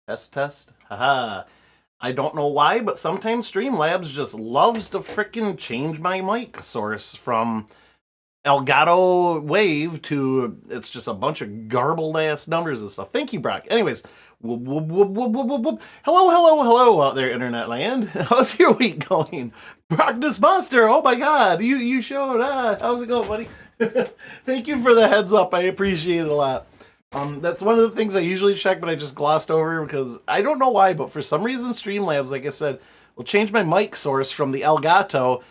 Test, test. Haha. I don't know why, but sometimes Streamlabs just loves to frickin' change my mic source from Elgato Wave to it's just a bunch of garbled ass numbers and stuff. Thank you, Brock. Anyways, whoop, whoop, whoop, whoop, whoop, whoop, whoop. Hello, hello, hello out there, internet land. How's your week going? Brock this monster. Oh my god, you showed. How's it going, buddy? Thank you for the heads up. I appreciate it a lot. That's one of the things I usually check, but I just glossed over because I don't know why, but for some reason Streamlabs, like I said, will change my mic source from the Elgato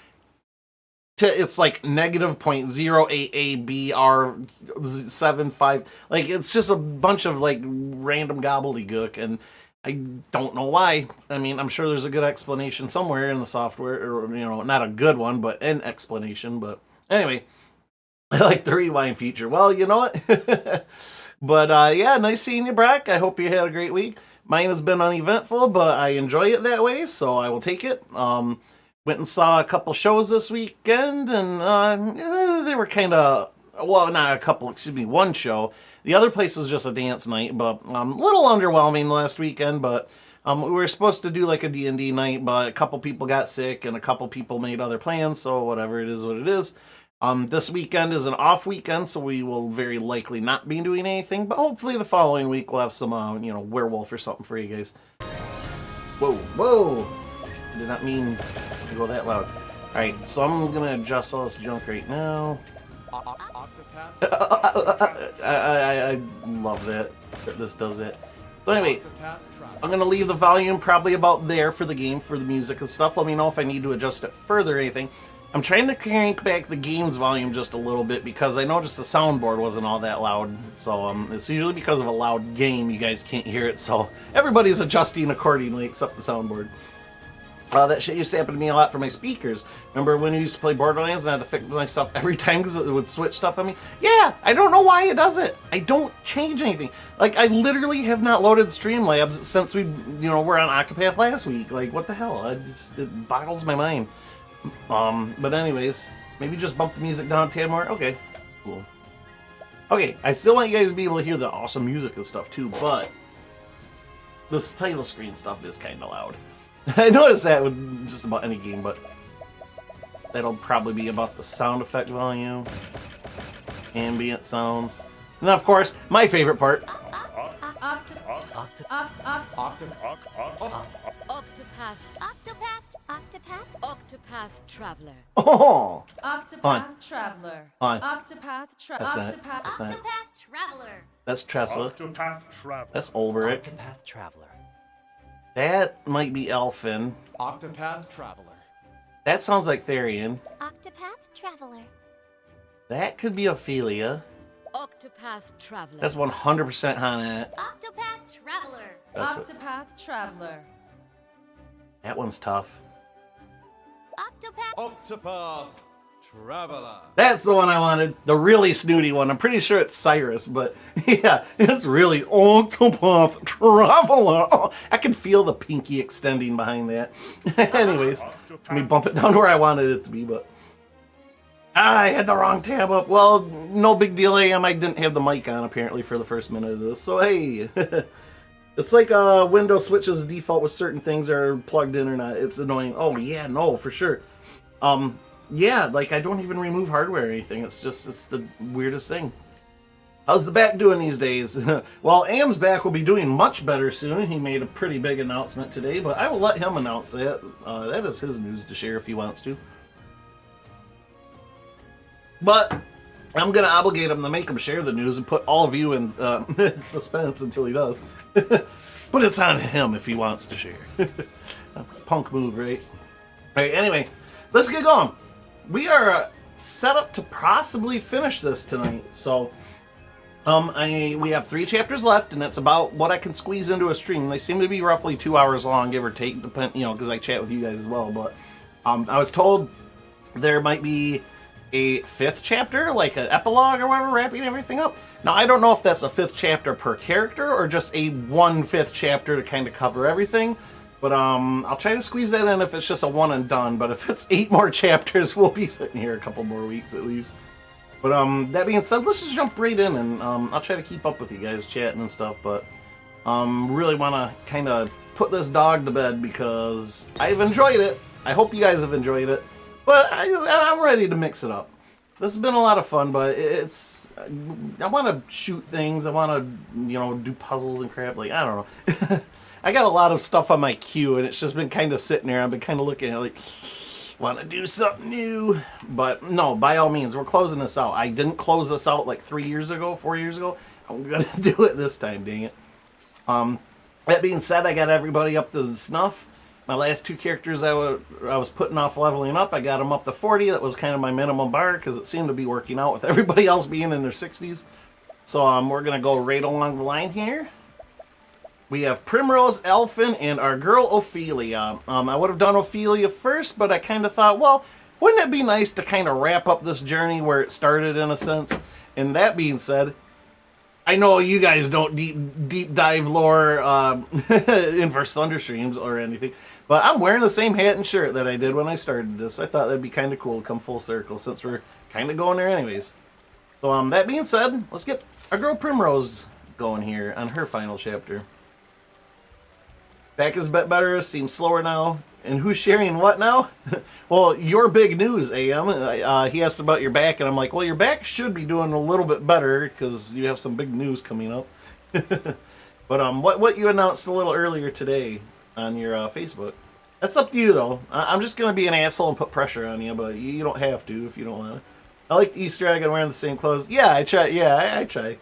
to it's like negative 0.08 ABR75. Like it's just a bunch of like random gobbledygook, and I don't know why. I mean, I'm sure there's a good explanation somewhere in the software, or not a good one, but an explanation. But anyway, I like the rewind feature. Well, you know what? But yeah, nice seeing you, Brock. I hope you had a great week. Mine has been uneventful, but I enjoy it that way, so I will take it. Went and saw a couple shows this weekend, and they were kind of, well, not a couple, excuse me, one show. The other place was just a dance night, but a little underwhelming last weekend, but we were supposed to do like a D&D night, but a couple people got sick, and a couple people made other plans, so whatever, it is what it is. This weekend is an off weekend, so we will very likely not be doing anything, but hopefully the following week we'll have some, werewolf or something for you guys. Whoa, whoa! I did not mean to go that loud. Alright, so I'm gonna adjust all this junk right now. Octopath? I love that this does it. So anyway, I'm gonna leave the volume probably about there for the game, for the music and stuff. Let me know if I need to adjust it further or anything. I'm trying to crank back the game's volume just a little bit because I noticed the soundboard wasn't all that loud. So it's usually because of a loud game you guys can't hear it. So everybody's adjusting accordingly except the soundboard. That shit used to happen to me a lot for my speakers. Remember when we used to play Borderlands and I had to fix my stuff every time because it would switch stuff on me? Yeah, I don't know why it does it. I don't change anything. Like, I literally have not loaded Streamlabs since we, were on Octopath last week. Like, what the hell? It boggles my mind. But anyways, maybe just bump the music down a tad more. Okay, cool. Okay, I still want you guys to be able to hear the awesome music and stuff too, but this title screen stuff is kind of loud. I noticed that with just about any game, but that'll probably be about the sound effect volume, ambient sounds, and of course, my favorite part. Octopath Traveler. Oh! Octopath Traveler. On. Octopath Traveler. That's not. That's not. Octopath Traveler. That's Tressa. Octopath Traveler. That's Ulbrich. Octopath Traveler. That might be Elfin. Octopath Traveler. That sounds like Therian. Octopath Traveler. That could be Ophelia. Octopath Traveler. That's 100% Hanet. Octopath Traveler. That's it. Octopath Traveler. That one's tough. Octopath. Octopath Traveler. That's the one I wanted. The really snooty one. I'm pretty sure it's Cyrus, but yeah, it's really Octopath Traveler. Oh, I can feel the pinky extending behind that. Anyways, let me bump it down to where I wanted it to be, but I had the wrong tab up. Well, no big deal, AM. I didn't have the mic on apparently for the first minute of this, so hey. It's like Windows switches default with certain things are plugged in or not. It's annoying. Oh yeah, no, for sure. Yeah, like I don't even remove hardware or anything. It's the weirdest thing. How's the back doing these days? Well, Am's back will be doing much better soon. He made a pretty big announcement today, but I will let him announce that. That is his news to share if he wants to. But I'm going to obligate him to make him share the news and put all of you in suspense until he does. But it's on him if he wants to share. Punk move, right? Right, anyway, let's get going. We are set up to possibly finish this tonight. So, we have 3 chapters left, and that's about what I can squeeze into a stream. They seem to be roughly 2 hours long, give or take, because I chat with you guys as well. But I was told there might be a 5th chapter, like an epilogue or whatever, wrapping everything up. Now, I don't know if that's a 5th chapter per character or just a 1/5 chapter to kind of cover everything. But I'll try to squeeze that in if it's just a one and done. But if it's 8 more chapters, we'll be sitting here a couple more weeks at least. But that being said, let's just jump right in, and I'll try to keep up with you guys chatting and stuff. But Really want to kind of put this dog to bed because I've enjoyed it. I hope you guys have enjoyed it, but I'm ready to mix it up. This has been a lot of fun, but I want to shoot things. I want to, do puzzles and crap. Like, I don't know. I got a lot of stuff on my queue, and it's just been kind of sitting there. I've been kind of looking at it like, want to do something new. But no, by all means, we're closing this out. I didn't close this out like 4 years ago. I'm going to do it this time, dang it. That being said, I got everybody up to snuff. My last 2 characters I was putting off leveling up, I got them up to 40. That was kind of my minimum bar because it seemed to be working out with everybody else being in their 60s. So we're going to go right along the line here. We have Primrose, Elfin, and our girl Ophelia. I would have done Ophelia first, but I kind of thought, well, wouldn't it be nice to kind of wrap up this journey where it started in a sense? And that being said, I know you guys don't deep dive lore Inverse Thunder streams or anything, but I'm wearing the same hat and shirt that I did when I started this. I thought that'd be kind of cool to come full circle since we're kind of going there anyways. So that being said, let's get our girl Primrose going here on her final chapter. Back is a bit better, seems slower now. And who's sharing what now? Well, your big news, AM. He asked about your back, and I'm like, well, your back should be doing a little bit better because you have some big news coming up. But what you announced a little earlier today on your Facebook, that's up to you, though. I'm just going to be an asshole and put pressure on you, but you don't have to if you don't want to. I like the Easter egg and wearing the same clothes. Yeah, I try. Yeah, I try.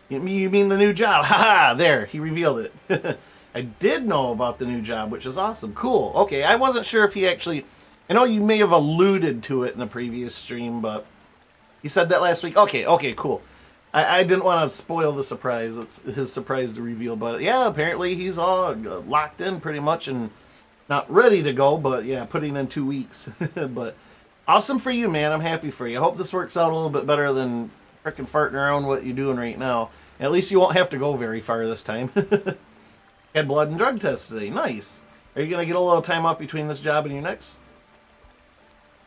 You mean the new job? Haha, there, he revealed it. I did know about the new job, which is awesome. Cool. Okay, I wasn't sure if he actually... I know you may have alluded to it in the previous stream, but he said that last week. Okay, cool. I didn't want to spoil the surprise. It's his surprise to reveal, but yeah, apparently he's all locked in pretty much and not ready to go, but yeah, putting in 2 weeks. But awesome for you, man. I'm happy for you. I hope this works out a little bit better than freaking farting around what you're doing right now. At least you won't have to go very far this time. Had blood and drug tests today. Nice. Are you going to get a little time off between this job and your next?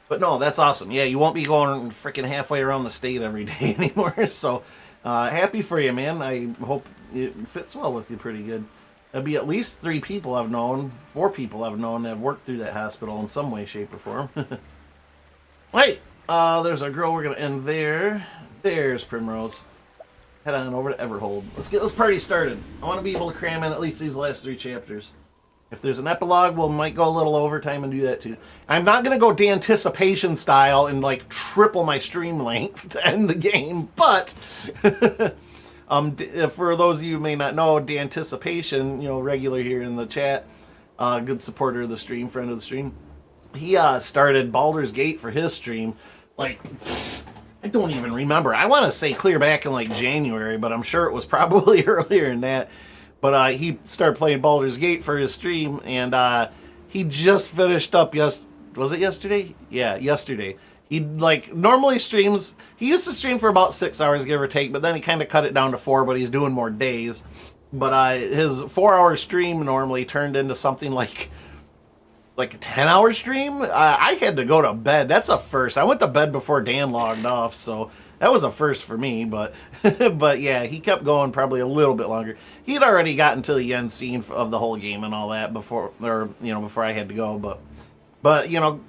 But no, that's awesome. Yeah, you won't be going freaking halfway around the state every day anymore. So, happy for you, man. I hope it fits well with you pretty good. There'll be at least 4 people I've known that have worked through that hospital in some way, shape, or form. Wait, there's our girl. We're going to end there. There's Primrose. Head on over to Everhold. Let's get this party started. I want to be able to cram in at least these last 3 chapters. If there's an epilogue, we might go a little overtime and do that too. I'm not going to go Danticipation style and like triple my stream length to end the game, but for those of you who may not know, Danticipation, regular here in the chat, good supporter of the stream, friend of the stream, he started Baldur's Gate for his stream, like... I don't even remember. I want to say clear back in like January, but I'm sure it was probably earlier than that. But he started playing Baldur's Gate for his stream, and he just finished up was it yesterday? Yeah, yesterday. He normally streams. He used to stream for about 6 hours, give or take, but then he kind of cut it down to 4. But he's doing more days. But his 4-hour stream normally turned into something like a 10-hour stream. I had to go to bed. That's a first. I went to bed before Dan logged off, so that was a first for me. But but yeah, he kept going probably a little bit longer. He had already gotten to the end scene of the whole game and all that before I had to go. But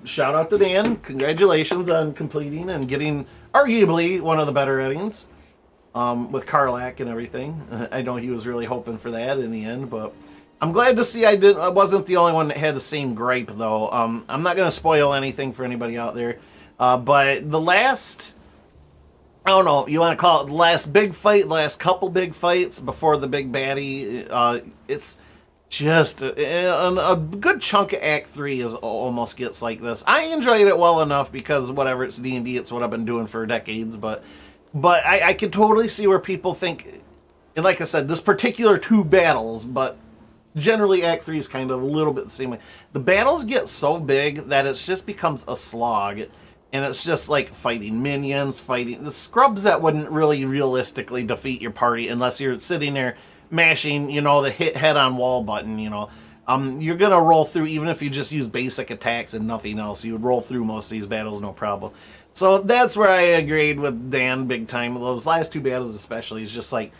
shout out to Dan. Congratulations on completing and getting arguably one of the better endings with Karlach and everything. I know he was really hoping for that in the end, but I'm glad to see I wasn't the only one that had the same gripe, though. I'm not going to spoil anything for anybody out there. But the last, I don't know, you want to call it the last big fight, the last couple big fights before the big baddie, it's just a good chunk of Act 3 almost gets like this. I enjoyed it well enough because, whatever, it's D&D, it's what I've been doing for decades. But I can totally see where people think, and like I said, this particular 2 battles, but generally Act 3 is kind of a little bit the same way. The battles get so big that it just becomes a slog, and it's just like fighting minions, fighting the scrubs that wouldn't really realistically defeat your party unless you're sitting there mashing, the hit head on wall button, you're gonna roll through. Even if you just use basic attacks and nothing else, you would roll through most of these battles no problem. So that's where I agreed with Dan big time. Those last 2 battles especially is just like,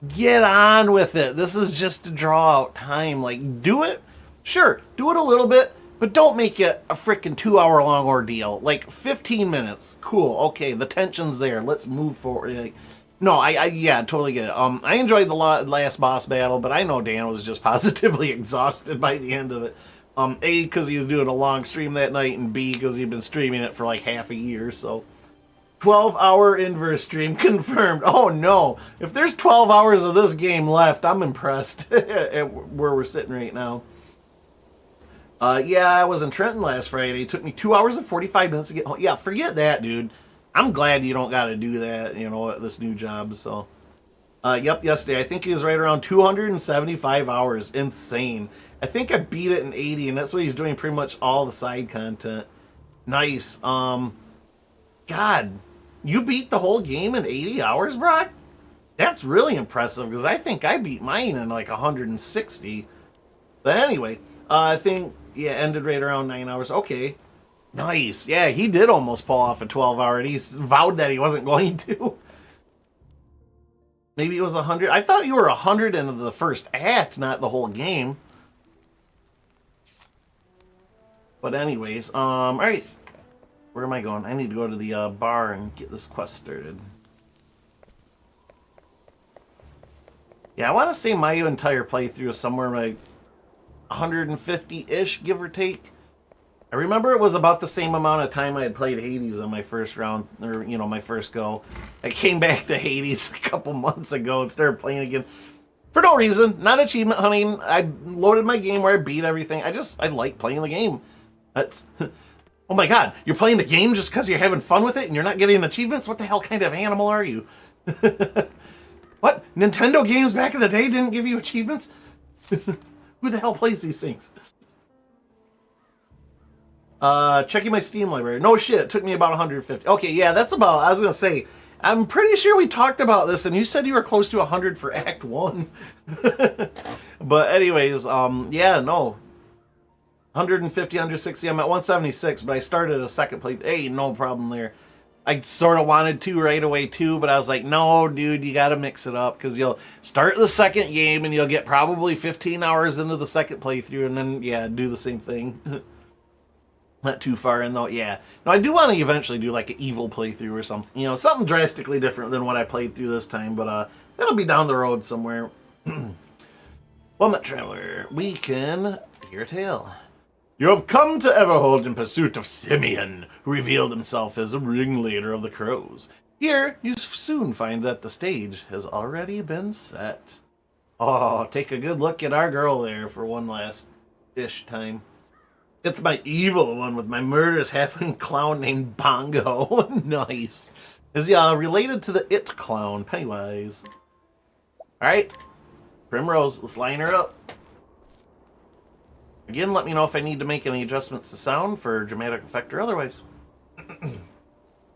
Get on with it. This is just to draw out time. Like, do it. Sure, do it a little bit, but don't make it a freaking 2 hour long ordeal. Like 15 minutes. Cool. Okay, the tension's there. Let's move forward. Like, no, yeah, totally get it. I enjoyed the last boss battle, but I know Dan was just positively exhausted by the end of it. A, because he was doing a long stream that night, and B, because he'd been streaming it for like half a year, so. 12-hour inverse stream confirmed. Oh no. If there's 12 hours of this game left, I'm impressed at where we're sitting right now. Yeah, I was in Trenton last Friday. It took me 2 hours and 45 minutes to get home. Yeah, forget that, dude. I'm glad you don't got to do that, you know, at this new job, so. Yep, yesterday. I think he was right around 275 hours. Insane. I think I beat it in 80, and that's what he's doing pretty much all the side content. Nice. God, you beat the whole game in 80 hours, Brock? That's really impressive, because I think I beat mine in like 160. But anyway, I think, yeah, ended right around 9 hours. Okay. Nice. Yeah, he did almost pull off a 12-hour, and he vowed that he wasn't going to. Maybe it was 100. I thought you were 100 into the first act, not the whole game. But anyways, all right. Where am I going? I need to go to the bar and get this quest started. Yeah, I want to say my entire playthrough is somewhere like 150-ish, give or take. I remember it was about the same amount of time I had played Hades on my first round, or, you know, my first go. I came back to Hades a couple months ago and started playing again. For no reason, not achievement hunting. I loaded my game where I beat everything. I like playing the game. That's... Oh my god, you're playing the game just because you're having fun with it and you're not getting achievements? What the hell kind of animal are you? What? Nintendo games back in the day didn't give you achievements? Who the hell plays these things? Checking my Steam library. No shit, it took me about 150. Okay, yeah, that's about, I was gonna say, I'm pretty sure we talked about this and you said you were close to 100 for Act 1. But anyways, yeah, no. 150, 160, I'm at 176, but I started a second place. Hey, no problem there. I sort of wanted to right away too, but I was like, no, dude, you got to mix it up because you'll start the second game and you'll get probably 15 hours into the second playthrough and then, yeah, do the same thing. Not too far in though, yeah. No, I do want to eventually do like an evil playthrough or something. You know, something drastically different than what I played through this time, but it'll be down the road somewhere. Wilmot Traveler, we can hear a tale. You have come to Everhold in pursuit of Simeon, who revealed himself as a ringleader of the crows. Here, you soon find that the stage has already been set. Oh, take a good look at our girl there for one last-ish time. It's my evil one with my murderous halfling clown named Bongo. Nice. Is he related to the It clown, Pennywise? Alright, Primrose, let's line her up. Again, let me know if I need to make any adjustments to sound for dramatic effect or otherwise.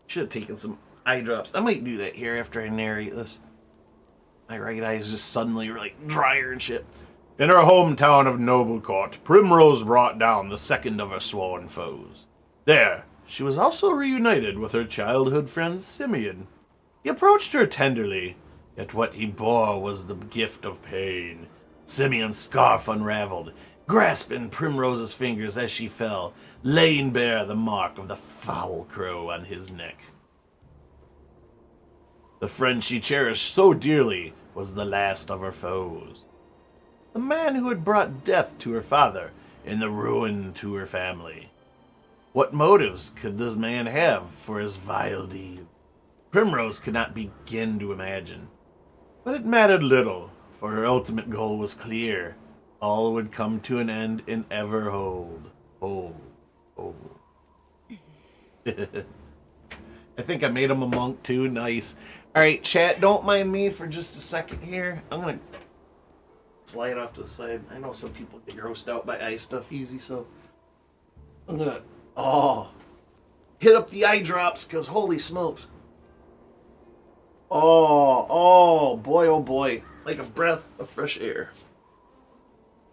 Should have taken some eye drops. I might do that here after I narrate this. My right eye is just suddenly like drier and shit. In her hometown of Noblecourt, Primrose brought down the second of her sworn foes. There, she was also reunited with her childhood friend Simeon. He approached her tenderly, yet what he bore was the gift of pain. Simeon's scarf unraveled, grasping Primrose's fingers as she fell, laying bare the mark of the foul crow on his neck. The friend she cherished so dearly was the last of her foes. The man who had brought death to her father and the ruin to her family. What motives could this man have for his vile deed? Primrose could not begin to imagine. But it mattered little, for her ultimate goal was clear. All would come to an end in Everhold. Hold. I think I made him a monk too. Nice. Alright, chat, don't mind me for just a second here. I'm gonna slide off to the side. I know some people get grossed out by eye stuff easy, so I'm gonna hit up the eye drops because holy smokes. Oh boy. Like a breath of fresh air.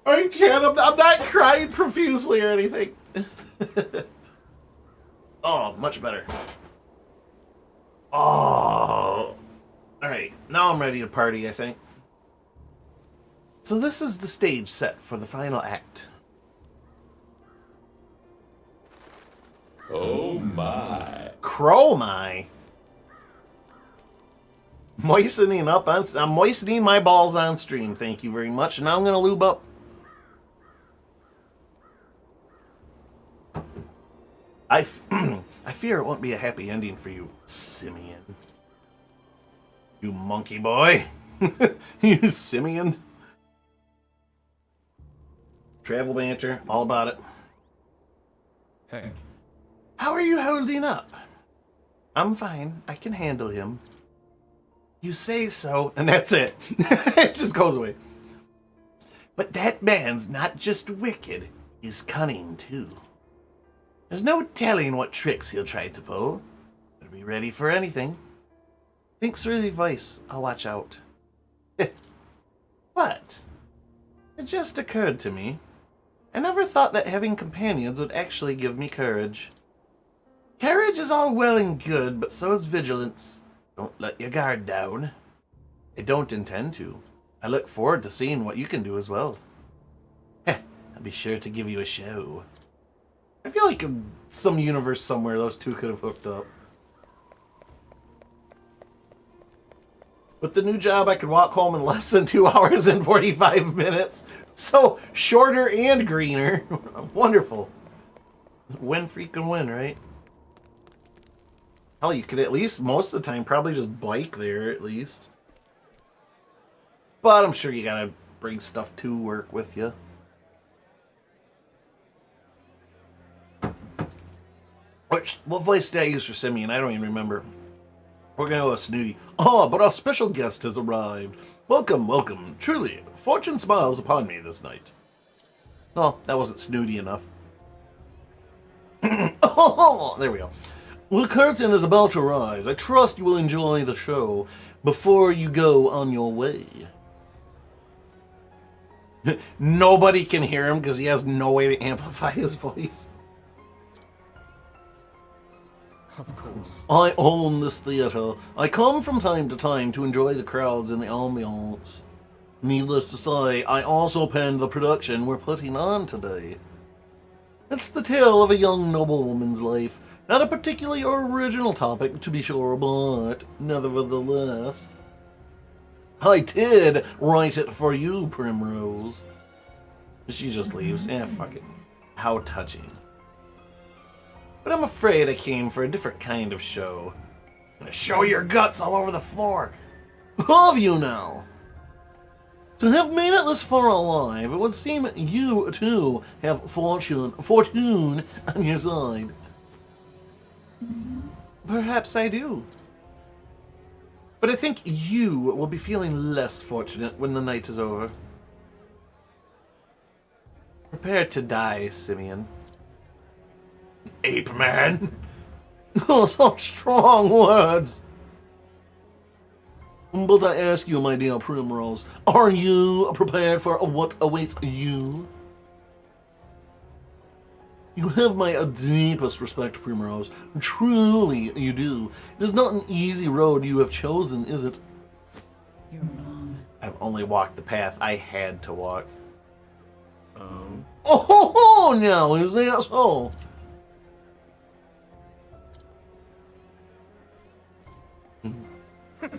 I can't, I'm not crying profusely or anything. Oh, much better. Oh. Alright, now I'm ready to party, I think. So this is the stage set for the final act. Oh my. Crow my. Moistening up on... I'm moistening my balls on stream. Thank you very much. And now I'm going to lube up. I fear it won't be a happy ending for you, Simeon. You monkey boy. You Simeon. Travel banter, all about it. Hank. How are you holding up? I'm fine. I can handle him. You say so, and that's it. It just goes away. But that man's not just wicked, he's cunning too. There's no telling what tricks he'll try to pull. Better be ready for anything. Thanks for the advice. I'll watch out. What? It just occurred to me. I never thought that having companions would actually give me courage. Courage is all well and good, but so is vigilance. Don't let your guard down. I don't intend to. I look forward to seeing what you can do as well. I'll be sure to give you a show. I feel like in some universe somewhere those two could have hooked up. With the new job, I could walk home in less than 2 hours and 45 minutes. So, shorter and greener. Wonderful. Win freaking win, right? Hell, you could at least, most of the time, probably just bike there, at least. But I'm sure you gotta bring stuff to work with you. What voice did I use for Simeon? I don't even remember. We're gonna go with Snooty. Oh, but our special guest has arrived. Welcome, welcome. Truly, fortune smiles upon me this night. Oh, that wasn't snooty enough. Oh, there we go. The curtain is about to rise. I trust you will enjoy the show before you go on your way. Nobody can hear him because he has no way to amplify his voice. Of course. I own this theater. I come from time to time to enjoy the crowds and the ambiance. Needless to say, I also penned the production we're putting on today. It's the tale of a young noblewoman's life. Not a particularly original topic, to be sure, but nevertheless. I did write it for you, Primrose. She just leaves. Fuck it. How touching. But I'm afraid I came for a different kind of show. I'm gonna show your guts all over the floor. Of you now. To have made it this far alive, it would seem you, too, have fortune on your side. Perhaps I do. But I think you will be feeling less fortunate when the night is over. Prepare to die, Simeon. Ape man. Oh, such strong words. But I ask you, my dear Primrose, are you prepared for what awaits you? You have my deepest respect, Primrose. Truly, you do. It is not an easy road you have chosen, is it? You're wrong. I've only walked the path I had to walk. Oh, now is that so?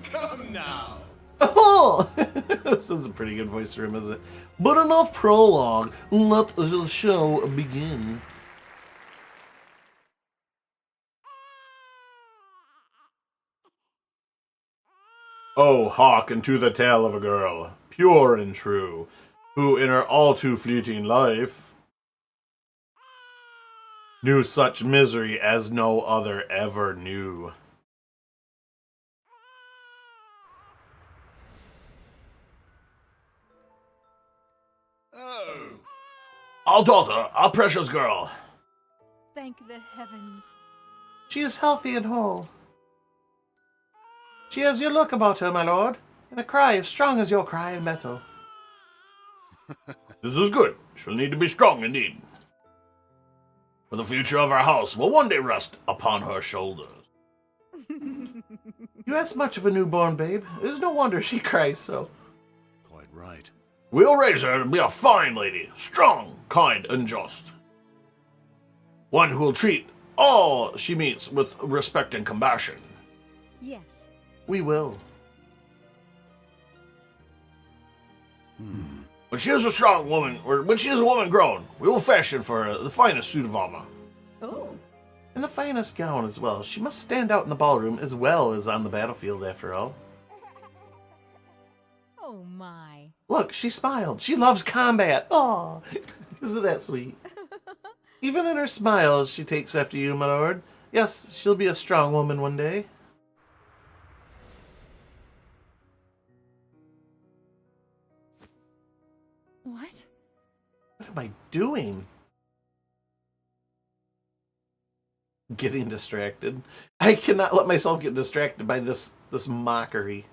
Come now. Oh, this is a pretty good voice for him, isn't it? But enough prologue. Let the show begin. Oh, hearken to the tale of a girl, pure and true, who in her all too fleeting life knew such misery as no other ever knew. Oh. Our daughter, our precious girl. Thank the heavens. She is healthy and whole. She has your look about her, my lord, and a cry as strong as your cry in battle. This is good. She'll need to be strong indeed. For the future of our house will one day rest upon her shoulders. You ask much of a newborn babe. It is no wonder she cries so. Quite right. We'll raise her to be a fine lady, strong, kind, and just. One who will treat all she meets with respect and compassion. Yes. We will. When she is a strong woman, or when she is a woman grown, we will fashion for her the finest suit of armor. Oh. And the finest gown as well. She must stand out in the ballroom as well as on the battlefield, after all. Oh my. Look, she smiled. She loves combat. Aw, isn't that sweet? Even in her smiles, she takes after you, my lord. Yes, she'll be a strong woman one day. What? What am I doing? Getting distracted. I cannot let myself get distracted by this mockery.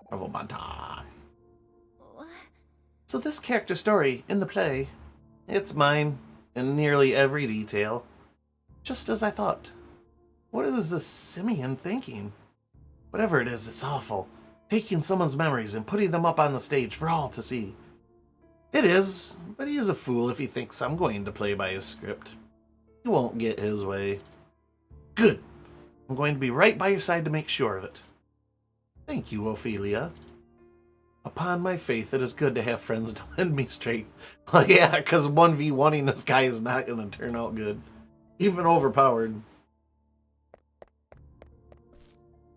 Bravo, Banta. What? So this character story in the play, it's mine in nearly every detail. Just as I thought. What is this simian thinking? Whatever it is, it's awful. Taking someone's memories and putting them up on the stage for all to see. It is, but he is a fool if he thinks I'm going to play by his script. He won't get his way. Good. I'm going to be right by your side to make sure of it. Thank you, Ophelia. Upon my faith, it is good to have friends to lend me strength. Well, yeah, because 1v1ing this guy is not going to turn out good. Even overpowered.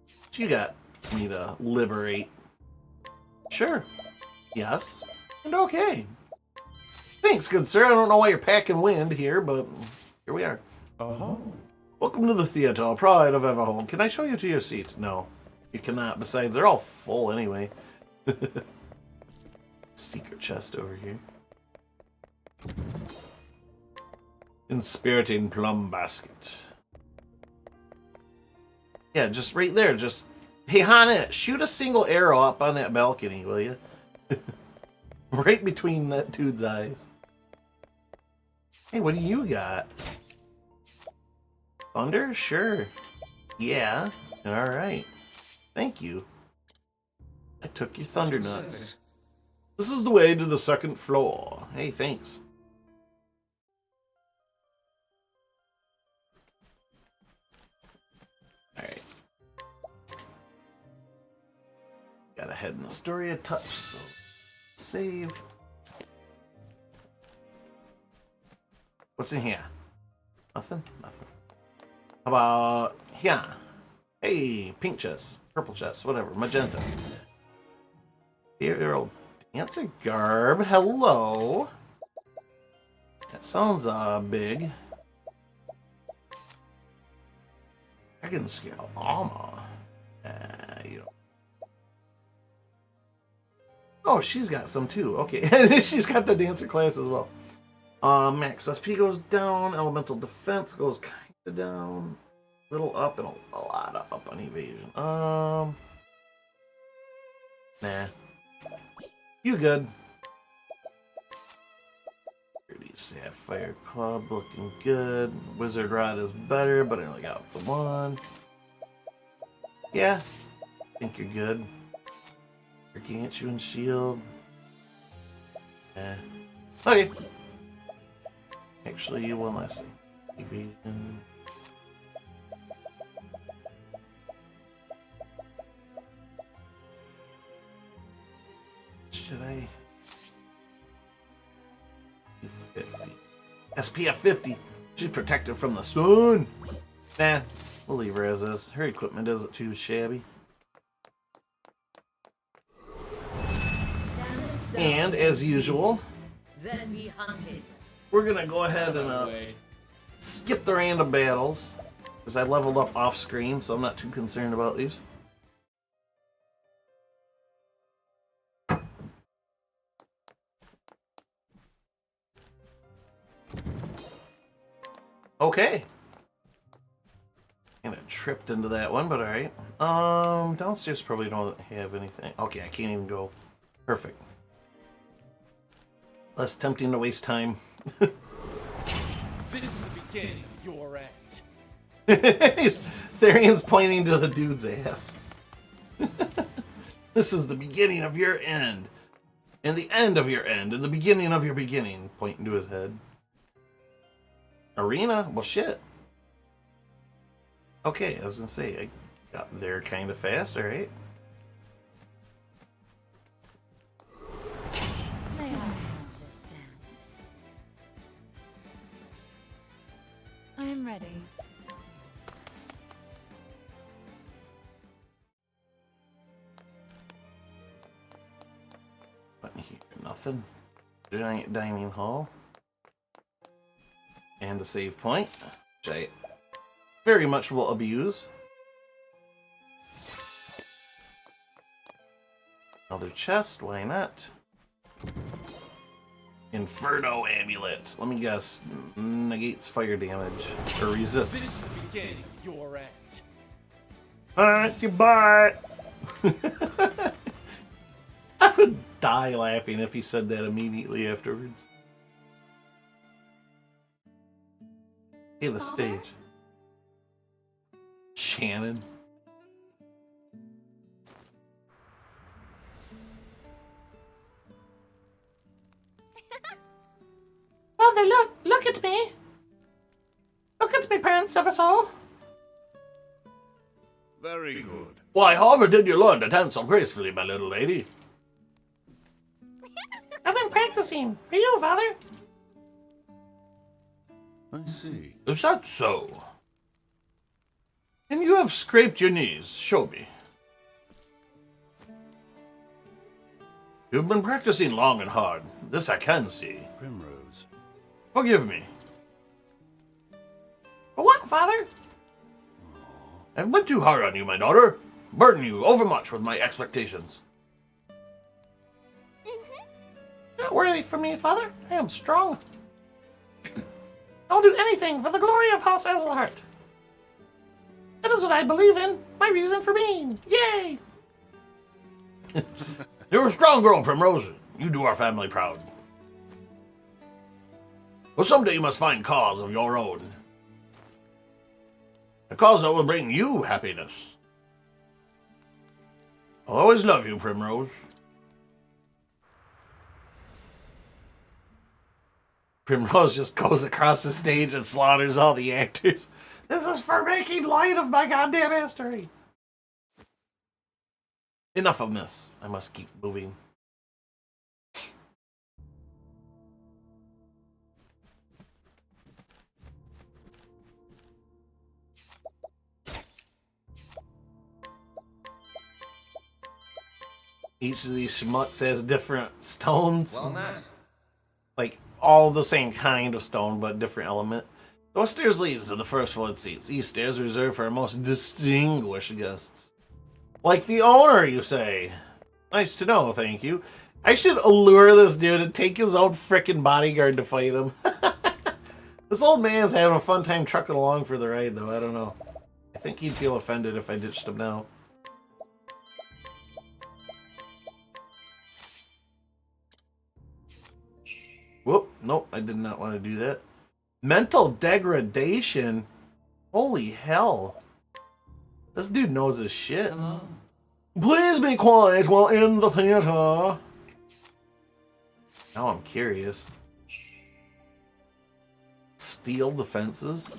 What you got me to liberate? Sure. Yes. And okay. Thanks, good sir. I don't know why you're packing wind here, but here we are. Uh-huh. Welcome to the theater, pride of Everhold. Can I show you to your seat? No, you cannot. Besides, they're all full anyway. Secret chest over here. Inspiriting plum basket. Yeah, just right there. Just, hey, Hana, shoot a single arrow up on that balcony, will you? Right between that dude's eyes. Hey, what do you got? Thunder? Sure. Yeah. Alright. Thank you. I took your thunder nuts. This is the way to the second floor. Hey, thanks. Alright. Gotta head in the story a touch, so save. What's in here? Nothing? Nothing. How about here? Hey, pink chest, purple chest, whatever, magenta. Earl dancer garb. Hello. That sounds big. Dragon scale armor. You know. Oh, she's got some too. Okay, she's got the dancer class as well. Max SP goes down. Elemental defense goes kind of down. Little up and a lot of up on evasion. Nah. You good. 30 Sapphire Club looking good. Wizard Rod is better, but I only got the one. Yeah. I think you're good. Gargantuan Shield. Yeah. Okay. Actually, one last thing. Evasion. Should I? 50. SPF 50. She's protected from the sun. Nah, we'll leave her as is. Her equipment isn't too shabby. And as usual, Then be hunted. we're gonna go ahead and skip the random battles because I leveled up off screen, so I'm not too concerned about these. Okay. Kinda tripped into that one, but alright. Downstairs probably don't have anything. Okay, I can't even go. Perfect. Less tempting to waste time. This is the beginning of your end. Therion's pointing to the dude's ass. This is the beginning of your end. And the end of your end. And the beginning of your beginning. Pointing to his head. Arena? Well, shit. Okay, I was gonna say, I got there kind of fast, alright? May I have this dance? I'm ready. What in here? Nothing. Giant dining hall. And a save point, which I very much will abuse. Another chest, why not? Inferno amulet. Let me guess. Negates fire damage. Or This resists. is the beginning of your end. It's your butt! I would die laughing if he said that immediately afterwards. Hey, the Father? stage. Shannon. Father, look at me. Look at me, Prince of us all. Very good. Why, however did you learn to dance so gracefully, my little lady? I've been practicing. For you, Father. I see. Is that so? And you have scraped your knees. Show me. You've been practicing long and hard. This I can see. Primrose. Forgive me. For what, Father? I've been too hard on you, my daughter. Burden you overmuch with my expectations. Not worthy for me, Father. I am strong. I'll do anything for the glory of House Azelhart. That is what I believe in. My reason for being. Yay! You're a strong girl, Primrose. You do our family proud. Well, someday you must find cause of your own. A cause that will bring you happiness. I'll always love you, Primrose. Primrose just goes across the stage and slaughters all the actors. This is for making light of my goddamn history. Enough of this. I must keep moving. Each of these schmucks has different stones. Well met. Like, all the same kind of stone, but different element. Those stairs leads to the first floor seats. These stairs are reserved for our most distinguished guests. Like the owner, you say? Nice to know, thank you. I should allure this dude and take his own frickin' bodyguard to fight him. This old man's having a fun time trucking along for the ride, though. I don't know. I think he'd feel offended if I ditched him now. Whoop, nope, I did not want to do that. Mental degradation? Holy hell. This dude knows his shit. Hello. Please be quiet while in the theater. Now I'm curious. Steel defenses?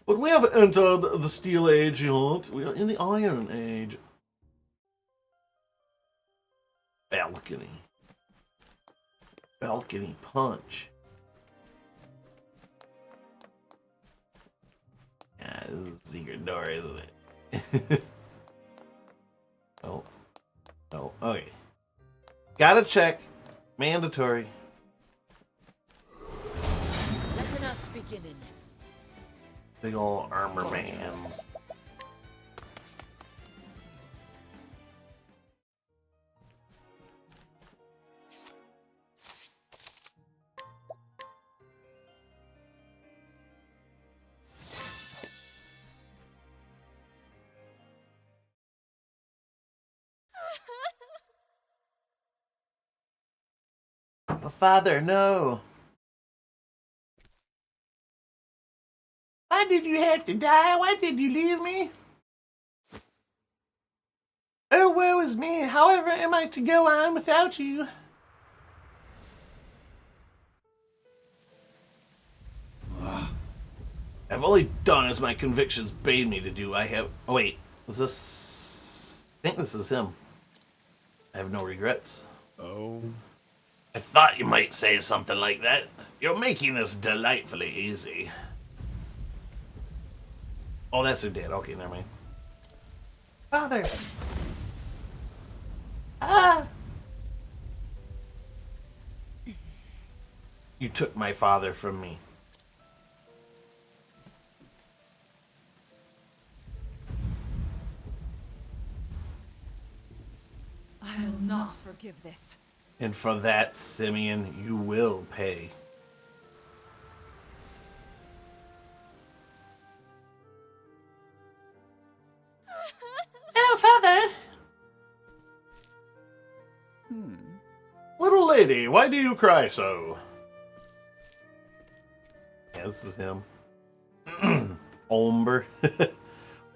But we have entered the Steel Age yet. We are in the Iron Age. Balcony. Balcony punch. Yeah, this is a secret door, isn't it? Oh. Oh, okay. Gotta check. Mandatory. Let us begin. Big ol' armor bands. But father, no. Why did you have to die? Why did you leave me? Oh, woe is me. However am I to go on without you? I've only done as my convictions bade me to do. I have... Oh, wait. Was this... I think this is him. I have no regrets. Oh. I thought you might say something like that. You're making this delightfully easy. Oh, that's her dad. Okay, never mind. Father! Ah! You took my father from me. I'll not forgive this. And for that, Simeon, you will pay. Oh, Father! Little lady, why do you cry so? Yeah, this is him. Ombre.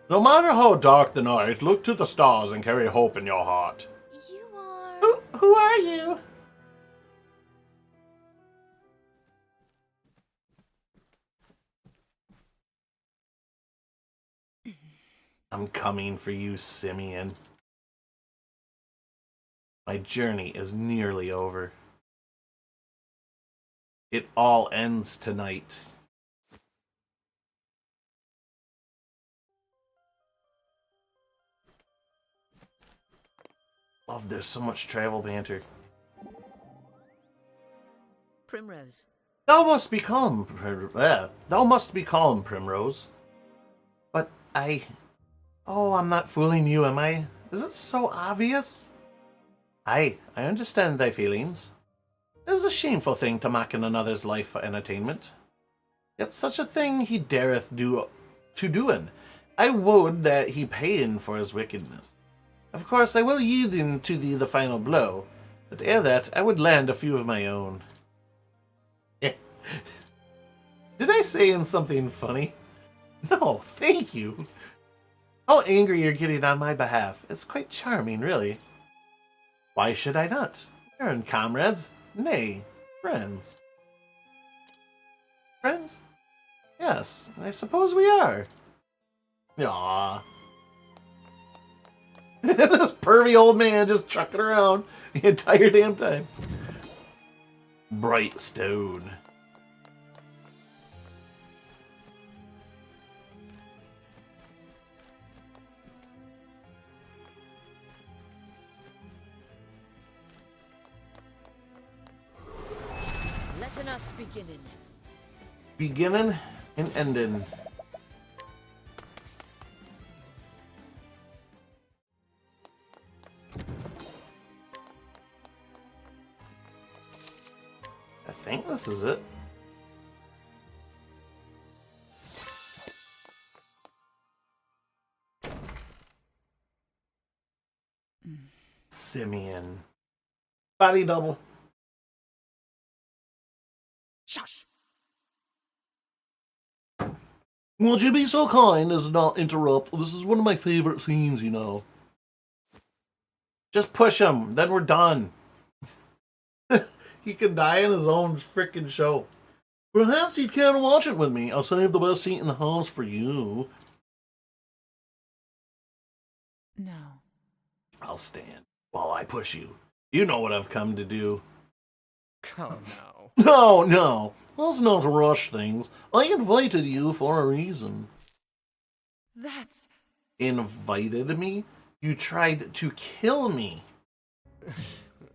No matter how dark the night, look to the stars and carry hope in your heart. You are... Who are you? I'm coming for you, Simeon. My journey is nearly over. It all ends tonight. Love, there's so much travel banter. Primrose. Thou must be calm, thou must be calm, Primrose. But oh, I'm not fooling you, am I? Is it so obvious? I understand thy feelings. It is a shameful thing to mock in another's life for entertainment. Yet such a thing he dareth do to doing. I would that he pain for his wickedness. Of course, I will yield to thee the final blow, but ere that, I would land a few of my own. Did I say in something funny? No, thank you. How angry you're getting on my behalf. It's quite charming, really. Why should I not? We're comrades. Nay, friends. Friends? Yes, I suppose we are. Aww. This pervy old man just trucking around the entire damn time. Bright stone. Letting us beginning. Beginning and ending. I think this is it. Simeon. Body double. Shush. Would you be so kind as to not interrupt? This is one of my favorite scenes, you know. Just push him, then we're done. He can die in his own freaking show. Perhaps you'd care to watch it with me. I'll save the best seat in the house for you. No. I'll stand while I push you. You know what I've come to do. Come now. No. Let's not rush things. I invited you for a reason. That's... Invited me? You tried to kill me.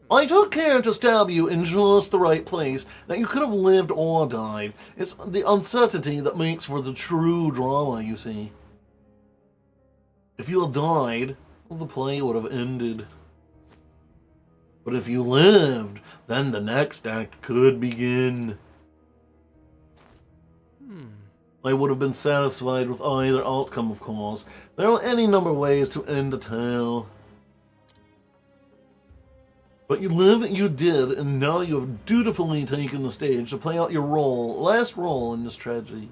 I took care to stab you in just the right place, that you could have lived or died. It's the uncertainty that makes for the true drama, you see. If you had died, the play would have ended. But if you lived, then the next act could begin. I would have been satisfied with either outcome, of course. There are any number of ways to end a tale. But you live and you did, and now you have dutifully taken the stage to play out your last role in this tragedy.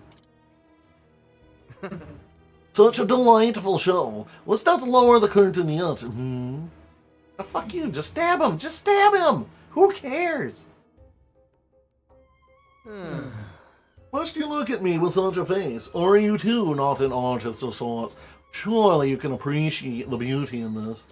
Such a delightful show. Let's not lower the curtain yet. Fuck you, just stab him. Just stab him. Who cares? Must you look at me with such a face? Or are you too not an artist of sorts? Surely you can appreciate the beauty in this.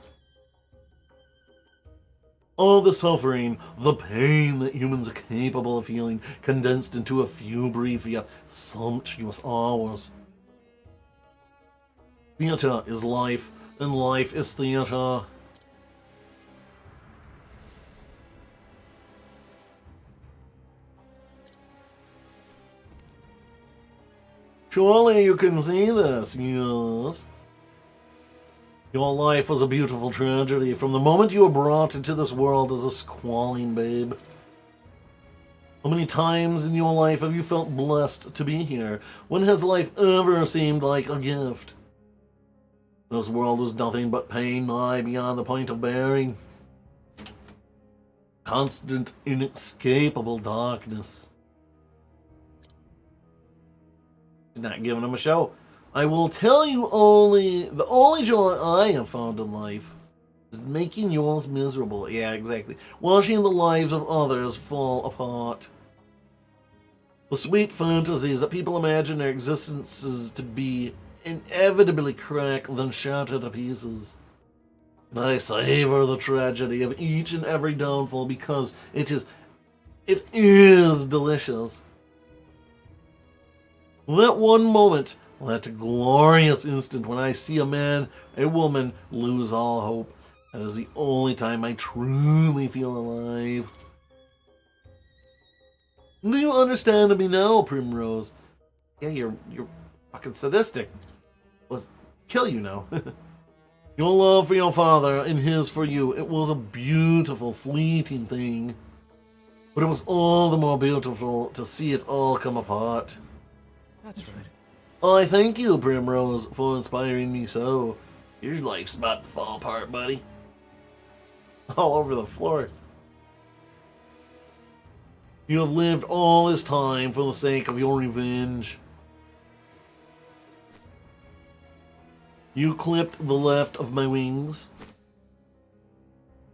All the suffering, the pain that humans are capable of feeling, condensed into a few brief yet sumptuous hours. Theatre is life, and life is theatre. Surely you can see this, yes? Your life was a beautiful tragedy from the moment you were brought into this world as a squalling babe. How many times in your life have you felt blessed to be here? When has life ever seemed like a gift? This world was nothing but pain, nigh beyond the point of bearing. Constant, inescapable darkness. Not giving him a show. I will tell you the only joy I have found in life is making yours miserable. Yeah, exactly. Watching the lives of others fall apart. The sweet fantasies that people imagine their existences to be inevitably crack, then shatter to pieces. And I savor the tragedy of each and every downfall because it is delicious. That one moment, that glorious instant when I see a man, a woman lose all hope, that is the only time I truly feel alive. Do you understand me now, Primrose? Yeah, you're fucking sadistic. Let's kill you now. Your love for your father and his for you, it was a beautiful, fleeting thing. But it was all the more beautiful to see it all come apart. That's right. I thank you, Primrose, for inspiring me so. Your life's about to fall apart, buddy. All over the floor. You have lived all this time for the sake of your revenge. You clipped the left of my wings,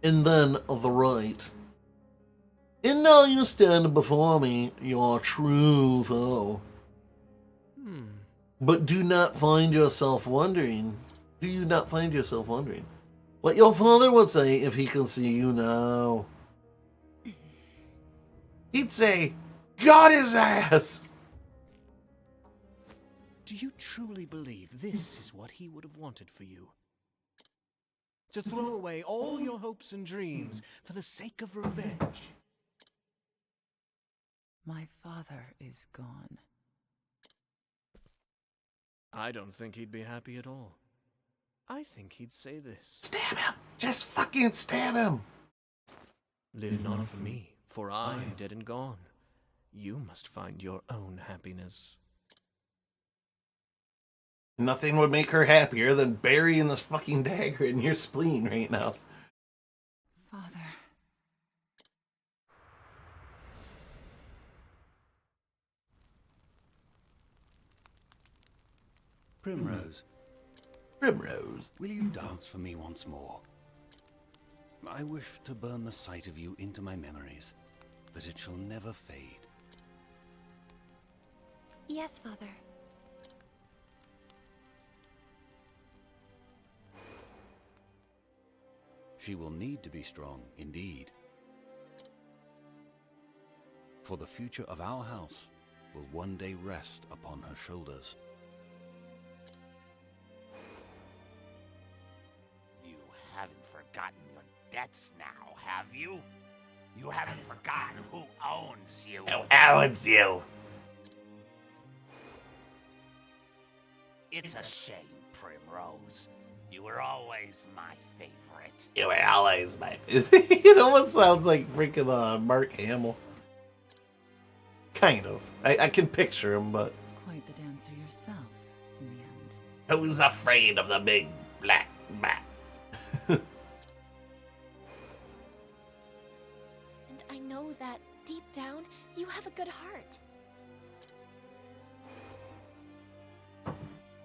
and then the right. And now you stand before me, your true foe. But do not find yourself wondering. Do you not find yourself wondering what your father would say if he could see you now? He'd say, "Got his ass!" Do you truly believe this is what he would have wanted for you? To throw away all your hopes and dreams for the sake of revenge? My father is gone. I don't think he'd be happy at all. I think he'd say this. Stab him! Just fucking stab him! Live not for me, for I am dead and gone. You must find your own happiness. Nothing would make her happier than burying this fucking dagger in your spleen right now. Father. Primrose, Primrose. will you dance for me once more? I wish to burn the sight of you into my memories, that it shall never fade. Yes, Father. She will need to be strong, indeed. For the future of our house will one day rest upon her shoulders. You haven't forgotten your debts now, have you? You haven't forgotten who owns you. Who owns you? It's a shame, Primrose. You were always my favorite. You were always my... It almost sounds like freaking Mark Hamill. Kind of. I can picture him, but... Quite the dancer yourself, in the end. Who's afraid of the big black bat? And I know that, deep down, you have a good heart.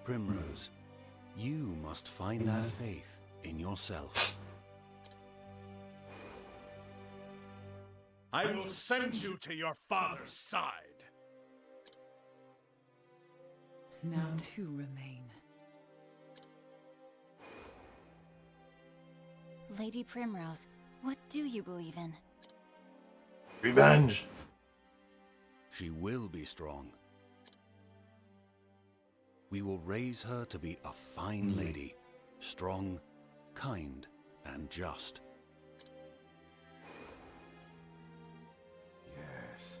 Primrose, you must find that faith in yourself. I will send you to your father's side. Now two remain. Lady Primrose, what do you believe in? Revenge. She will be strong. We will raise her to be a fine lady, strong, kind, and just. Yes.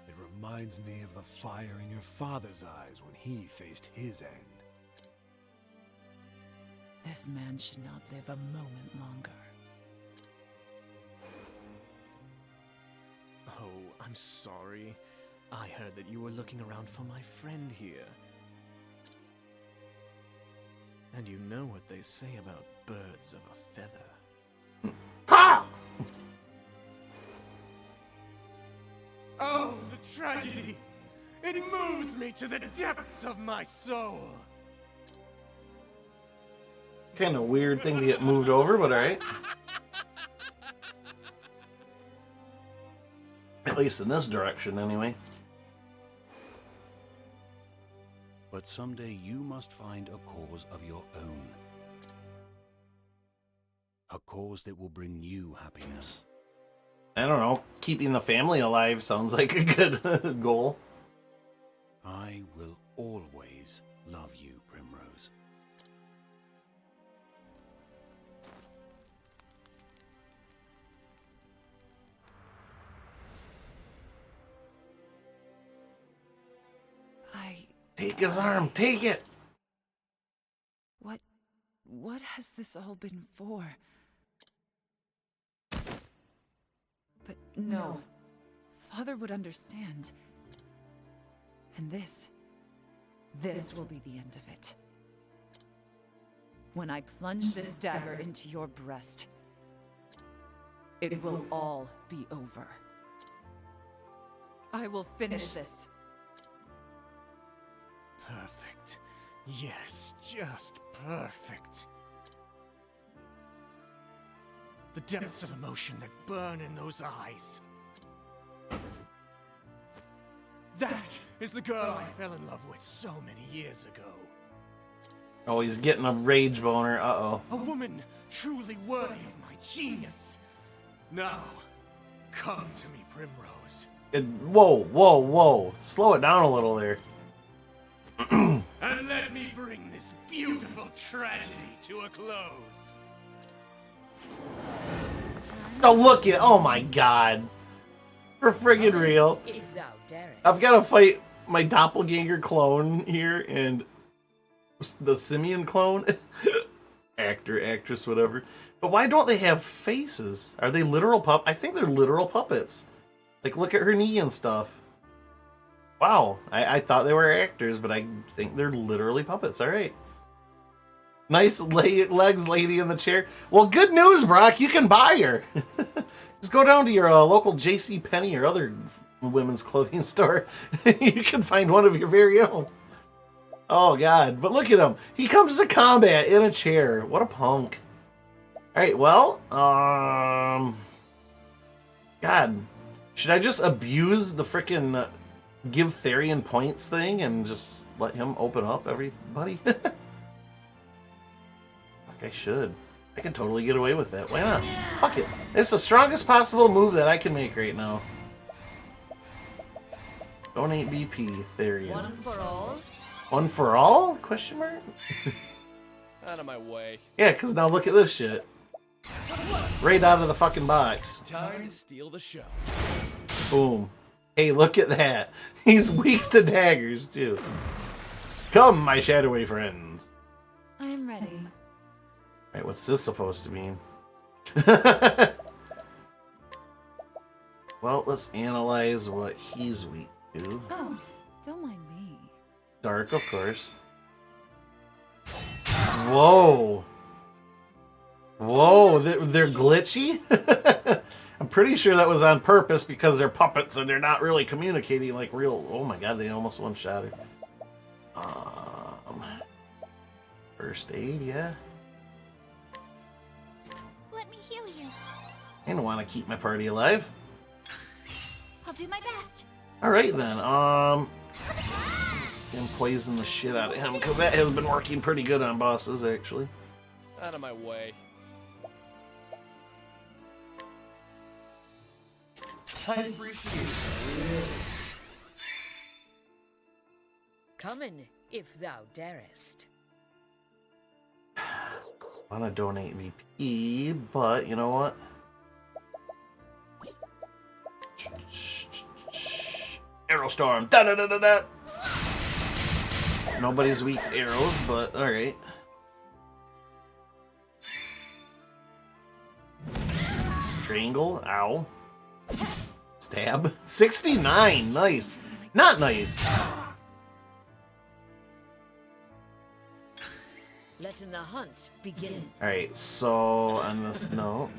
It reminds me of the fire in your father's eyes when he faced his end. This man should not live a moment longer. Oh, I'm sorry. I heard that you were looking around for my friend here. And you know what they say about birds of a feather. Ha! Oh, the tragedy! It moves me to the depths of my soul! Kind of weird thing to get moved over, but alright. At least in this direction, anyway. But someday you must find a cause of your own. A cause that will bring you happiness. I don't know. Keeping the family alive sounds like a good goal. I will always love you, Primrose. Take his arm. Take it. What has this all been for? But no. Father would understand. And this will be the end of it. When I plunge this dagger into your breast, it will all be over. I will finish this. Perfect. Yes, just perfect. The depths of emotion that burn in those eyes. That is the girl I fell in love with so many years ago. Oh, he's getting a rage boner. Uh-oh. A woman truly worthy of my genius. Now, come to me, Primrose. Whoa, whoa, whoa. Slow it down a little there. And let me bring this beautiful tragedy to a close. Oh, look it. Oh, my God. For friggin' real. If thou darest. I've got to fight my doppelganger clone here and the simian clone. Actor, actress, whatever. But why don't they have faces? Are they literal I think they're literal puppets. Like, look at her knee and stuff. Wow. I thought they were actors, but I think they're literally puppets. All right. Nice legs lady in the chair. Well, good news, Brock. You can buy her. Just go down to your local J.C. Penney or other women's clothing store. You can find one of your very own. Oh, God. But look at him. He comes to combat in a chair. What a punk. All right, well, God. Should I just abuse the frickin' give Therian points thing and just let him open up everybody? Fuck, I should. I can totally get away with that. Why not? Fuck it. It's the strongest possible move that I can make right now. Donate BP, Therian. One for all? One for all? Question mark? Out of my way. Yeah, because now look at this shit. Right out of the fucking box. Time to steal the show. Boom. Hey, look at that. He's weak to daggers, too. Come, my shadowy friends. I'm ready. Alright, what's this supposed to mean? Well, let's analyze what he's weak to. Oh, don't mind me. Dark, of course. Whoa. Whoa, they're glitchy? I'm pretty sure that was on purpose because they're puppets and they're not really communicating like real... Oh my God, they almost one-shot her. First aid, yeah. Let me heal you. I don't want to keep my party alive. I'll do my best. Alright then, let's poison the shit out of him, because that has been working pretty good on bosses, actually. Out of my way. I appreciate it. Come in, if thou darest. I want to donate VP, but you know what? Arrow storm. Da da da da da. Nobody's weak to arrows, but all right. Strangle. Ow. Stab. 69. Nice. Not nice. Letting the hunt begin. All right. So on this note.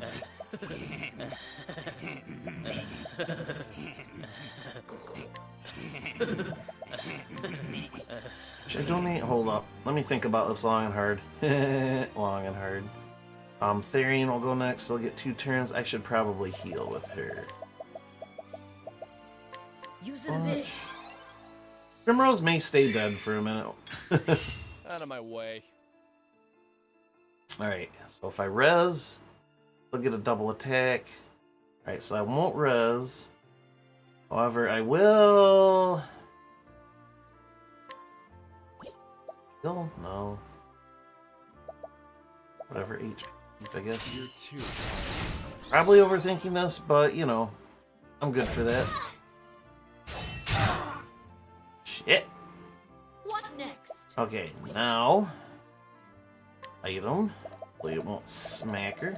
Should I donate? Hold up. Let me think about this long and hard. Long and hard. Therian will go next. They'll get 2 turns. I should probably heal with her. Using this. Primrose may stay dead for a minute. Out of my way. Alright, so if I res, they'll get a double attack. Alright, so I won't res. However, I will... Heal? No. Whatever, HP, I guess. You too. Probably overthinking this, but, you know, I'm good for that. Shit. What next? Okay, now... Item. Hopefully it won't smack her.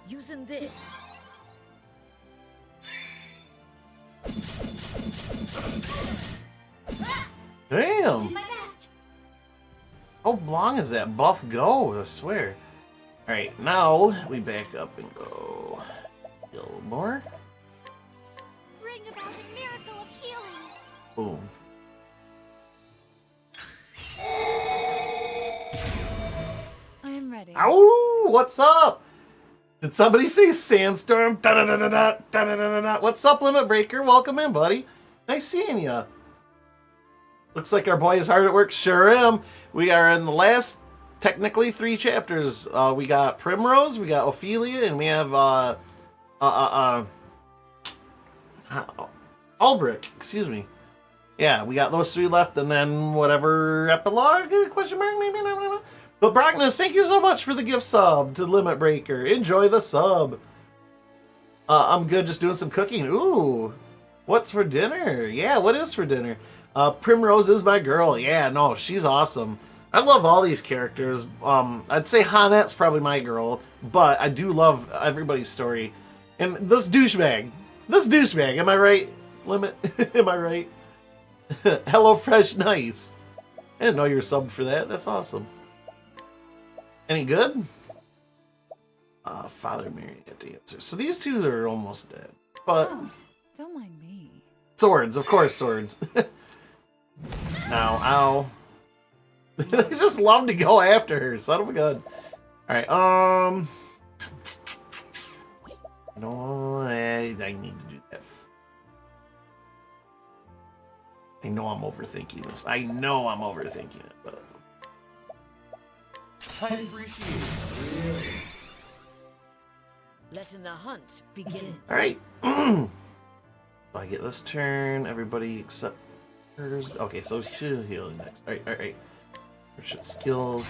Using this. Damn! Do my best. How long is that buff go? I swear. Alright, now we back up and go. Heal more. Bring about a miracle of healing. Boom. I'm ready. Ow! What's up? Did somebody say sandstorm? Da-da-da-da-da, da-da-da-da-da. What's up, Limit Breaker? Welcome in, buddy. Nice seeing ya. Looks like our boy is hard at work. Sure am. We are in the last, technically, 3 chapters. We got Primrose, we got Ophelia, and we have Albrecht. Excuse me. Yeah, we got those 3 left, and then whatever epilogue? Question mark? Maybe not. But Brockness, thank you so much for the gift sub to Limit Breaker. Enjoy the sub. I'm good, just doing some cooking. Ooh, what's for dinner? Yeah, what is for dinner? Primrose is my girl. Yeah, no, she's awesome. I love all these characters. I'd say Hanette's probably my girl, but I do love everybody's story. And this douchebag, am I right, Limit? Am I right? Hello Fresh Nice. I didn't know you were subbed for that. That's awesome. Any good? Father Marionette Dancer. So these 2 are almost dead. But Oh, don't mind me. swords, of course, swords. Ow, ow. They just love to go after her, son of a gun. Alright, no, I need to do that. I know I'm overthinking this. I know I'm overthinking it, but... I appreciate it. Letting the hunt begin. Alright. So I get this turn. Everybody except hers. Okay, so she'll heal next. Alright. Should skills.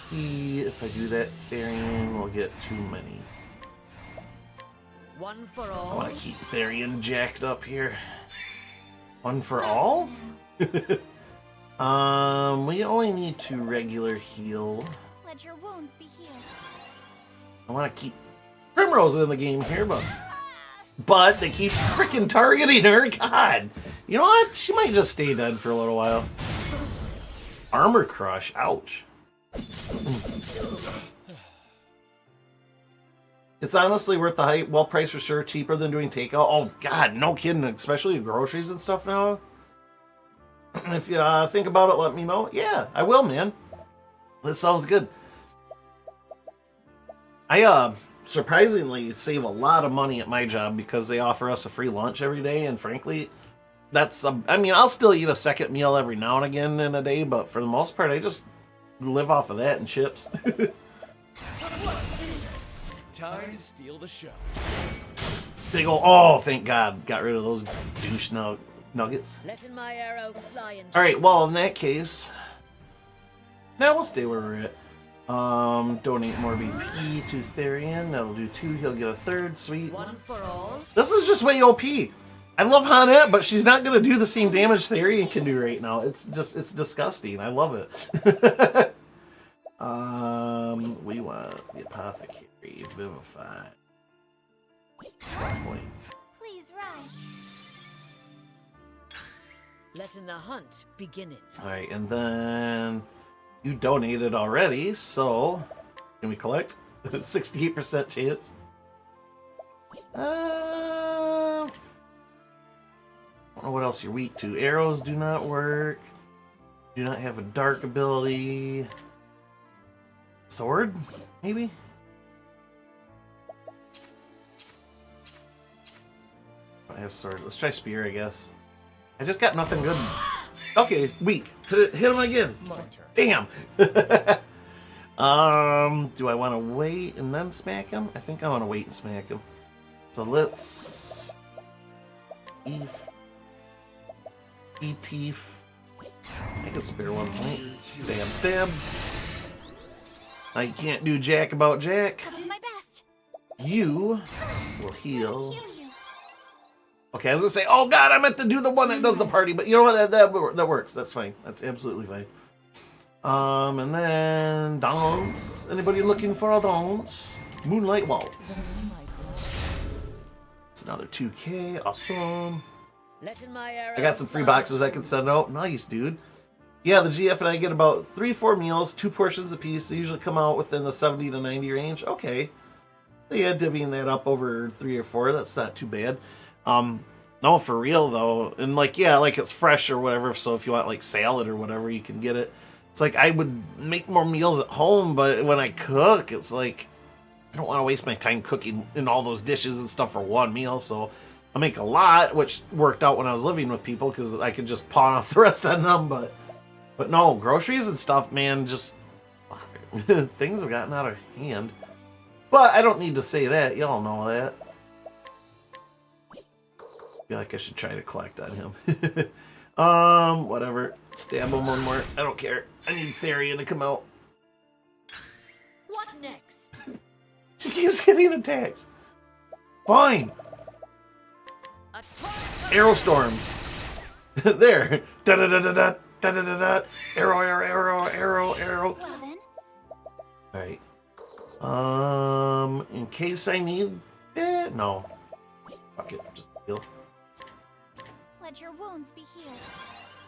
P. If I do that, Therian will get too many. One for I all. want to keep Therian jacked up here. One for all? We only need 2 regular heal. Let your wounds be healed. I want to keep Primrose in the game here, but they keep freaking targeting her. God, you know what? She might just stay dead for a little while. Armor crush. Ouch. It's honestly worth the hype. Well priced for sure. Cheaper than doing takeout. Oh God, no kidding. Especially groceries and stuff now. If you think about it, let me know. Yeah, I will, man. That sounds good. I surprisingly save a lot of money at my job because they offer us a free lunch every day, and frankly, that's I mean, I'll still eat a second meal every now and again in a day, but for the most part, I just live off of that and chips. Time to steal the show. They go, oh, thank God, got rid of those douche nuggets. Letting my arrow fly and All right, well, in that case, now we'll stay where we're at. Donate more BP to Therian. That'll do 2. He'll get a 3rd. Sweet. one for all. This is just way OP. I love Hanette, but she's not gonna do the same damage Therian can do right now. It's disgusting. I love it. We want the Apothecary, Vivify. Point. Please rise. Letting the hunt begin it. All right, and then you donated already, so can we collect? 68% chance. I don't know what else you're weak to. Arrows do not work. Do not have a dark ability. Sword, maybe? I have sword. Let's try spear, I guess. I just got nothing good. Okay, weak. Hit him again. My turn. Damn. Do I want to wait and then smack him? I think I want to wait and smack him. So let's E-teeth. I can spare 1 point. Stab, stab. I can't do jack about jack. I'll do my best. You will heal. Heal you. Okay, I was gonna say, oh god, I meant to do the one that does the party, but you know what? That works. That's fine. That's absolutely fine. And then dance. Anybody looking for a dance? Moonlight Waltz. It's another 2K. Awesome. Letting my arrow I got some free fly. boxes I can send out. Nice, dude. Yeah, the GF and I get about 3-4 meals, 2 portions apiece. They usually come out within the 70 to 90 range. Okay. So yeah, divvying that up over 3 or 4. That's not too bad. No, for real though. And like, yeah, like it's fresh or whatever. So if you want like salad or whatever, you can get it. It's like I would make more meals at home, but when I cook, it's like I don't want to waste my time cooking in all those dishes and stuff for one meal. So I make a lot, which worked out when I was living with people because I could just pawn off the rest on them. But no, groceries and stuff, man, just things have gotten out of hand. But I don't need to say that. Y'all know that. I feel like I should try to collect on him. Whatever. Stab him one more. I don't care. I need Therian to come out. What next? She keeps getting attacks. Fine. Arrow storm. There. Da da da da da da da da da. Arrow, arrow, arrow, arrow, arrow. Well then, Alright. In case I need it. No. Fuck it. Just heal. let your wounds be healed.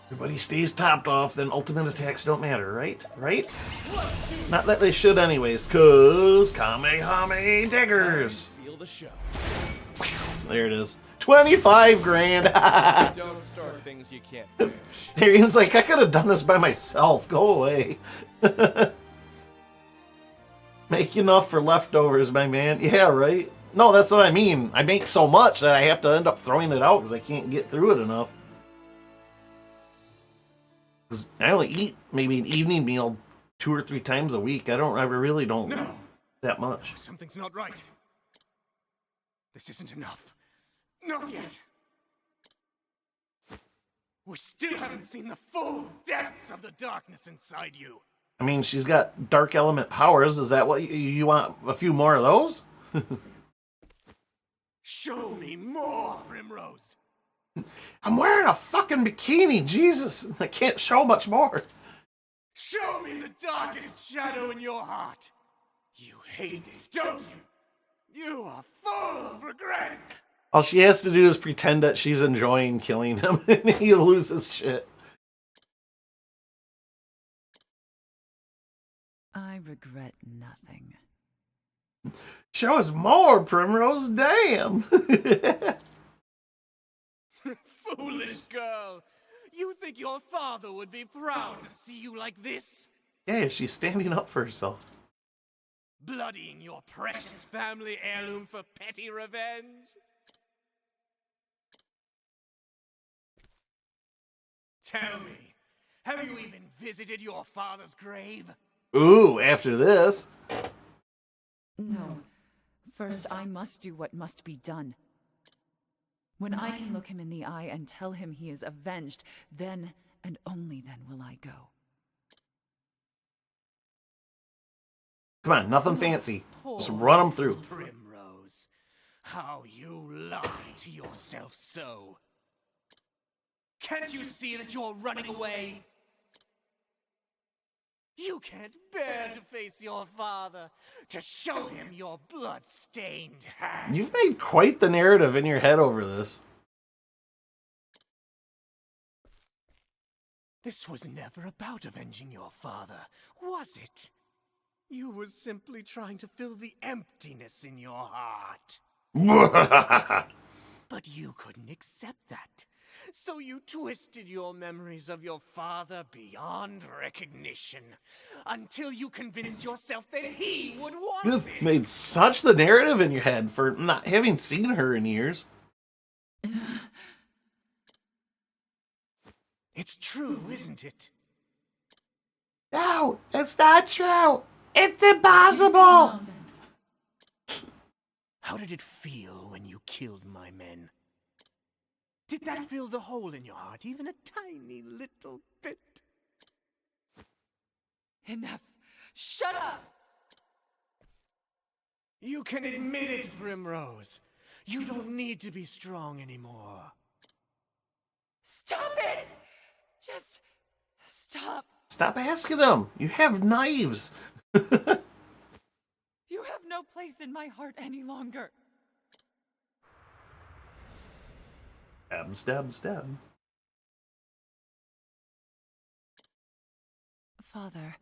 Everybody stays topped off, then ultimate attacks don't matter, right? Right? Not that they should anyways, cause Kamehame daggers. Steal the show. There it is. 25 grand. Don't start things you can't finish. Therian's like, I could have done this by myself. Go away. Make enough for leftovers, my man. Yeah, right? No, that's what I mean. I make so much that I have to end up throwing it out because I can't get through it enough. 'Cause I only eat maybe an evening meal 2 or 3 times a week. I really don't No. that much. Something's not right. This isn't enough. Not yet. We still haven't seen the full depths of the darkness inside you. I mean, she's got dark element powers. Is that what you want? A few more of those? Show me more, Primrose. I'm wearing a fucking bikini. Jesus, I can't show much more. Show me the darkest shadow in your heart. You hate this, don't you? You are full of regrets. All she has to do is pretend that she's enjoying killing him, and he loses shit. I regret nothing. Show us more, Primrose. Damn. Foolish girl. You think your father would be proud to see you like this? Yeah, she's standing up for herself. Bloodying your precious family heirloom for petty revenge? Tell me, have you even visited your father's grave? Ooh, after this. No. First, I must do what must be done. When I can look him in the eye and tell him he is avenged, then and only then will I go. Come on, nothing fancy. Just run them through. Primrose, how you lie to yourself so. Can't you see that you're running away? You can't bear to face your father, to show him your blood-stained hands. You've made quite the narrative in your head over this. This was never about avenging your father, was it? You were simply trying to fill the emptiness in your heart. But you couldn't accept that. So you twisted your memories of your father beyond recognition, until you convinced yourself that he would want You've this. made such the narrative in your head for not having seen her in years. It's true, isn't it? No, it's not true. It's impossible. Nonsense. How did it feel when you killed my men? Did that fill the hole in your heart even a tiny little bit? Enough. Shut up! You can admit it, Primrose. You don't need to be strong anymore. Stop it! Just stop. Stop asking him. You have knives. You have no place in my heart any longer. Stab, stab, stab. Father.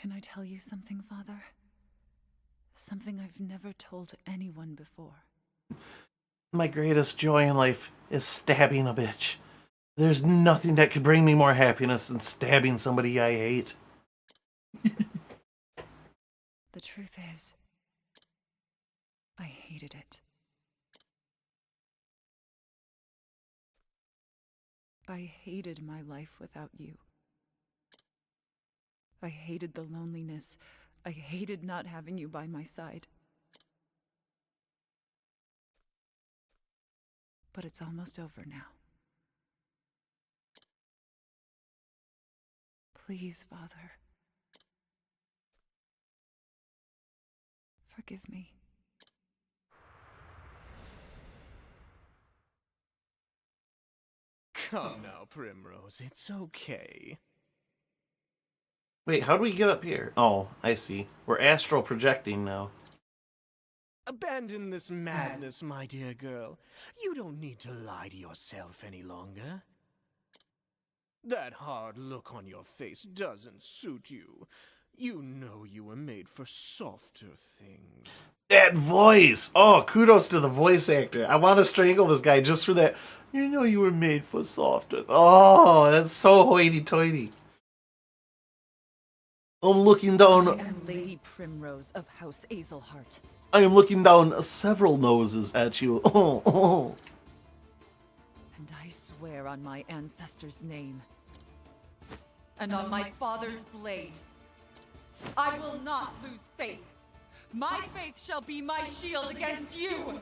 Can I tell you something, Father? Something I've never told anyone before. My greatest joy in life is stabbing a bitch. There's nothing that could bring me more happiness than stabbing somebody I hate. The truth is, I hated it. I hated my life without you. I hated the loneliness. I hated not having you by my side. But it's almost over now. Please, Father. Forgive me. Come now, Primrose, it's okay. Wait, how do we get up here? Oh, I see. We're astral projecting now. Abandon this madness, my dear girl. You don't need to lie to yourself any longer. That hard look on your face doesn't suit you. You know you were made for softer things. That voice! Oh, kudos to the voice actor. I want to strangle this guy just for that. You know you were made for softer. Oh, that's so hoity-toity. I'm looking down. I am Lady Primrose of House Azelhart. I am looking down several noses at you. Oh, oh. And I swear on my ancestors' name. And on my father's blade. I will not lose faith. My faith shall be my shield against you.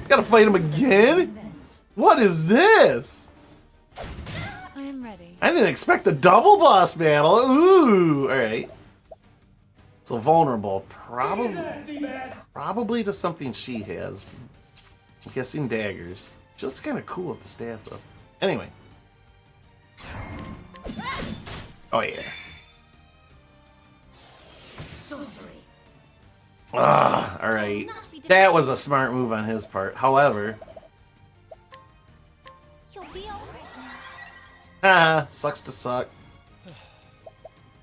Gotta fight him again? What is this? I am ready. I didn't expect a double boss battle. Ooh, alright. So vulnerable. Probably to something she has. I'm guessing daggers. She looks kind of cool with the staff, though. Anyway. Oh, yeah. Sorcery. Ah, alright. That was a smart move on his part. However, You'll be alright. sucks to suck.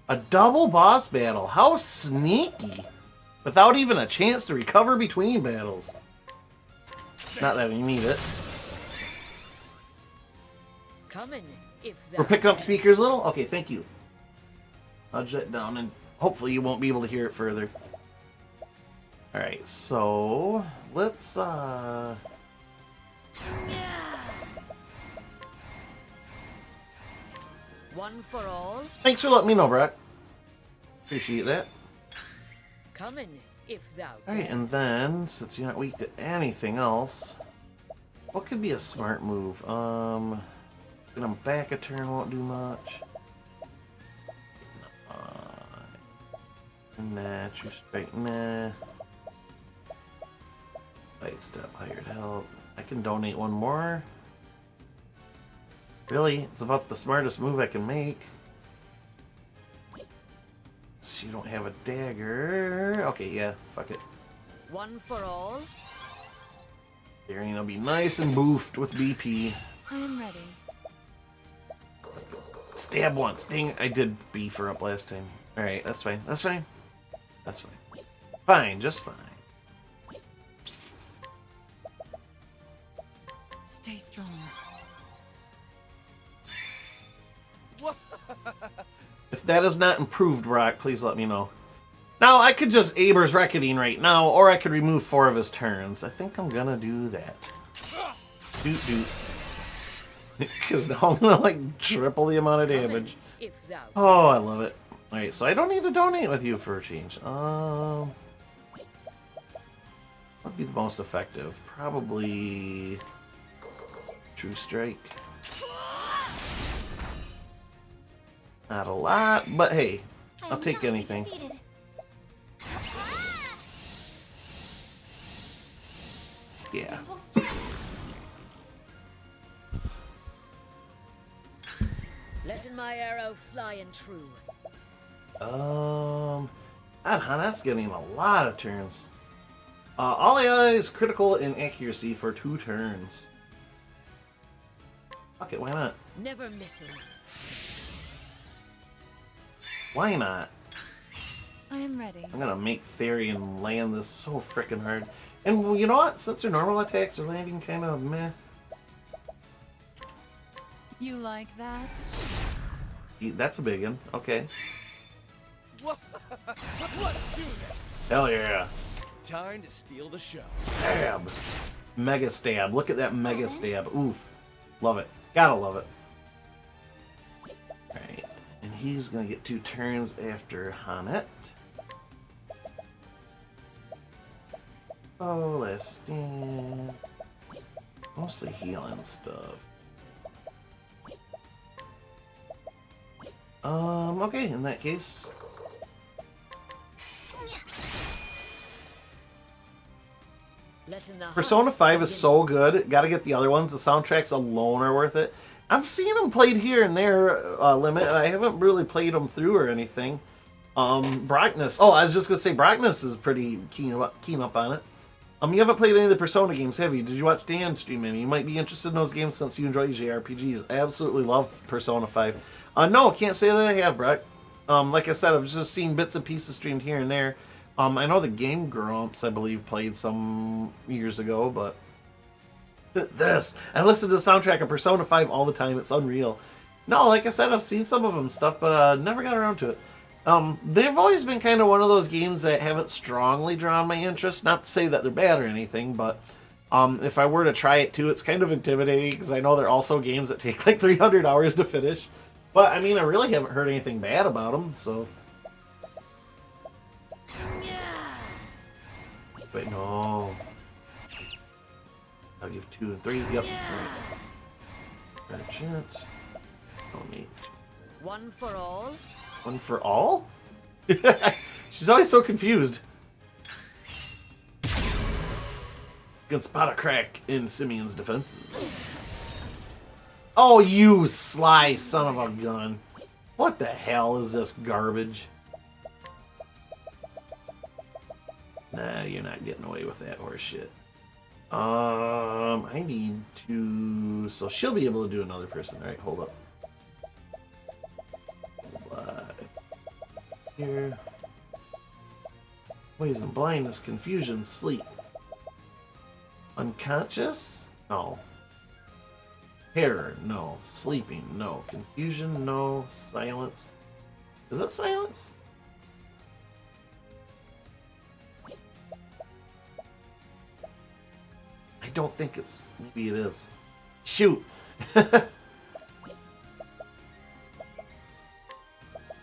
A double boss battle. How sneaky. Without even a chance to recover between battles. Not that you need it. Coming if We're picking up speakers a little? Okay, thank you. I'll jet down and hopefully you won't be able to hear it further. Alright, so let's One for all. thanks for letting me know, Brock. Appreciate that. Coming if thou Alright, and then, since you're not weak to anything else, what could be a smart move? Get him back a turn won't do much. Nah, true strike, nah. Light step, hired help. I can donate one more. Really? It's about the smartest move I can make. So you don't have a dagger. Okay, yeah, fuck it. One for all. Daring will be nice and boofed with BP. I am ready. Stab once. Dang, I did beef her up last time. Alright, that's fine. That's fine. That's fine. Fine, just fine. Stay strong. If that is not improved, Brock, please let me know. Now, I could just Aber's Reckoning right now, or I could remove 4 of his turns. I think I'm gonna do that. Doot doot. Because now I'm gonna, like, triple the amount of damage. Oh, I love it. Alright, so I don't need to donate with you for a change. What would be the most effective? Probably True Strike. Not a lot, but hey, I'll take anything. Yeah. Letting my arrow fly and true. That's getting a lot of turns. All AI is critical in accuracy for 2 turns. Okay, why not? Never missing. Why not? I am ready. I'm gonna make Therian land this so freaking hard. And well, you know what? Since their normal attacks are landing kind of meh. You like that? That's a big one. Okay. Let's do this. Hell yeah. Time to steal the show. Stab. Mega stab. Look at that mega stab. Oof. Love it. Gotta love it. Alright. And he's gonna get 2 turns after Hanet. Oh, last stand. Mostly healing stuff. Okay, in that case. Persona 5 is so good. Gotta get the other ones. The soundtracks alone are worth it. I've seen them played here and there, Limit. I haven't really played them through or anything. Brightness. Oh, I was just gonna say Brightness is pretty keen up on it. You haven't played any of the Persona games, have you? Did you watch Dan stream any? You might be interested in those games since you enjoy JRPGs. I absolutely love Persona 5. No, can't say that I have, Brock. Like I said, I've just seen bits and pieces streamed here and there. I know the Game Grumps, I believe, played some years ago, but this. I listen to the soundtrack of Persona 5 all the time. It's unreal. No, like I said, I've seen some of them stuff, but never got around to it. They've always been kind of one of those games that haven't strongly drawn my interest. Not to say that they're bad or anything, but if I were to try it too, it's kind of intimidating because I know they're also games that take like 300 hours to finish. But, I mean, I really haven't heard anything bad about them, so... Wait, no. I'll give 2 and 3. Yep. Urgent. Donate. One for all. One for all? She's always so confused. You can spot a crack in Simeon's defenses. Oh, you sly son of a gun. What the hell is this garbage? Nah, you're not getting away with that horse shit. I need to... So she'll be able to do another person. Alright, hold up. Here. Poison, blindness, confusion, sleep. Unconscious? No. Terror? No. Sleeping? No. Confusion? No. Silence? Is it silence? I don't think it's... Maybe it is. Shoot!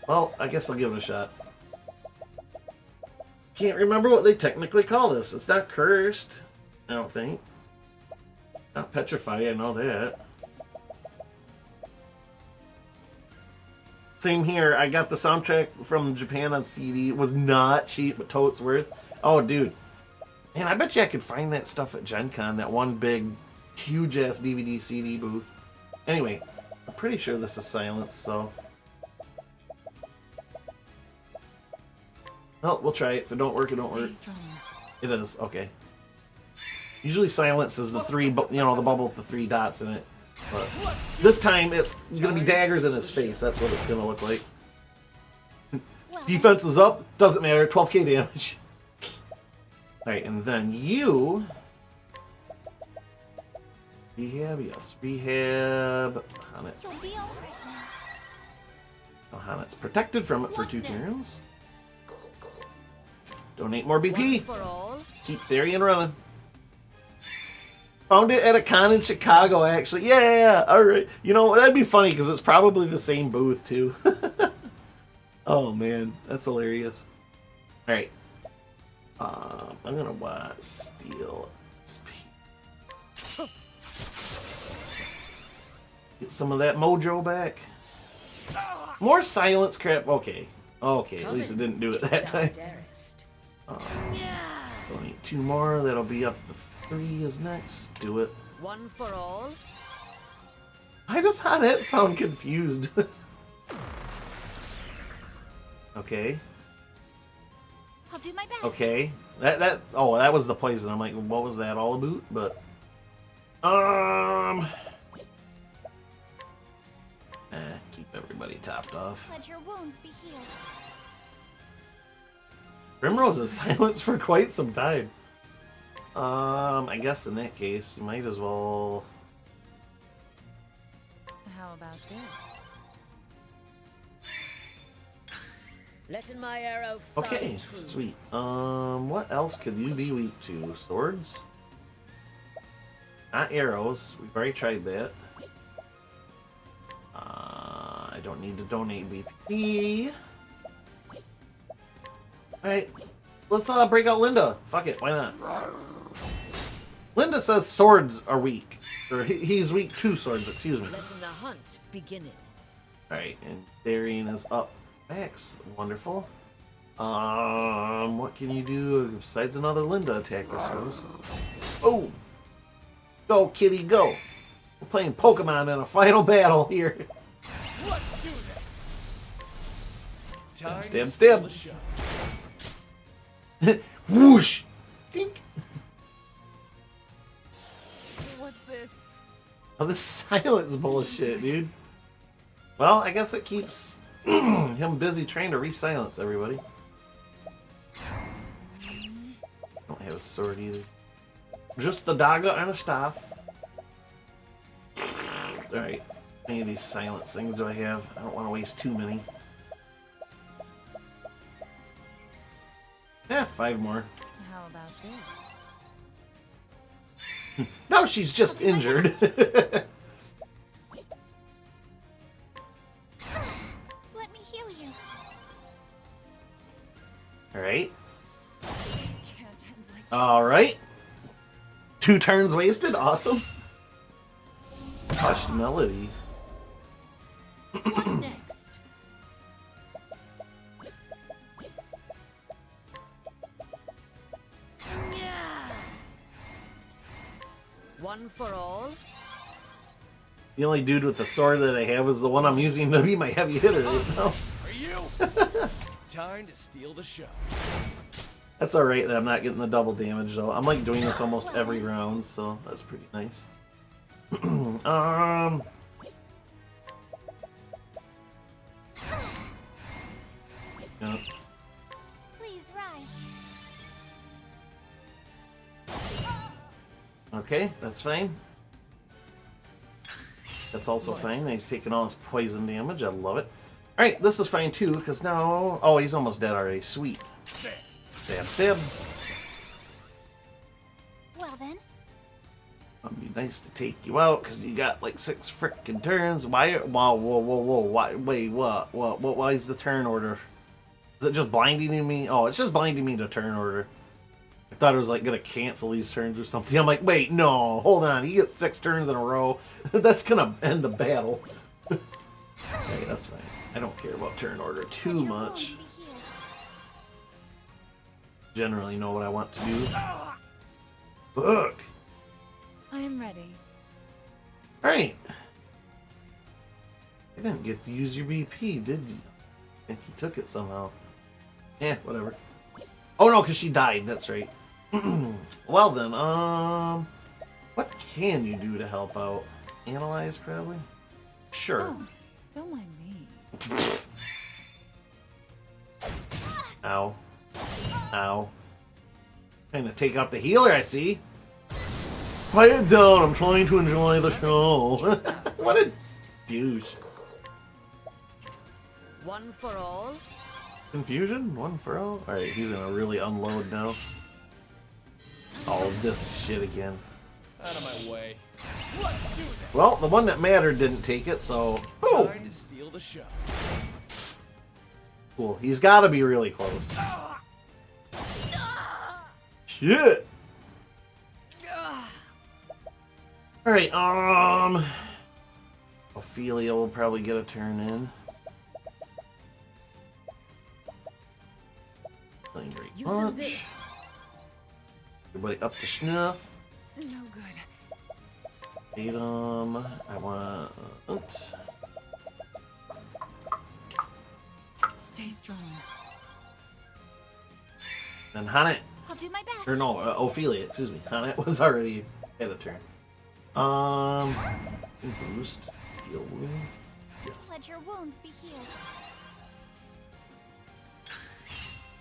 Well, I guess I'll give it a shot. Can't remember what they technically call this. It's not cursed, I don't think. Not petrified, I know that. Same here. I got the soundtrack from Japan on CD. It was not cheap, but totes worth. Oh, dude. Man, I bet you I could find that stuff at Gen Con. That one big, huge-ass DVD CD booth. Anyway, I'm pretty sure this is silence, so... Well, we'll try it. If it don't work, it don't work. It is. Okay. Usually silence is the three, you know, the bubble with the 3 dots in it. But this time it's going to be daggers in his face. That's what it's going to look like. Defense is up. Doesn't matter. 12k damage. Alright, and then you... Rehab, yes. Rehab... Hanets. Oh, Hanets protected from it for 2 turns. Donate more BP. Keep Therian running. Found it at a con in Chicago, actually. Yeah, alright. You know, that'd be funny because it's probably the same booth, too. Oh, man. That's hilarious. Alright. I'm gonna want steal SP. Get some of that mojo back. More silence crap. Okay. Okay, at least it didn't do it that time. Donate 2 more. That'll be up to 3 is next. Do it. One for all. Why does Hanet sound confused? Okay. I'll do my best. Okay. That was the poison. I'm like, what was that all about? But keep everybody topped off. Let your wounds be healed. Primrose is silenced for quite some time. I guess in that case, you might as well. How about this? Letting my arrow fly Okay, true. sweet. What else could you be weak to? Swords? Not arrows. We've already tried that. I don't need to donate BP. Alright, let's break out Linda. Fuck it, why not? Linda says swords are weak. Or he's weak to swords, excuse me. Letting the hunt begin. Alright, and Darian is up. Max, wonderful. What can you do besides another Linda attack, I suppose? Oh! Go, kitty, go! We're playing Pokemon in a final battle here. Let's do this. Time Stab, to stab. steal the show. Whoosh! Dink! What's this? Oh, this silence bullshit, dude. Well, I guess it keeps him busy trying to re-silence everybody. Don't have a sword either. Just the dagger and a staff. Alright. How many of these silence things do I have? I don't want to waste too many. Yeah, 5 more. How about this? No, she's just injured. Let me heal you. Alright. Can't end like Alright. 2 turns wasted. Awesome. Hushed melody. What next? One for all. The only dude with the sword that I have is the one I'm using to be my heavy hitter right now. Are you? Time to steal the show. That's alright that I'm not getting the double damage though. I'm like doing this almost every round, so that's pretty nice. Yeah. Please rise. Okay, that's fine. That's also fine. He's taking all his poison damage. I love it. Alright, this is fine too, because now... Oh, he's almost dead already. Sweet. Stab, stab. Well then. It'd be nice to take you out, because you got like 6 frickin' turns. Why? Whoa, whoa, whoa, whoa. Why, wait, what? Why is the turn order? Is it just blinding me? Oh, it's just blinding me to turn order. I thought it was like gonna cancel these turns or something. I'm like, wait, no, hold on. He gets 6 turns in a row. That's gonna end the battle. Okay, that's fine. I don't care about turn order too much. Generally know what I want to do. Look. I am ready. Alright. You didn't get to use your BP, did you? I think you took it somehow. Eh, whatever. Oh no, because she died, that's right. Well then, what can you do to help out? Analyze, probably? Sure. Oh, don't mind me. Ow. Ow. Trying to take out the healer, I see. Quiet down, I'm trying to enjoy the show. What a douche. One for all. Confusion? One for all? Alright, he's gonna really unload now. All of this shit again. Out of my way. Well, the one that mattered didn't take it, so... Oh! Time to steal the show. Cool. He's gotta be really close. Shit! Alright, Ophelia will probably get a turn in. Playing great Using punch. this. Everybody up to snuff. No good. Tatum, I want... Stay strong. Then Hanet. I'll do my best. Or no, Ophelia, excuse me. Hanet was already at a turn. Boost. Heal wounds. Yes. Let your wounds be healed.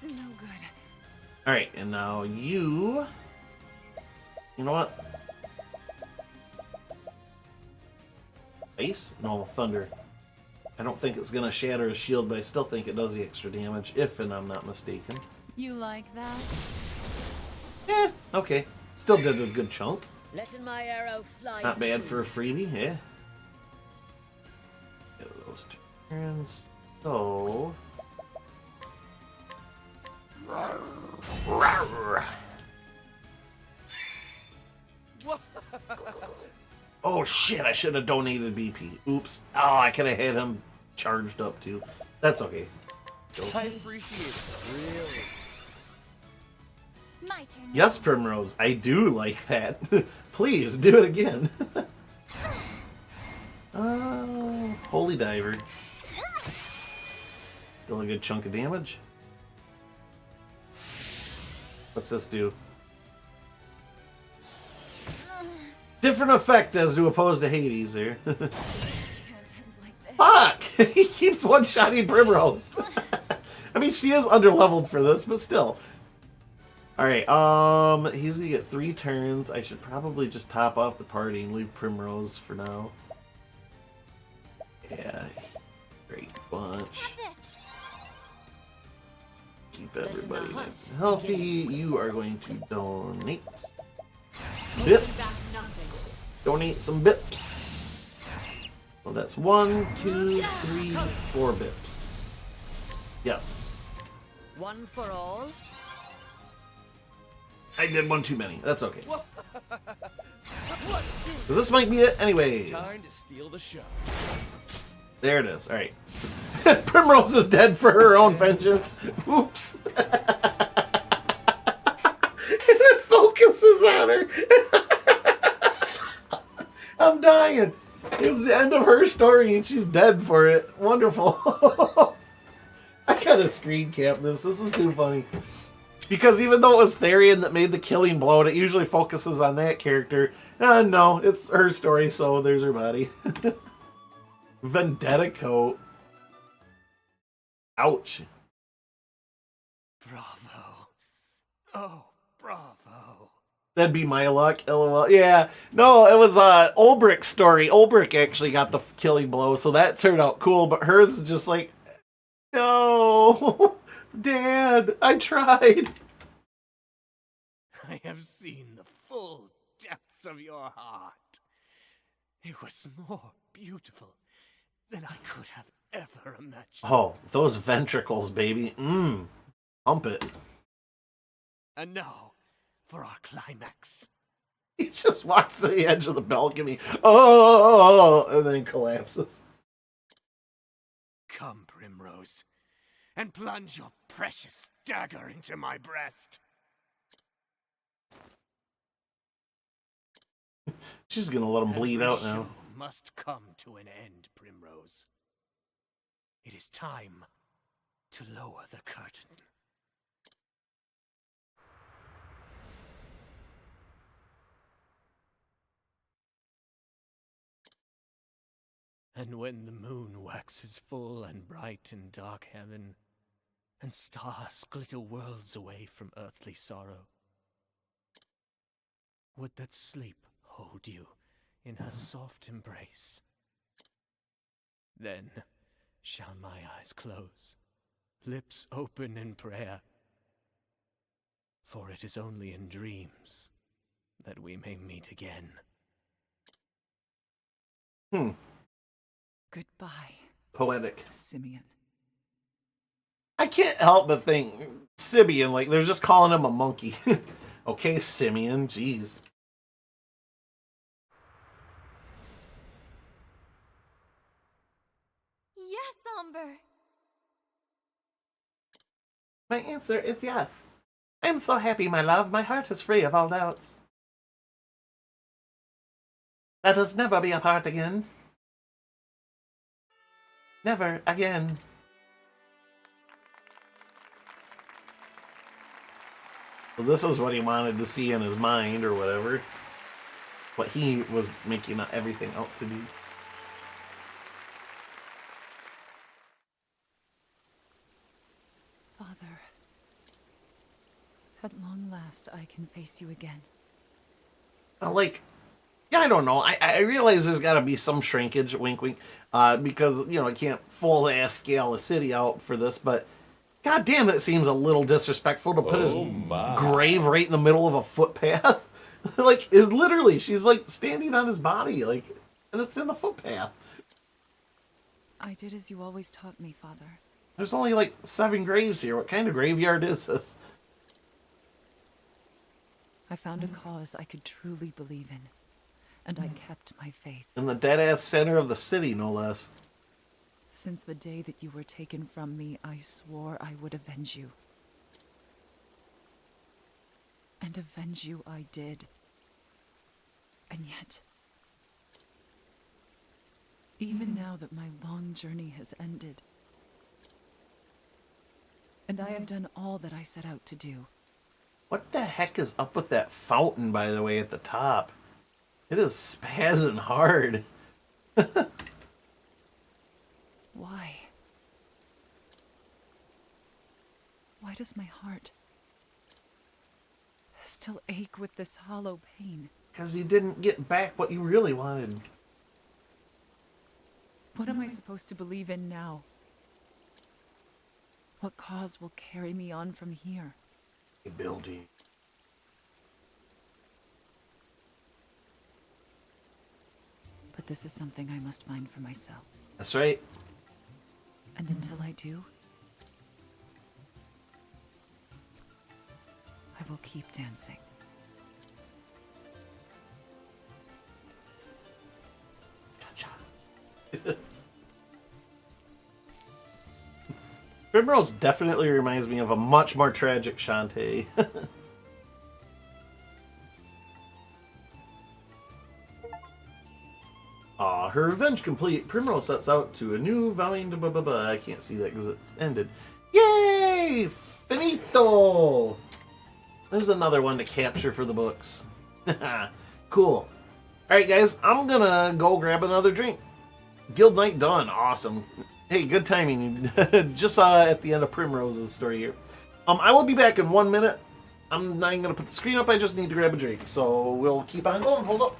No good. Alright, and now you... You know what? Ice? No, thunder. I don't think it's gonna shatter his shield, but I still think it does the extra damage, if and I'm not mistaken. You like that? Eh, okay. Still did a good chunk. Letting my arrow fly. Not bad true. for a freebie, yeah. Get those turns. So... Oh shit, I should have donated BP. Oops. Oh, I could have had him charged up too. That's okay. I appreciate it. Really. My turn. Yes, Primrose, I do like that. Please, do it again. Holy Diver. Still a good chunk of damage. What's this do? Different effect as to opposed to Hades here. Can't end like this. Fuck! He keeps one-shotting Primrose. I mean, she is underleveled for this, but still. Alright, he's gonna get 3 turns. I should probably just top off the party and leave Primrose for now. Yeah, great bunch. Have this. Keep everybody nice and healthy. You are going to donate bips. Donate some bips. Well, that's 1, 2, 3, 4 bips. Yes. One for all. I did one too many. That's okay. Because this might be it anyways. Time to steal the show. There it is. Alright. Primrose is dead for her own vengeance. Oops. And it focuses on her. I'm dying. It was the end of her story and she's dead for it. Wonderful. I gotta screen cap this. This is too funny. Because even though it was Therian that made the killing blow, it usually focuses on that character. No, it's her story, so there's her body. Vendetta coat. Ouch. Bravo. Oh, bravo. That'd be my luck, lol. Yeah, no, it was Ulbricht's story. Ulbricht actually got the killing blow, so that turned out cool, but hers is just like, no, Dad, I tried. I have seen the full depths of your heart. It was more beautiful than I could have ever imagined. Oh, those ventricles, baby. Pump it. And now, for our climax. He just walks to the edge of the balcony. Oh, and then collapses. Come, Primrose, and plunge your precious dagger into my breast. She's gonna let him bleed Every out now. show must come to an end, Primrose. It is time to lower the curtain. And when the moon waxes full and bright in dark heaven, and stars glitter worlds away from earthly sorrow, would that sleep hold you in her soft embrace? Then shall my eyes close, lips open in prayer, for it is only in dreams that we may meet again. Goodbye, Poetic. Simeon. I can't help but think Simeon, like they're just calling him a monkey. Okay, Simeon, jeez. Yes, Umber. My answer is yes. I am so happy, my love. My heart is free of all doubts. Let us never be apart again. Never again. So this is what he wanted to see in his mind or whatever. What he was making everything out to be. Father, at long last I can face you again. Like, yeah, I don't know. I realize there's got to be some shrinkage, wink, wink, because, you know, I can't full-ass scale a city out for this, but god damn, it seems a little disrespectful to put his grave right in the middle of a footpath. Like, it literally, she's, like, standing on his body, like, and it's in the footpath. I did as you always taught me, Father. There's only, like, 7 graves here. What kind of graveyard is this? I found a cause I could truly believe in, and I kept my faith. In the dead-ass center of the city, no less. Since the day that you were taken from me, I swore I would avenge you. And avenge you I did. And yet, even now that my long journey has ended, and I have done all that I set out to do. What the heck is up with that fountain, by the way, at the top? It is spazzing hard. Why? Why does my heart still ache with this hollow pain? Because you didn't get back what you really wanted. What am I supposed to believe in now? What cause will carry me on from here? A building. But this is something I must find for myself. That's right. And until I do, I will keep dancing. Cha-cha. Primrose definitely reminds me of a much more tragic Shantae. Aw, her revenge complete. Primrose sets out to a new vowing to blah. I can't see that because it's ended. Yay! Finito! There's another one to capture for the books. Cool. Alright guys, I'm gonna go grab another drink. Guild night done. Awesome. Hey, good timing. Just at the end of Primrose's story here. I will be back in 1 minute. I'm not gonna put the screen up. I just need to grab a drink. So we'll keep on going. Hold up.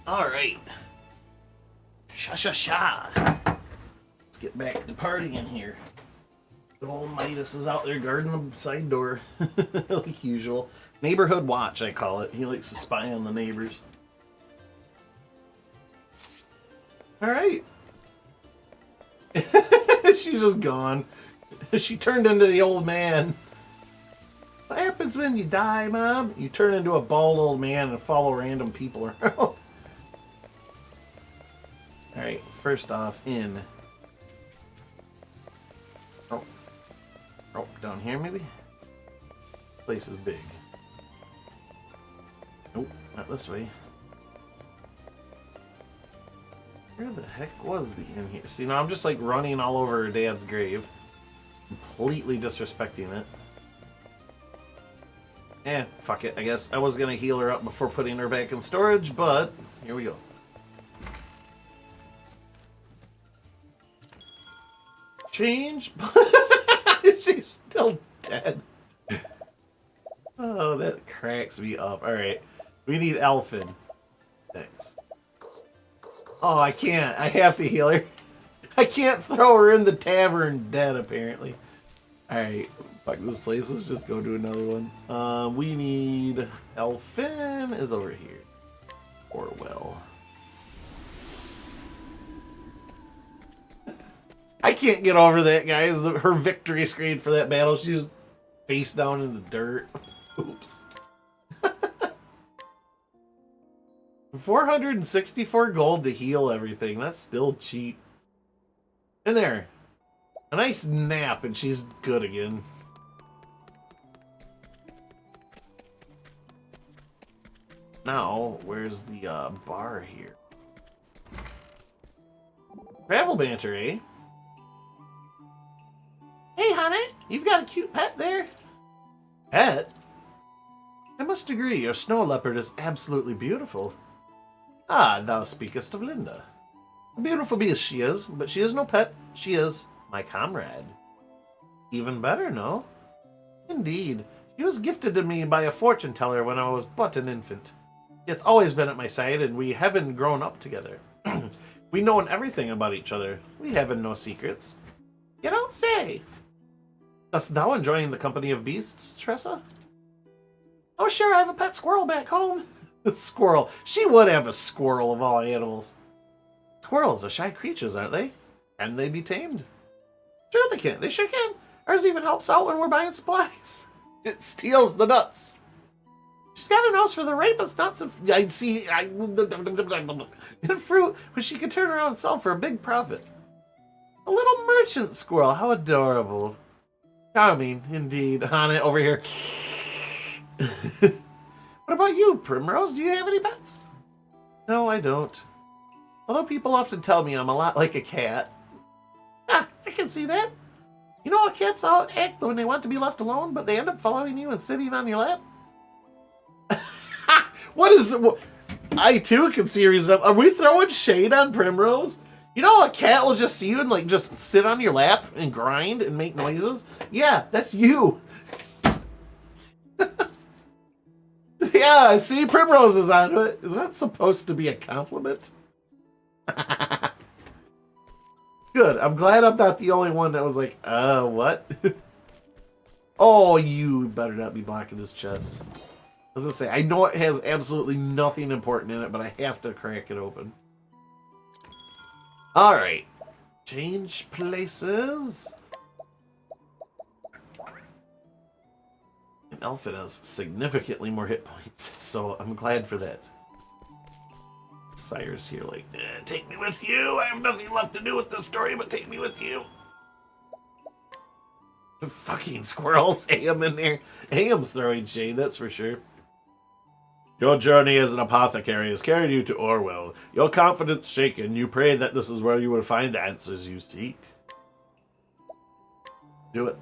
All right. Sha. Let's get back to partying here. Good old Midas is out there guarding the side door, like usual. Neighborhood watch, I call it. He likes to spy on the neighbors. All right. She's just gone. She turned into the old man. What happens when you die, Mom? You turn into a bald old man and follow random people around. Alright, first off, in. Oh, down here maybe? Place is big. Nope, not this way. Where the heck was the inn here? See, now I'm just like running all over her dad's grave. Completely disrespecting it. Fuck it, I guess. I was gonna heal her up before putting her back in storage, but here we go. Change? She's still dead. Oh, that cracks me up. Alright. We need Elfin. Thanks. Oh, I can't. I have to heal her. I can't throw her in the tavern dead, apparently. Alright. Fuck this place. Let's just go do another one. We need... Elfin is over here. Orwell. I can't get over that, guys. Her victory screen for that battle, she's face down in the dirt. Oops. 464 gold to heal everything. That's still cheap. In there. A nice nap and she's good again. Now, where's the bar here? Travel banter, eh? Hey, honey, you've got a cute pet there. Pet? I must agree, your snow leopard is absolutely beautiful. Ah, thou speakest of Linda. A beautiful beast she is, but she is no pet. She is my comrade. Even better, no? Indeed, she was gifted to me by a fortune teller when I was but an infant. She hath always been at my side, and we haven't grown up together. We know everything about each other. We haven't no secrets. You don't say. Dost thou enjoying the company of beasts, Tressa? Oh, sure, I have a pet squirrel back home. A squirrel. She would have a squirrel of all animals. Squirrels are shy creatures, aren't they? Can they be tamed? Sure they can. They sure can. Ours even helps out when we're buying supplies. It steals the nuts. She's got a nose for the rapist nuts and and fruit, which she can turn around and sell for a big profit. A little merchant squirrel. How adorable. Charming, indeed. On it over here. What about you, Primrose? Do you have any pets? No, I don't. Although people often tell me I'm a lot like a cat. Ah, I can see that. You know how cats all act when they want to be left alone, but they end up following you and sitting on your lap? What is it? I too can see yourself. Are we throwing shade on Primrose? You know, a cat will just see you and like just sit on your lap and grind and make noises. Yeah, that's you. Yeah, see, Primrose is onto it. Is that supposed to be a compliment? Good. I'm glad I'm not the only one that was like, what? Oh, you better not be blocking this chest. I was gonna say, I know it has absolutely nothing important in it, but I have to crack it open. Alright. Change places. An elephant has significantly more hit points, so I'm glad for that. Sire's here like, take me with you. I have nothing left to do with this story, but take me with you. Fucking squirrels. Am in there. Am's throwing shade, that's for sure. Your journey as an apothecary has carried you to Orwell. Your confidence shaken, you pray that this is where you will find the answers you seek. Do it.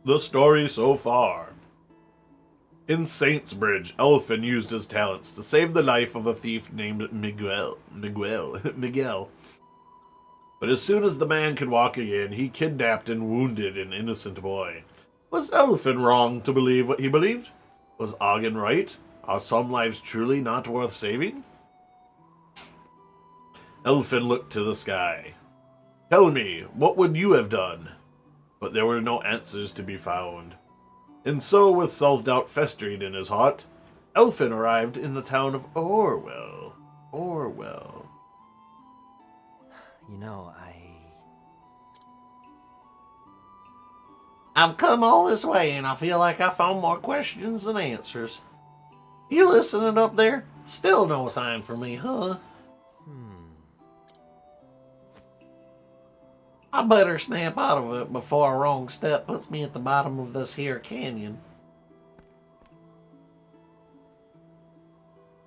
The story so far. In Saintsbridge, Elfin used his talents to save the life of a thief named Miguel. But as soon as the man could walk again, he kidnapped and wounded an innocent boy. Was Elfin wrong to believe what he believed? Was Ogden right? Are some lives truly not worth saving? Elfin looked to the sky. Tell me, what would you have done? But there were no answers to be found. And so, with self-doubt festering in his heart, Elfin arrived in the town of Orwell. Orwell. You know, I've come all this way, and I feel like I found more questions than answers. You listening up there? Still no sign from me, huh? I better snap out of it before a wrong step puts me at the bottom of this here canyon.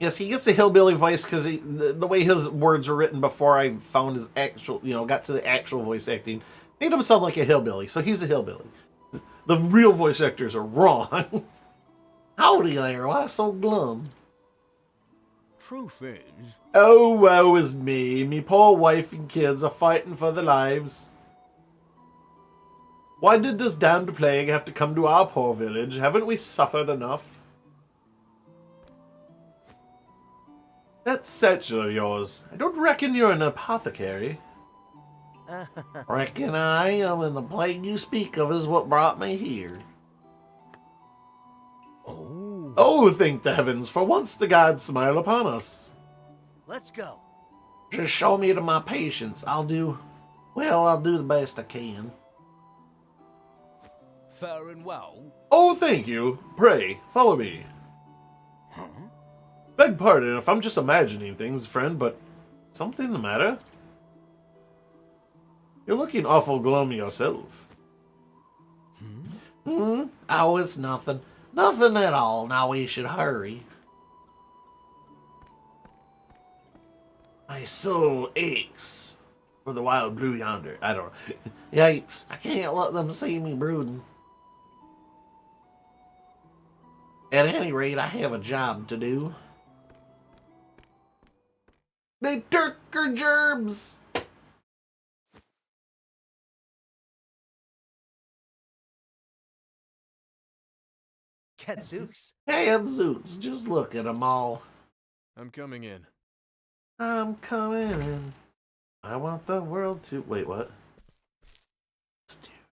Yes, he gets a hillbilly voice because the way his words were written before I found his actual, got to the actual voice acting, made him sound like a hillbilly, so he's a hillbilly. The real voice actors are wrong. Howdy there, why so glum? Truth is... Oh, woe is me. Me poor wife and kids are fighting for their lives. Why did this damned plague have to come to our poor village? Haven't we suffered enough? That satchel of yours, I don't reckon you're an apothecary. Reckon I am, and the plague you speak of is what brought me here. Oh, thank the heavens, for once the gods smile upon us. let's go. Just show me to my patients. I'll do the best I can. Fair and well. Oh, thank you. Pray, follow me. Huh? Beg pardon if I'm just imagining things, friend, but something the matter? You're looking awful glum yourself. Oh, it's nothing. Nothing at all. Now we should hurry. My soul aches for the wild blue yonder. I don't know. Yikes. I can't let them see me brooding. At any rate, I have a job to do. They turker gerbs! Gadzooks. Gadzooks, just look at them all. I'm coming in. I'm coming in. I want the world to... Wait, what?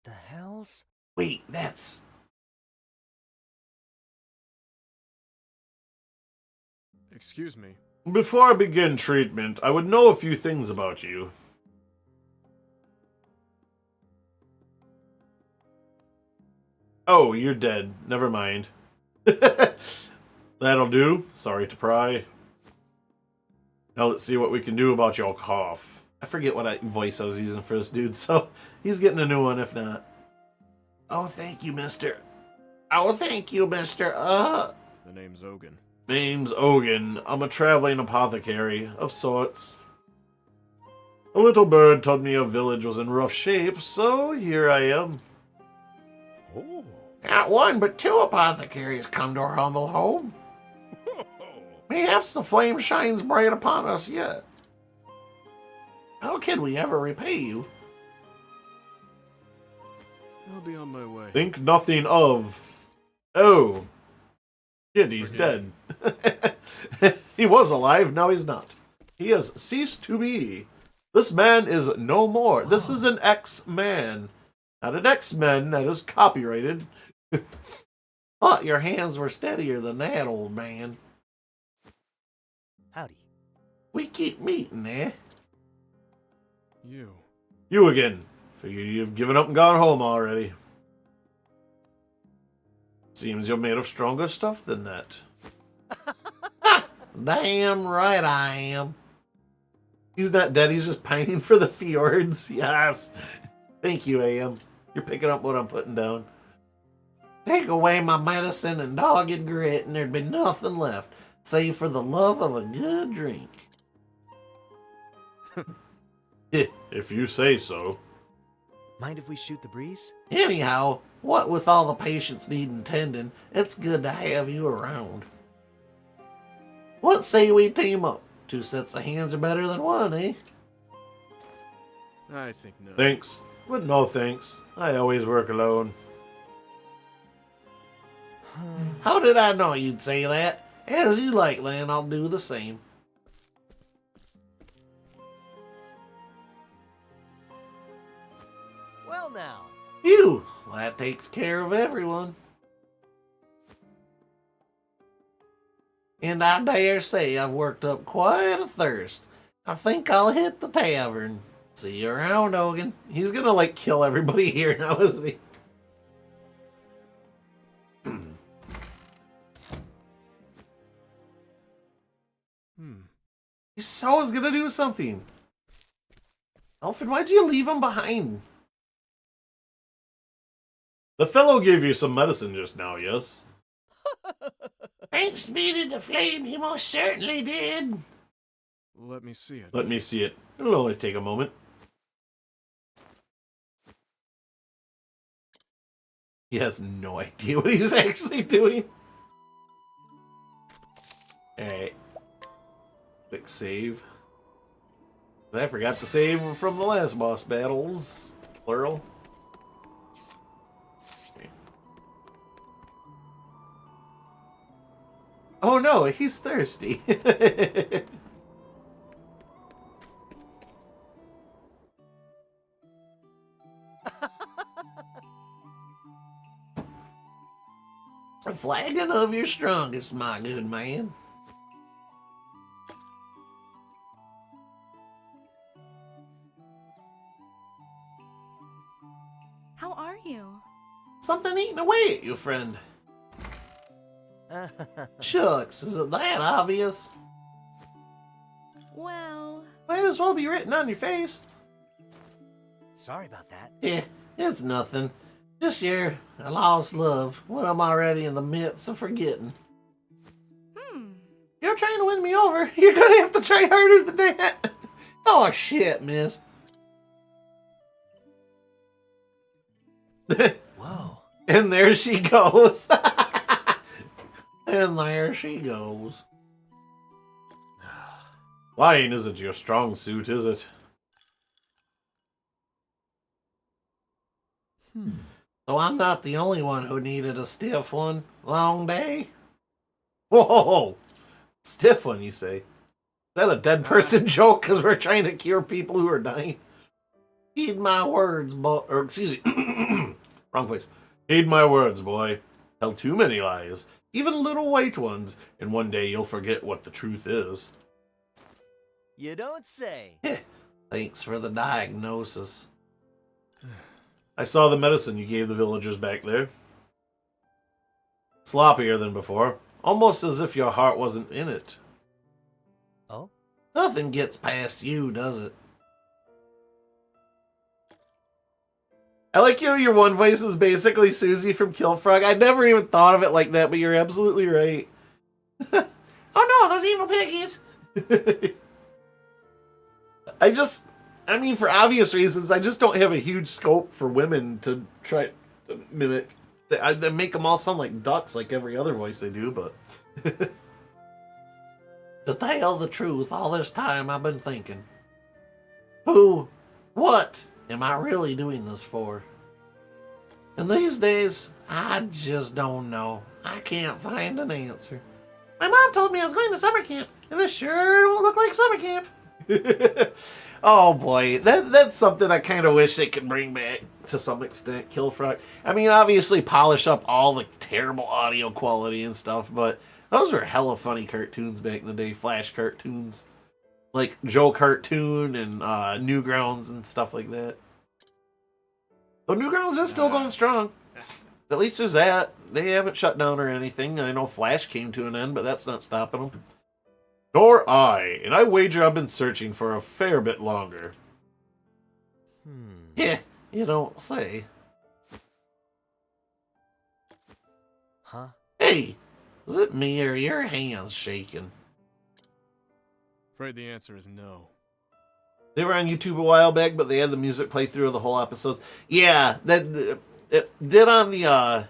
The hells? Wait, that's... Excuse me. Before I begin treatment, I would know a few things about you. Oh, you're dead. Never mind. That'll do. Sorry to pry. Now let's see what we can do about your cough. I forget what voice I was using for this dude, so he's getting a new one if not. Oh, thank you, mister. Oh, thank you, mister. The name's Ogun. Name's Ogun. I'm a traveling apothecary of sorts. A little bird told me your village was in rough shape, so here I am. Oh. Not one, but two apothecaries come to our humble home. Perhaps the flame shines bright upon us yet. How can we ever repay you? I'll be on my way. Think nothing of. Oh. Shit, he's Forget dead. He was alive, now he's not. He has ceased to be. This man is no more. Whoa. This is an X-Man. Not an X-Men that is copyrighted. Thought your hands were steadier than that, old man. Howdy. We keep meeting, eh? You again. Figure you've given up and gone home already. Seems you're made of stronger stuff than that. Damn right I am. He's not dead, he's just pining for the fjords. Yes. Thank you, AM. You're picking up what I'm putting down. Take away my medicine and dogged grit, and there'd be nothing left, save for the love of a good drink. If you say so. Mind if we shoot the breeze? Anyhow, what with all the patients needing tending, it's good to have you around. What say we team up? 2 sets of hands are better than one, eh? I think no. Thanks, but no thanks. I always work alone. How did I know you'd say that? As you like, then I'll do the same. Well now. Phew, that takes care of everyone. And I dare say I've worked up quite a thirst. I think I'll hit the tavern. See you around, Hogan. He's gonna, like, kill everybody here now, isn't he? He so is gonna do something. Elfin, why'd you leave him behind? The fellow gave you some medicine just now, yes? Thanks be to the flame, he most certainly did. Let me see it. Let me see it. It'll only take a moment. He has no idea what he's actually doing. Alright. Quick save. I forgot to save from the last boss battles. Plural. Okay. Oh no, he's thirsty. A flagon of your strongest, my good man. How are you? Something eating away at you, friend. Shucks, is it that obvious? Well... Might as well be written on your face. Sorry about that. Yeah, it's nothing. Just your lost love, what I'm already in the midst of forgetting. You're trying to win me over. You're gonna have to try harder than that. Oh shit, miss. Whoa. And there she goes. And there she goes. Lying isn't your strong suit, is it? So I'm not the only one who needed a stiff one. Long day? Whoa! Stiff one, you say? Is that a dead person joke? Because we're trying to cure people who are dying? Heed my words, boy. Or, excuse me. Wrong voice. Heed my words, boy. Tell too many lies. Even little white ones. And one day you'll forget what the truth is. You don't say. Thanks for the diagnosis. I saw the medicine you gave the villagers back there. Sloppier than before. Almost as if your heart wasn't in it. Oh? Nothing gets past you, does it? I like your one voice is basically Susie from Killfrog. I never even thought of it like that, but you're absolutely right. Oh no, those evil piggies! I mean, for obvious reasons, I just don't have a huge scope for women to try to mimic. They make them all sound like ducks, like every other voice they do, but... To tell the truth, all this time I've been thinking, what am I really doing this for? And these days, I just don't know. I can't find an answer. My mom told me I was going to summer camp, and this sure don't look like summer camp. Oh boy, that's something I kind of wish they could bring back to some extent. Kill Frog. I mean, obviously polish up all the terrible audio quality and stuff, but those were hella funny cartoons back in the day. Flash cartoons, like Joe Cartoon and Newgrounds and stuff like that. Though Newgrounds is still going strong. At least there's that. They haven't shut down or anything. I know Flash came to an end, but that's not stopping them. Nor I, and I wager I've been searching for a fair bit longer. Yeah, you don't say. Huh? Hey, is it me or your hands shaking? Afraid the answer is no. They were on YouTube a while back, but they had the music play through the whole episodes. Yeah, that it did on the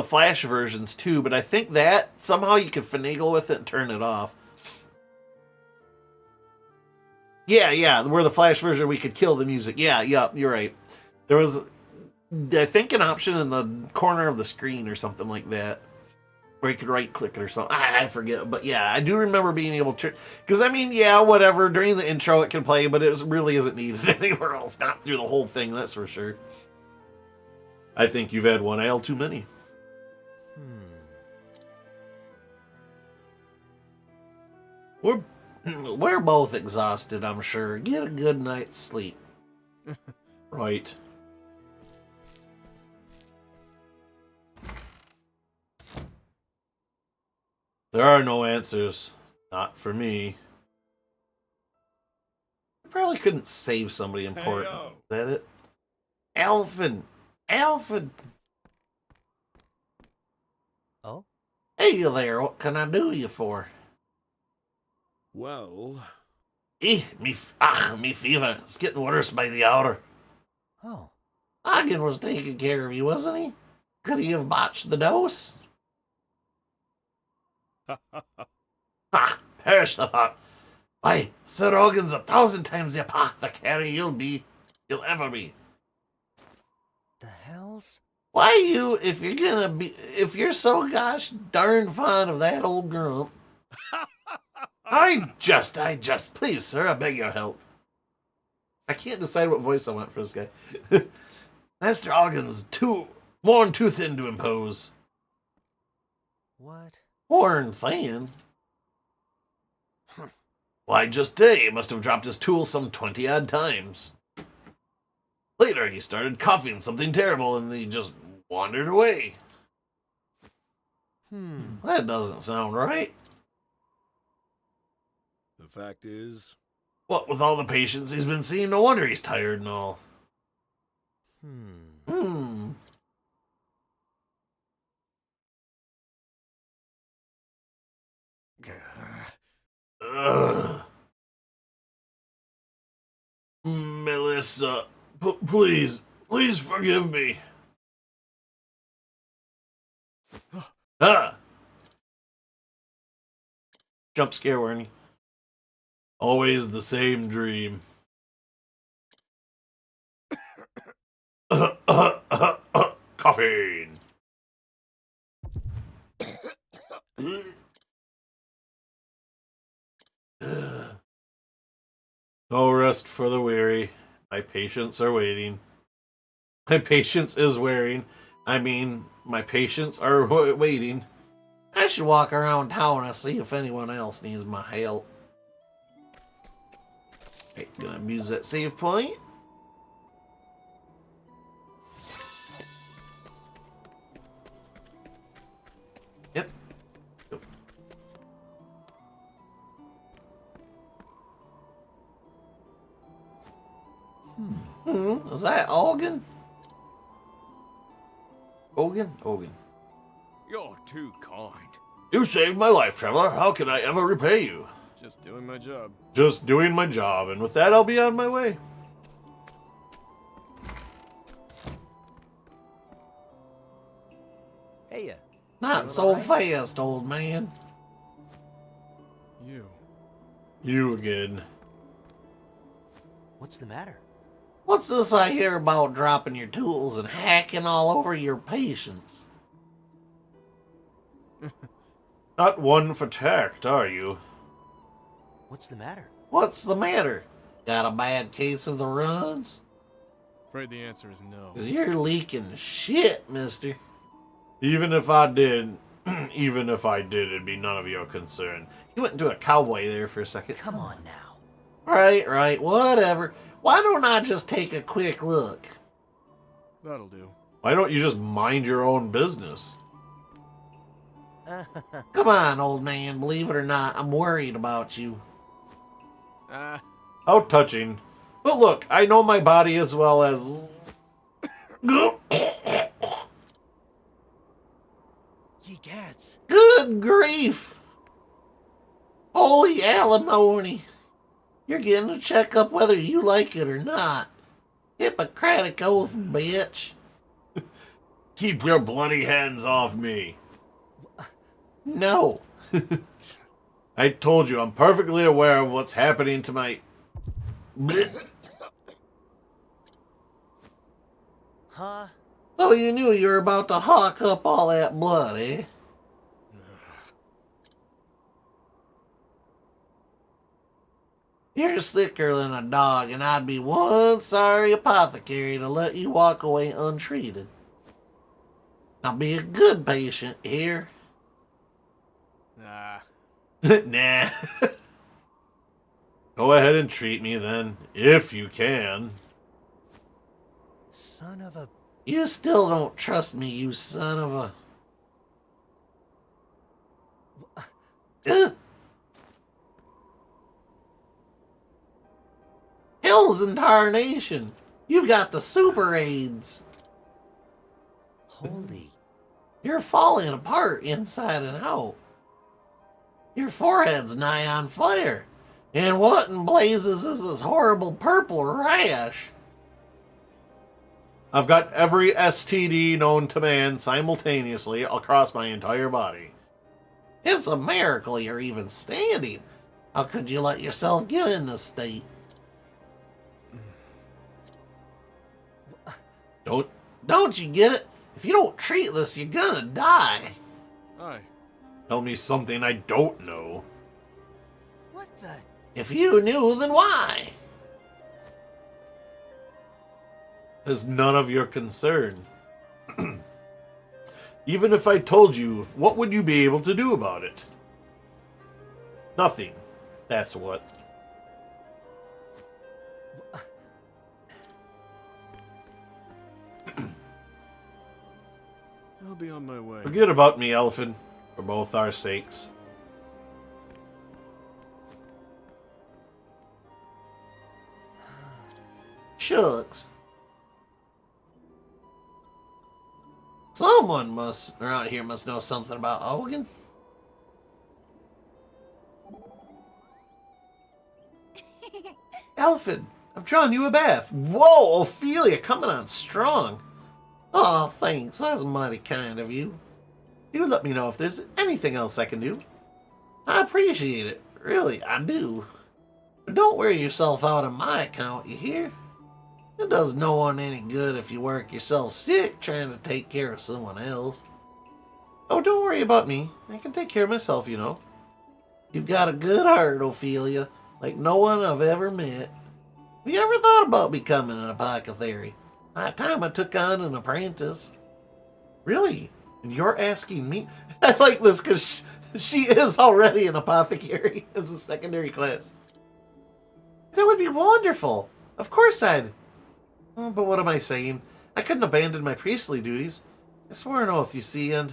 Flash versions too, but I think that somehow you could finagle with it and turn it off. Yeah, where the Flash version we could kill the music. Yeah, you're right. There was, I think, an option in the corner of the screen or something like that, where you could right-click it or something. I forget, but yeah, I do remember being able to, because I mean, yeah, whatever, during the intro it can play, but it really isn't needed anywhere else, not through the whole thing, that's for sure. I think you've had one ale too many. We're both exhausted, I'm sure. Get a good night's sleep. Right. There are no answers. Not for me. I probably couldn't save somebody important. Hey-yo. Is that it? Alvin! Alvin! Oh? Hey there, what can I do you for? Well, Me fever. It's getting worse by the hour. Oh. Ogden was taking care of you, wasn't he? Could he have botched the dose? Ha! Perish the thought. Why, Sir Ogden's 1,000 times the apothecary you'll ever be. The hells? Why if you're so gosh darn fond of that old grump. I just, please, sir, I beg your help. I can't decide what voice I want for this guy. Master Ogden's more than too thin to impose. What? Worn thin? Why, just today he must have dropped his tool some 20-odd times. Later he started coughing something terrible and he just wandered away. That doesn't sound right. the fact is, What with all the patients he's been seeing, no wonder he's tired and all. Ugh. Melissa, please forgive me. Ah! Jump scare warning. Always the same dream. Coughing. No rest for the weary. My patients are waiting. My patience is wearing. I mean, my patients are waiting. I should walk around town and see if anyone else needs my help. Okay, gonna use that save point. Yep. Is that Ogan? Ogan. You're too kind. You saved my life, traveler. How can I ever repay you? Just doing my job. Just doing my job, and with that, I'll be on my way. Hey, Not so fast, old man. You again. what's the matter? What's this I hear about dropping your tools and hacking all over your patients? Not one for tact, are you? What's the matter? What's the matter? Got a bad case of the runs? Afraid the answer is no. 'Cause you're leaking shit, mister. Even if I did, it'd be none of your concern. He went into a cowboy there for a second. Come on now. Right, whatever. Why don't I just take a quick look? That'll do. Why don't you just mind your own business? Come on, old man. Believe it or not, I'm worried about you. How touching. But look, I know my body as well as... Ye cats. Good grief! Holy alimony! You're getting a checkup whether you like it or not. Hippocratic oath, bitch. Keep your bloody hands off me. No. I told you, I'm perfectly aware of what's happening to my... Huh? So you knew you were about to hawk up all that blood, eh? You're thicker than a dog, and I'd be one sorry apothecary to let you walk away untreated. Now be a good patient here. Nah. Go ahead and treat me then, if you can. Son of a... You still don't trust me, you son of a... Hell's incarnation! You've got the super AIDS! Holy... You're falling apart inside and out. Your forehead's nigh on fire. And what in blazes is this horrible purple rash? I've got every STD known to man simultaneously across my entire body. It's a miracle you're even standing. How could you let yourself get in this state? Don't you get it? If you don't treat this, you're gonna die. Aye. Tell me something I don't know. What the... If you knew, then why? It's none of your concern. Even if I told you, what would you be able to do about it? Nothing. That's what. I'll be on my way. Forget about me, Elephant, for both our sakes. Shucks. Someone around here must know something about Hogan. Elephant, I've drawn you a bath. Whoa, Ophelia, coming on strong. Oh, thanks. That's mighty kind of you. Do let me know if there's anything else I can do. I appreciate it. Really, I do. But don't wear yourself out on my account, you hear? It does no one any good if you work yourself sick trying to take care of someone else. Oh, don't worry about me. I can take care of myself, you know. You've got a good heart, Ophelia, like no one I've ever met. Have you ever thought about becoming an apothecary? By the time I took on an apprentice. Really? And you're asking me? I like this because she is already an apothecary as a secondary class. That would be wonderful. Of course I'd. Oh, but what am I saying? I couldn't abandon my priestly duties. I swore an oath, you see, and...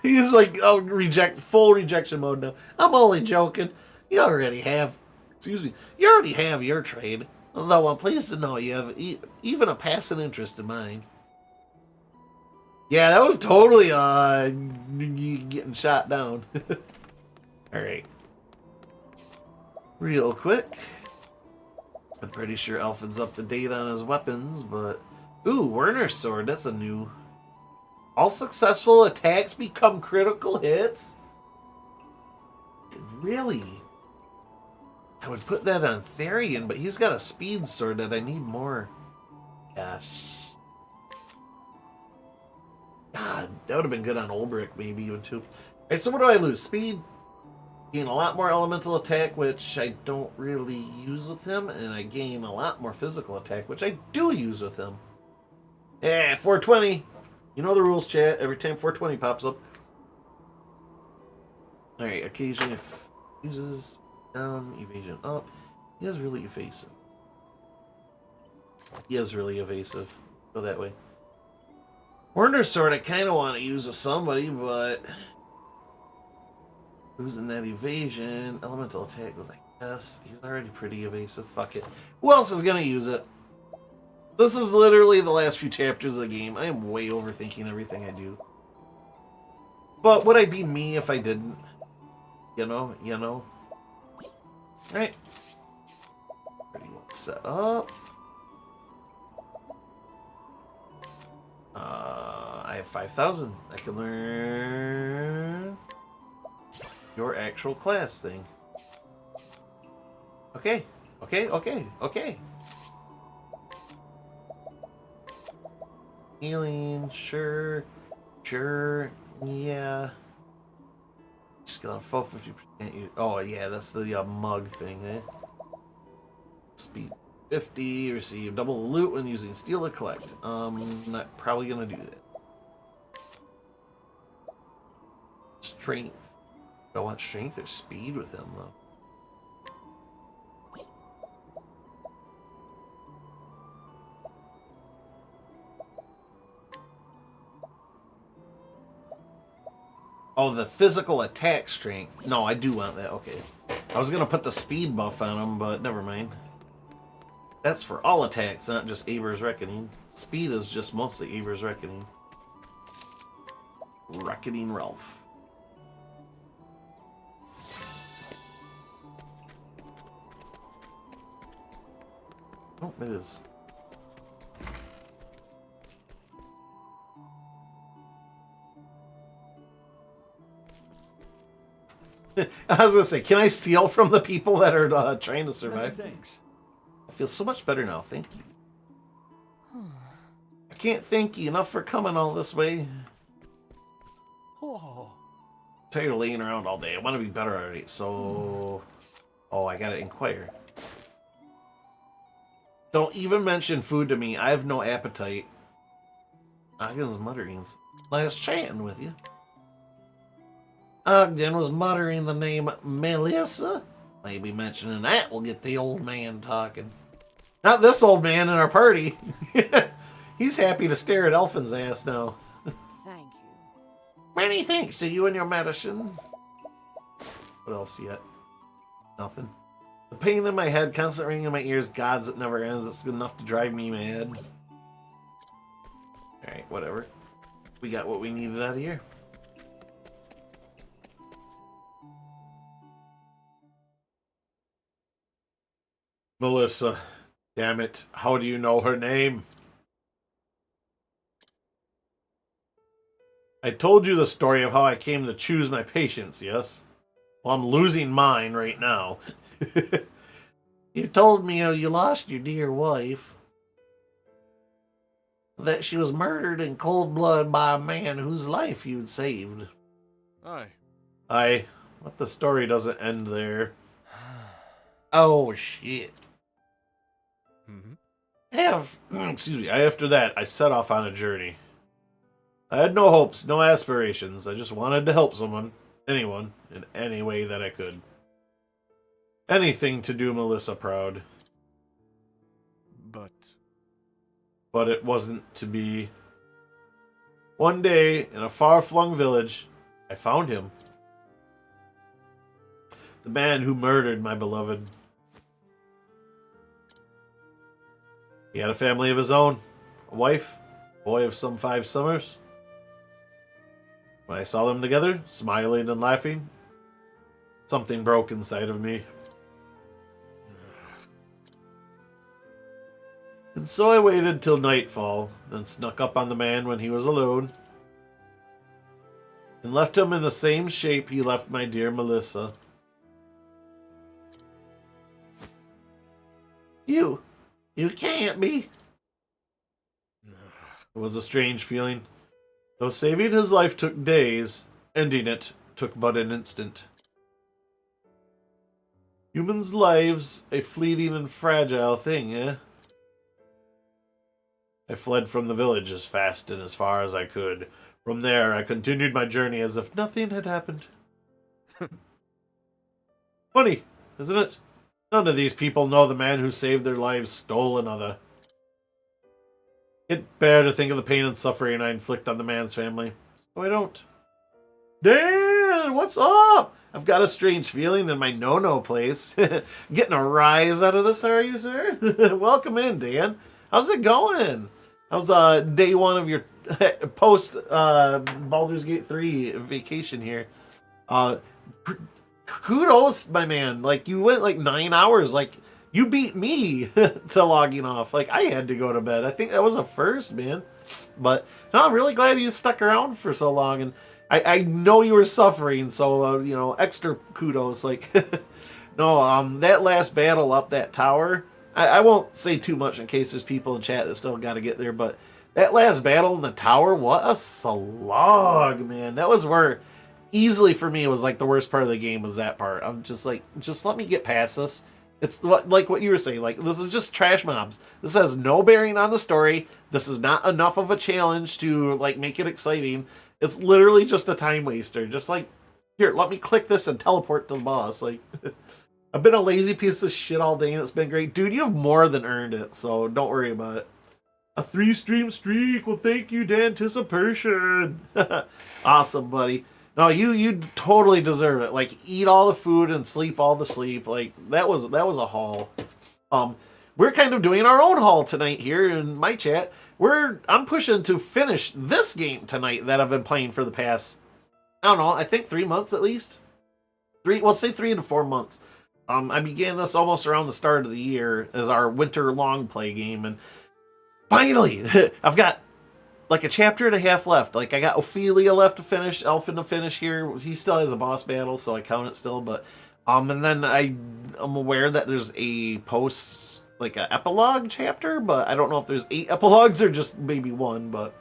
He's like, full rejection mode now. I'm only joking. You already have your trade. Although I'm pleased to know you have even a passing interest in mine. Yeah, that was totally getting shot down. Alright. Real quick. I'm pretty sure Elfin's up to date on his weapons, but... Ooh, Werner's sword, that's a new... All successful attacks become critical hits? Really? I would put that on Therian, but he's got a speed sword that I need more. Gosh. God, that would have been good on Ulbrich, maybe even too. Alright, so what do I lose? Speed? Gain a lot more elemental attack, which I don't really use with him, and I gain a lot more physical attack, which I do use with him. Yeah, 420. You know the rules, chat. Every time 420 pops up. Alright, occasion if uses down, evasion up. He is really evasive. He is really evasive. Go that way. Wonder Sword I kind of want to use with somebody, but losing that evasion, elemental attack was like, yes, he's already pretty evasive. Fuck it. Who else is gonna use it? This is literally the last few chapters of the game. I am way overthinking everything I do. But would I be me if I didn't? You know. Right. Pretty well set up. I have 5,000. I can learn your actual class thing. Okay. Healing, sure, yeah. Just gonna full 50%. Oh yeah, that's the mug thing, eh? Speed 50, receive double the loot when using steel to collect. Not probably gonna do that. Strength. Do I want strength or speed with him though? Oh, the physical attack strength. No, I do want that. Okay. I was going to put the speed buff on him, but never mind. That's for all attacks, not just Aber's Reckoning. Speed is just mostly Aber's Reckoning. Reckoning Ralph. Oh, it is. I was gonna say, can I steal from the people that are trying to survive? Thanks. I feel so much better now. Thank you. I can't thank you enough for coming all this way. Oh. Tired of laying around all day. I want to be better already. So, oh, I gotta inquire. Don't even mention food to me. I have no appetite. Ogden's mutterings. Last chatting with you. Ogden was muttering the name Melissa. Maybe mentioning that will get the old man talking. Not this old man in our party. He's happy to stare at Elfin's ass now. Thank you. Many thanks to you and your medicine. What else yet? Nothing. The pain in my head, constant ringing in my ears, gods, it never ends. It's good enough to drive me mad. Alright, whatever. We got what we needed out of here. Melissa. Damn it. How do you know her name? I told you the story of how I came to choose my patients, yes? Well, I'm losing mine right now. You told me you lost your dear wife. That she was murdered in cold blood by a man whose life you'd saved. Aye. But the story doesn't end there. Oh, shit. After that, I set off on a journey. I had no hopes, no aspirations. I just wanted to help someone, anyone, in any way that I could. Anything to do Melissa proud. But it wasn't to be. One day, in a far-flung village, I found him. The man who murdered my beloved. He had a family of his own, a wife, a boy of some 5 summers. When I saw them together, smiling and laughing, something broke inside of me. And so I waited till nightfall, then snuck up on the man when he was alone, and left him in the same shape he left my dear Melissa. You can't be. It was a strange feeling. Though saving his life took days, ending it took but an instant. Humans' lives, a fleeting and fragile thing, eh? I fled from the village as fast and as far as I could. From there, I continued my journey as if nothing had happened. Funny, isn't it? None of these people know the man who saved their lives stole another. Can't bear to think of the pain and suffering I inflict on the man's family, so I don't. Dan, what's up? I've got a strange feeling in my no-no place. Getting a rise out of this, are you, sir? Welcome in, Dan. How's it going? How's day one of your post Baldur's Gate 3 vacation here? Kudos, my man. Like, you went like 9 hours. Like, you beat me to logging off. Like, I had to go to bed. I think that was a first, man. But no, I'm really glad you stuck around for so long. And I know you were suffering, so you know, extra kudos. Like, no, that last battle up that tower. I won't say too much in case there's people in chat that still got to get there. But that last battle in the tower, what a slog, man. That was where easily for me it was like the worst part of the game was that part. I'm just like, just let me get past this. It's like what you were saying. Like, this is just trash mobs. This has no bearing on the story. This is not enough of a challenge to like make it exciting. It's literally just a time waster. Just like, here, let me click this and teleport to the boss. Like, I've been a lazy piece of shit all day and it's been great. Dude, you have more than earned it, so don't worry about it. A 3-stream streak. Well, thank you, Danticipation. Awesome, buddy. No, you totally deserve it. Like, eat all the food and sleep all the sleep. Like, that was a haul. We're kind of doing our own haul tonight here in my chat. I'm pushing to finish this game tonight that I've been playing for the past, I don't know, I think 3 months at least. Say 3 to 4 months. I began this almost around the start of the year as our winter long play game, and finally, I've got like a chapter and a half left. Like, I got Ophelia left to finish, Elfin to finish here. He still has a boss battle, so I count it still. But and then I'm aware that there's a post, like an epilogue chapter, but I don't know if there's 8 epilogues or just maybe 1. But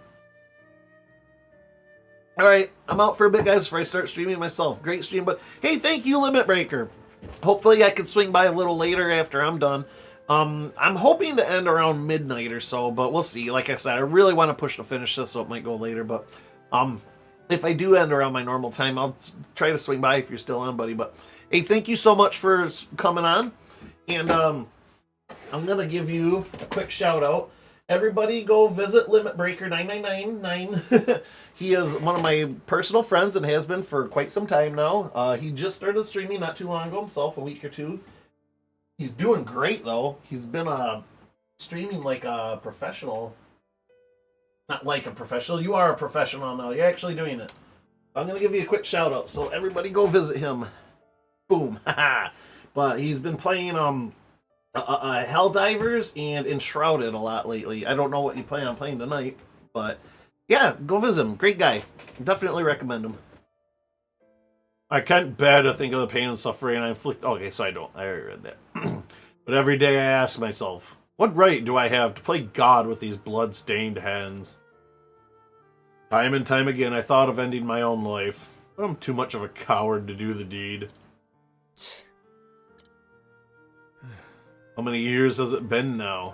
all right, I'm out for a bit, guys, before I start streaming myself. Great stream, but hey, thank you, Limit Breaker. Hopefully I can swing by a little later after I'm done. I'm hoping to end around midnight or so, but we'll see. Like I said, I really want to push to finish this, so it might go later. But if I do end around my normal time, I'll try to swing by if you're still on, buddy. But hey, thank you so much for coming on. And I'm going to give you a quick shout out. Everybody go visit Limit Breaker 9999. He is one of my personal friends and has been for quite some time now. He just started streaming not too long ago himself, a week or two. He's doing great, though. He's been streaming like a professional. Not like a professional. You are a professional now. You're actually doing it. I'm going to give you a quick shout out, so everybody go visit him. Boom. But he's been playing Helldivers and Enshrouded a lot lately. I don't know what you plan on playing tonight, but yeah, go visit him. Great guy. Definitely recommend him. I can't bear to think of the pain and suffering I inflict. Okay, so I don't. I already read that. But every day I ask myself, what right do I have to play God with these blood-stained hands? Time and time again, I thought of ending my own life, but I'm too much of a coward to do the deed. How many years has it been now?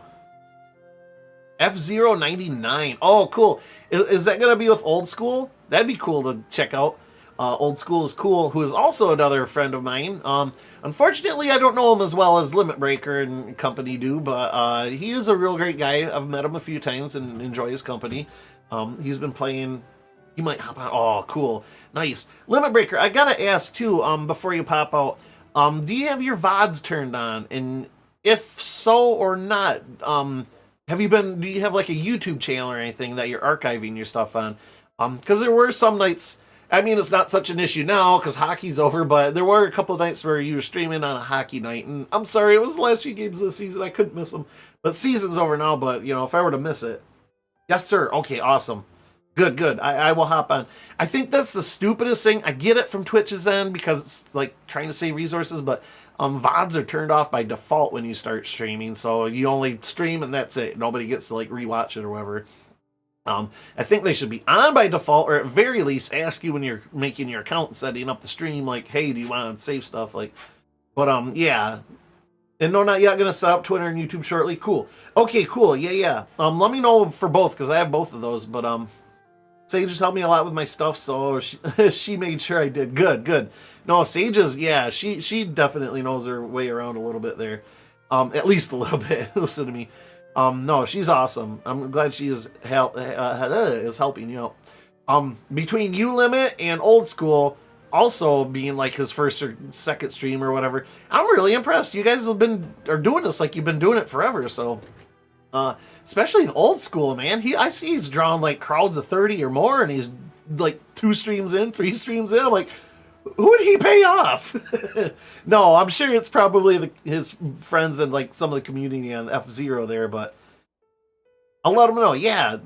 F099. Oh, cool. Is that going to be with Old School? That'd be cool to check out. Old School is Cool, who is also another friend of mine. Unfortunately, I don't know him as well as Limit Breaker and company do, but he is a real great guy. I've met him a few times and enjoy his company. He's been playing. He might hop on. Oh, cool. Nice. Limit Breaker, I gotta ask, too, before you pop out, do you have your VODs turned on? And if so or not, do you have like a YouTube channel or anything that you're archiving your stuff on? Because there were some nights, I mean, it's not such an issue now because hockey's over, but there were a couple of nights where you were streaming on a hockey night, and I'm sorry, it was the last few games of the season, I couldn't miss them. But season's over now, but, you know, if I were to miss it. Yes, sir. Okay, awesome. Good. I will hop on. I think that's the stupidest thing. I get it from Twitch's end because it's like trying to save resources, but VODs are turned off by default when you start streaming, so you only stream and that's it. Nobody gets to like rewatch it or whatever. I think they should be on by default, or at very least ask you when you're making your account and setting up the stream, like, hey, do you want to save stuff? Like, But yeah. And no, not yet. Gonna set up Twitter and YouTube shortly. Cool. Okay, cool. Yeah. Let me know for both because I have both of those. But Sage has helped me a lot with my stuff, so she made sure I did. Good. No, Sage is, yeah, she definitely knows her way around a little bit there. At least a little bit. Listen to me. No, she's awesome. I'm glad she is helping you out. Between You Limit and Old School also being like his first or second stream or whatever, I'm really impressed. You guys are doing this like you've been doing it forever, so especially Old School, man. I see he's drawn like crowds of 30 or more, and he's like 2 streams in, 3 streams in. I'm like, who did he pay off? No, I'm sure it's probably his friends and like some of the community on F-Zero there, but I'll let him know. Yeah,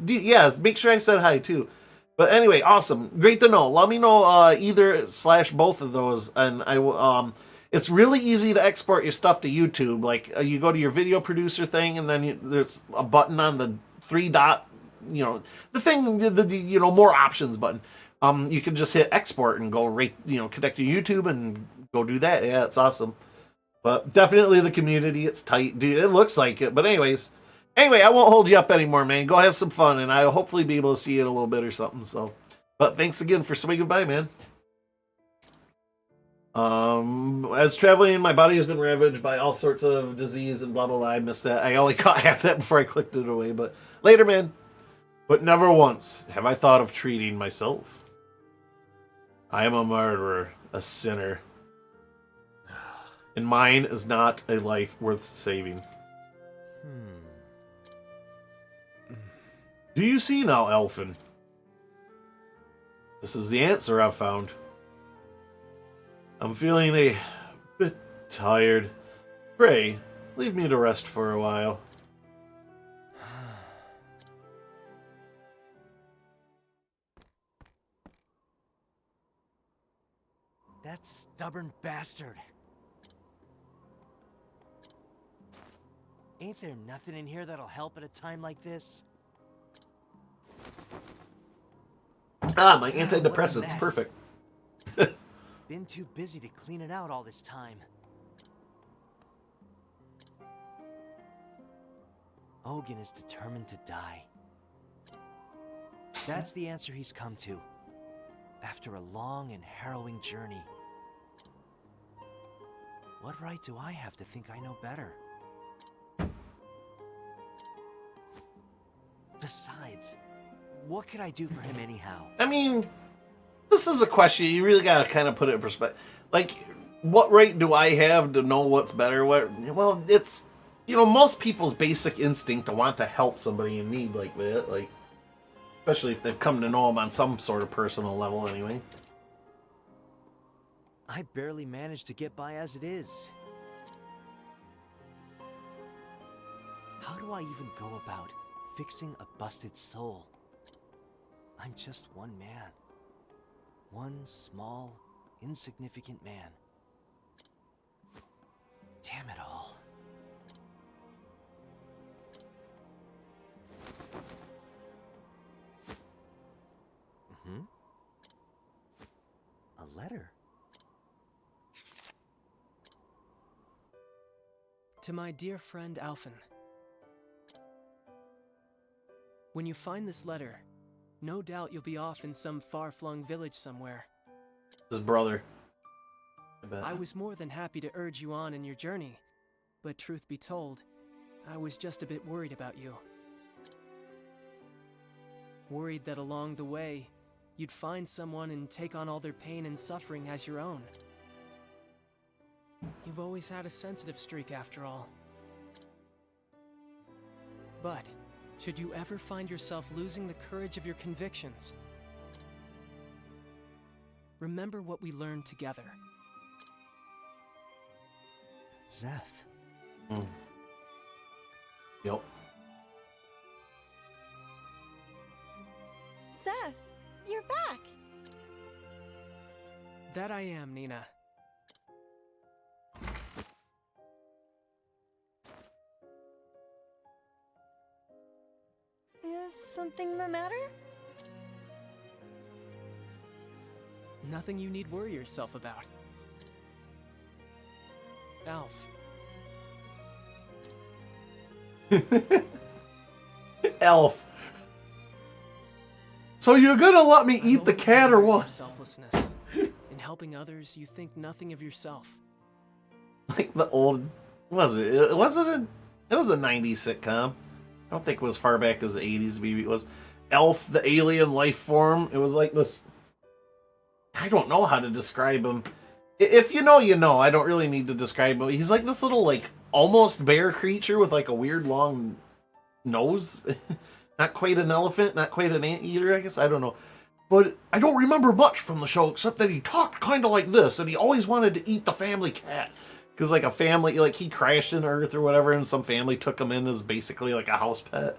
make sure I said hi too. But anyway, awesome. Great to know. Let me know either / both of those, and I will. It's really easy to export your stuff to YouTube. Like you go to your video producer thing, and then there's a button on the 3 dot, the thing, the more options button. You can just hit export and go right, connect to YouTube and go do that. Yeah, it's awesome. But definitely the community, it's tight, dude. It looks like it. But anyway, I won't hold you up anymore, man. Go have some fun, and I'll hopefully be able to see you in a little bit or something. So, but thanks again for swinging by, man. As traveling, my body has been ravaged by all sorts of disease and blah, blah, blah. I missed that. I only caught half that before I clicked it away, but later, man. But never once have I thought of treating myself. I am a murderer, a sinner. And mine is not a life worth saving. Do you see now, Elfin? This is the answer I've found. I'm feeling a bit tired. Pray, leave me to rest for a while. That stubborn bastard. Ain't there nothing in here that'll help at a time like this? My antidepressants, perfect. Been too busy to clean it out all this time. Ogun is determined to die. That's the answer he's come to, after a long and harrowing journey. What right do I have to think I know better? Besides, what could I do for him anyhow? I mean, this is a question you really gotta kind of put it in perspective. Like, what right do I have to know what's better? Well, it's, most people's basic instinct to want to help somebody in need like that, like, especially if they've come to know them on some sort of personal level anyway. I barely manage to get by as it is. How do I even go about fixing a busted soul? I'm just one man. One small, insignificant man. Damn it all. A letter. To my dear friend Alphen. When you find this letter, no doubt you'll be off in some far-flung village somewhere. His brother. I was more than happy to urge you on in your journey, but truth be told, I was just a bit worried about you. Worried that along the way, you'd find someone and take on all their pain and suffering as your own. You've always had a sensitive streak after all. But should you ever find yourself losing the courage of your convictions, remember what we learned together. Zeph. Yep. Zeph, you're back. That I am, Nina. Is something the matter? Nothing you need worry yourself about. Alf. Elf. So you're gonna let me eat the cat or what? Selflessness. In helping others, you think nothing of yourself. Like the old, was it? It was a 90s sitcom. I don't think it was far back as the 80s. Maybe it was Elf, the alien life form. It was like this. I don't know how to describe him. If you know, you know. I don't really need to describe him. He's like this little, like, almost bear creature with like a weird long nose. Not quite an elephant, not quite an anteater, I guess. I don't know. But I don't remember much from the show except that he talked kind of like this, and he always wanted to eat the family cat. Because, like, a family, like, he crashed in Earth or whatever, and some family took him in as basically, like, a house pet.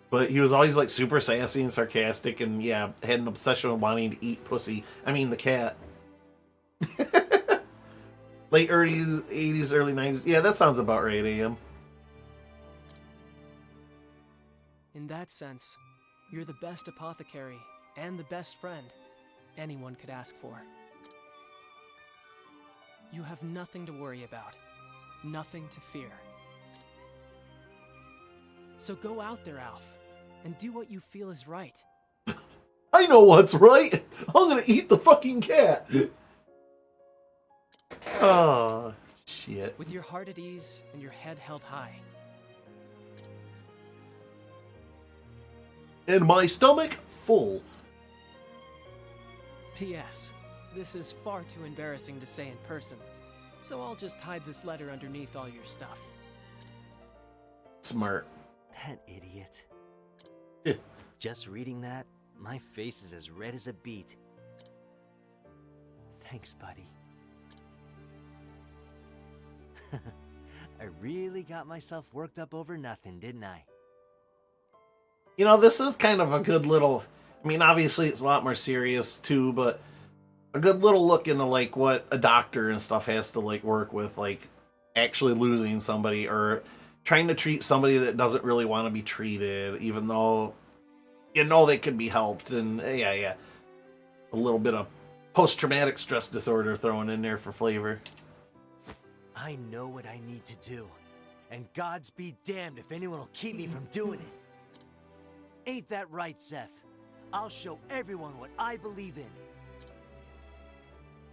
But he was always, like, super sassy and sarcastic, and, yeah, had an obsession with wanting to eat pussy. I mean, the cat. Late 80s, early 90s. Yeah, that sounds about right, AM. In that sense, you're the best apothecary and the best friend anyone could ask for. You have nothing to worry about, nothing to fear. So go out there, Alf, and do what you feel is right. I know what's right! I'm gonna eat the fucking cat! Oh, shit. With your heart at ease and your head held high. And my stomach full. P.S. This is far too embarrassing to say in person, so I'll just hide this letter underneath all your stuff. Smart. That idiot. Yeah. Just reading that, my face is as red as a beet. Thanks, buddy. I really got myself worked up over nothing, didn't I? You know, this is kind of a good little... I mean, obviously it's a lot more serious, too, but a good little look into, like, what a doctor and stuff has to, like, work with, like, actually losing somebody or trying to treat somebody that doesn't really want to be treated, even though, you know, they could be helped. And, yeah. A little bit of post-traumatic stress disorder thrown in there for flavor. I know what I need to do, and God's be damned if anyone will keep me from doing it. Ain't that right, Seth? I'll show everyone what I believe in.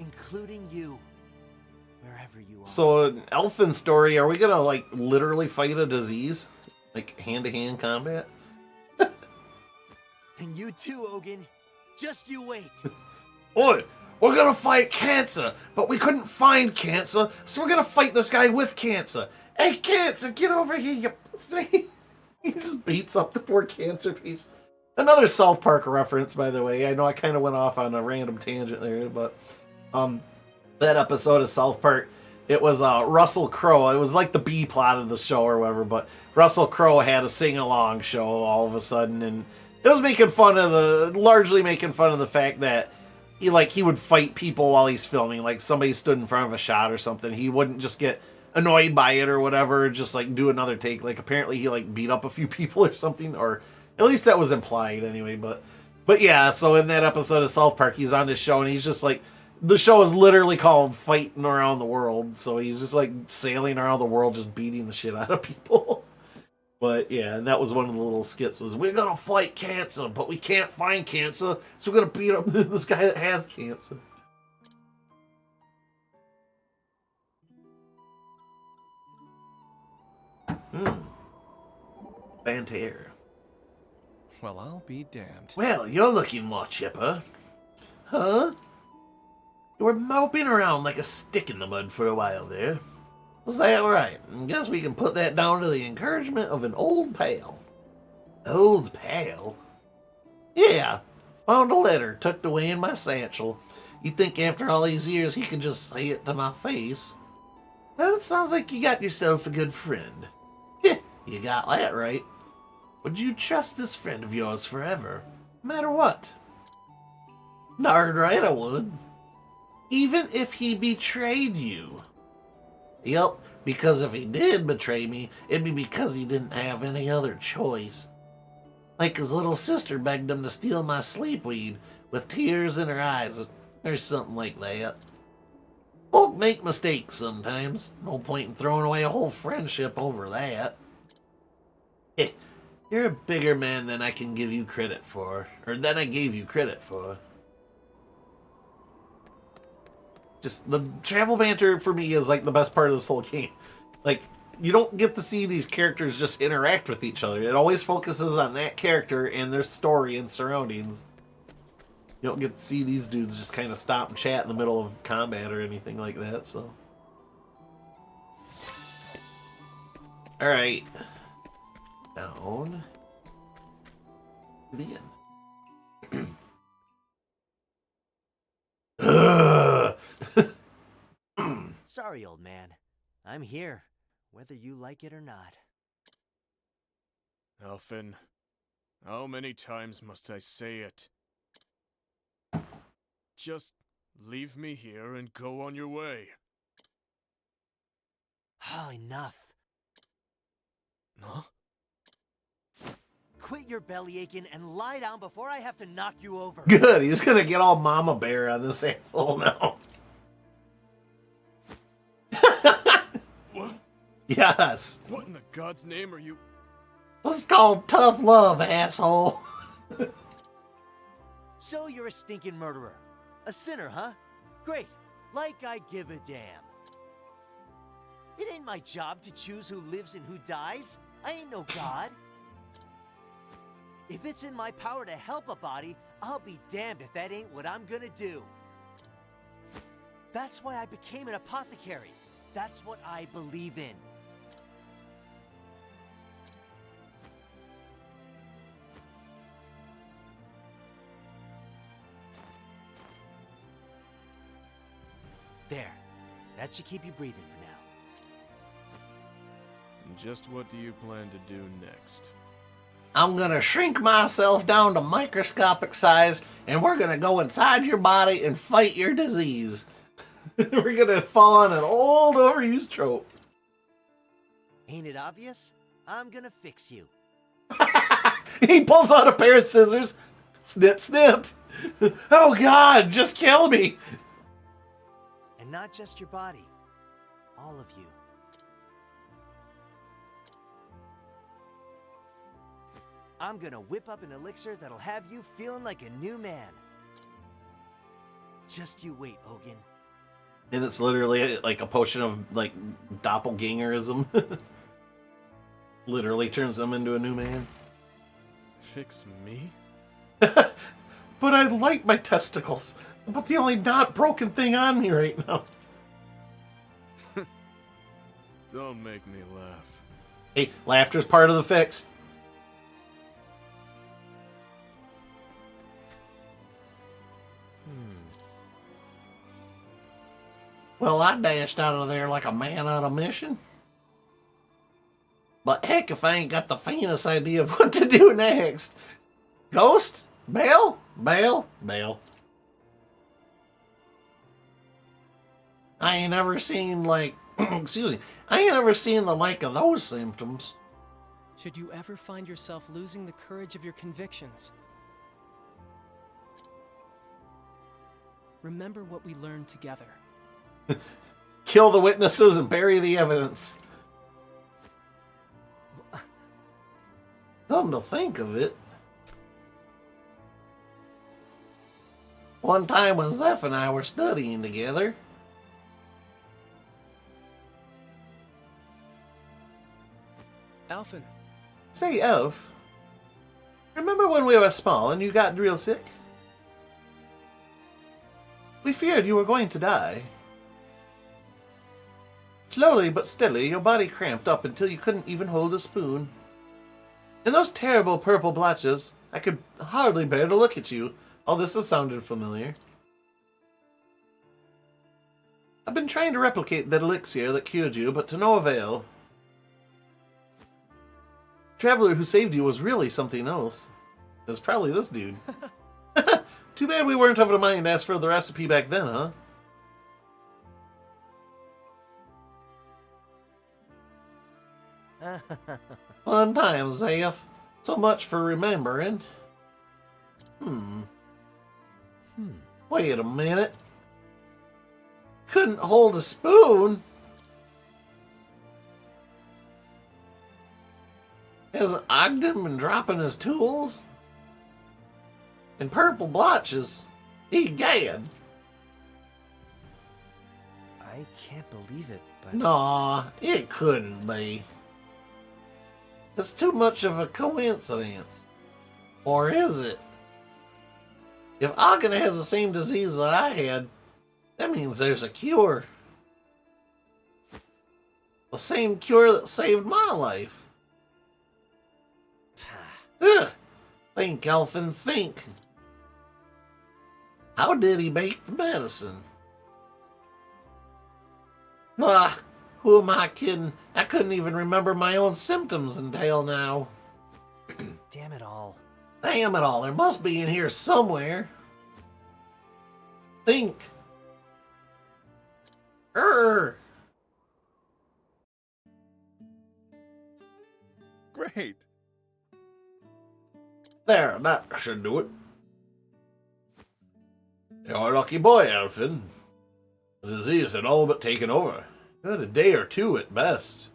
Including you. Wherever you are. So, an elfin story, are we gonna, like, literally fight a disease? Like, hand-to-hand combat? And you too, Ogun. Just you wait. Oi! We're gonna fight cancer, but we couldn't find cancer, so we're gonna fight this guy with cancer. Hey, cancer, get over here, you pussy! He just beats up the poor cancer piece. Another South Park reference, by the way. I know I kind of went off on a random tangent there, but that episode of South Park, it was Russell Crowe. It was like the B plot of the show or whatever, but Russell Crowe had a sing-along show all of a sudden, and it was largely making fun of the fact that he would fight people while he's filming. Like, somebody stood in front of a shot or something. He wouldn't just get annoyed by it or whatever, just, like, do another take. Like, apparently he, like, beat up a few people or something, or at least that was implied anyway. But yeah, so in that episode of South Park, he's on this show, and he's just, like, the show is literally called Fighting Around the World, so he's just, like, sailing around the world just beating the shit out of people. But, yeah, and that was one of the little skits, was, we're gonna fight cancer, but we can't find cancer, so we're gonna beat up this guy that has cancer. Banter. Well, I'll be damned. Well, you're looking more chipper. Huh? You were moping around like a stick in the mud for a while there. Was that right? I guess we can put that down to the encouragement of an old pal. Old pal? Yeah, found a letter tucked away in my satchel. You'd think after all these years he could just say it to my face. Well, it sounds like you got yourself a good friend. You got that right. Would you trust this friend of yours forever, no matter what? Darn right I would. Even if he betrayed you. Yep, because if he did betray me, it'd be because he didn't have any other choice. Like his little sister begged him to steal my sleep weed with tears in her eyes, or something like that. Folk make mistakes sometimes. No point in throwing away a whole friendship over that. You're a bigger man than I can give you credit for. Or than I gave you credit for. Just the travel banter for me is like the best part of this whole game. Like, you don't get to see these characters just interact with each other. It always focuses on that character and their story and surroundings. You don't get to see these dudes just kind of stop and chat in the middle of combat or anything like that, so. Alright. Down. To the end. Sorry, old man. I'm here, whether you like it or not. Elfin, how many times must I say it? Just leave me here and go on your way. Oh, enough. Huh? Quit your belly aching and lie down before I have to knock you over. Good, he's gonna get all mama bear on this asshole now. What? Yes. What in the God's name are you? Let's call tough love, asshole. So you're a stinking murderer. A sinner, huh? Great. Like I give a damn. It ain't my job to choose who lives and who dies. I ain't no god. If it's in my power to help a body, I'll be damned if that ain't what I'm gonna do. That's why I became an apothecary. That's what I believe in. There. That should keep you breathing for now. And just what do you plan to do next? I'm gonna shrink myself down to microscopic size, and we're gonna go inside your body and fight your disease. We're gonna fall on an old overused trope. Ain't it obvious? I'm gonna fix you. He pulls out a pair of scissors. Snip, snip. Oh God, just kill me. And not just your body. All of you. I'm gonna whip up an elixir that'll have you feeling like a new man. Just you wait, Ogun. And it's literally like a potion of like doppelgangerism. Literally turns them into a new man. Fix me? But I like my testicles. It's about the only not broken thing on me right now. Don't make me laugh. Hey, laughter's part of the fix. Well, I dashed out of there like a man on a mission. But heck if I ain't got the faintest idea of what to do next. Ghost? Bail? Bail? Bail. I ain't ever seen like, excuse me, I ain't ever seen the like of those symptoms. Should you ever find yourself losing the courage of your convictions, remember what we learned together. Kill the witnesses and bury the evidence. Come to think of it, one time when Zeph and I were studying together, Alphen. say Elf, remember when we were small and you got real sick? We feared you were going to die. Slowly but steadily, your body cramped up until you couldn't even hold a spoon. In those terrible purple blotches, I could hardly bear to look at you. All this has sounded familiar. I've been trying to replicate that elixir that cured you, but to no avail. The traveler who saved you was really something else. It was probably this dude. Too bad we weren't of a mind to ask for the recipe back then, huh? Fun times, Zeph. So much for remembering. Wait a minute. couldn't hold a spoon. Hasn't Ogden been dropping his tools? And purple blotches. Egad. I can't believe it, but... Nah, it couldn't be. It's too much of a coincidence. Or is it? If Ogden has the same disease that I had, that means there's a cure. The same cure that saved my life. Ugh. Think, Elfin, think. How did he make the medicine? Ah, who am I kidding? I couldn't even remember my own symptoms until now. Damn it all. Damn it all, there must be in here somewhere. Think. Great. There, that should do it. You're a lucky boy, Elfin. The disease had all but taken over. You had a day or two at best.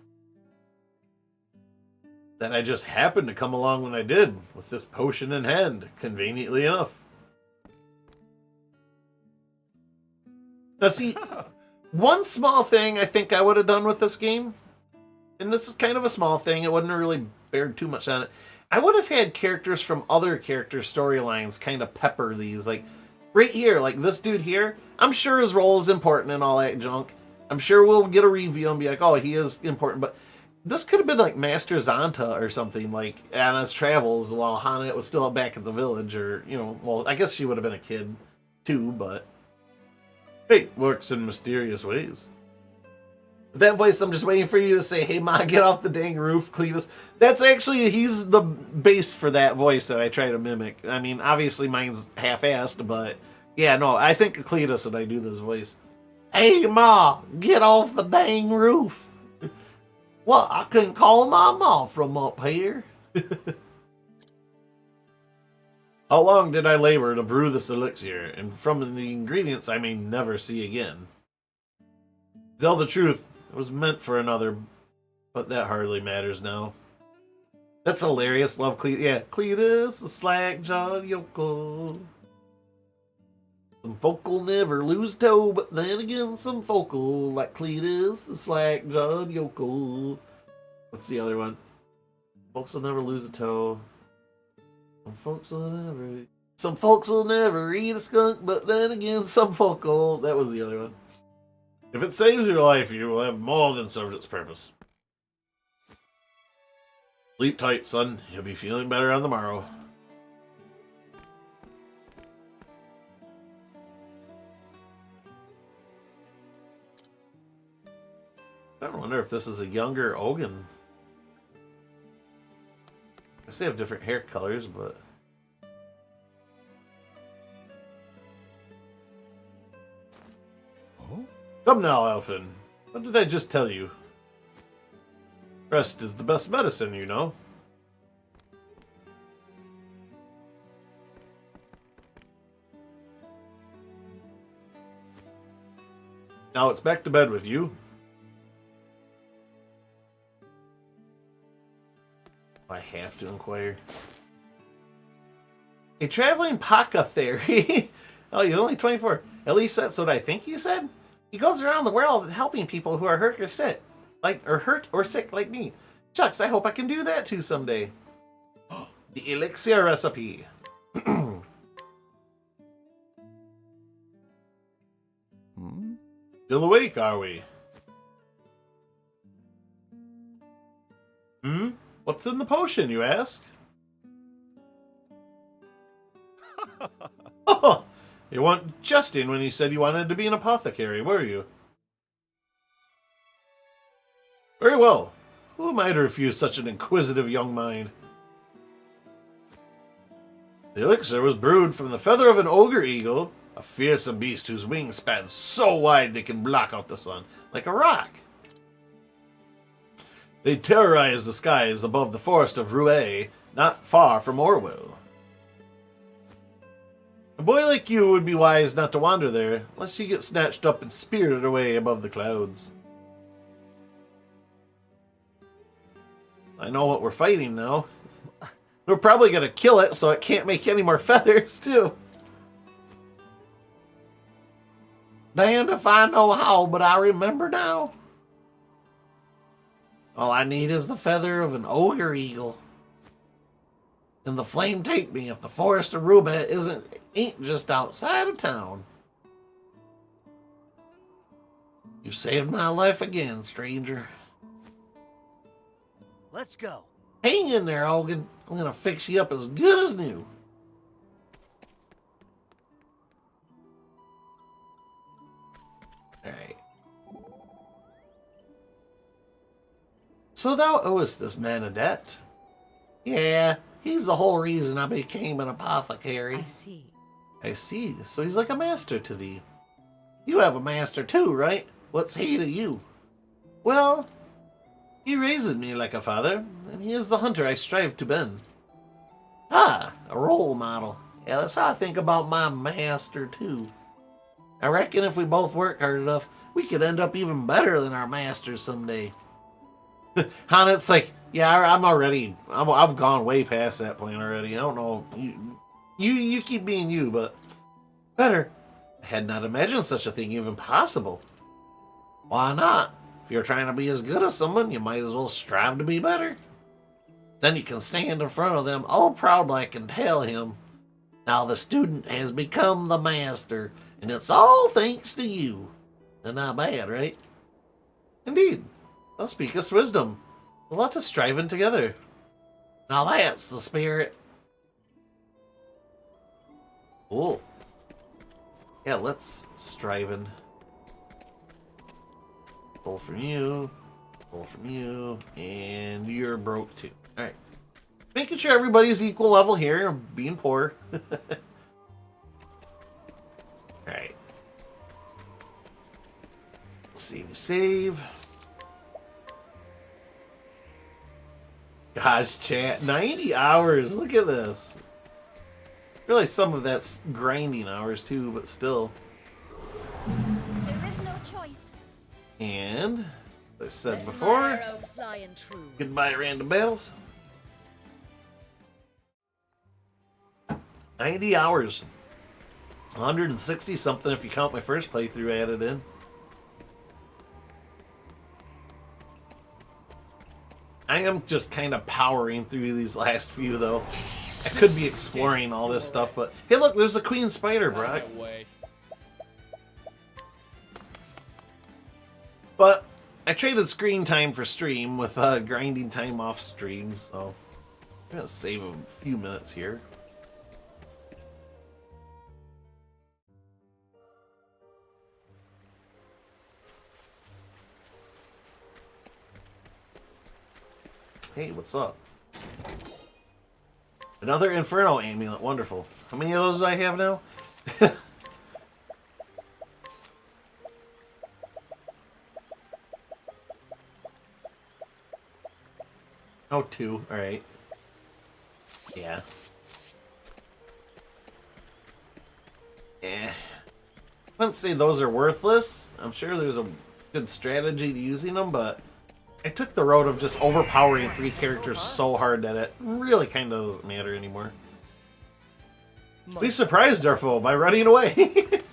Then I just happened to come along when I did, with this potion in hand, conveniently enough. Now see, one small thing I think I would have done with this game, and this is kind of a small thing, it wouldn't have really bared too much on it. I would have had characters from other character storylines kind of pepper these, like, right here, like this dude here, I'm sure his role is important and all that junk. I'm sure we'll get a review and be like, oh, he is important, but this could have been like Master Zanta or something, like on his travels while Hana was still back at the village, or, you know, well, I guess she would have been a kid too, but fate works in mysterious ways. That voice, I'm just waiting for you to say, hey, Ma, get off the dang roof, Cletus. That's actually, he's the base for that voice that I try to mimic. I mean, obviously mine's half-assed, but yeah, no, I think of Cletus when I do this voice. Hey, Ma, get off the dang roof. Well, I couldn't call my Ma from up here. How long did I labor to brew this elixir, and from the ingredients I may never see again? To tell the truth, it was meant for another, but that hardly matters now. That's hilarious. Love Cletus. Yeah, Cletus, the slack-jawed yokel. Some folk'll never lose toe, but then again, some folk'll, like Cletus, the slack-jawed yokel. What's the other one? Folks will never lose a toe. Some folks will never eat a skunk, but then again, some folk'll. That was the other one. If it saves your life, you will have more than served its purpose. Sleep tight, son. You'll be feeling better on the morrow. I wonder if this is a younger Ogun. I guess they have different hair colors, but... Come now, Elfin. What did I just tell you? Rest is the best medicine, you know. Now it's back to bed with you. I have to inquire. A traveling apothecary. Oh, you're only 24. At least that's what I think you said. He goes around the world helping people who are hurt or sick, like me. Chucks, I hope I can do that too someday. The elixir recipe. Still awake, are we? What's in the potion, you ask? Oh, you weren't jesting when you said you wanted to be an apothecary, were you? Very well. Who am I to refuse such an inquisitive young mind? The elixir was brewed from the feather of an ogre eagle, a fearsome beast whose wings span so wide they can block out the sun, like a rock. They terrorize the skies above the forest of Rouet, not far from Orwell. boy like you would be wise not to wander there, unless you get snatched up and spirited away above the clouds. I know what we're fighting now. We're probably gonna kill it so it can't make any more feathers, too. Damned if I know how, but I remember now. All I need is the feather of an ogre eagle. And the flame take me if the forest of Ruba ain't just outside of town. You've saved my life again, stranger. Let's go. Hang in there, Hogan. I'm gonna fix you up as good as new. Alright. So thou owest this man a debt? Yeah, he's the whole reason I became an apothecary. I see. I see. So he's like a master to thee. You have a master too, right? What's he to you? Well, he raises me like a father, and he is the hunter I strive to been. Ah, a role model. Yeah, that's how I think about my master too. I reckon if we both work hard enough, we could end up even better than our masters someday. Han, it's like, yeah, I've gone way past that point already. I don't know. You keep being you, but better. I had not imagined such a thing even possible. Why not? If you're trying to be as good as someone, you might as well strive to be better. Then you can stand in front of them all proud like and tell him, now the student has become the master, and it's all thanks to you. And not bad, right? Indeed. Thou speakest wisdom. A lot of striving together. Now that's the spirit. Cool. Yeah, let's striving. Pull from you. Pull from you. And you're broke too. Alright. Making sure everybody's equal level here. Being poor. Alright. Save. Gosh, chat. 90 hours. Look at this. Really, some of that's grinding hours too, but still. There is no choice. And, as I said before, goodbye random battles. 90 hours. 160 something if you count my first playthrough added in. I am just kind of powering through these last few, though. I could be exploring all this stuff, but... Hey, look, there's a queen spider, Brock. But I traded screen time for stream with grinding time off stream, so... I'm going to save a few minutes here. Hey, what's up? Another Inferno amulet. Wonderful. How many of those do I have now? Oh, 2. Alright. Yeah. I wouldn't say those are worthless. I'm sure there's a good strategy to using them, but I took the road of just overpowering 3 characters so hard that it really kind of doesn't matter anymore. We surprised our foe by running away.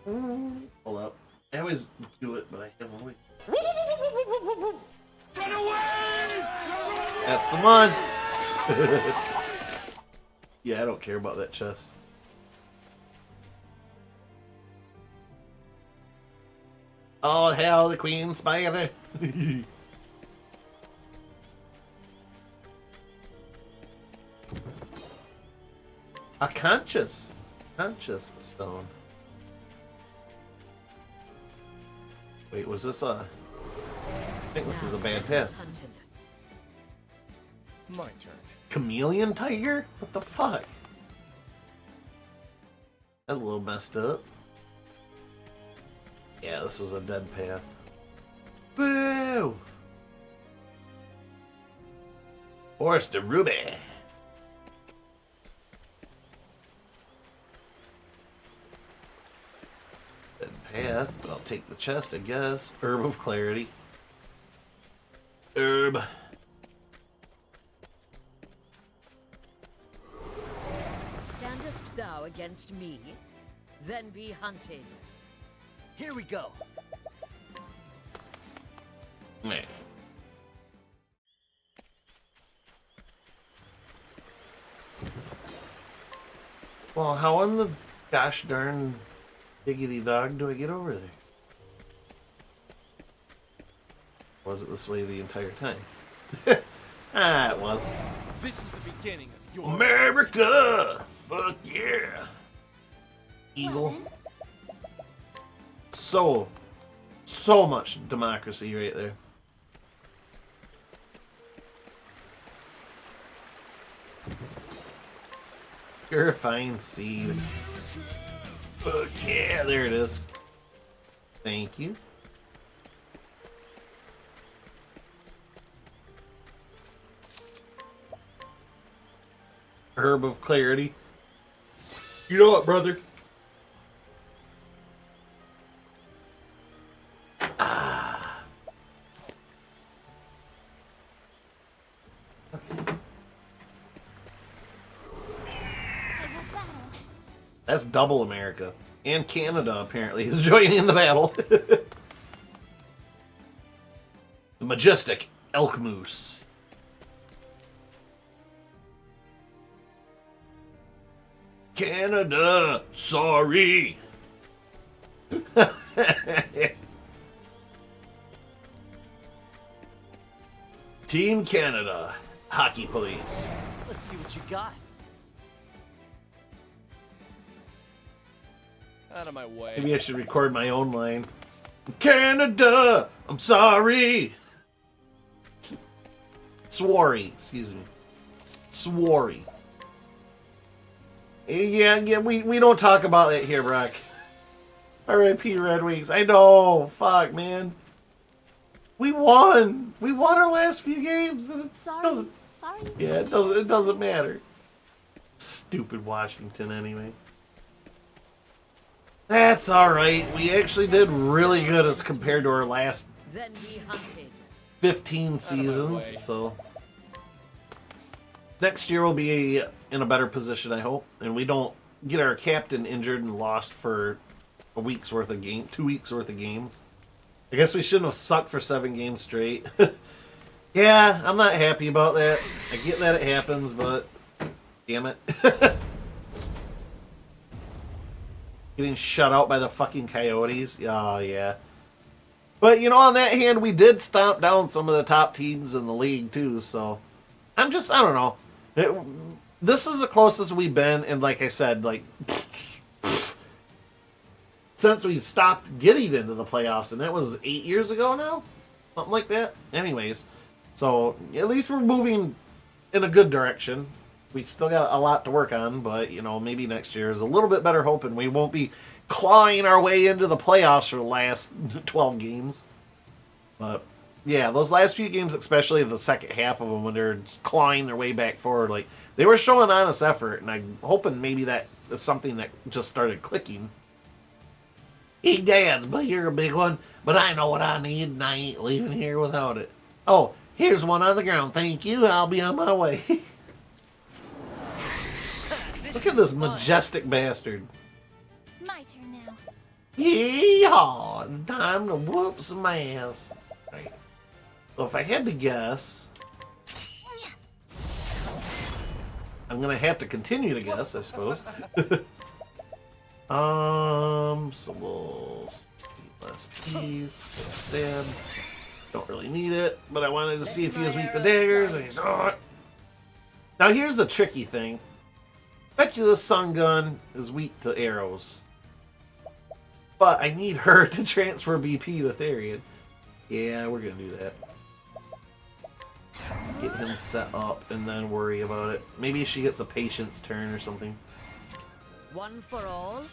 Hold up. I always do it, but I have always... Get away! That's the one! Yeah, I don't care about that chest. Oh, hell, the queen spider. A conscious stone. Wait, was this a... I think this is a bad path. My turn. Chameleon tiger? What the fuck? That's a little messed up. Yeah, this was a dead path. Boo! Forest of Ruby. path, but I'll take the chest, I guess. Herb of Clarity. Herb. Standest thou against me? Then be hunted. Here we go. Man. Well, how in the gosh darn diggity dog do I get over there? Was it this way the entire time? Ah, it was. This is the beginning of your America! Fuck yeah! Eagle. So much democracy right there. Purifying seed. Fuck yeah, there it is. Thank you. Herb of Clarity. You know what, brother? That's double America. And Canada, apparently, is joining the battle. The majestic elk moose. Canada, sorry. Team Canada, hockey police. Let's see what you got. Out of my way. Maybe I should record my own line. Canada, I'm sorry. Sworry, excuse me. Sworry. Yeah, we don't talk about it here, Brock. R.I.P. Red Wings. I know. Fuck, man. We won. We won our last few games. And it doesn't. Sorry. Yeah, it doesn't. It doesn't matter. Stupid Washington, anyway. That's all right. We actually did really good as compared to our last 15 seasons. So next year we'll be in a better position, I hope, and we don't get our captain injured and lost for a week's worth of game, 2 weeks worth of games. I guess we shouldn't have sucked for 7 games straight. Yeah, I'm not happy about that. I get that it happens, but damn it. Getting shut out by the fucking Coyotes. Oh, yeah. But, you know, on that hand, we did stomp down some of the top teams in the league, too, so I don't know. This is the closest we've been, and like I said, like, since we stopped getting into the playoffs, and that was 8 years ago now? Something like that? Anyways, so at least we're moving in a good direction. We still got a lot to work on, but, you know, maybe next year is a little bit better hope, and we won't be clawing our way into the playoffs for the last 12 games. But, yeah, those last few games, especially the second half of them, when they're clawing their way back forward, like, they were showing honest effort, and I'm hoping maybe that is something that just started clicking. Hey, Dads, but you're a big one, but I know what I need, and I ain't leaving here without it. Oh, here's one on the ground. Thank you. I'll be on my way. Look at this majestic bastard. My turn now. Yeehaw! Time to whoop some ass. Right. So if I had to guess, I'm gonna have to continue to guess, I suppose. So we'll steal SPs, stab. Don't really need it, but I wanted to see if he was weak to daggers, and he's not. Now here's the tricky thing. Bet you this sun gun is weak to arrows. But I need her to transfer BP to Therian. Yeah, we're gonna do that. Let's get him set up and then worry about it. Maybe she gets a patience turn or something. One for all.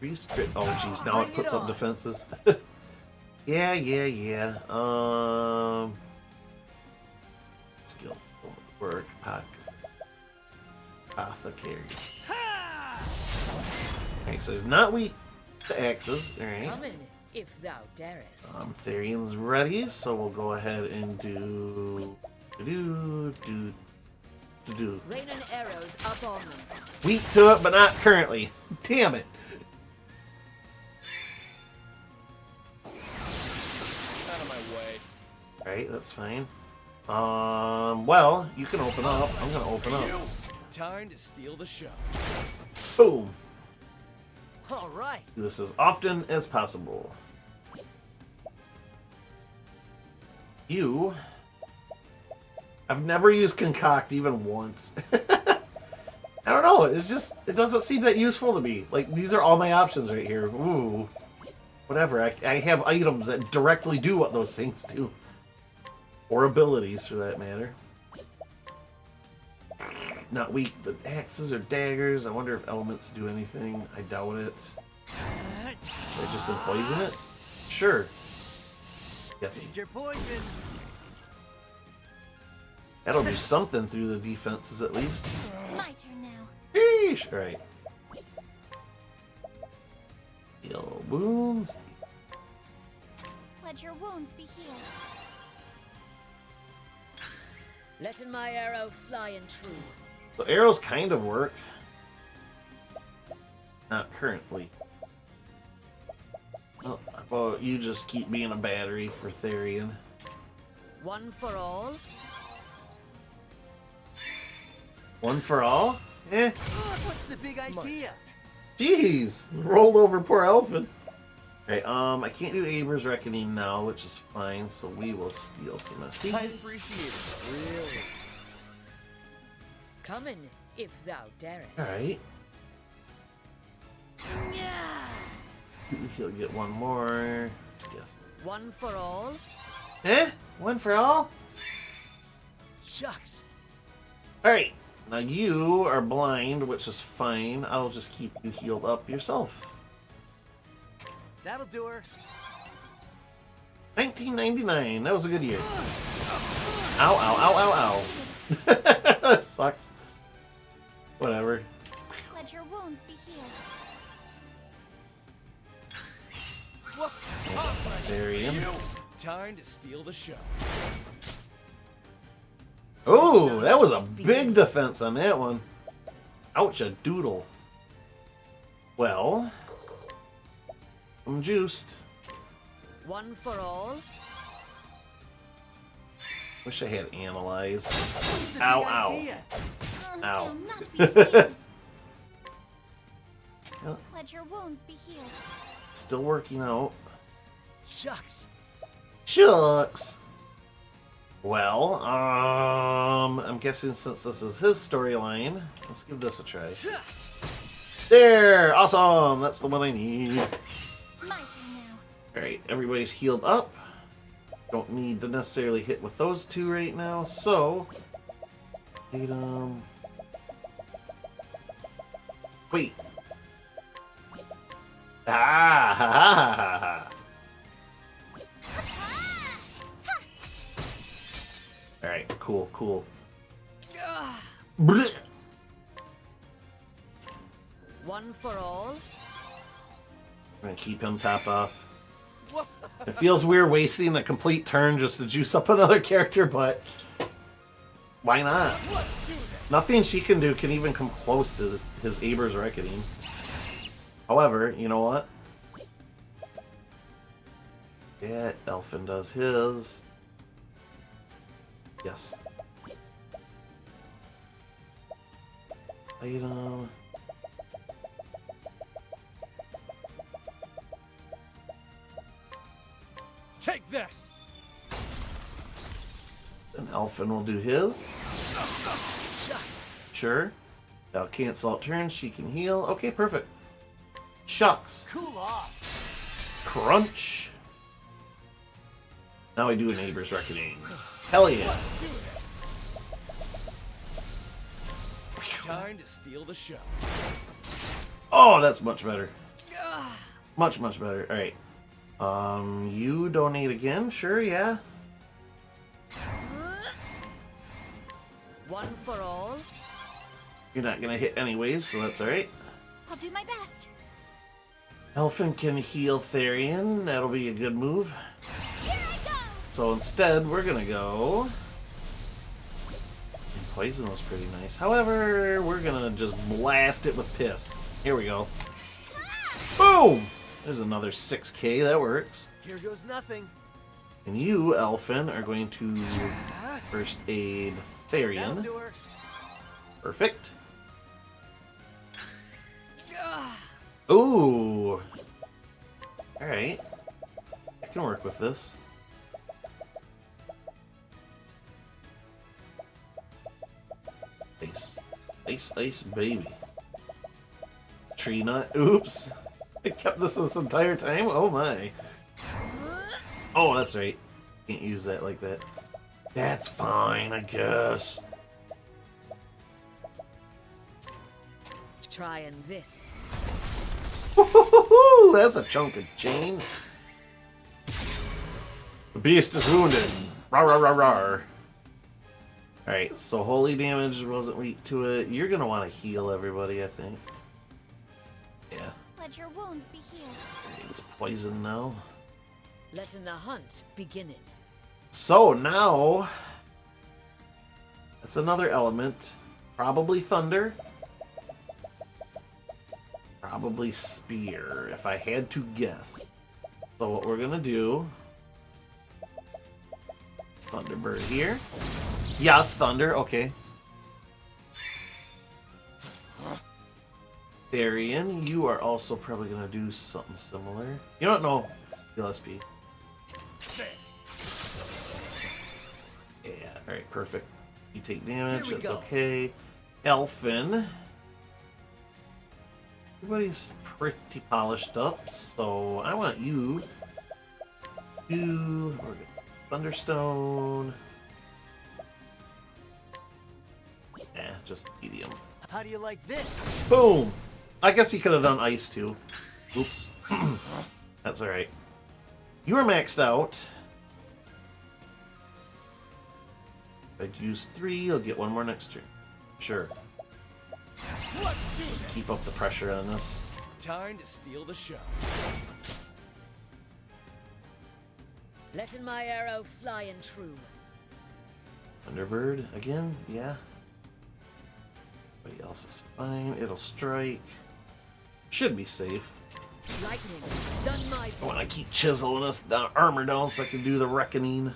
Oh jeez, now it puts up defenses. Yeah. Skill work. Apothecary. Alright, so he's not weak to axes. Alright. Come in, if thou darest. Therion's ready, so we'll go ahead and do. Rain and arrows up on them. Weak to it, but not currently. Damn it. Out of my way. Alright, that's fine. Well, you can open up. I'm gonna open up. Time to steal the show. Boom. All right. Do this as often as possible. I've never used concoct even once. I don't know, it's just, it doesn't seem that useful to me. Like, these are all my options right here. Ooh. Whatever, I have items that directly do what those things do. Or abilities, for that matter. Not weak to axes or daggers. I wonder if elements do anything. I doubt it. Should I just poison it? Sure. Yes. Your poison. That'll do something through the defenses at least. My turn now. Sheesh. Alright. Heal wounds. Let your wounds be healed. Letting my arrow fly and true. So arrows kind of work. Not currently. Well, how about you just keep being a battery for Therion? One for all. One for all? Eh. What's the big idea? Jeez. Rolled over poor elephant. Okay, I can't do Aber's Reckoning now, which is fine, so we will steal some SP. I appreciate it, really. Come in, if thou darest. Alright. He'll get one more. Yes. One for all. Eh? One for all? Shucks. Alright. Now you are blind, which is fine. I'll just keep you healed up yourself. That'll do her. 1999. That was a good year. Ow, ow, ow, ow, ow. That sucks. Whatever. Let your wounds be healed. Therion. Time to steal the show. Oh, that was a big defense on that one. Ouch, a doodle. Well, I'm juiced. One for all. Wish I had analyze. Ow, ow. Ow. Let your wounds be healed. Still working out. Shucks. Shucks. Well, I'm guessing since this is his storyline, let's give this a try. There! Awesome! That's the one I need. My turn now. Alright, everybody's healed up. Don't need to necessarily hit with those two right now, so... Wait. Ah! Ha ha ha ha ha! Alright, cool, cool. Blech. One for all. I'm gonna keep him top off. It feels weird wasting a complete turn just to juice up another character, but why not? Nothing she can do can even come close to his Aber's Reckoning. However, you know what? Yeah, Elfin does his. Yes. Item. Take this. Then Elfin will do his. Shucks. Sure. That'll cancel out turns. She can heal. Okay, perfect. Shucks. Cool off. Crunch. Now we do a Neighbor's Reckoning. Hell yeah. Time to steal the show. Oh, that's much better. Much, much better. Alright. You donate again? Sure, yeah. One for all. You're not gonna hit anyways, so that's alright. I'll do my best. Elfin can heal Therian. That'll be a good move. Here I go! So instead, we're gonna go... And poison was pretty nice. However, we're gonna just blast it with piss. Here we go. Boom! There's another 6k. That works. Here goes nothing. And you, Elfin, are going to first aid That'll Therian. do her. Perfect. Ooh. Alright. I can work with this. Ice. Ice, ice, baby. Tree nut. Oops. I kept this entire time? Oh my. Oh, that's right. Can't use that like that. That's fine, I guess. Trying this. Woo-hoo-hoo-hoo! That's a chunk of chain. The beast is wounded. Rawr, rawr, rawr, rawr. Alright, so holy damage wasn't weak to it. You're gonna want to heal everybody, I think. Yeah. Let your wounds be healed. It's poison now. Letting the hunt begin. So now... That's another element. Probably thunder. Probably spear, if I had to guess. So what we're gonna do... Thunderbird here. Yes, thunder, okay. Therian, you are also probably gonna do something similar. You don't know. Steal SP. Yeah, alright, perfect. You take damage, that's okay. Elfin. Everybody's pretty polished up, so I want you to... Thunderstone. Just medium. How do you like this? Boom! I guess he could have done ice too. Oops. That's alright. You are maxed out. If I'd use 3, you'll get 1 more next turn. Sure. Just keep up the pressure on this. Time to steal the show. Letting my arrow fly and true. Thunderbird again? Yeah. Everybody else is fine. It'll strike. Should be safe. Lightning, done my I want to keep chiseling this armor down so I can do the reckoning.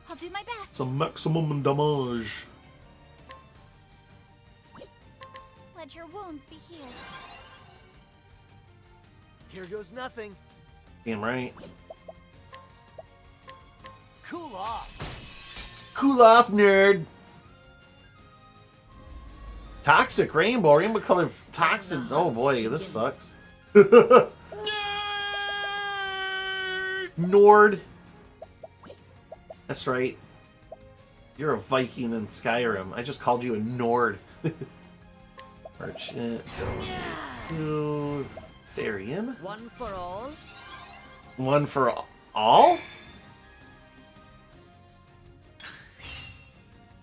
I'll do my best. Some maximum damage. Let your wounds be healed. Here goes nothing. Damn right. Cool off. Cool off, nerd. Toxic rainbow. Rainbow colored toxic. Oh boy, this sucks. Nord. That's right. You're a Viking in Skyrim. I just called you a Nord. Merchant. Go to Therian. One for all. One for all?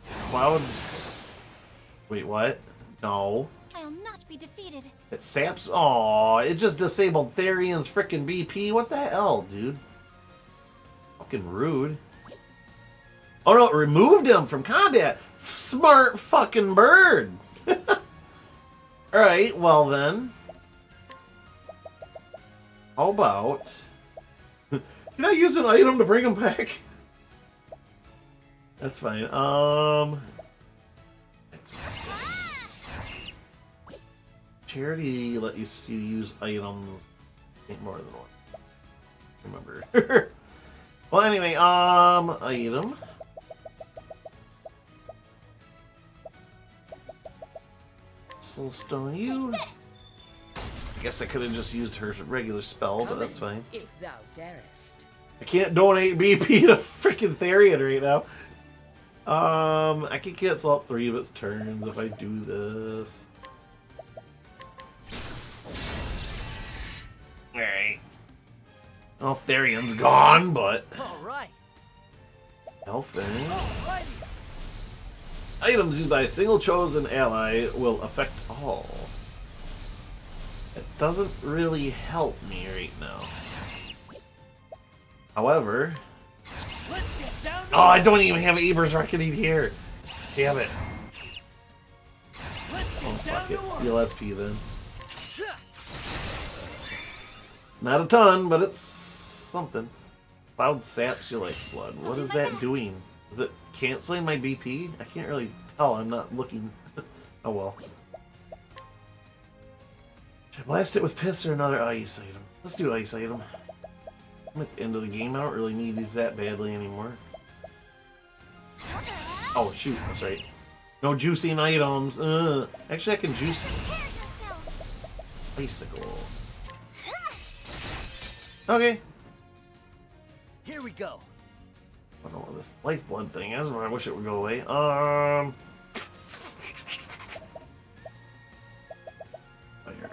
Cloud. Wait, what? No. I'll not be defeated. It saps. Aw, it just disabled Therian's frickin' BP. What the hell, dude? Fucking rude. Oh no, it removed him from combat. Smart fucking bird. Alright, well then. How about... Can I use an item to bring him back? That's fine. Charity let you use items. I think more than one. Remember. Well, anyway, item. Soulstone you. I guess I could have just used her regular spell, but that's fine. If thou darest. I can't donate BP to freaking Therian right now. I can cancel out 3 of its turns if I do this. Alright. Well, Therian's gone, but... Alright. Elfin. Items used by a single chosen ally will affect all. At doesn't really help me right now. However... Oh, I don't even have Aber's Reckoning here. Damn it. Oh, fuck it. Steal SP then. It's not a ton, but it's something. Cloud saps your lifeblood. What is that doing? Is it canceling my BP? I can't really tell. I'm not looking. Oh well. Should I blast it with piss or another ice item? Let's do ice item. I'm at the end of the game. I don't really need these that badly anymore. Oh shoot, that's right. No juicing items. Actually, I can juice. Bicycle. Okay. Here we go. I don't know what this lifeblood thing is, but I wish it would go away. Fire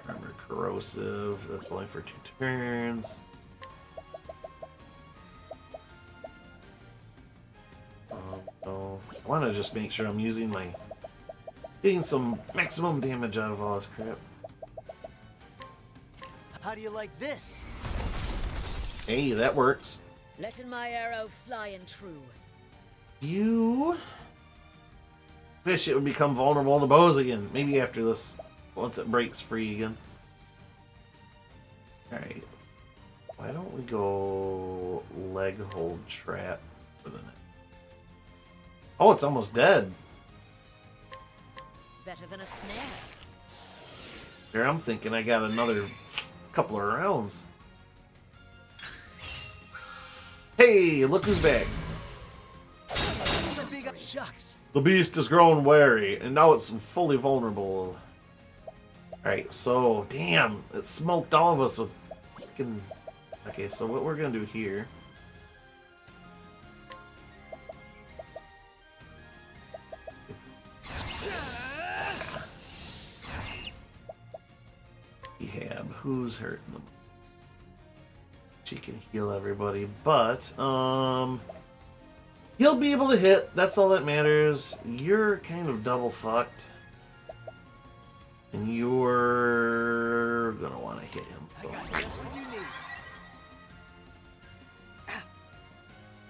armor corrosive. That's only for 2 turns. No. I want to just make sure I'm using my... getting some maximum damage out of all this crap. How do you like this? Hey, that works. Letting my arrow fly and true. You... wish it would become vulnerable to bows again. Maybe after this, once it breaks free again. Alright. Why don't we go leg hold trap for the next? Oh, it's almost dead. Better than a snare. Here, I'm thinking I got another couple of rounds. Hey, look who's back. Shucks. The beast has grown wary, and now it's fully vulnerable. Alright, so, damn, it smoked all of us with fucking... Okay, so what we're gonna do here... Rehab, who's hurting them? She can heal everybody, but, he'll be able to hit, that's all that matters. You're kind of double fucked. And you're gonna want to hit him.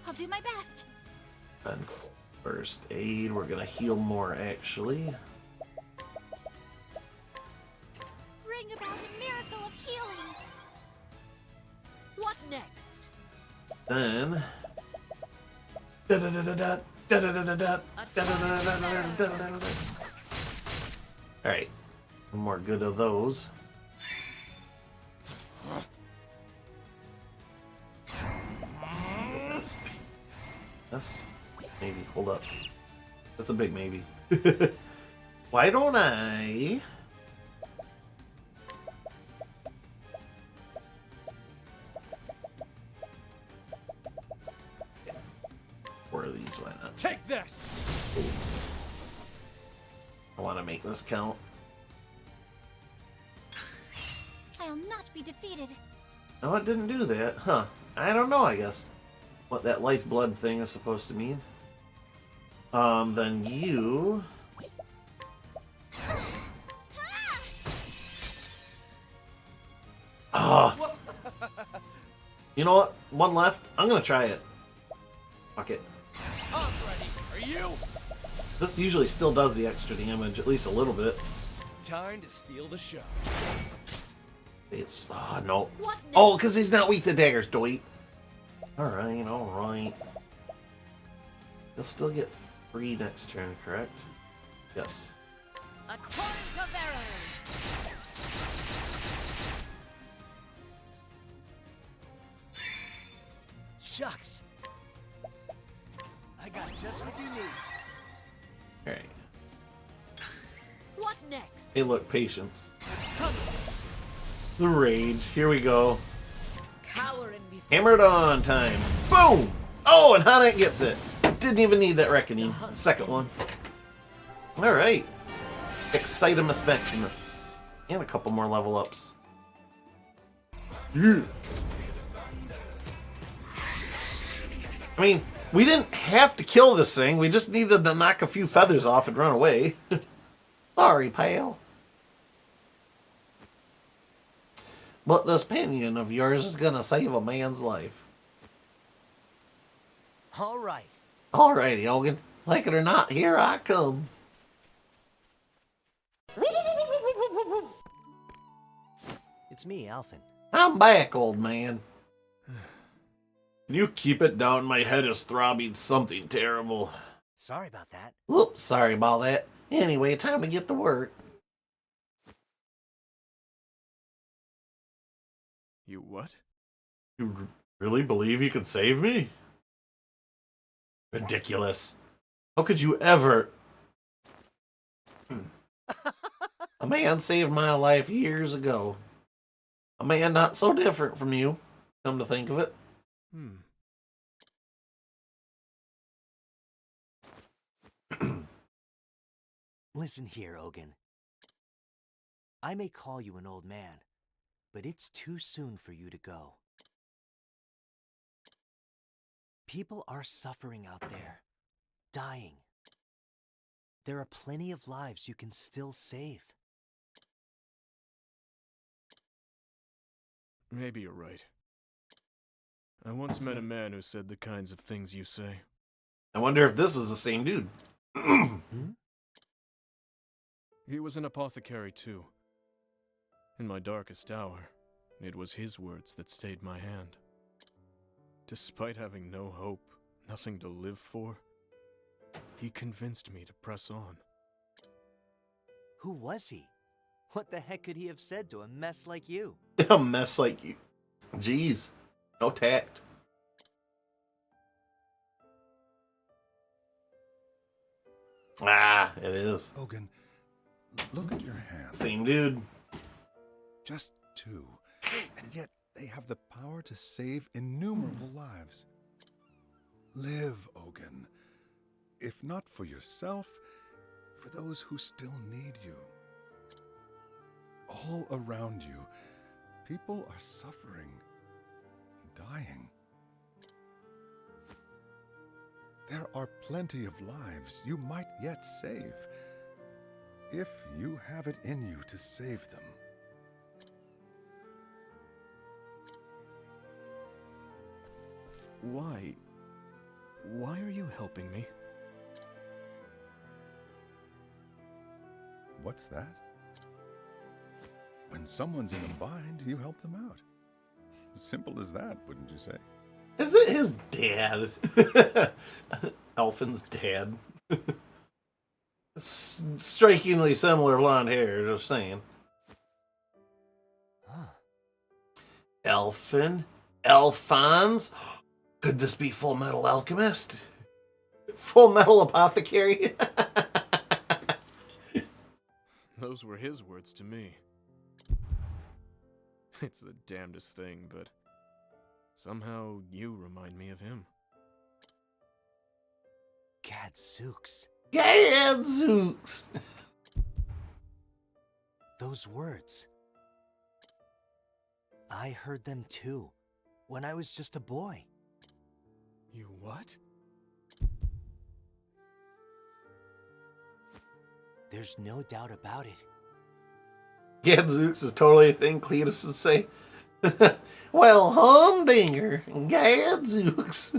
I'll do my best. And first aid, we're gonna heal more actually. Bring about a miracle of healing. What next? Then... Alright. One more good of those. Yes. Maybe. Hold up. That's a big maybe. Why don't I... Four of these, why not? Take this! I want to make this count. I'll not be defeated. No, it didn't do that. Huh. I don't know, I guess. What that lifeblood thing is supposed to mean. Then you... Ah! You know what? One left. I'm gonna try it. Fuck it. I'm ready. Are you? This usually still does the extra damage, at least a little bit. Time to steal the show. It's... Oh, no. Oh, because he's not weak to daggers, doit. Alright, alright. He'll still get 3 next turn, correct? Yes. A torrent of arrows. Shucks. I got just what you need. Alright. What next? Hey, look, patience. The rage. Here we go. Cowering before Hammered on time. Boom! Oh, and Hanek gets it. Didn't even need that reckoning. Second one. Alright. Excitimus Maximus. And a couple more level ups. Yeah. I mean, we didn't have to kill this thing. We just needed to knock a few feathers off and run away. Sorry, pal. But this pinion of yours is gonna save a man's life. All right. Alrighty, Hogan. Like it or not, here I come. It's me, Alphen. I'm back, old man. Can you keep it down? My head is throbbing something terrible. Sorry about that. Whoops, sorry about that. Anyway, time to get to work. You what? You really believe you could save me? Ridiculous. How could you ever? A man saved my life years ago. A man not so different from you, come to think of it. Listen here, Ogun. I may call you an old man, but it's too soon for you to go. People are suffering out there, dying. There are plenty of lives you can still save. Maybe you're right. I once met a man who said the kinds of things you say. I wonder if this is the same dude. He was an apothecary too. In my darkest hour, it was his words that stayed my hand. Despite having no hope, nothing to live for, he convinced me to press on. Who was he? What the heck could he have said to a mess like you? A mess like you. Jeez. No tact. Ah, it is. Ogun, look at your hands. Same dude. Just two. And yet they have the power to save innumerable lives. Live, Ogun. If not for yourself, for those who still need you. All around you, people are suffering, dying. There are plenty of lives you might yet save, if you have it in you to save them. Why? Why are you helping me? What's that? When someone's in a bind, you help them out. Simple as that, wouldn't you say? Is it his dad? Alphen's dad. Strikingly similar blonde hair, just saying. Alphen? Alphonse? Could this be Full Metal Alchemist? Full Metal Apothecary? Those were his words to me. It's the damnedest thing, but somehow you remind me of him. Gadzooks. Gadzooks! Those words. I heard them too, when I was just a boy. You what? There's no doubt about it. Gadzooks is totally a thing Cletus would say. Well, humdinger, Gadzooks.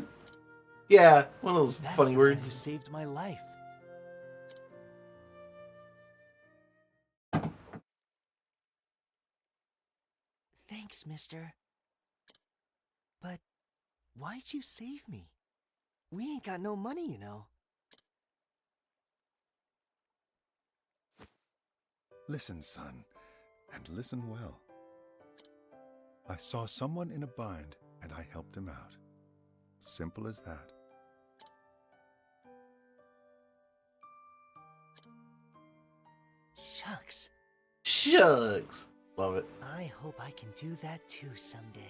Yeah, one of those That's funny the words. Man who saved my life. Thanks, mister. But why'd you save me? We ain't got no money, you know. Listen, son, and listen well. I saw someone in a bind, and I helped him out. Simple as that. Shucks. Shucks. Love it. I hope I can do that too someday.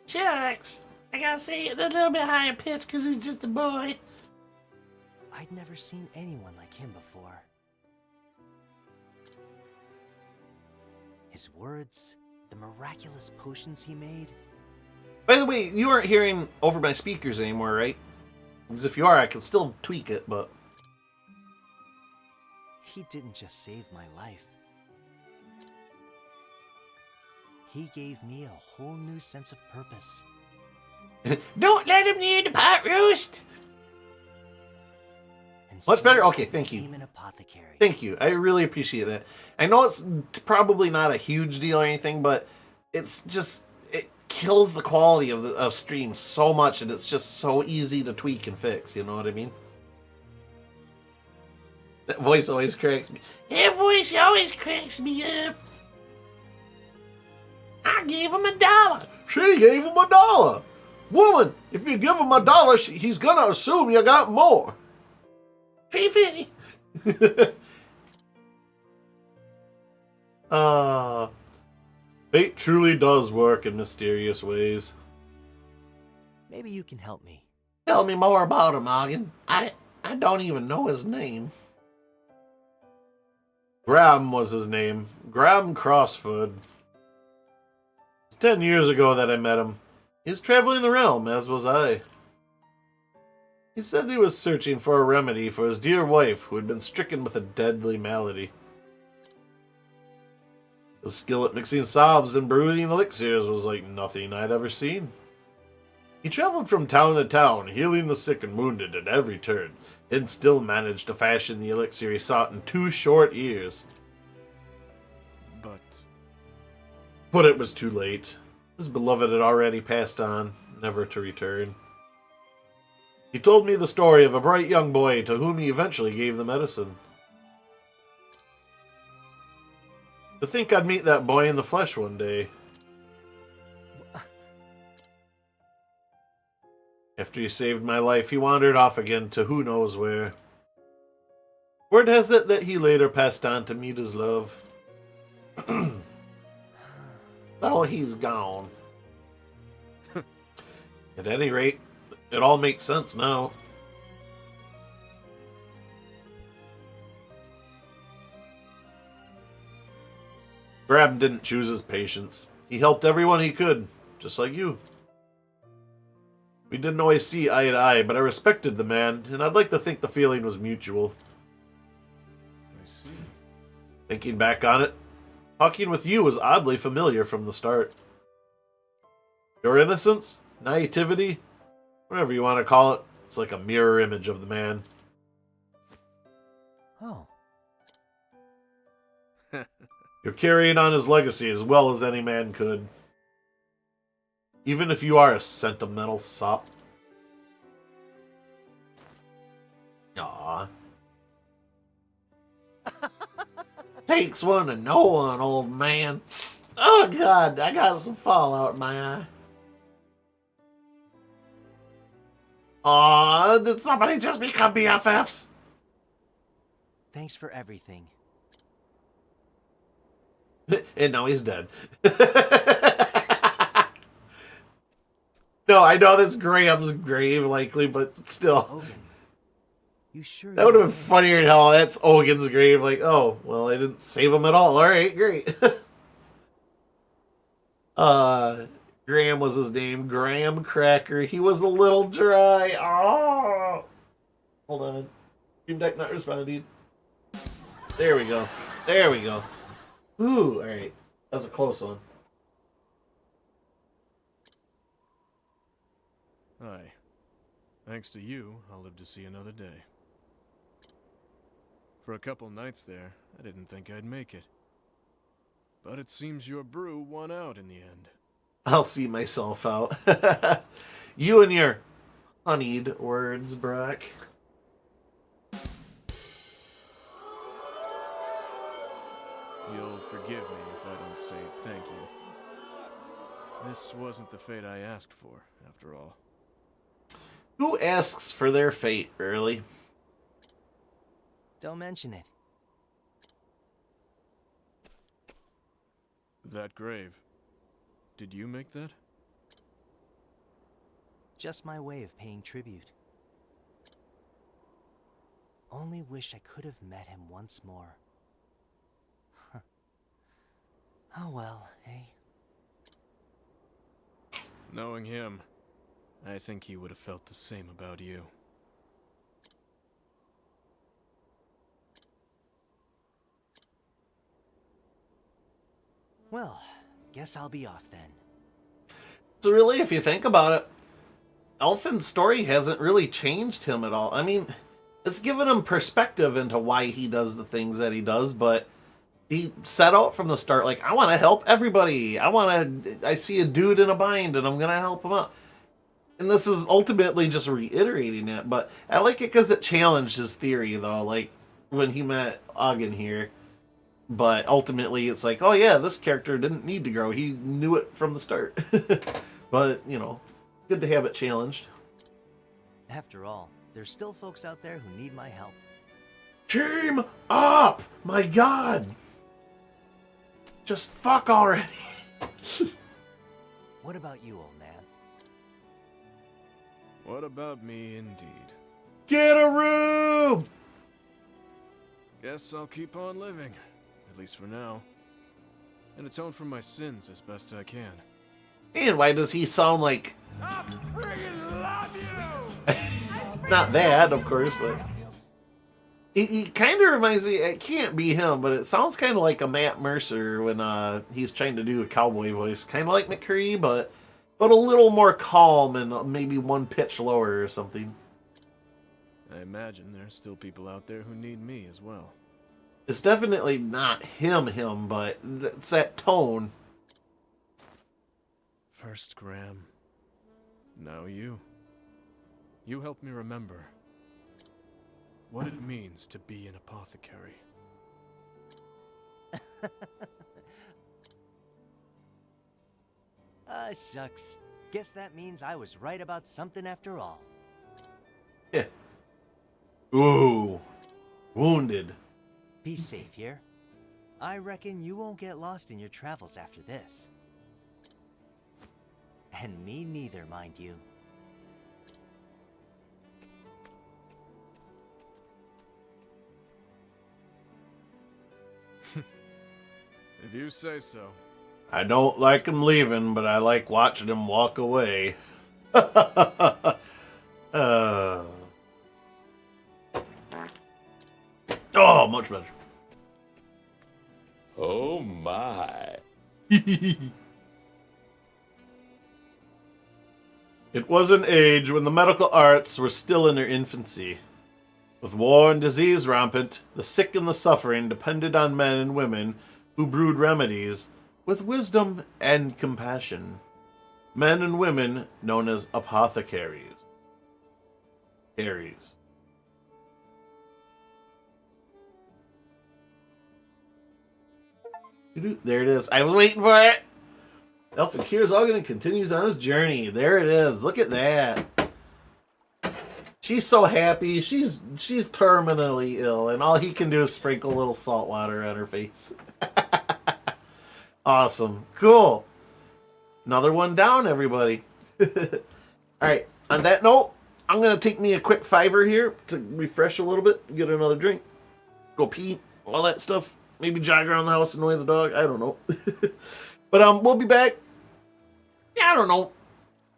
Shucks. I gotta say it a little bit higher pitch because he's just a boy. I'd never seen anyone like him before. His words, the miraculous potions he made. By the way, you aren't hearing over my speakers anymore, right? Because if you are, I can still tweak it, but... He didn't just save my life. He gave me a whole new sense of purpose. Don't let him near the pot roast! And Much so better? Okay, I thank you. became an apothecary. Thank you. I really appreciate that. I know it's probably not a huge deal or anything, but it's just, it kills the quality of stream so much, and it's just so easy to tweak and fix, you know what I mean? That voice always cracks me. That voice always cracks me up. I gave him $1. She gave him $1. Woman, if you give him $1, he's gonna assume you got more. $3.50. Fate truly does work in mysterious ways. Maybe you can help me. Tell me more about him, Ogden. I don't even know his name. Graham was his name. Graham Crossfoot. 10 years ago that I met him. He was traveling the realm, as was I. He said he was searching for a remedy for his dear wife, who had been stricken with a deadly malady. His skill at mixing salves and brewing elixirs was like nothing I'd ever seen. He traveled from town to town, healing the sick and wounded at every turn, and still managed to fashion the elixir he sought in 2 short years. But it was too late. His beloved had already passed on, never to return. He told me the story of a bright young boy to whom he eventually gave the medicine. To think I'd meet that boy in the flesh one day. After he saved my life, he wandered off again to who knows where. Word has it that he later passed on to meet his love. Oh, he's gone. At any rate, it all makes sense now. Graham didn't choose his patients. He helped everyone he could, just like you. We didn't always see eye to eye, but I respected the man, and I'd like to think the feeling was mutual. I see. Thinking back on it, talking with you was oddly familiar from the start. Your innocence, naivety, whatever you want to call it, it's like a mirror image of the man. Oh. You're carrying on his legacy as well as any man could. Even if you are a sentimental sop. Aww. Takes one to know one, old man. Oh god, I got some fallout in my eye. Aw, did somebody just become BFFs? Thanks for everything. And now he's dead. No, I know that's Graham's grave, likely, but still. Ogun, you sure That would have been funnier than hell. That's Ogun's grave. Like, oh, well, I didn't save him at all. Alright, great. Graham was his name. Graham Cracker. He was a little dry. Oh. Hold on. Stream Deck not responding. There we go. There we go. Ooh, alright. That was a close one. Aye. Thanks to you, I'll live to see another day. For a couple nights there, I didn't think I'd make it. But it seems your brew won out in the end. I'll see myself out. You and your honeyed words, Brock. You'll forgive me if I don't say thank you. This wasn't the fate I asked for, after all. Who asks for their fate early? Don't mention it. That grave. Did you make that? Just my way of paying tribute. Only wish I could have met him once more. Oh well, eh? Knowing him, I think he would have felt the same about you. Well, Guess I'll be off then. So really, if you think about it, Elfin's story hasn't really changed him at all. I mean, it's given him perspective into why he does the things that he does, but he set out from the start like, I want to help everybody. I see a dude in a bind and I'm going to help him out. And this is ultimately just reiterating it, but I like it because it challenged his theory, though, like when he met Ogden here. But ultimately, it's like, oh yeah, this character didn't need to grow. He knew it from the start. But, you know, good to have it challenged. After all, there's still folks out there who need my help. Team up! My God! Just fuck already. What about you, old man? What about me, indeed? Get a room! Guess I'll keep on living, at least for now, and atone for my sins as best I can. And why does he sound like... I freaking love you! Not that, of course, but... He kind of reminds me, it can't be him, but it sounds kind of like a Matt Mercer when he's trying to do a cowboy voice. Kind of like McCree, but a little more calm and maybe one pitch lower or something. I imagine there's still people out there who need me as well. It's definitely not him, but it's that tone. First Graham, now you. You help me remember what it means to be an apothecary. Shucks. Guess that means I was right about something after all. Yeah. Ooh. Wounded. Be safe here. I reckon you won't get lost in your travels after this. And me neither, mind you. If you say so. I don't like him leaving, but I like watching him walk away. Oh, much better. Oh my. It was an age when the medical arts were still in their infancy. With war and disease rampant, the sick and the suffering depended on men and women who brewed remedies with wisdom and compassion. Men and women known as apothecaries. Aries. There it is. I was waiting for it. Elfin cures Ogden and continues on his journey. There it is. Look at that. She's so happy. She's terminally ill, and all he can do is sprinkle a little salt water on her face. Awesome. Cool. Another one down, everybody. Alright, on that note, I'm going to take me a quick $5 here to refresh a little bit, get another drink, go pee, all that stuff. Maybe jog around the house, annoy the dog. I don't know. But we'll be back. Yeah, I don't know.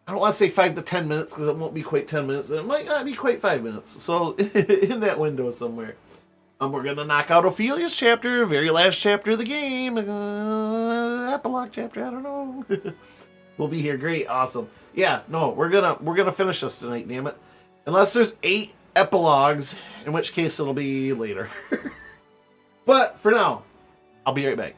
I don't want to say 5 to 10 minutes because it won't be quite 10 minutes. And it might not be quite 5 minutes. So in that window somewhere. We're going to knock out Ophelia's chapter, very last chapter of the game. Epilogue chapter, I don't know. We'll be here. Great. Awesome. Yeah, no, we're gonna finish this tonight, damn it. Unless there's 8 epilogues, in which case it'll be later. But for now, I'll be right back.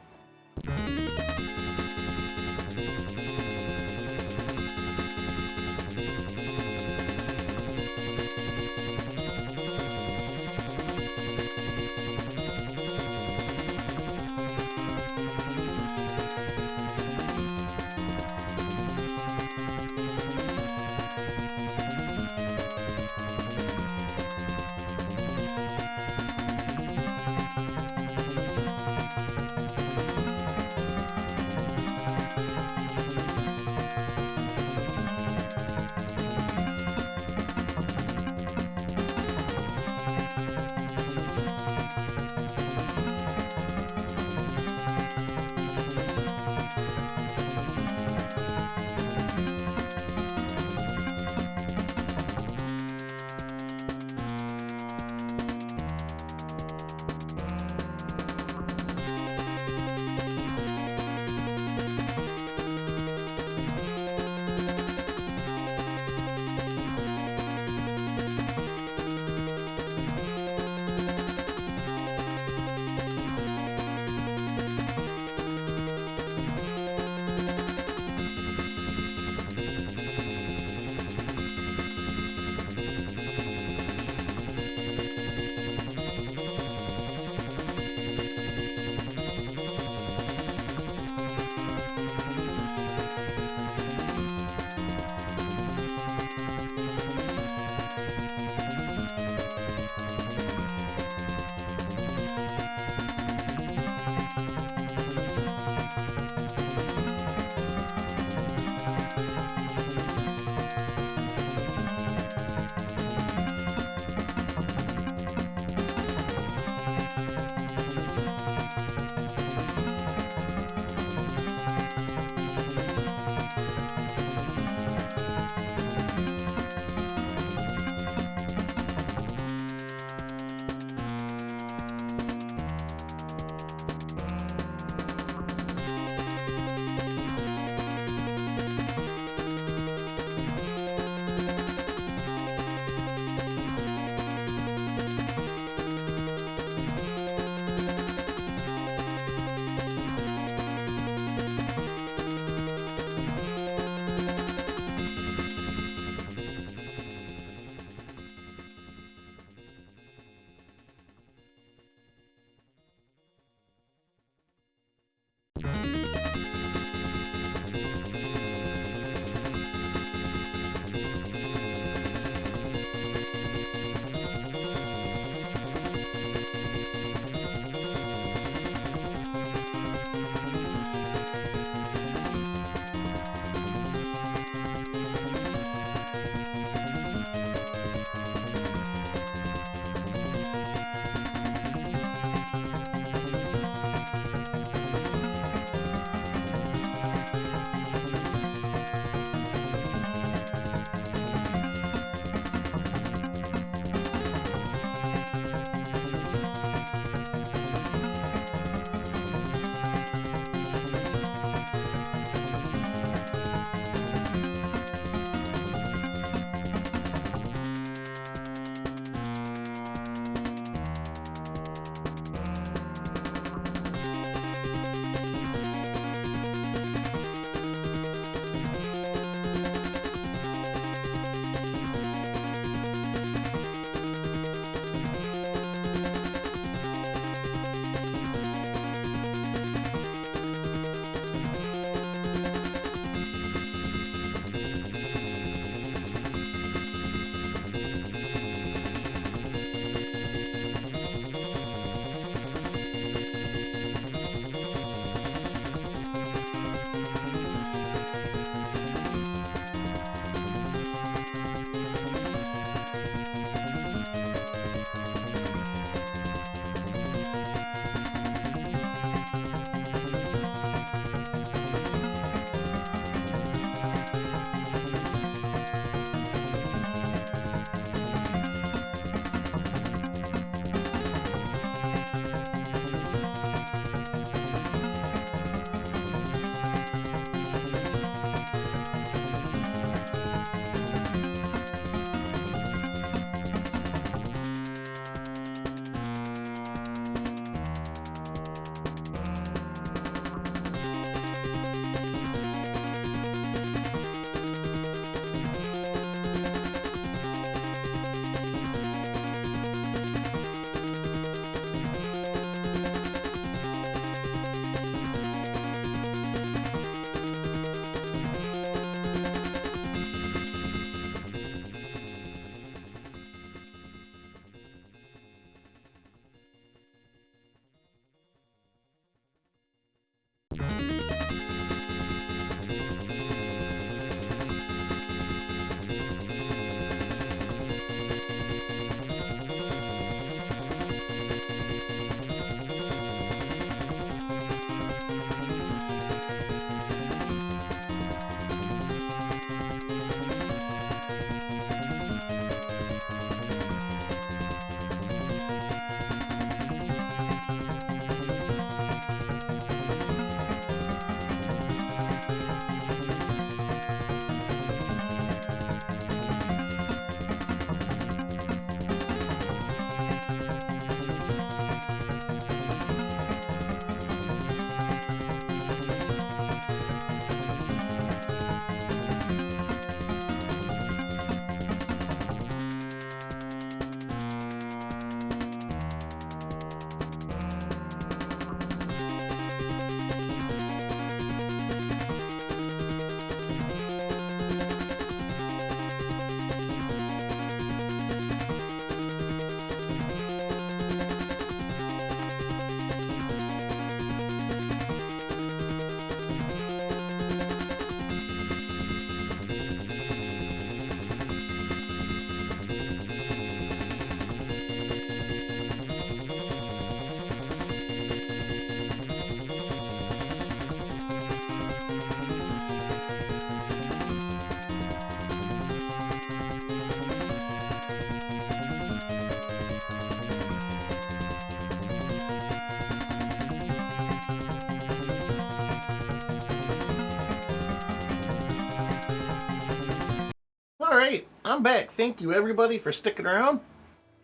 All right, I'm back. Thank you, everybody, for sticking around.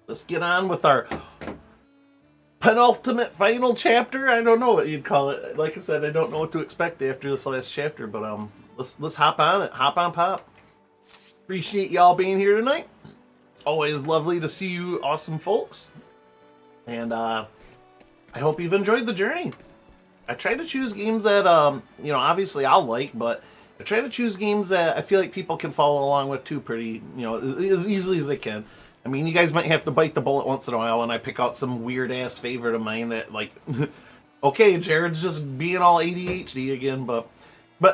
Let's get on with our penultimate final chapter. I don't know what you'd call it. Like I said, I don't know what to expect after this last chapter, but let's hop on it. Hop on pop. Appreciate y'all being here tonight. Always lovely to see you awesome folks. And I hope you've enjoyed the journey. I try to choose games that obviously I'll like, but I try to choose games that I feel like people can follow along with too pretty, as easily as they can. I mean, you guys might have to bite the bullet once in a while when I pick out some weird-ass favorite of mine that, like, okay, Jared's just being all ADHD again, but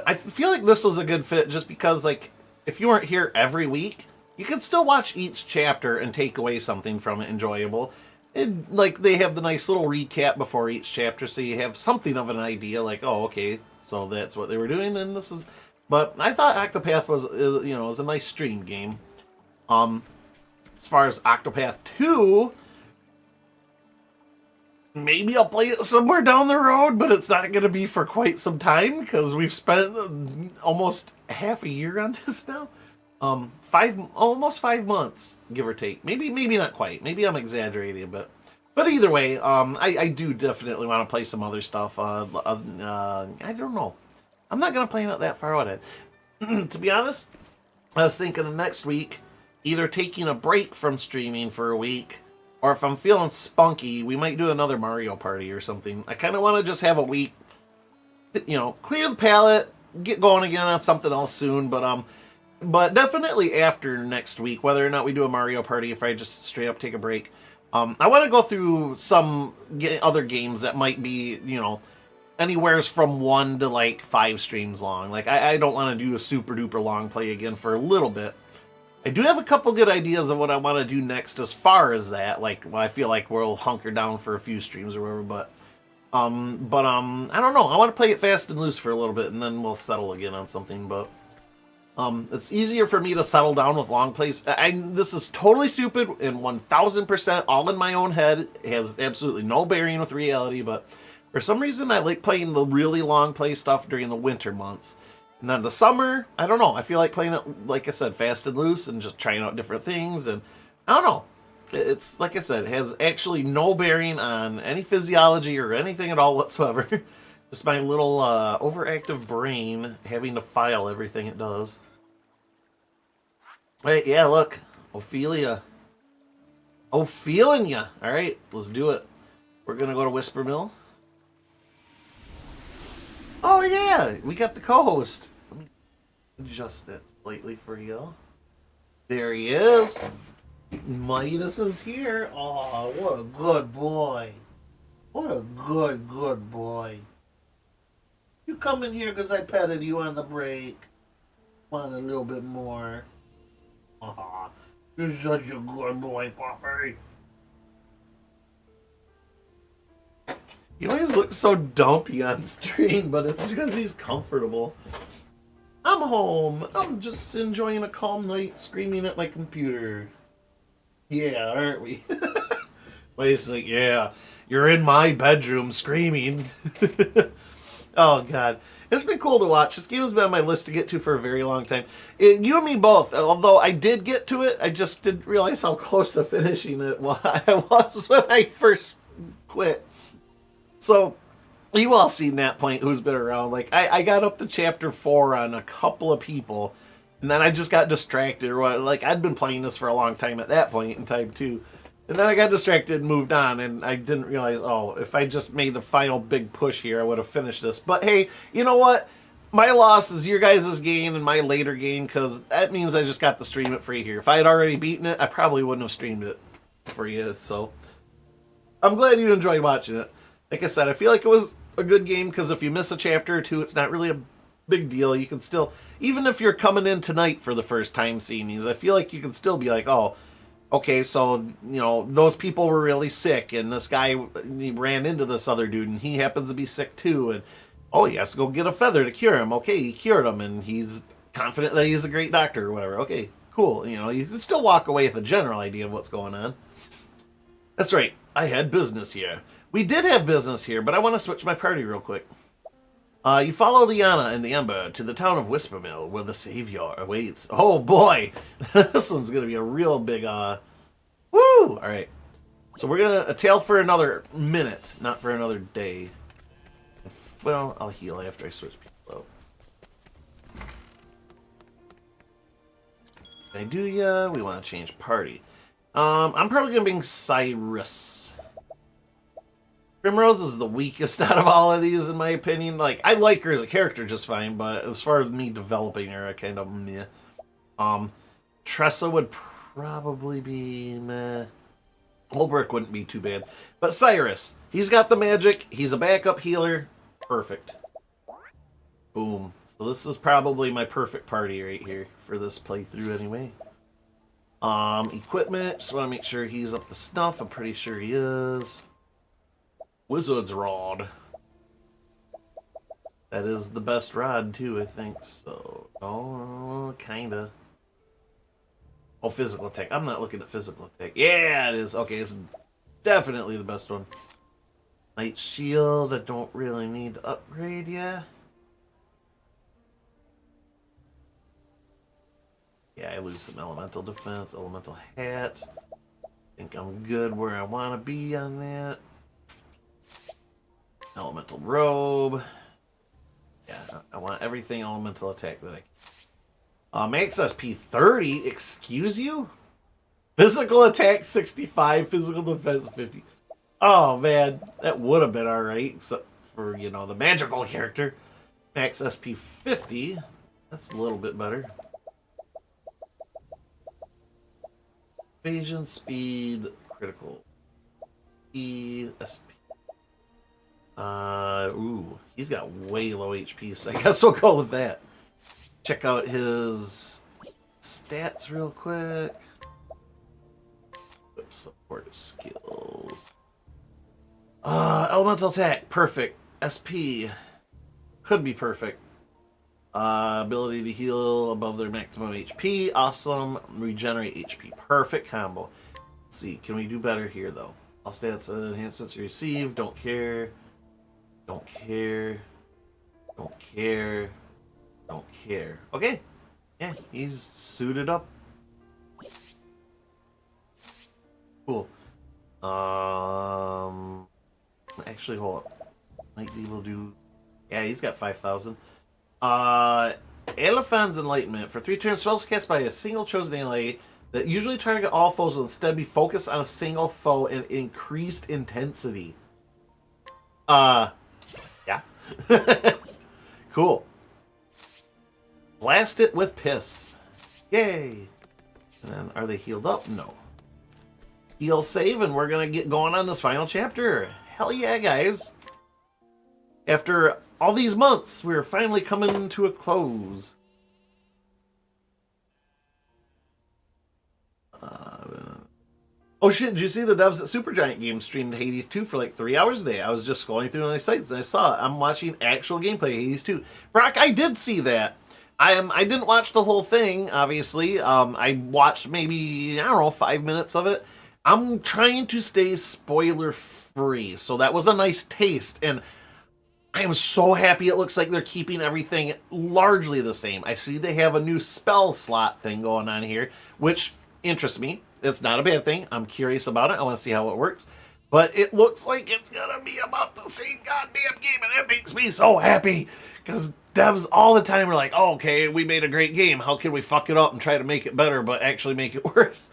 I feel like this was a good fit just because, like, if you weren't here every week, you can still watch each chapter and take away something from it enjoyable. And, like, they have the nice little recap before each chapter, so you have something of an idea, like, oh, okay, so that's what they were doing, and this is... But I thought Octopath was a nice stream game. As far as Octopath 2, maybe I'll play it somewhere down the road, but it's not going to be for quite some time because we've spent almost half a year on this now. Almost 5 months, give or take. Maybe not quite. Maybe I'm exaggerating, but either way, I do definitely want to play some other stuff. I don't know. I'm not going to plan it that far out. To be honest, I was thinking of next week, either taking a break from streaming for a week, or if I'm feeling spunky, we might do another Mario Party or something. I kind of want to just have a week, clear the palate, get going again on something else soon, but definitely after next week, whether or not we do a Mario Party, if I just straight up take a break, I want to go through some other games that might be, anywhere's from 1 to like 5 streams long. Like I don't want to do a super duper long play again for a little bit. I do have a couple good ideas of what I want to do next as far as that. Like, I feel like we'll hunker down for a few streams or whatever, but I don't know. I want to play it fast and loose for a little bit, and then we'll settle again on something. But it's easier for me to settle down with long plays. This is totally stupid and 1000% all in my own head. It has absolutely no bearing with reality, but for some reason, I like playing the really long play stuff during the winter months. And then the summer, I don't know. I feel like playing it, like I said, fast and loose and just trying out different things. And I don't know. It's, like I said, it has actually no bearing on any physiology or anything at all whatsoever. Just my little overactive brain having to file everything it does. Wait, yeah, look. Ophelia. Feeling ya. All right, let's do it. We're going to go to Whisper Mill. Oh, yeah, we got the co-host. Let me adjust that slightly for you. There he is. Midas is here. Oh, what a good boy. What a good boy. You come in here because I petted you on the break. Want a little bit more. Aw, you're such a good boy, Puppy. He always looks so dumpy on stream, but it's because he's comfortable. I'm home. I'm just enjoying a calm night screaming at my computer. Yeah, aren't we? Wait, like, yeah, you're in my bedroom screaming. Oh, God. It's been cool to watch. This game has been on my list to get to for a very long time. You and me both. Although I did get to it, I just didn't realize how close to finishing it I was when I first quit. So, you all seen that point who's been around. Like, I got up to chapter 4 on a couple of people, and then I just got distracted. Like, I'd been playing this for a long time at that point in time, too. And then I got distracted and moved on, and I didn't realize, oh, if I just made the final big push here, I would have finished this. But hey, you know what? My loss is your guys' gain and my later gain, because that means I just got to stream it free here. If I had already beaten it, I probably wouldn't have streamed it for you, so I'm glad you enjoyed watching it. Like I said, I feel like it was a good game, because if you miss a chapter or two, it's not really a big deal. You can still, even if you're coming in tonight for the first time seeing these, I feel like you can still be like, oh, okay, so, you know, those people were really sick, and this guy, he ran into this other dude, and he happens to be sick too, and, oh, he has to go get a feather to cure him. Okay, he cured him, and he's confident that he's a great doctor or whatever. Okay, cool. You know, you can still walk away with a general idea of what's going on. That's right, I had business here. We did have business here, but I want to switch my party real quick. You follow Liana and the Ember to the town of Whispermill, where the Savior awaits. Oh boy, this one's gonna be a real big, woo! Alright, so we're gonna tail for another minute, not for another day. Well, I'll heal after I switch people out. Can I do ya? We want to change party. I'm probably gonna bring Cyrus. Primrose is the weakest out of all of these, in my opinion. Like, I like her as a character just fine, but as far as me developing her, I kind of meh. Tressa would probably be meh. Holbrook wouldn't be too bad. But Cyrus, he's got the magic. He's a backup healer. Perfect. Boom. So this is probably my perfect party right here for this playthrough anyway. Equipment. Just want to make sure he's up to snuff. I'm pretty sure he is. Wizard's Rod. That is the best rod, too, I think. So, oh, kinda. Oh, physical attack. I'm not looking at physical attack. Yeah, it is. Okay, it's definitely the best one. Light shield. I don't really need to upgrade yet. Yeah, I lose some elemental defense, elemental hat. Think I'm good where I want to be on that. Elemental robe. Yeah, I want everything elemental attack that I can. Max SP 30, excuse you? Physical attack 65, physical defense 50. Oh man, that would have been alright, except for, you know, the magical character. Max SP 50, that's a little bit better. Evasion, speed, critical. E, SP. Ooh, he's got way low HP, so I guess we'll go with that. Check out his stats real quick. Equip support skills. Elemental attack, perfect. SP, could be perfect. Ability to heal above their maximum HP, awesome. Regenerate HP, perfect combo. Let's see, can we do better here though? All stats enhancements received, don't care. Don't care. Don't care. Don't care. Okay. Yeah, he's suited up. Cool. Actually, hold up. Might be able to do... Yeah, he's got 5,000. Elephant's Enlightenment. For 3 turns, spells cast by a single chosen ally that usually target all foes will instead be focused on a single foe and increased intensity. Yeah. Cool. Blast it with piss. Yay. And then, are they healed up? No. Heal save, and we're gonna get going on this final chapter. Hell yeah, guys. After all these months, we're finally coming to a close. Oh shit, did you see the devs at Supergiant Games streamed Hades 2 for like 3 hours a day? I was just scrolling through my sites and I saw it. I'm watching actual gameplay of Hades 2. Brock, I did see that. I didn't watch the whole thing, obviously. I watched maybe, I don't know, 5 minutes of it. I'm trying to stay spoiler free, so that was a nice taste, and I am so happy it looks like they're keeping everything largely the same. I see they have a new spell slot thing going on here, which interests me. It's not a bad thing. I'm curious about it. I want to see how it works. But it looks like it's going to be about the same goddamn game, and it makes me so happy. Because devs all the time are like, oh, okay, we made a great game. How can we fuck it up and try to make it better, but actually make it worse?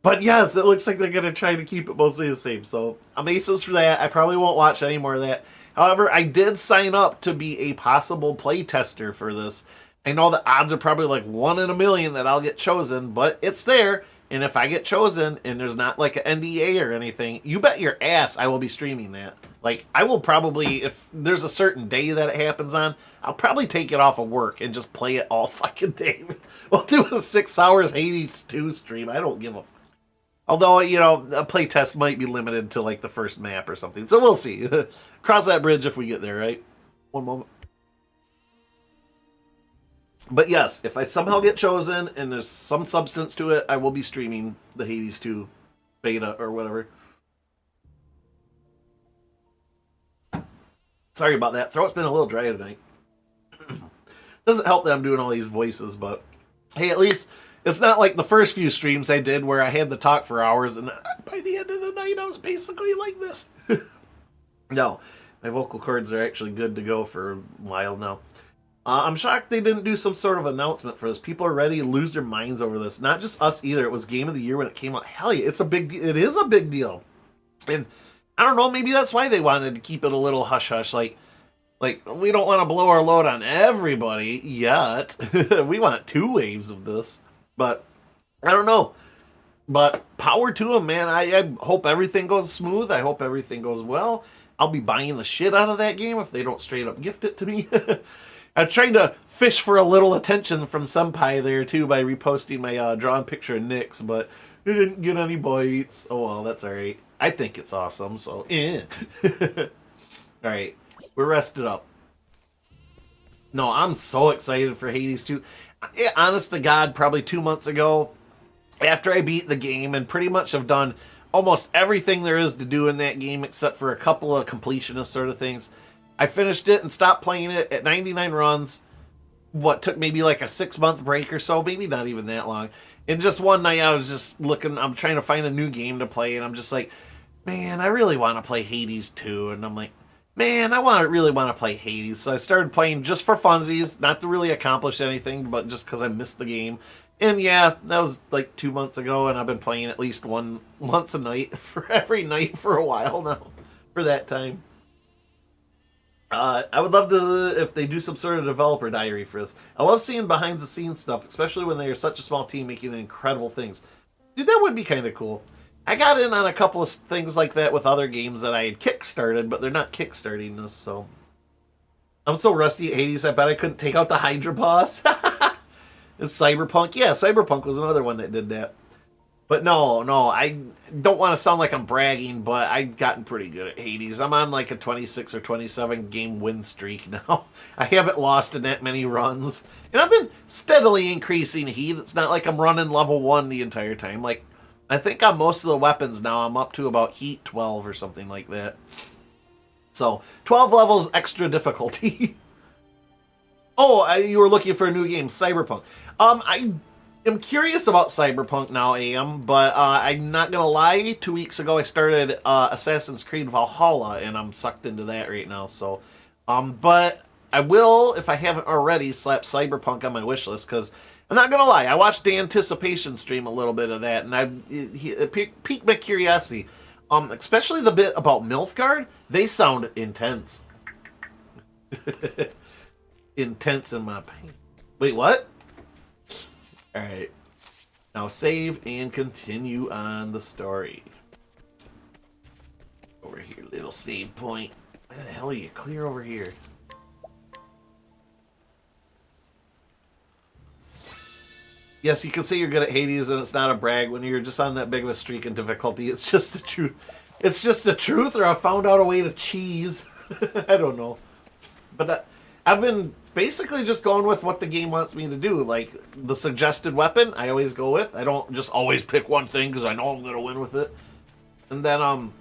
But yes, it looks like they're going to try to keep it mostly the same. So I'm aces for that. I probably won't watch any more of that. However, I did sign up to be a possible play tester for this. I know the odds are probably like 1 in a million that I'll get chosen, but it's there. And if I get chosen and there's not like an NDA or anything, you bet your ass I will be streaming that. Like, I will probably, if there's a certain day that it happens on, I'll probably take it off of work and just play it all fucking day. We'll do a 6 hours Hades 2 stream. I don't give a fuck. Although, you know, a play test might be limited to like the first map or something. So we'll see. Cross that bridge if we get there, right? One moment. But yes, if I somehow get chosen and there's some substance to it, I will be streaming the Hades 2 beta or whatever. Sorry about that. Throat's been a little dry tonight. Doesn't help that I'm doing all these voices, but hey, at least it's not like the first few streams I did where I had to talk for hours and by the end of the night I was basically like this. No, my vocal cords are actually good to go for a while now. I'm shocked they didn't do some sort of announcement for this. People are ready to lose their minds over this. Not just us either. It was Game of the Year when it came out. Hell yeah, it's a big deal. It is a big deal. And I don't know, maybe that's why they wanted to keep it a little hush-hush. Like we don't want to blow our load on everybody yet. We want 2 waves of this. But I don't know. But power to them, man. I hope everything goes smooth. I hope everything goes well. I'll be buying the shit out of that game if they don't straight up gift it to me. I'm trying to fish for a little attention from Senpai there, too, by reposting my drawn picture of Nyx, but it didn't get any bites. Oh, well, that's alright. I think it's awesome, so Alright, we're rested up. No, I'm so excited for Hades 2. Honest to God, probably 2 months ago, after I beat the game and pretty much have done almost everything there is to do in that game except for a couple of completionist sort of things, I finished it and stopped playing it at 99 runs. What took maybe like a 6-month break or so, maybe not even that long. And just one night I was just looking, I'm trying to find a new game to play, and I'm just like, man, I really want to play Hades 2. And I'm like, man, really want to play Hades. So I started playing just for funsies, not to really accomplish anything, but just because I missed the game. And yeah, that was like 2 months ago, and I've been playing at least once a night for every night for a while now, for that time. I would love to, if they do some sort of developer diary for this. I love seeing behind the scenes stuff, especially when they are such a small team making incredible things. Dude, that would be kind of cool. I got in on a couple of things like that with other games that I had kickstarted, but they're not kickstarting this, so. I'm so rusty at Hades, I bet I couldn't take out the Hydra boss. It's Cyberpunk. Yeah, Cyberpunk was another one that did that. But no, I don't want to sound like I'm bragging, but I've gotten pretty good at Hades. I'm on like a 26 or 27 game win streak now. I haven't lost in that many runs. And I've been steadily increasing heat. It's not like I'm running level 1 the entire time. Like, I think on most of the weapons now, I'm up to about heat 12 or something like that. So, 12 levels extra difficulty. Oh, you were looking for a new game, Cyberpunk. I'm curious about Cyberpunk now, but I'm not going to lie. 2 weeks ago, I started Assassin's Creed Valhalla, and I'm sucked into that right now. So, but I will, if I haven't already, slap Cyberpunk on my wish list, because I'm not going to lie. I watched the Anticipation stream a little bit of that, and it piqued my curiosity. Especially the bit about Nilfgaard. They sound intense. Intense in my pain. Wait, what? Alright. Now save and continue on the story. Over here, little save point. Where the hell are you? Clear over here. Yes, you can say you're good at Hades, and it's not a brag when you're just on that big of a streak in difficulty. It's just the truth. It's just the truth, or I found out a way to cheese. I don't know. But I've been basically just going with what the game wants me to do. Like, the suggested weapon, I always go with. I don't just always pick one thing because I know I'm going to win with it. And then,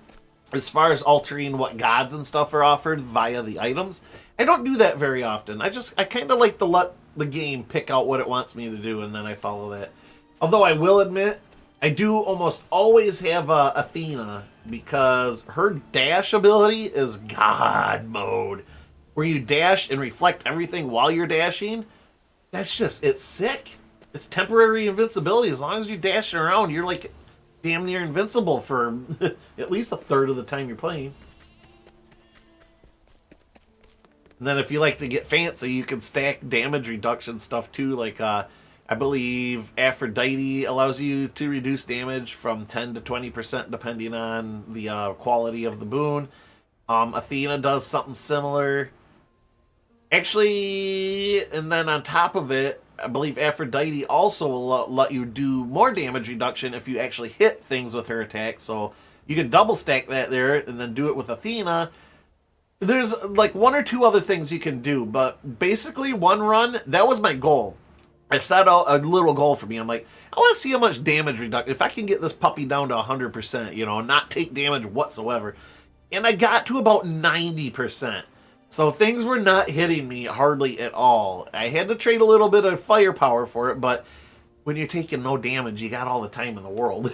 as far as altering what gods and stuff are offered via the items, I don't do that very often. I kind of like to let the game pick out what it wants me to do, and then I follow that. Although I will admit, I do almost always have Athena, because her dash ability is God mode, where you dash and reflect everything while you're dashing. That's just, it's sick. It's temporary invincibility. As long as you're dashing around, you're like damn near invincible for at least a third of the time you're playing. And then if you like to get fancy, you can stack damage reduction stuff too. Like, I believe Aphrodite allows you to reduce damage from 10 to 20% depending on the quality of the boon. Athena does something similar. Actually, and then on top of it, I believe Aphrodite also will let you do more damage reduction if you actually hit things with her attack. So you can double stack that there and then do it with Athena. There's like one or two other things you can do, but basically one run, that was my goal. I set out a little goal for me. I'm like, I want to see how much damage reduction, if I can get this puppy down to 100%, you know, not take damage whatsoever. And I got to about 90%. So things were not hitting me hardly at all. I had to trade a little bit of firepower for it, but when you're taking no damage, you got all the time in the world.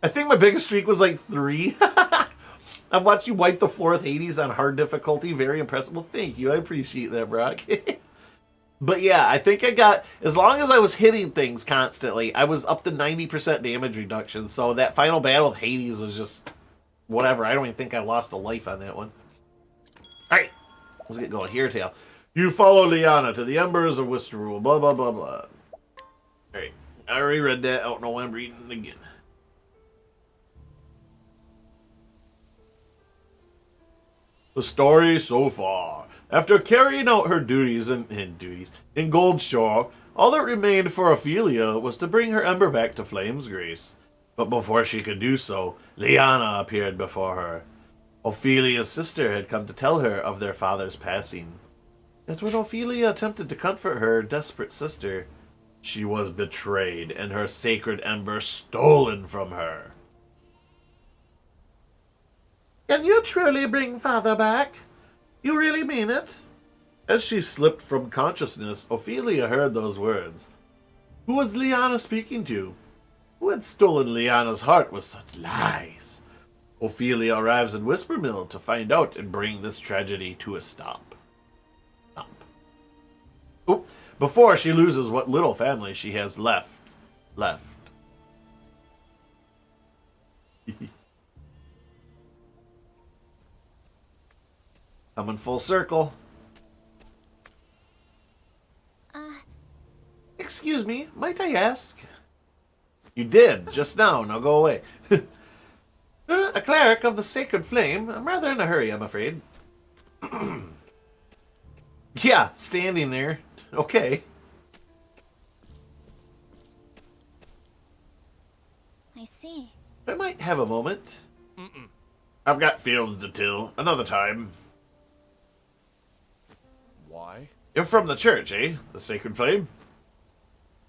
I think my biggest streak was like 3. I've watched you wipe the floor with Hades on hard difficulty. Very impressive. Well, thank you. I appreciate that, Brock. But yeah, I think I got, as long as I was hitting things constantly, I was up to 90% damage reduction. So that final battle with Hades was just whatever. I don't even think I lost a life on that one. Alright, let's get going. Here, Tail. You follow Lyanna to the embers of Westerrule. Blah, blah, blah, blah. Alright, I already read that. I don't know why I'm reading it again. The story so far. After carrying out her duties in Goldshore, all that remained for Ophelia was to bring her ember back to Flame's Grace. But before she could do so, Lyanna appeared before her. Ophelia's sister had come to tell her of their father's passing. Yet when Ophelia attempted to comfort her desperate sister, she was betrayed and her sacred ember stolen from her. Can you truly bring father back? You really mean it? As she slipped from consciousness, Ophelia heard those words. Who was Lyanna speaking to? Who had stolen Lyanna's heart with such lies? Ophelia arrives in Whispermill to find out and bring this tragedy to a stop. Oop. Before she loses what little family she has left. Coming full circle. Excuse me, might I ask? You did, just now. Now go away. A cleric of the Sacred Flame. I'm rather in a hurry, I'm afraid. Yeah, standing there. Okay. I see. I might have a moment. I've got fields to till. Another time. Why? You're from the church, eh? The Sacred Flame?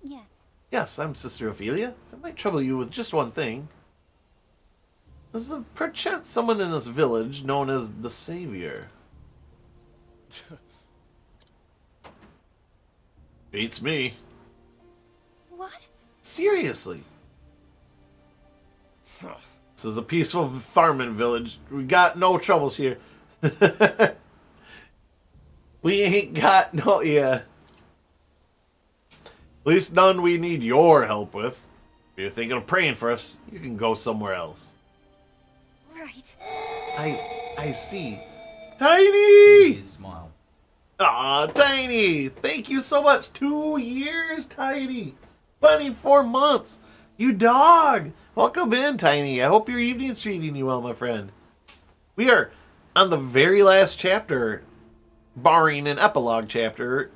Yes. Yes, I'm Sister Ophelia. That might trouble you with just one thing. Is there perchance someone in this village known as the Savior? Beats me. What? Seriously. This is a peaceful farming village. We got no troubles here. We ain't got no, yeah. At least none we need your help with. If you're thinking of praying for us, you can go somewhere else. Right. I see. Tiny! Smile. Aw, Tiny! Thank you so much. 2 years, Tiny. 24 months. You dog. Welcome in, Tiny. I hope your evening's treating you well, my friend. We are on the very last chapter, barring an epilogue chapter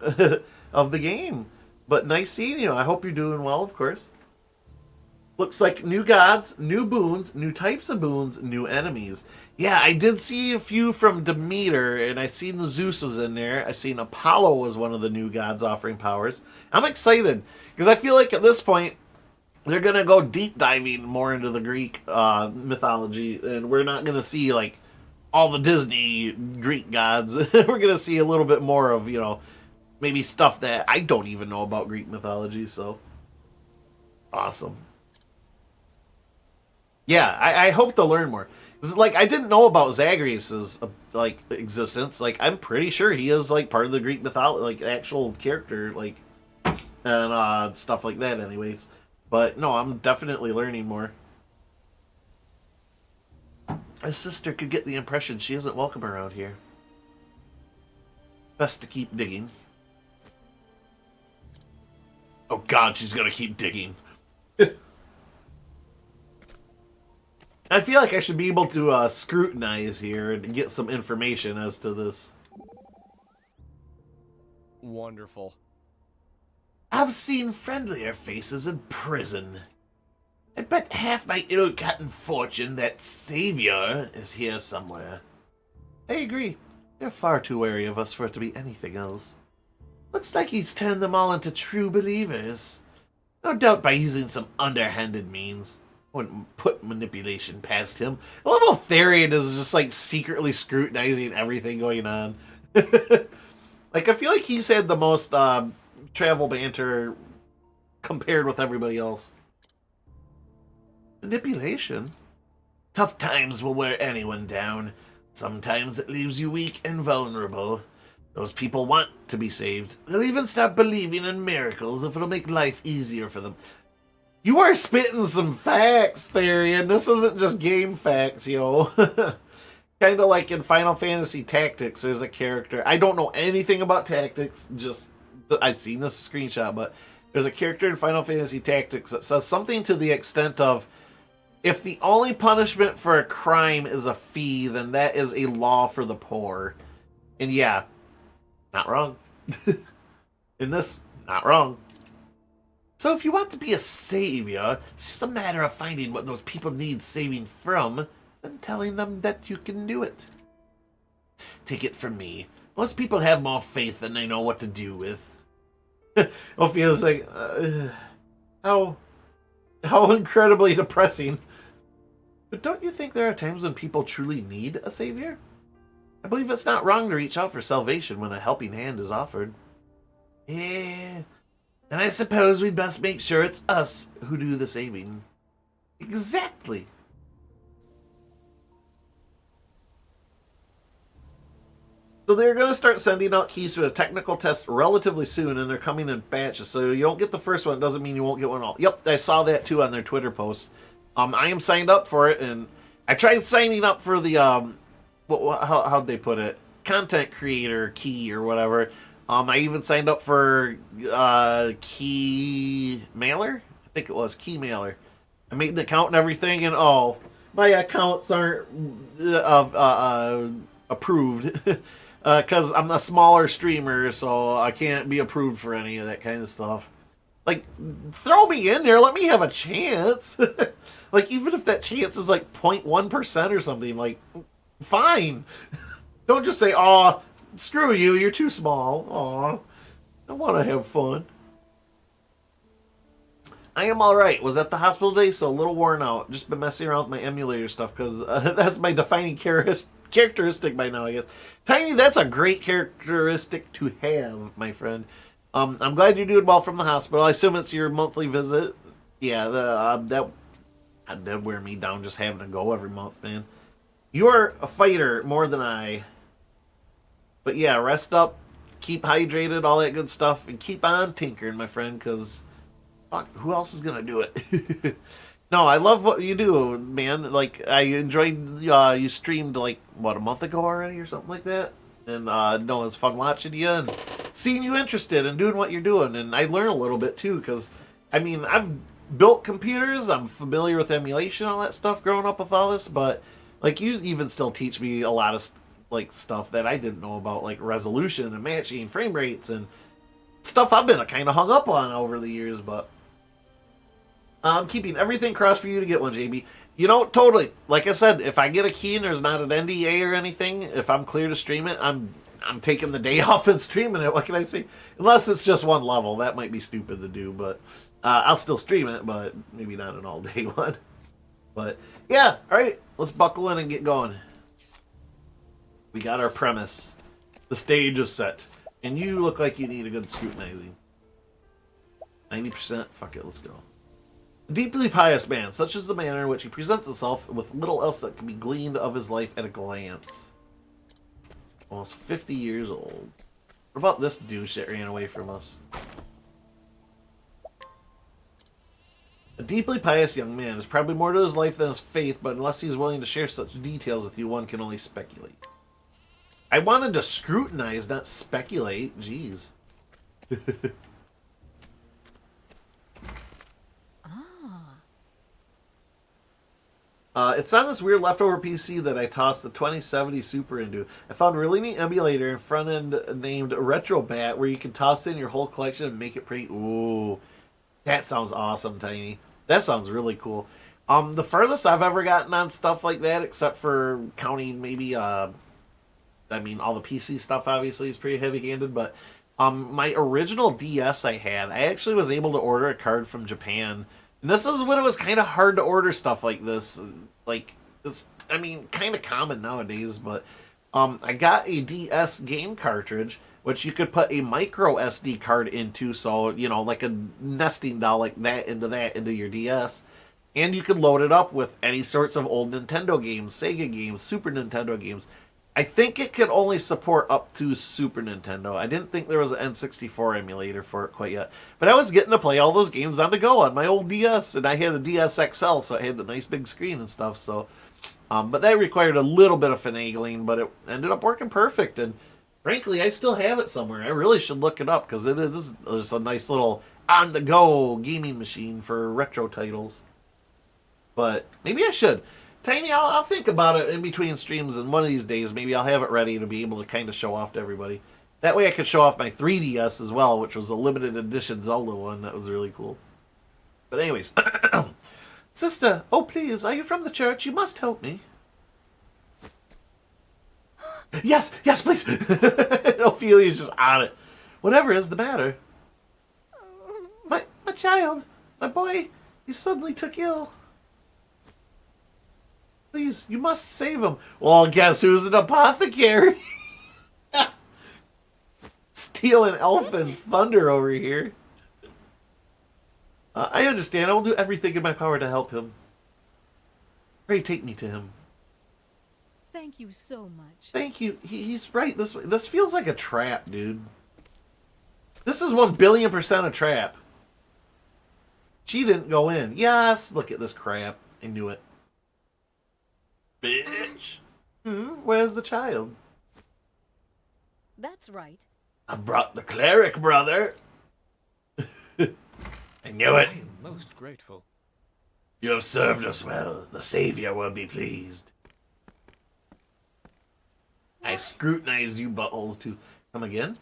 of the game. But nice seeing you. I hope you're doing well, of course. Looks like new gods, new boons, new types of boons, new enemies. Yeah, I did see a few from Demeter, and I seen the Zeus was in there. I seen Apollo was one of the new gods offering powers. I'm excited, because I feel like at this point, they're going to go deep diving more into the Greek mythology, and we're not going to see, like, all the Disney Greek gods. We're going to see a little bit more of, you know, maybe stuff that I don't even know about Greek mythology, so awesome. Yeah, I hope to learn more. Like, I didn't know about Zagreus' like existence. Like, I'm pretty sure he is like part of the Greek mythology, like actual character, like, and stuff like that. Anyways, but no, I'm definitely learning more. My sister could get the impression she isn't welcome around here. Best to keep digging. Oh God, she's gonna keep digging. I feel like I should be able to scrutinize here and get some information as to this. Wonderful. I've seen friendlier faces in prison. I bet half my ill-gotten fortune that savior is here somewhere. I agree. They're far too wary of us for it to be anything else. Looks like he's turned them all into true believers. No doubt by using some underhanded means. Wouldn't put manipulation past him. I love how Therian is just like secretly scrutinizing everything going on. Like, I feel like he's had the most travel banter compared with everybody else. Manipulation? Tough times will wear anyone down. Sometimes it leaves you weak and vulnerable. Those people want to be saved. They'll even start believing in miracles if it'll make life easier for them. You are spitting some facts, Therian. This isn't just game facts, yo. Kind of like in Final Fantasy Tactics, there's a character. I don't know anything about Tactics, just I've seen this screenshot, but there's a character in Final Fantasy Tactics that says something to the extent of, if the only punishment for a crime is a fee, then that is a law for the poor. And yeah, not wrong. In this, not wrong. So if you want to be a savior, it's just a matter of finding what those people need saving from and telling them that you can do it. Take it from me. Most people have more faith than they know what to do with. Ophio's like, how incredibly depressing. But don't you think there are times when people truly need a savior? I believe it's not wrong to reach out for salvation when a helping hand is offered. Yeah. And I suppose we'd best make sure it's us who do the saving. Exactly. So they're going to start sending out keys to a technical test relatively soon, and they're coming in batches. So you don't get the first one, doesn't mean you won't get one all. Yep, I saw that too on their Twitter post. I am signed up for it, and I tried signing up for the, how'd they put it? Content creator key or whatever. I even signed up for Key Mailer. I think it was Key Mailer. I made an account and everything, and oh, my accounts aren't approved because I'm a smaller streamer, so I can't be approved for any of that kind of stuff. Like, throw me in there, let me have a chance. Like, even if that chance is like 0.1% or something, like, fine. Don't just say, "Aw, screw you, you're too small." Aw, I want to have fun. I am alright. Was at the hospital today, so a little worn out. Just been messing around with my emulator stuff, because that's my defining characteristic by now, I guess. Tiny, that's a great characteristic to have, my friend. I'm glad you're doing well from the hospital. I assume it's your monthly visit. Yeah, that'd wear me down just having to go every month, man. You're a fighter more than I. But yeah, rest up, keep hydrated, all that good stuff, and keep on tinkering, my friend, because who else is going to do it? No, I love what you do, man. Like, I enjoyed, you streamed, like, what, a month ago already or something like that? And, no, it's fun watching you and seeing you interested in doing what you're doing. And I learn a little bit, too, because, I mean, I've built computers, I'm familiar with emulation, all that stuff, growing up with all this, but Like, you even still teach me a lot of like stuff that I didn't know about, like resolution and matching frame rates and stuff I've been kind of hung up on over the years. But I'm keeping everything crossed for you to get one, JB. You know, totally. Like I said, if I get a key and there's not an NDA or anything, if I'm clear to stream it, I'm taking the day off and streaming it. What can I say? Unless it's just one level, that might be stupid to do. But I'll still stream it, but maybe not an all-day one. But yeah, all right, let's buckle in and get going. We got our premise. The stage is set, and you look like you need a good scrutinizing. 90%. Fuck it, let's go. A deeply pious man, such is the manner in which he presents himself, with little else that can be gleaned of his life at a glance. Almost 50 years old. What about this douche that ran away from us? A deeply pious young man is probably more to his life than his faith, but unless he's willing to share such details with you, one can only speculate. I wanted to scrutinize, not speculate. Jeez. It's on this weird leftover PC that I tossed the 2070 Super into. I found a really neat emulator in front end named Retrobat where you can toss in your whole collection and make it pretty. Ooh, that sounds awesome, Tiny. That sounds really cool. The furthest I've ever gotten on stuff like that, except for counting maybe, I mean, all the PC stuff obviously is pretty heavy-handed, but my original DS I had, I actually was able to order a card from Japan. And this is when it was kind of hard to order stuff like this. Like, it's, I mean, kind of common nowadays, but I got a DS game cartridge, which you could put a micro SD card into, so, you know, like a nesting doll like that into your DS. And you could load it up with any sorts of old Nintendo games, Sega games, Super Nintendo games. I think it could only support up to Super Nintendo. I didn't think there was an N64 emulator for it quite yet. But I was getting to play all those games on the go on my old DS. And I had a DS XL, so it had the nice big screen and stuff. So, but that required a little bit of finagling, but it ended up working perfect. And frankly, I still have it somewhere. I really should look it up, because it is just a nice little on-the-go gaming machine for retro titles. But maybe I should. Tiny, I'll think about it in between streams, and one of these days maybe I'll have it ready to be able to kind of show off to everybody. That way I could show off my 3DS as well, which was a limited edition Zelda one. That was really cool. But anyways. Sister, oh please, are you from the church? You must help me. Yes, please. Ophelia's just on it. Whatever is the matter? My child, my boy, he suddenly took ill. Please, you must save him. Well, guess who's an apothecary? Stealing Elfin's thunder over here. I understand. I will do everything in my power to help him. Pray take me to him. Thank you so much. Thank you. He's right. This feels like a trap, dude. This is 1,000,000,000% a trap. She didn't go in. Yes, look at this crap. I knew it. Bitch. Where's the child? That's right. I brought the cleric, brother. I knew it. I am most grateful. You have served us well. The Savior will be pleased. I scrutinized you buttholes too. Come again?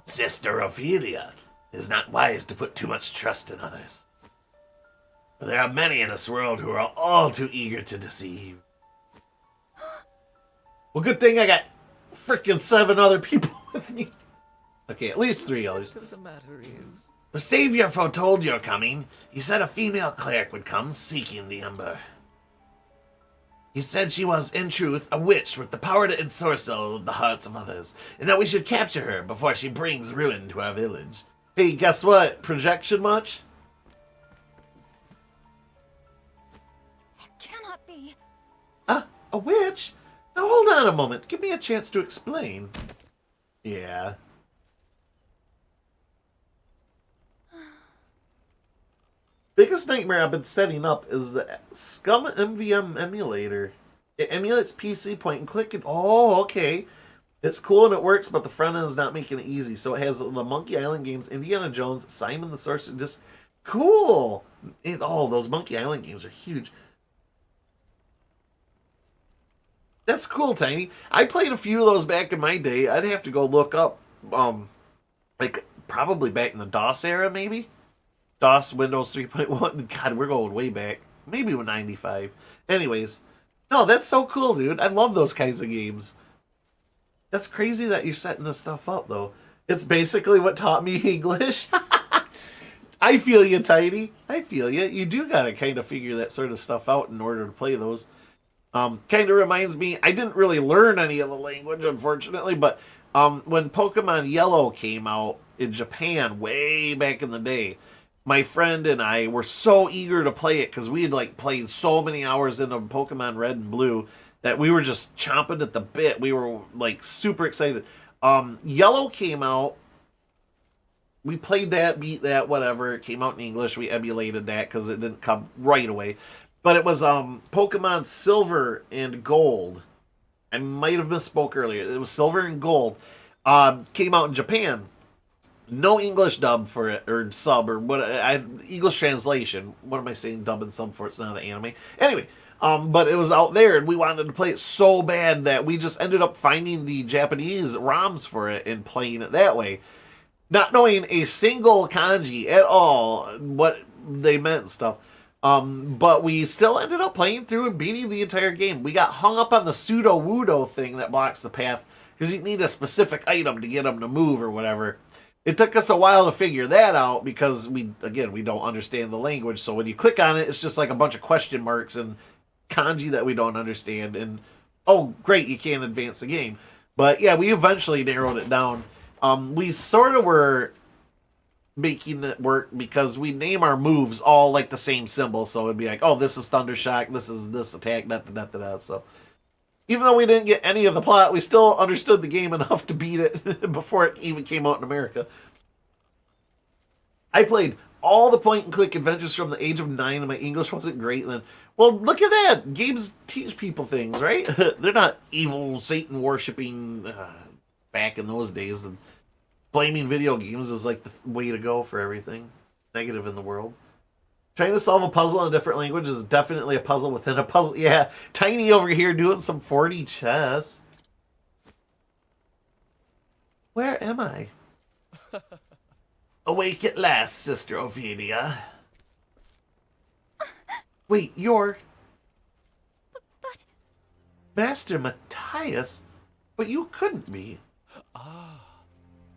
Sister Ophelia, it is not wise to put too much trust in others. For there are many in this world who are all too eager to deceive. Well, good thing I got freaking 7 other people with me. Okay, at least 3 others. The matter is, the Savior foretold your coming. He said a female cleric would come seeking the Ember. He said she was, in truth, a witch with the power to ensorcel the hearts of others, and that we should capture her before she brings ruin to our village. Hey, guess what? Projection much? Cannot be. A witch? Now hold on a moment. Give me a chance to explain. Yeah. Biggest nightmare I've been setting up is the Scum MVM emulator. It emulates PC point and click and oh, okay. It's cool and it works, but the front end is not making it easy. So it has the Monkey Island games, Indiana Jones, Simon the Sorcerer. Just cool. Oh, those Monkey Island games are huge. That's cool, Tiny. I played a few of those back in my day. I'd have to go look up, like probably back in the DOS era, maybe DOS Windows 3.1. God, we're going way back. Maybe with 95. Anyways, no, that's so cool, dude. I love those kinds of games. That's crazy that you're setting this stuff up, though. It's basically what taught me English. I feel you, Tiny. I feel you. You do gotta kind of figure that sort of stuff out in order to play those. Kind of reminds me, I didn't really learn any of the language, unfortunately, but when Pokemon Yellow came out in Japan way back in the day, my friend and I were so eager to play it because we had like played so many hours into Pokemon Red and Blue that we were just chomping at the bit. We were like super excited. Yellow came out. We played that, beat that, whatever. It came out in English. We emulated that because it didn't come right away. But it was Pokemon Silver and Gold. I might have misspoke earlier. It was Silver and Gold. Came out in Japan. No English dub for it, or sub, or what? English translation. What am I saying? Dub and sub for it's not an anime. Anyway, but it was out there, and we wanted to play it so bad that we just ended up finding the Japanese ROMs for it and playing it that way. Not knowing a single kanji at all, what they meant and stuff. But we still ended up playing through and beating the entire game. We got hung up on the pseudo-wudo thing that blocks the path, because you need a specific item to get them to move or whatever. It took us a while to figure that out, because we don't understand the language, so when you click on it, it's just like a bunch of question marks and kanji that we don't understand, and oh, great, you can't advance the game. But yeah, we eventually narrowed it down. We sort of were making it work because we name our moves all like the same symbol, so it'd be like, oh, this is Thunder Shock, this is this attack, da. So even though we didn't get any of the plot, we still understood the game enough to beat it before it even came out in America. I played all the point-and-click adventures from the age of 9, and my English wasn't great then. Well, look at that! Games teach people things, right? They're not evil, Satan-worshipping back in those days. And blaming video games is like the way to go for everything negative in the world. Trying to solve a puzzle in a different language is definitely a puzzle within a puzzle. Yeah, Tiny over here doing some 4D chess. Where am I? Awake at last, Sister Ophelia. Wait, you're... But... Master Matthias? But you couldn't be.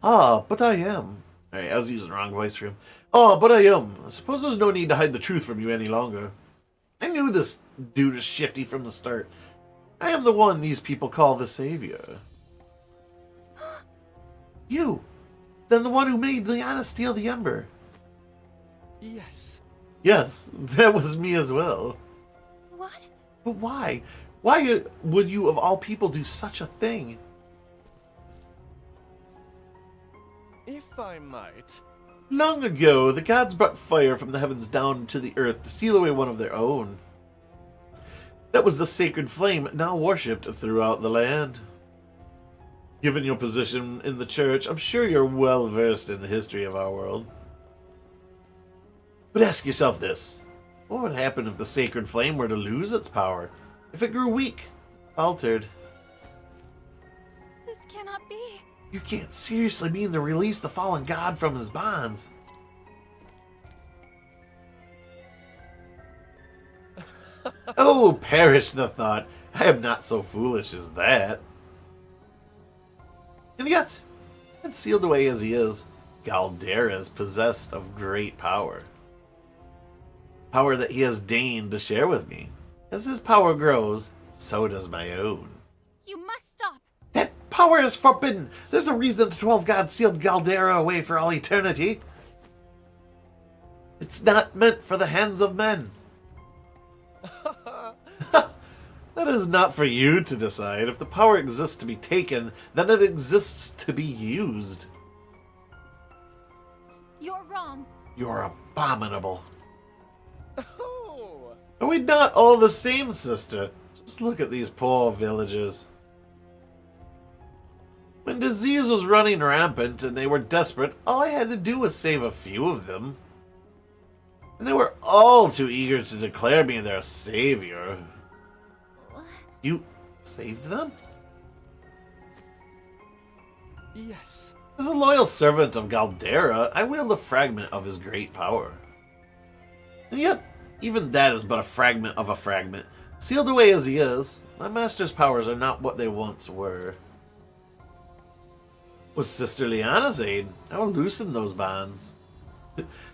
Ah, but I am. Alright, I was using the wrong voice for him. Oh, but I am. I suppose there's no need to hide the truth from you any longer. I knew this dude is shifty from the start. I am the one these people call the Savior. You! Then the one who made Liana steal the Ember. Yes. Yes, that was me as well. What? But why? Why would you, of all people, do such a thing? If I might. Long ago, the gods brought fire from the heavens down to the earth to steal away one of their own. That was the sacred flame, now worshipped throughout the land. Given your position in the church, I'm sure you're well versed in the history of our world. But ask yourself this. What would happen if the sacred flame were to lose its power? If it grew weak, altered? This cannot be. You can't seriously mean to release the fallen god from his bonds. Oh, perish the thought. I am not so foolish as that. And yet, concealed away as he is, Galdera is possessed of great power. Power that he has deigned to share with me. As his power grows, so does my own. You must stop. That power is forbidden. There's a reason the 12 gods sealed Galdera away for all eternity. It's not meant for the hands of men. That is not for you to decide. If the power exists to be taken, then it exists to be used. You're wrong. You're abominable. Oh. Are we not all the same, sister? Just look at these poor villagers. When disease was running rampant and they were desperate, all I had to do was save a few of them. And they were all too eager to declare me their savior. Saved them? Yes. As a loyal servant of Galdera, I wield a fragment of his great power. And yet, even that is but a fragment of a fragment. Sealed away as he is, my master's powers are not what they once were. With Sister Liana's aid, I will loosen those bonds.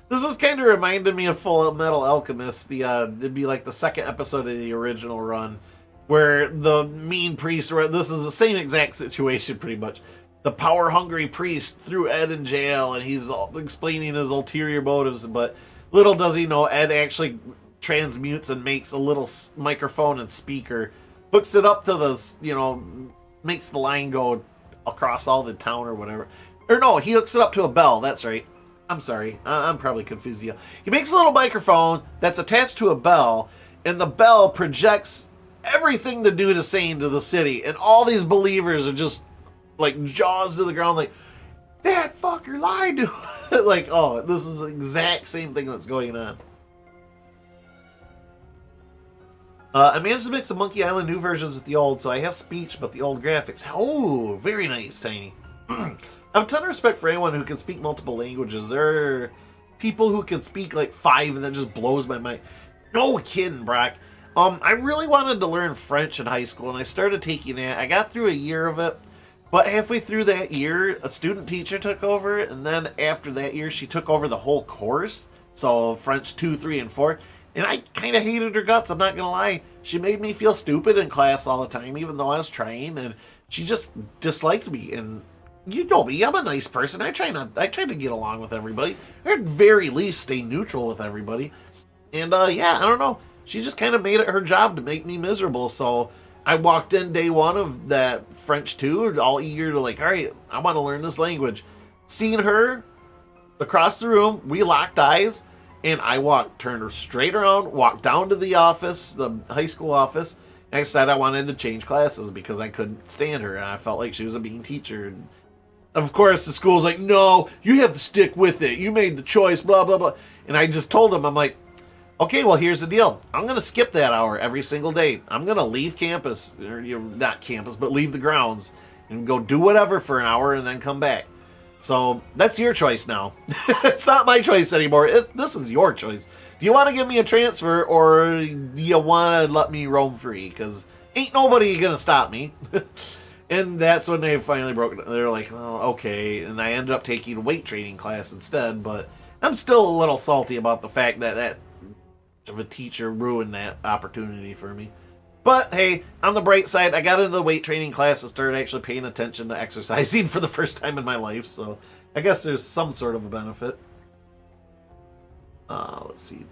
This is kind of reminding me of Full Metal Alchemist. It'd be like the second episode of the original run, where the mean priest, this is the same exact situation pretty much. The power-hungry priest threw Ed in jail, and he's explaining his ulterior motives, but little does he know, Ed actually transmutes and makes a little microphone and speaker, hooks it up to the, makes the line go across all the town or whatever. Or no, he hooks it up to a bell, that's right. I'm sorry, I'm probably confused you. He makes a little microphone that's attached to a bell, and the bell projects everything the dude is saying to the city, and all these believers are just like jaws to the ground, like, that fucker lied to us. Like, oh, this is the exact same thing that's going on. I managed to mix the Monkey Island new versions with the old, so I have speech, but the old graphics. Oh, very nice, Tiny. I have a ton of respect for anyone who can speak multiple languages. There are people who can speak like 5, and that just blows my mind. No kidding, Brock. I really wanted to learn French in high school, and I started taking that. I got through a year of it, but halfway through that year, a student teacher took over, and then after that year, she took over the whole course. So French 2, 3, and 4. And I kind of hated her guts, I'm not going to lie. She made me feel stupid in class all the time, even though I was trying, and she just disliked me. And you know me, I'm a nice person. I try to get along with everybody, or at very least stay neutral with everybody. And yeah, I don't know. She just kind of made it her job to make me miserable. So I walked in day one of that French 2, all eager to like, all right, I want to learn this language. Seeing her across the room, we locked eyes, and I turned her straight around, walked down to the office, the high school office, and I said I wanted to change classes because I couldn't stand her, and I felt like she was a mean teacher. And of course, the school's like, no, you have to stick with it. You made the choice, blah, blah, blah. And I just told them, I'm like, okay, well, here's the deal. I'm going to skip that hour every single day. I'm going to leave campus, or not campus, but leave the grounds and go do whatever for an hour and then come back. So that's your choice now. It's not my choice anymore. This is your choice. Do you want to give me a transfer, or do you want to let me roam free? Because ain't nobody going to stop me. And that's when they finally broke it. They're like, well, okay. And I ended up taking a weight training class instead, but I'm still a little salty about the fact that of a teacher ruined that opportunity for me. But hey, on the bright side, I got into the weight training class and started actually paying attention to exercising for the first time in my life, so I guess there's some sort of a benefit. Let's see.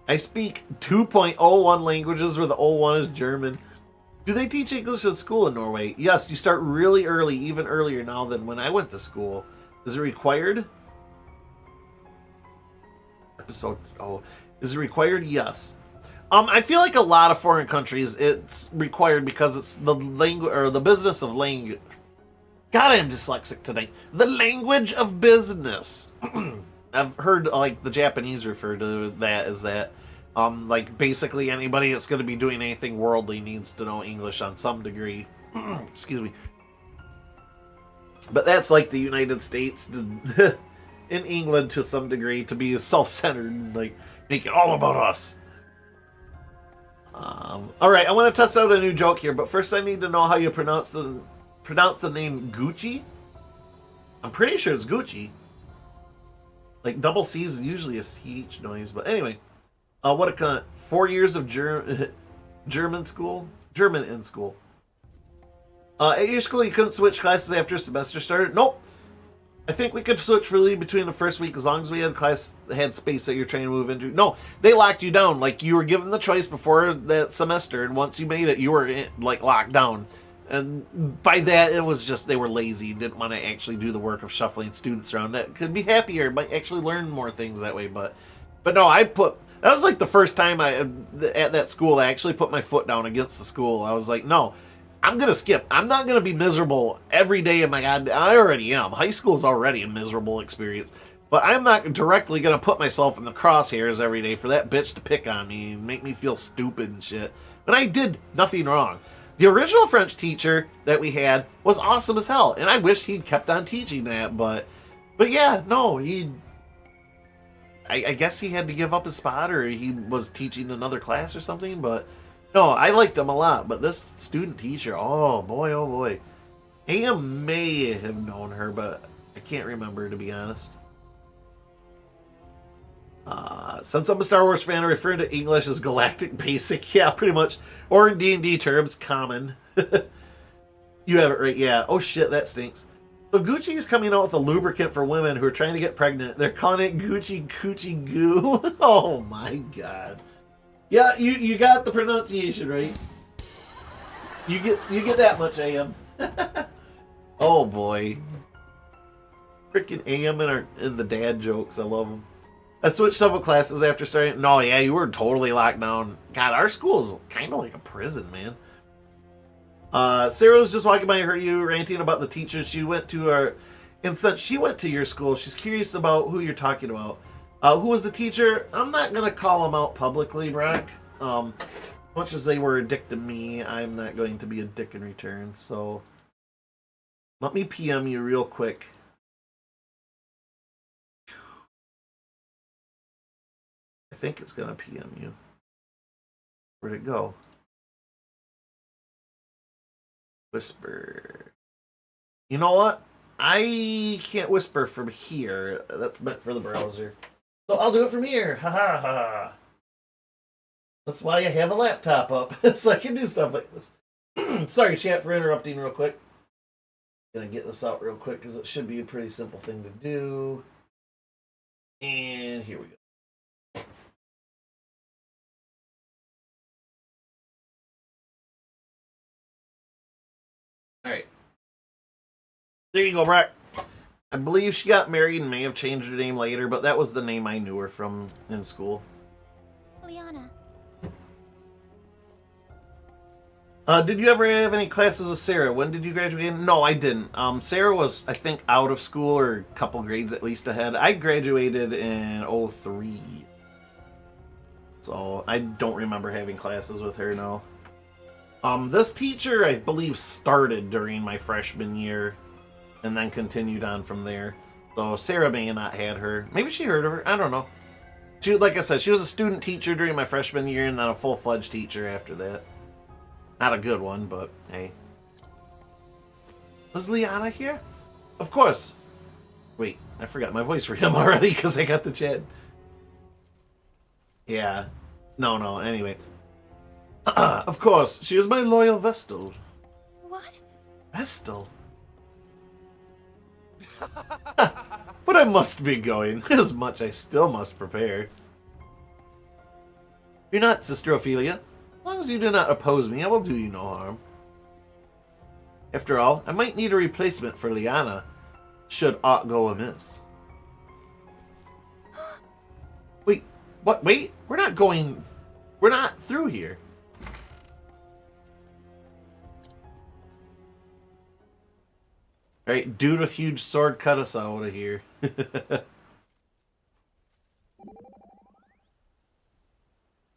I speak 2.01 languages, where the 01 is German. Do they teach English at school in Norway? Yes, you start really early, even earlier now than when I went to school. Is it required? Is it required? Yes. I feel like a lot of foreign countries, it's required because it's the language, or the business of language. God, I am dyslexic tonight. The language of business. I've heard like the Japanese refer to that as that. Like basically anybody that's going to be doing anything worldly needs to know English on some degree. Excuse me. But that's like the United States in England to some degree, to be self-centered and like make it all about us. Alright, I want to test out a new joke here, but first I need to know how you pronounce the name Gucci. I'm pretty sure it's Gucci. Like double C's is usually a CH noise, but anyway. What a cunt. 4 years of German in school. At your school you couldn't switch classes after a semester started? Nope. I think we could switch freely between the first week as long as we had class had space that you're trying to move into. No, they locked you down. Like, you were given the choice before that semester, and once you made it, you were like locked down. And by that, it was just they were lazy, didn't want to actually do the work of shuffling students around. That could be happier, might actually learn more things that way. But no, that was like the first time at that school I actually put my foot down against the school. I was like, no. I'm going to skip. I'm not going to be miserable every day of my god. I already am. High school is already a miserable experience. But I'm not directly going to put myself in the crosshairs every day for that bitch to pick on me and make me feel stupid and shit. when I did nothing wrong. The original French teacher that we had was awesome as hell, and I wish he'd kept on teaching that, but yeah, no, I guess he had to give up his spot, or he was teaching another class or something, but no, I liked him a lot, but this student teacher, oh boy. AM may have known her, but I can't remember, to be honest. Since I'm a Star Wars fan, I refer to English as Galactic Basic. Yeah, pretty much. Or in D&D terms, common. You have it right, yeah. Oh shit, that stinks. So Gucci is coming out with a lubricant for women who are trying to get pregnant. They're calling it Gucci Coochie Goo. Oh my god. Yeah, you got the pronunciation right. You get that much, AM. Oh boy. Freaking AM in the dad jokes. I love them. I switched several classes after starting. No, yeah, you were totally locked down. God, our school's kind of like a prison, man. Sarah was just walking by and heard you ranting about the teacher she went to. And since she went to your school, she's curious about who you're talking about. Who was the teacher? I'm not going to call them out publicly, Brock. Much as they were a dick to me, I'm not going to be a dick in return. So let me PM you real quick. I think it's going to PM you. Where'd it go? Whisper. You know what? I can't whisper from here. That's meant for the browser. So I'll do it from here. Ha ha ha. That's why I have a laptop up. So I can do stuff like this. Sorry, chat, for interrupting real quick. Gonna get this out real quick because it should be a pretty simple thing to do. And here we go. Alright. There you go, Brock. I believe she got married and may have changed her name later, but that was the name I knew her from in school. Liana. Did you ever have any classes with Sarah? When did you graduate? No, I didn't. Sarah was, I think, out of school or a couple grades at least ahead. I graduated in 03. So I don't remember having classes with her, no. This teacher, I believe, started during my freshman year and then continued on from there. So Sarah may have not had her. Maybe she heard of her. I don't know. She, like I said, she was a student teacher during my freshman year and then a full-fledged teacher after that. Not a good one, but hey. Was Liana here? Of course. Wait, I forgot my voice for him already because I got the chat. Yeah. No, anyway. Of course, she is my loyal Vestal. What? Vestal? But I must be going, as much I still must prepare. You're not, Sister Ophelia. As long as you do not oppose me, I will do you no harm. After all, I might need a replacement for Liana, should aught go amiss. Wait, what? Wait, we're not through here. Alright, dude with huge sword, cut us out of here.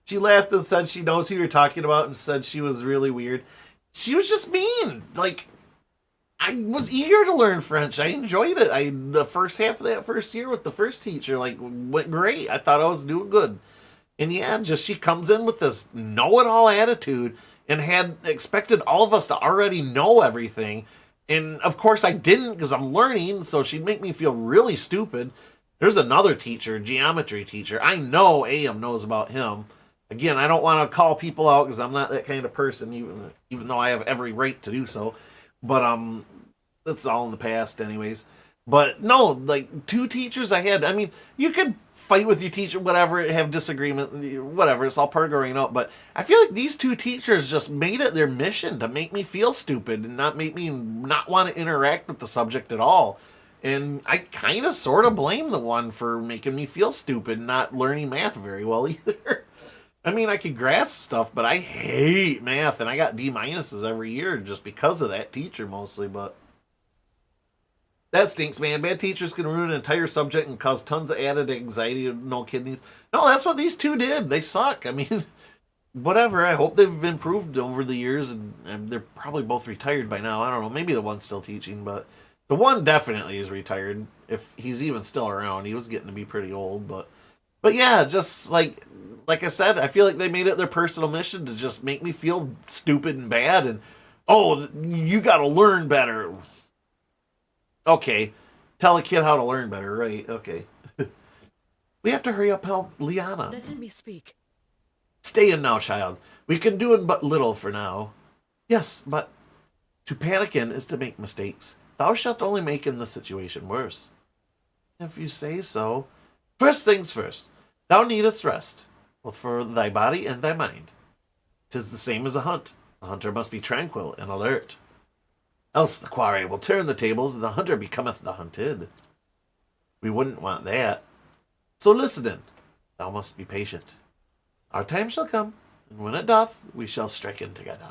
She laughed and said she knows who you're talking about and said she was really weird. She was just mean. Like, I was eager to learn French. I enjoyed it. The first half of that first year with the first teacher, like, went great. I thought I was doing good. And yeah, just she comes in with this know-it-all attitude and had expected all of us to already know everything. And of course I didn't because I'm learning, so she'd make me feel really stupid. There's another teacher, geometry teacher. I know AM knows about him. Again, I don't want to call people out because I'm not that kind of person, even though I have every right to do so. But that's all in the past anyways. But no, like, two teachers I had. I mean, you could fight with your teacher, whatever, have disagreement, whatever. It's all part of growing up. But I feel like these two teachers just made it their mission to make me feel stupid and not make me not want to interact with the subject at all. And I kind of sort of blame the one for making me feel stupid and not learning math very well either. I mean, I could grasp stuff, but I hate math, and I got D-minuses every year just because of that teacher mostly, but that stinks, man. Bad teachers can ruin an entire subject and cause tons of added anxiety and no kidneys. No, that's what these two did. They suck. I mean, whatever. I hope they've improved over the years, and they're probably both retired by now. I don't know. Maybe the one's still teaching, but the one definitely is retired. If he's even still around, he was getting to be pretty old. But yeah, just like I said, I feel like they made it their personal mission to just make me feel stupid and bad. And oh, you got to learn better. Okay, tell a kid how to learn better, right? Okay. We have to hurry up, help Liana. Let me speak. Stay in now, child. We can do it but little for now. Yes, but to panic in is to make mistakes. Thou shalt only make in the situation worse. If you say so. First things first. Thou needest rest, both for thy body and thy mind. 'Tis the same as a hunt. The hunter must be tranquil and alert. Else the quarry will turn the tables, and the hunter becometh the hunted. We wouldn't want that. So listen then. Thou must be patient. Our time shall come, and when it doth, we shall strike in together.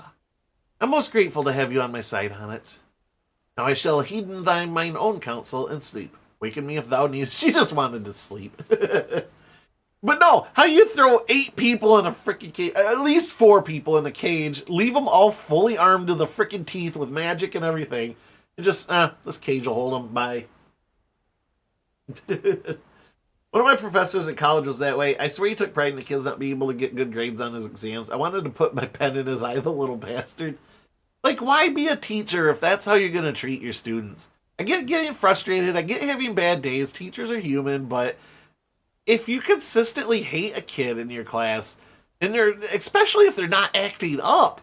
I'm most grateful to have you on my side, Honnet. Now I shall heed mine own counsel and sleep. Waken me if thou needest. She just wanted to sleep. But no, how do you throw 8 people in a freaking cage? At least 4 people in a cage. Leave them all fully armed to the freaking teeth with magic and everything. And just, this cage will hold them. Bye. One of my professors at college was that way. I swear he took pride in the kids not being able to get good grades on his exams. I wanted to put my pen in his eye, the little bastard. Like, why be a teacher if that's how you're going to treat your students? I get getting frustrated. I get having bad days. Teachers are human, but if you consistently hate a kid in your class, and especially if they're not acting up,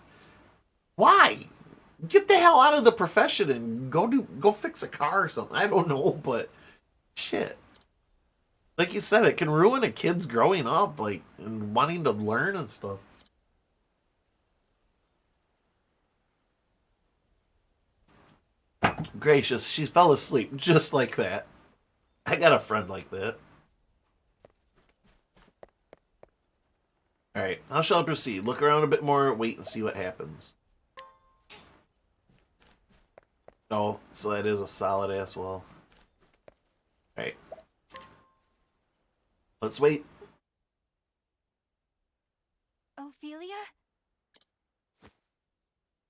why? Get the hell out of the profession and go fix a car or something. I don't know, but shit. Like you said, it can ruin a kid's growing up, and wanting to learn and stuff. Gracious, she fell asleep just like that. I got a friend like that. Alright, how shall I proceed? Look around a bit more, wait and see what happens. Oh, so that is a solid ass wall. Alright. Let's wait. Ophelia?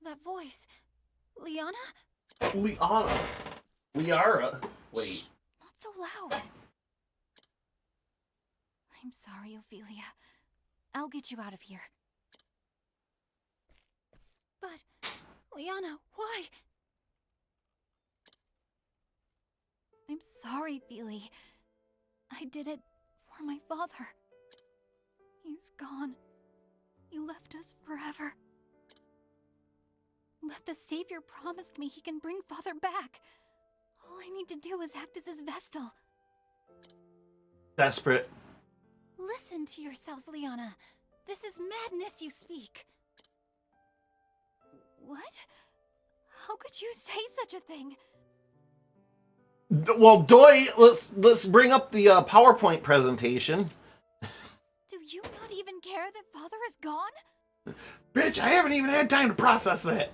That voice. Liana? Liana. Liara. Wait. Not so loud. I'm sorry, Ophelia. I'll get you out of here. But, Liana, why? I'm sorry, Feely. I did it for my father. He's gone. He left us forever. But the Savior promised me he can bring Father back. All I need to do is act as his Vestal. Desperate. Listen to yourself, Liana. This is madness you speak. What? How could you say such a thing? Well, Doi, let's bring up the PowerPoint presentation. Do you not even care that Father is gone? Bitch, I haven't even had time to process that.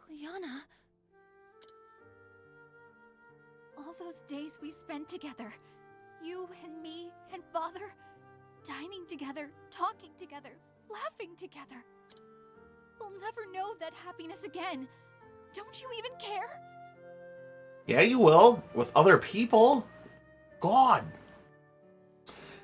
Liana. All those days we spent together. You and me and Father. Dining together, talking together, laughing together. We'll never know that happiness again. Don't you even care? Yeah, you will. With other people. God.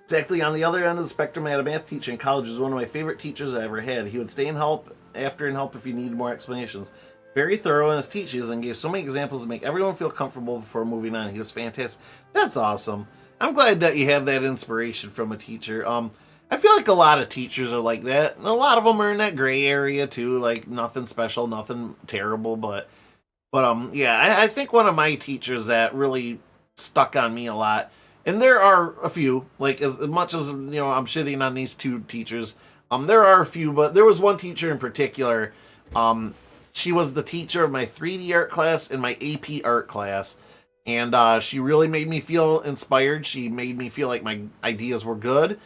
Exactly on the other end of the spectrum, I had a math teacher in college who was one of my favorite teachers I ever had. He would stay and help if you needed more explanations. Very thorough in his teachings and gave so many examples to make everyone feel comfortable before moving on. He was fantastic. That's awesome. I'm glad that you have that inspiration from a teacher. I feel like a lot of teachers are like that. And a lot of them are in that gray area too, like nothing special, nothing terrible, but yeah, I think one of my teachers that really stuck on me a lot, and there are a few, like as much as, I'm shitting on these 2 teachers, there are a few, but there was one teacher in particular, she was the teacher of my 3D art class and my AP art class, and she really made me feel inspired. She made me feel like my ideas were good.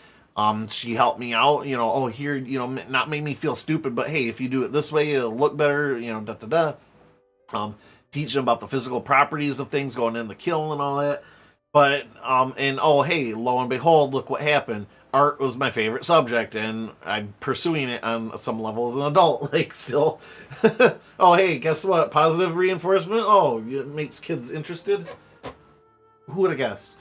She helped me out, not make me feel stupid, but hey, if you do it this way, it'll look better, teaching about the physical properties of things going in the kiln and all that. But, and oh, hey, lo and behold, look what happened. art was my favorite subject, and I'm pursuing it on some level as an adult. Like, still. Oh, hey, guess what? Positive reinforcement? Oh, it makes kids interested? Who would have guessed?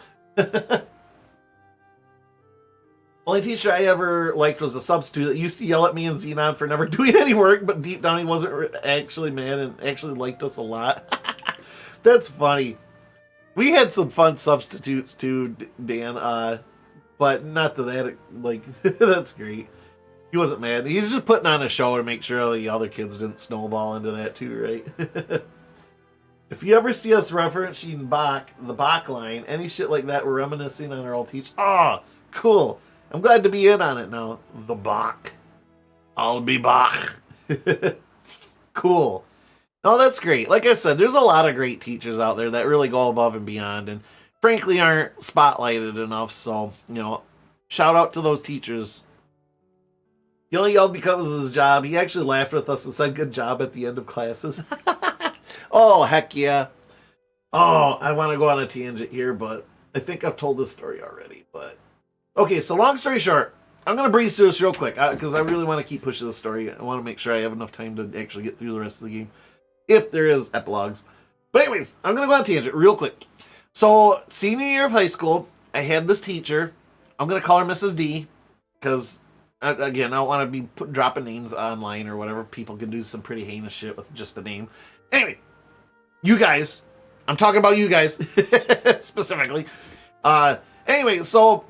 Only teacher I ever liked was a substitute that used to yell at me and Xenon for never doing any work, but deep down he wasn't actually mad and actually liked us a lot. That's funny. We had some fun substitutes too, Dan, but not to that, like, that's great. He wasn't mad. He was just putting on a show to make sure the other kids didn't snowball into that too, right? If you ever see us referencing the Bach line, any shit like that, we're reminiscing on our old teacher. Ah, cool. I'm glad to be in on it now. The Bach. I'll be Bach. Cool. No, that's great. Like I said, there's a lot of great teachers out there that really go above and beyond and frankly aren't spotlighted enough. So, shout out to those teachers. He only yelled because of his job. He actually laughed with us and said good job at the end of classes. Oh, heck yeah. Oh, I want to go on a tangent here, but I think I've told this story already. But okay, so long story short, I'm going to breeze through this real quick because I really want to keep pushing the story. I want to make sure I have enough time to actually get through the rest of the game, if there is epilogues. But anyways, I'm going to go on a tangent real quick. So, senior year of high school, I had this teacher. I'm going to call her Mrs. D because, again, I don't want to be dropping names online or whatever. People can do some pretty heinous shit with just a name. Anyway, you guys, I'm talking about you guys specifically. Anyway, so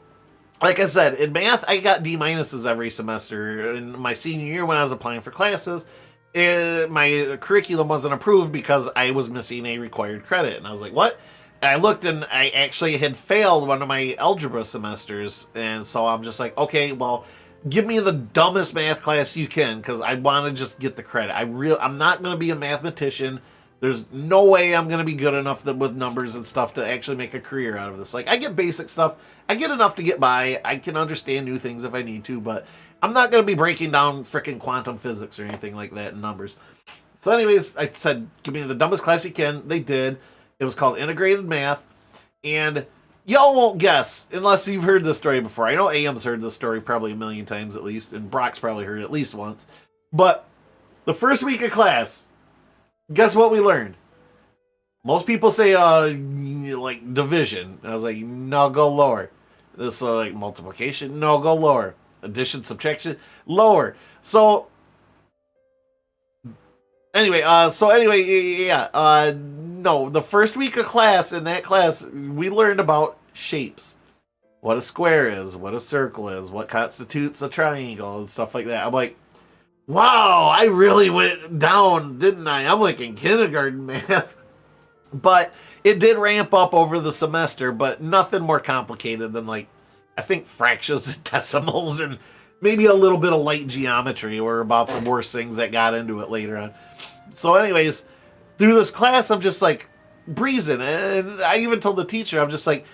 like I said, in math, I got D minuses every semester. In my senior year, when I was applying for classes, my curriculum wasn't approved because I was missing a required credit. And I was like, what? And I looked and I actually had failed one of my algebra semesters. And so I'm just like, okay, well, give me the dumbest math class you can because I want to just get the credit. I'm not going to be a mathematician. There's no way I'm going to be good enough with numbers and stuff to actually make a career out of this. Like, I get basic stuff. I get enough to get by. I can understand new things if I need to, but I'm not going to be breaking down freaking quantum physics or anything like that in numbers. So anyways, I said, give me the dumbest class you can. They did. It was called Integrated Math. And y'all won't guess unless you've heard this story before. I know AM's heard this story probably a million times at least, and Brock's probably heard it at least once. But the first week of class, guess what we learned? Most people say, like, division. I was like, no, go lower. This, like, multiplication? No, go lower. Addition, subtraction? Lower. So, anyway, yeah. No, the first week of class, in that class, we learned about shapes. What a square is, what a circle is, what constitutes a triangle, and stuff like that. I'm like, wow, I really went down, didn't I? I'm like in kindergarten math. But it did ramp up over the semester, but nothing more complicated than, like, I think fractions and decimals and maybe a little bit of light geometry were about the worst things that got into it later on. So anyways, through this class, I'm just like breezing. And I even told the teacher, I'm just like,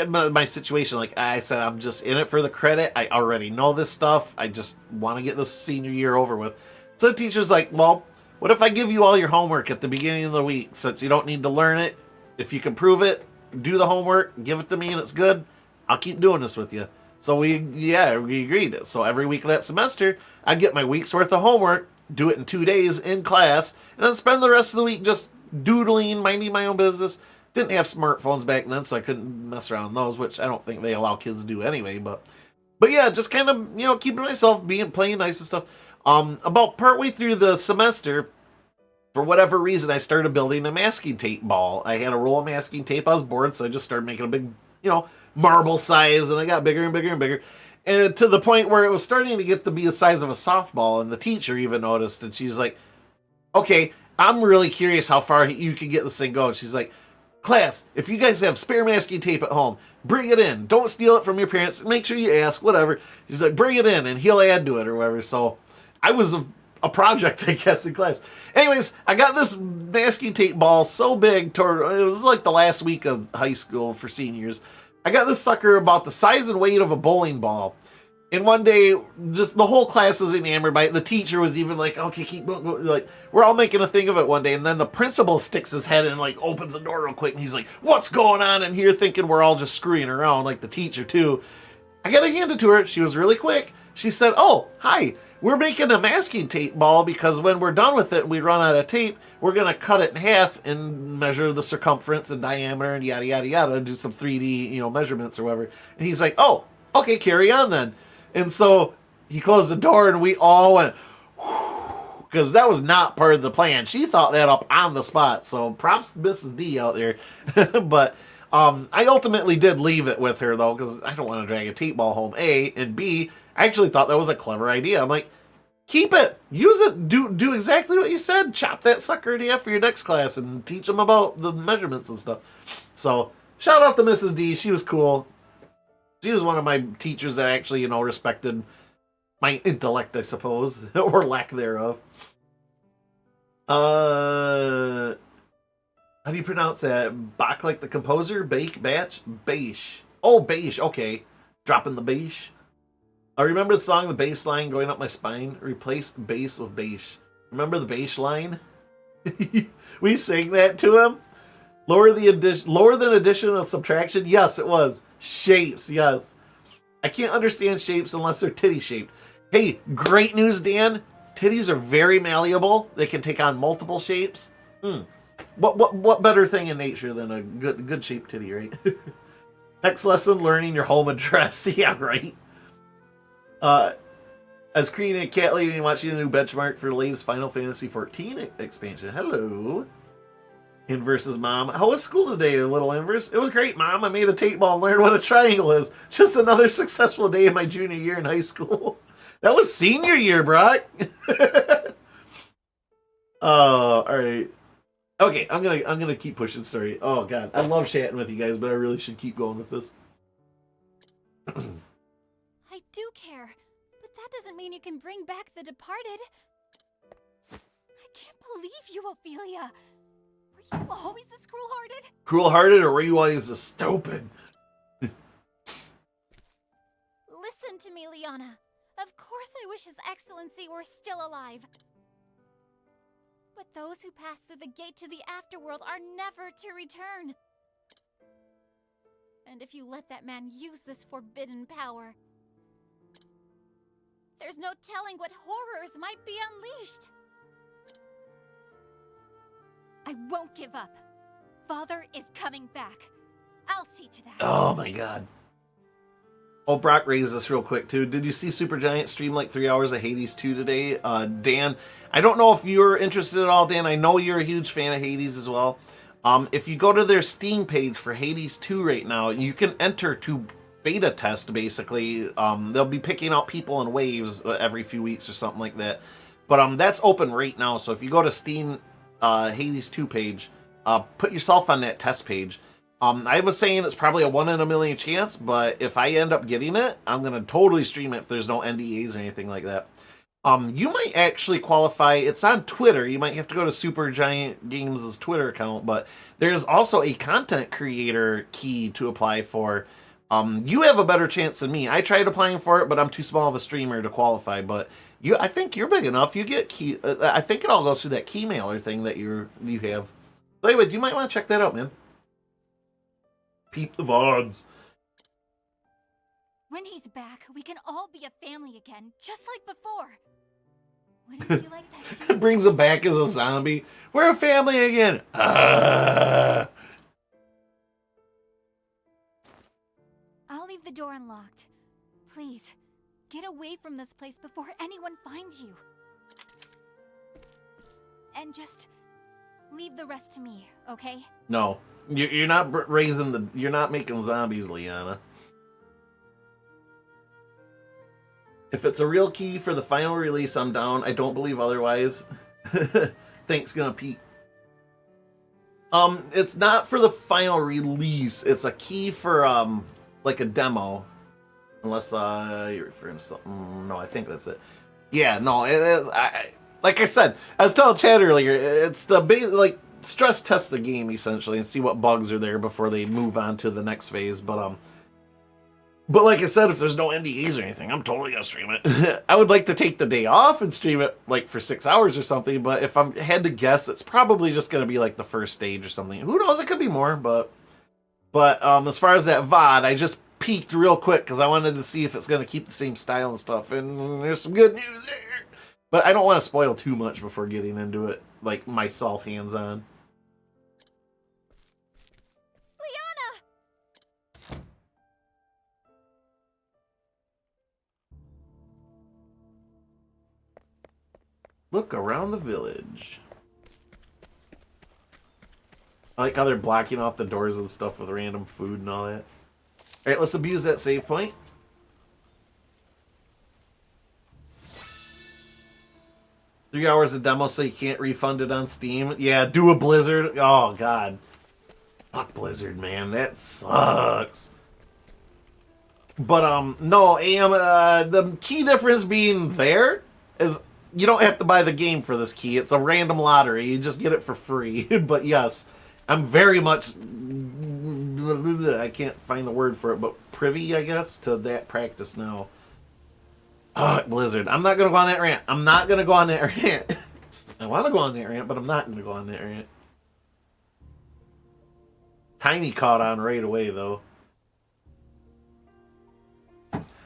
my situation, like I said, I'm just in it for the credit. I already know this stuff. I just want to get this senior year over with. So the teacher's like, well, what if I give you all your homework at the beginning of the week since you don't need to learn it? If you can prove it, do the homework, give it to me and it's good, I'll keep doing this with you. So we agreed. So every week of that semester, I'd get my week's worth of homework, do it in 2 days in class, and then spend the rest of the week just doodling, minding my own business. Didn't have smartphones back then, so I couldn't mess around with those, which I don't think they allow kids to do anyway. But yeah, just kind of, keeping myself playing nice and stuff. About partway through the semester, for whatever reason, I started building a masking tape ball. I had a roll of masking tape. I was bored, so I just started making a big, marble size, and I got bigger and bigger and bigger. And to the point where it was starting to get to be the size of a softball, and the teacher even noticed, and she's like, okay, I'm really curious how far you can get this thing going. She's like, class, if you guys have spare masking tape at home, bring it in. Don't steal it from your parents. Make sure you ask, whatever. She's like, bring it in, and he'll add to it or whatever. So I was a project, I guess, in class. Anyways, I got this masking tape ball so big, it was like the last week of high school for seniors. I got this sucker about the size and weight of a bowling ball. And one day, just the whole class was enamored by it. The teacher was even like, okay, keep, like, we're all making a thing of it one day. And then the principal sticks his head in and, like, opens the door real quick. And he's like, what's going on in here? Thinking we're all just screwing around, like the teacher, too. I gotta hand it to her. She was really quick. She said, "Oh, hi. We're making a masking tape ball because when we're done with it and we run out of tape, we're going to cut it in half and measure the circumference and diameter and yada, yada, yada, and do some 3D, measurements or whatever." And he's like, "Oh, okay, carry on then." And so he closed the door and we all went, because that was not part of the plan. She thought that up on the spot. So props to Mrs. D out there. But I ultimately did leave it with her, though, because I don't want to drag a tape ball home, A. And B, I actually thought that was a clever idea. I'm like, keep it. Use it. Do exactly what you said. Chop that sucker in half for your next class and teach them about the measurements and stuff. So shout out to Mrs. D. She was cool. She was one of my teachers that actually, respected my intellect, I suppose, or lack thereof. How do you pronounce that? Bach like the composer? Bake? Batch? Baish. Oh, Baish. Okay. Dropping the Baish. I remember the song, The Bass Line Going Up My Spine. Replace bass with Baish. Remember the Baish line? We sang that to him. Lower than addition of subtraction? Yes, it was. Shapes, yes. I can't understand shapes unless they're titty shaped. Hey, great news, Dan. Titties are very malleable. They can take on multiple shapes. What better thing in nature than a good shaped titty, right? Next lesson, learning your home address. Yeah, right. As creating a cat lady and watching the new benchmark for the latest Final Fantasy XIV expansion. Hello. Inverse's mom. How was school today, little Inverse? It was great, Mom. I made a tape ball and learned what a triangle is. Just another successful day in my junior year in high school. That was senior year, Brock. Oh, all right. Okay, I'm gonna keep pushing story. Oh god, I love chatting with you guys, but I really should keep going with this. I do care, but that doesn't mean you can bring back the departed. I can't believe you, Ophelia. Were you always this cruel-hearted? Cruel-hearted, or were you always this stupid? Listen to me, Liana. Of course I wish His Excellency were still alive. But those who pass through the gate to the afterworld are never to return. And if you let that man use this forbidden power, there's no telling what horrors might be unleashed. I won't give up. Father is coming back. I'll see to that. Oh my god. Oh, Brock raised this real quick too. Did you see Supergiant stream like 3 hours of Hades 2 today? Dan, I don't know if you're interested at all, Dan. I know you're a huge fan of Hades as well. If you go to their Steam page for Hades 2 right now, you can enter to beta test, basically. They'll be picking out people in waves every few weeks or something like that. But that's open right now, so if you go to Steam Hades 2 page, put yourself on that test page. I was saying it's probably a 1 in a million chance, but if I end up getting it, I'm going to totally stream it if there's no NDAs or anything like that. You might actually qualify. It's on Twitter. You might have to go to Supergiant Games' Twitter account, but there's also a content creator key to apply for. You have a better chance than me. I tried applying for it, but I'm too small of a streamer to qualify, but I think you're big enough. You get key. I think it all goes through that key mailer thing that you have. So anyways, you might want to check that out, man. Peep the VODs. When he's back, we can all be a family again, just like before. Wouldn't you like that too? It brings him back as a zombie. We're a family again. I'll leave the door unlocked. Please, get away from this place before anyone finds you. And just leave the rest to me, okay? No. You're not you're not making zombies, Liana. If it's a real key for the final release, I'm down. I don't believe otherwise. Thanks, gonna Pete. It's not for the final release. It's a key for like a demo, unless you're referring to something. No, I think that's it. Yeah, no. Like I said, I was telling Chad earlier. It's the stress test the game essentially and see what bugs are there before they move on to the next phase. But like I said, if there's no NDAs or anything, I'm totally gonna stream it. I would like to take the day off and stream it like for 6 hours or something. But if I had to guess, it's probably just gonna be like the first stage or something. Who knows? It could be more. But as far as that VOD, I just peeked real quick because I wanted to see if it's going to keep the same style and stuff. And there's some good news there. But I don't want to spoil too much before getting into it, like myself hands-on. Look around the village. I like how they're blocking off the doors and stuff with random food and all that. Alright, let's abuse that save point. Three hours of demo so you can't refund it on Steam. Yeah, do a Blizzard. Oh, God. Fuck Blizzard, man. That sucks. But, no, the key difference being there is you don't have to buy the game for this key. It's a random lottery. You just get it for free. But, yes, I'm very much... I can't find the word for it, but privy, I guess, to that practice now. Blizzard. I'm not going to go on that rant. I'm not going to go on that rant. I want to go on that rant, but I'm not going to go on that rant. Tiny caught on right away, though.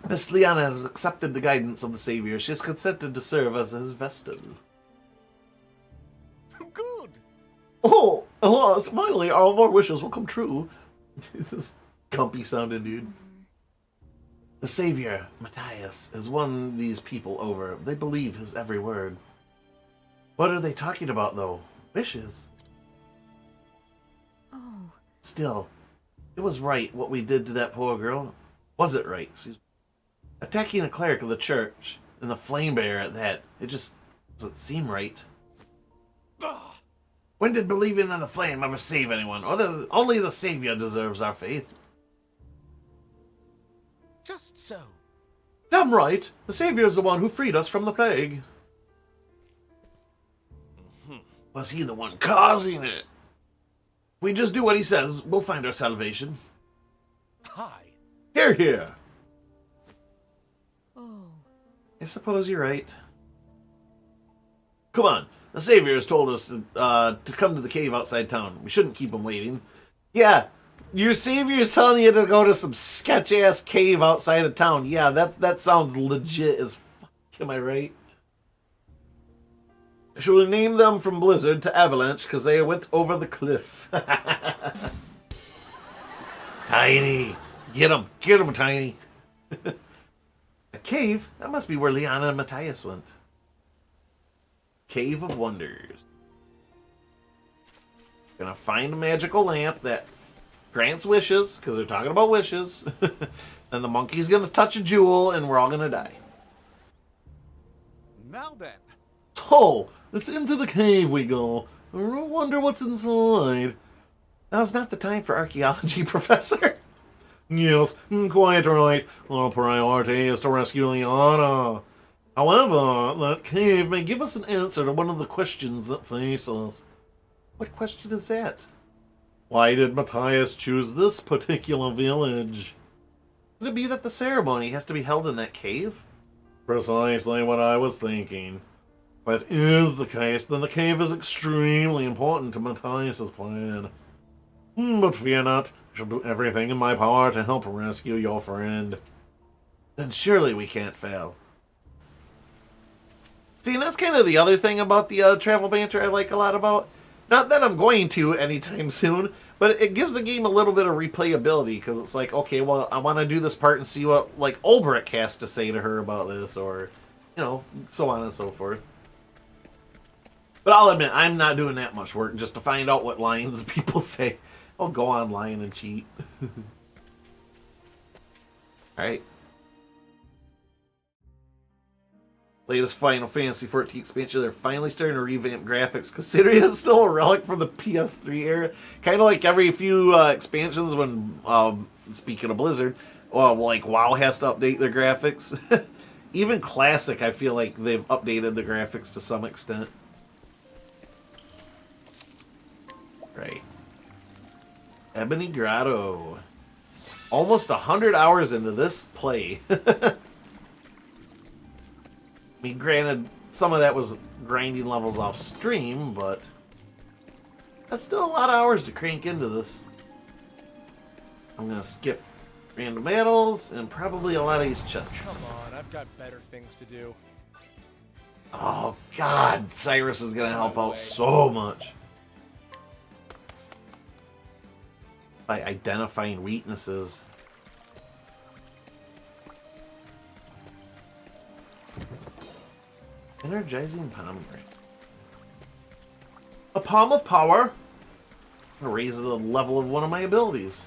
Miss Liana has accepted the guidance of the Savior. She has consented to serve as his vestal. Good. Oh, alas, finally, all of our wishes will come true. This comfy sounding dude. The Savior, Matthias, has won these people over. They believe his every word. What are they talking about, though? Wishes? Oh. Still, it was right what we did to that poor girl. Was it right? Excuse me. Attacking a cleric of the church, and the flame bearer at that, it just doesn't seem right. When did believing in the flame ever save anyone? Only the Savior deserves our faith. Just so. Damn right. The Savior is the one who freed us from the plague. Was he the one causing it? If we just do what he says, we'll find our salvation. Hi. Hear, hear. Oh. I suppose you're right. Come on. The Savior has told us to come to the cave outside town. We shouldn't keep him waiting. Yeah. Your Savior's telling you to go to some sketch-ass cave outside of town. Yeah, that sounds legit as fuck. Am I right? Should we name them from Blizzard to Avalanche because they went over the cliff? Tiny. Get him, Tiny. A cave? That must be where Liana and Matthias went. Cave of Wonders. Gonna find a magical lamp that grants wishes, because they're talking about wishes. And the monkey's gonna touch a jewel, and we're all gonna die. Now then. So, it's into the cave we go. I wonder what's inside. Now's not the time for archaeology, Professor. Yes, quite right. Our priority is to rescue Liana. However, that cave may give us an answer to one of the questions that face us. What question is that? Why did Matthias choose this particular village? Could it be that the ceremony has to be held in that cave? Precisely what I was thinking. If that is the case, then the cave is extremely important to Matthias' plan. But fear not, I shall do everything in my power to help rescue your friend. Then surely we can't fail. See, and that's kind of the other thing about the travel banter I like a lot about. Not that I'm going to anytime soon, but it gives the game a little bit of replayability, because it's like, okay, well, I want to do this part and see what, like, Ulbrich has to say to her about this, or, you know, so on and so forth. But I'll admit, I'm not doing that much work just to find out what lines people say. I'll go online and cheat. Alright. Latest Final Fantasy XIV expansion, they're finally starting to revamp graphics, considering it's still a relic from the PS3 era. Kind of like every few expansions when, speaking of Blizzard, like WoW has to update their graphics. Even Classic, I feel like they've updated the graphics to some extent. Right. Ebony Grotto. Almost 100 hours into this play. I mean, granted, some of that was grinding levels off stream, but that's still a lot of hours to crank into this. I'm going to skip Random battles, and probably a lot of these chests. Come on, I've got better things to do. Oh god, Cyrus is gonna help out so much. By identifying weaknesses. Energizing pomegranate. A palm of power. I'm gonna raise the level of one of my abilities.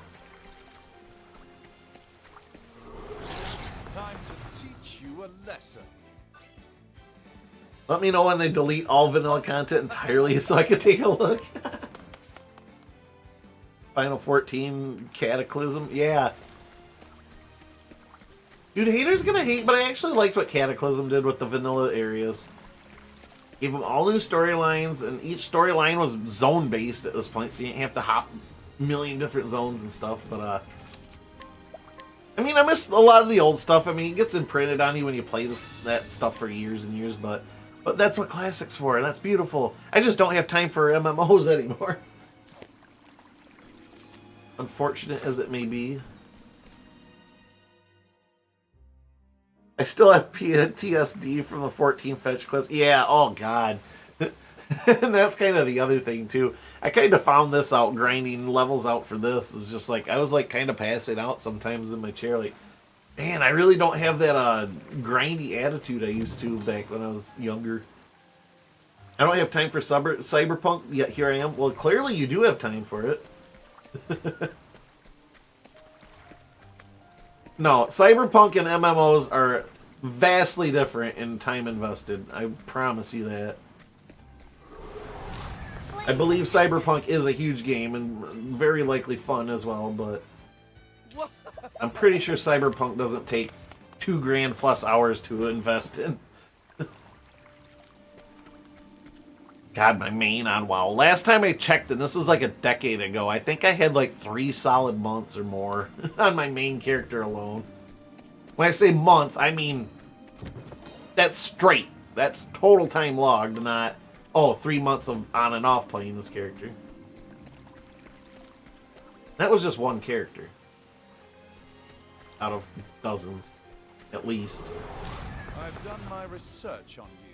Time to teach you a lesson. Let me know when they delete all vanilla content entirely so I can take a look. Final 14 Cataclysm. Yeah. Dude, haters gonna hate, but I actually liked what Cataclysm did with the vanilla areas. Gave them all new storylines, and each storyline was zone-based at this point, so you didn't have to hop a million different zones and stuff, but, I mean, I miss a lot of the old stuff. I mean, it gets imprinted on you when you play that stuff for years and years, but that's what Classic's for, and that's beautiful. I just don't have time for MMOs anymore. Unfortunate as it may be. I still have PTSD from the 14 fetch quest. Yeah, oh god. And that's kind of the other thing, too. I kind of found this out, grinding levels out for this. Is just like, I was like kind of passing out sometimes in my chair. Like, man, I really don't have that grindy attitude I used to back when I was younger. I don't have time for Cyberpunk, yet here I am. Well, clearly you do have time for it. No, Cyberpunk and MMOs are vastly different in time invested. I promise you that. I believe Cyberpunk is a huge game and very likely fun as well, but I'm pretty sure Cyberpunk doesn't take $2 grand plus hours to invest in. God, my main on WoW. Last time I checked, and this was like a decade ago, I think I had like 3 solid months or more on my main character alone. When I say months, I mean that's straight. That's total time logged, not, oh, 3 months of on and off playing this character. That was just one character. Out of dozens, at least. I've done my research on you.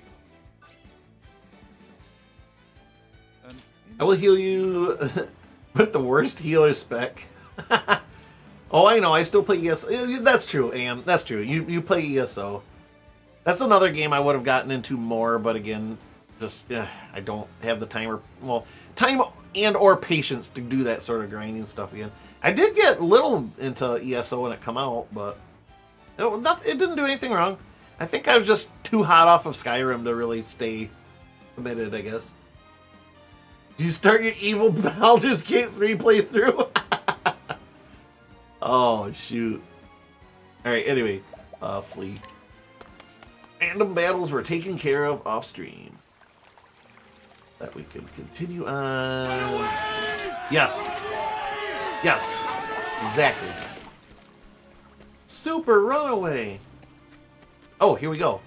I will heal you with the worst healer spec. Oh, I know. I still play ESO. That's true, Anne. That's true. You play ESO. That's another game I would have gotten into more, but again, just I don't have the time and or patience to do that sort of grinding stuff again. I did get little into ESO when it come out, but it didn't do anything wrong. I think I was just too hot off of Skyrim to really stay committed, I guess. Did you start your evil Baldur's Gate 3 playthrough? Oh, shoot. Alright, anyway. Flee. Random battles were taken care of off stream. That we can continue on. Yes. Yes. Exactly. Super Runaway. Oh, here we go.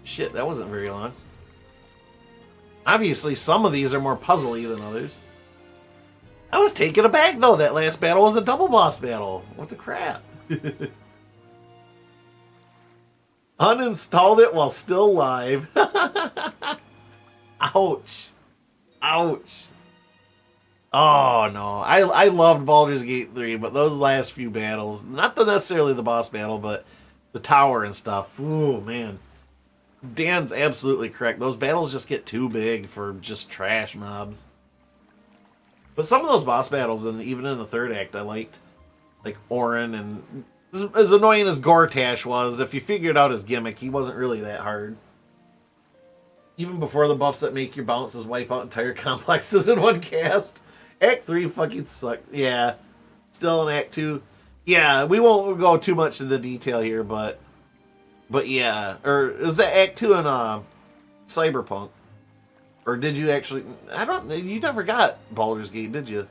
Shit, that wasn't very long. Obviously, some of these are more puzzly than others. I was taken aback, though. That last battle was a double boss battle. What the crap? Uninstalled it while still live. Ouch. Ouch. Oh, no. I loved Baldur's Gate 3, but those last few battles, not necessarily the boss battle, but the tower and stuff. Ooh, man. Dan's absolutely correct. Those battles just get too big for just trash mobs. But some of those boss battles, and even in the third act, I liked. Like Orin, and as annoying as Gortash was, if you figured out his gimmick, he wasn't really that hard. Even before the buffs that make your bounces wipe out entire complexes in one cast. Act 3 fucking sucked. Yeah. Still in Act 2. Yeah, we won't go too much into detail here, but yeah, or is that Act 2 in Cyberpunk? Or did you actually... you never got Baldur's Gate, did you?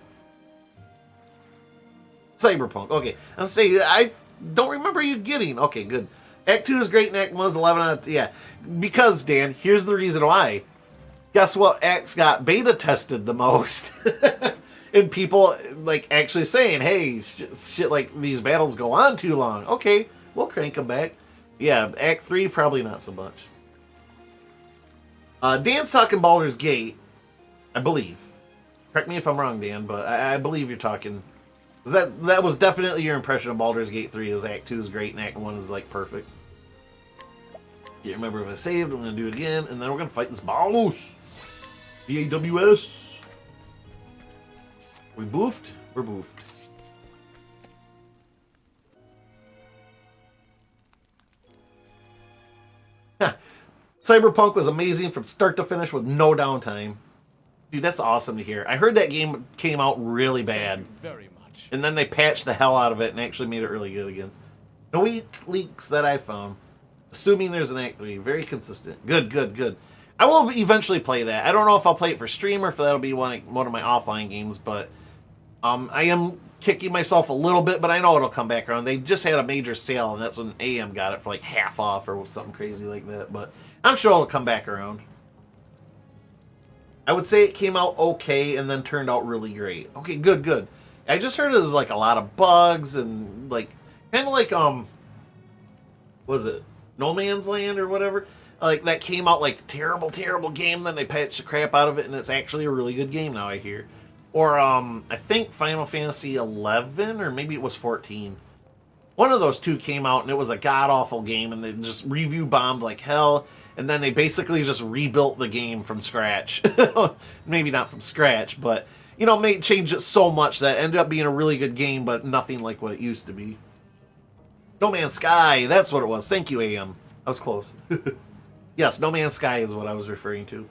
Cyberpunk, okay. I don't remember you getting... Okay, good. Act 2 is great and Act 1 is 11 out of... Yeah, because, Dan, here's the reason why. Guess what acts got beta tested the most? And people like actually saying, "Hey, shit like these battles go on too long." Okay, we'll crank them back. Yeah, Act 3 probably not so much. Dan's talking Baldur's Gate, I believe. Correct me if I'm wrong, Dan, but I believe you're talking. That was definitely your impression of Baldur's Gate 3. Is Act 2 is great and Act 1 is like perfect. Can't remember if I saved. I'm gonna do it again, and then we're gonna fight this boss. BAWS. We boofed? We're boofed. Cyberpunk was amazing from start to finish with no downtime. Dude, that's awesome to hear. I heard that game came out really bad. Very much. And then they patched the hell out of it and actually made it really good again. No leaks that I found. Assuming there's an Act 3. Very consistent. Good, good, good. I will eventually play that. I don't know if I'll play it for stream or if that'll be one of my offline games, but I am kicking myself a little bit, but I know it'll come back around. They just had a major sale, and that's when AM got it for like half off or something crazy like that, but I'm sure it'll come back around. I would say it came out okay and then turned out really great. Okay, good, good. I just heard there's like a lot of bugs and like kind of like was it No Man's Land or whatever? Like that came out like terrible, terrible game. Then they patched the crap out of it, and it's actually a really good game now. I hear, or I think Final Fantasy 11 or maybe it was 14. One of those two came out, and it was a god awful game, and they just review bombed like hell. And then they basically just rebuilt the game from scratch. Maybe not from scratch, but, you know, changed it so much that it ended up being a really good game, but nothing like what it used to be. No Man's Sky, that's what it was. Thank you, AM. I was close. Yes, No Man's Sky is what I was referring to.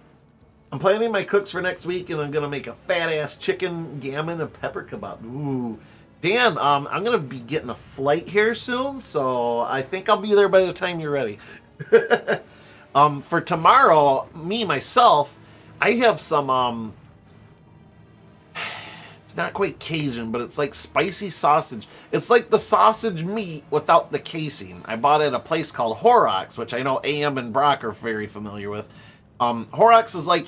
I'm planning my cooks for next week, and I'm going to make a fat-ass chicken, gammon, and pepper kebab. Ooh. Dan, I'm going to be getting a flight here soon, so I think I'll be there by the time you're ready. For tomorrow, myself, I have some, it's not quite Cajun, but it's like spicy sausage. It's like the sausage meat without the casing. I bought it at a place called Horrocks, which I know AM and Brock are very familiar with. Horrocks is like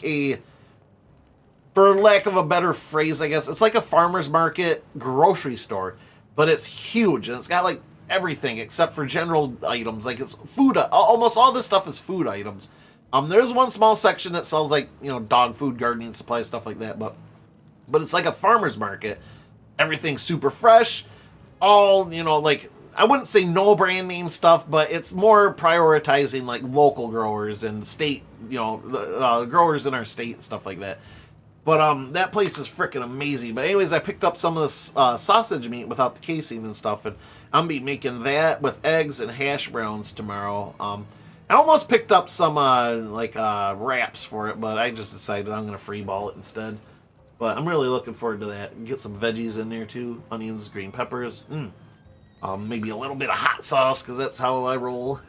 for lack of a better phrase, I guess, it's like a farmer's market grocery store, but it's huge, and it's got like everything except for general items. Like it's food. Almost all this stuff is food items. There's one small section that sells like, you know, dog food, gardening supplies, stuff like that. But it's like a farmer's market. Everything's super fresh. All, you know, like I wouldn't say no brand name stuff, but it's more prioritizing like local growers and state, you know, the growers in our state and stuff like that. But that place is freaking amazing. But anyways, I picked up some of this sausage meat without the casing and stuff, and I'm be making that with eggs and hash browns tomorrow. I almost picked up some wraps for it, but I just decided I'm gonna freeball it instead. But I'm really looking forward to that. Get some veggies in there too, onions, green peppers, maybe a little bit of hot sauce because that's how I roll.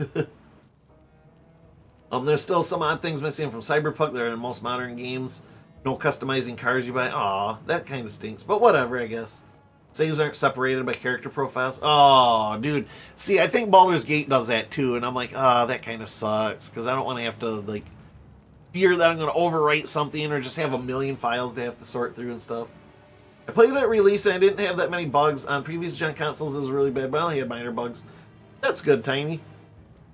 There's still some odd things missing from Cyberpunk. They're in most modern games. No customizing cars you buy. Aw, that kind of stinks. But whatever, I guess. Saves aren't separated by character profiles. Oh, dude. See, I think Baldur's Gate does that too, and I'm like, that kind of sucks, because I don't want to have to, like, fear that I'm going to overwrite something or just have a million files to have to sort through and stuff. I played it at release, and I didn't have that many bugs. On previous gen consoles, it was really bad, but I only had minor bugs. That's good, Tiny.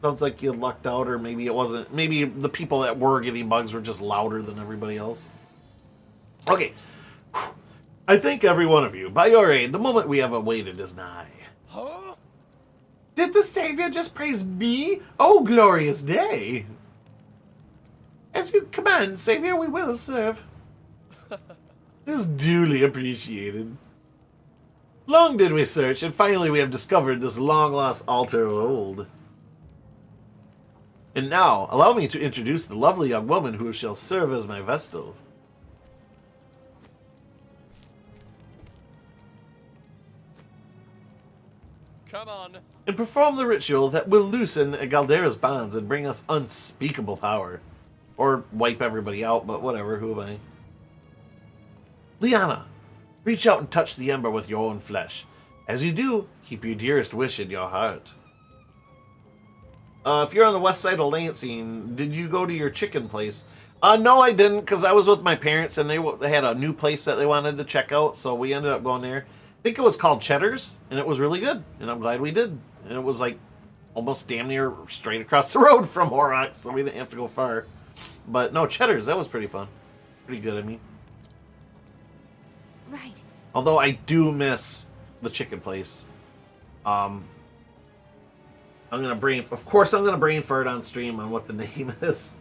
Sounds like you lucked out, or maybe it wasn't. Maybe the people that were getting bugs were just louder than everybody else. Okay. I thank every one of you. By your aid, the moment we have awaited is nigh. Huh? Did the Savior just praise me? Oh, glorious day! As you command, Savior, we will serve. It is duly appreciated. Long did we search, and finally we have discovered this long-lost altar of old. And now, allow me to introduce the lovely young woman who shall serve as my vestal. Come on. And perform the ritual that will loosen Galdera's bonds and bring us unspeakable power. Or wipe everybody out, but whatever, who am I? Liana, reach out and touch the ember with your own flesh. As you do, keep your dearest wish in your heart. If you're on the west side of Lansing, did you go to your chicken place? No, I didn't, because I was with my parents, and they had a new place that they wanted to check out, so we ended up going there. I think it was called Cheddar's, and it was really good, and I'm glad we did. And it was like almost damn near straight across the road from Horrocks, so we didn't have to go far. But no, Cheddar's, that was pretty fun. Pretty good, I mean. Right. Although I do miss the chicken place. I'm gonna of course I'm gonna brain fart on stream on what the name is.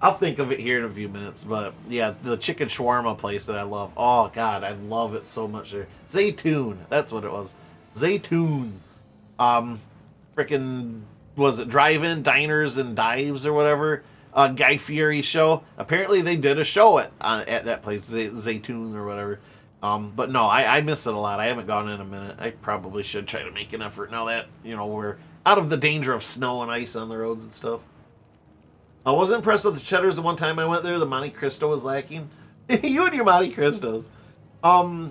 I'll think of it here in a few minutes, but yeah, the chicken shawarma place that I love. Oh god, I love it so much there. Zaytoon, that's what it was. Zaytoon. Freaking, was it Drive-In Diners and Dives or whatever? Guy Fieri show. Apparently they did a show at that place, Zaytoon or whatever. But no, I miss it a lot. I haven't gone in a minute. I probably should try to make an effort now that, we're out of the danger of snow and ice on the roads and stuff. I was impressed with the Cheddar's the one time I went there. The Monte Cristo was lacking. You and your Monte Cristos. I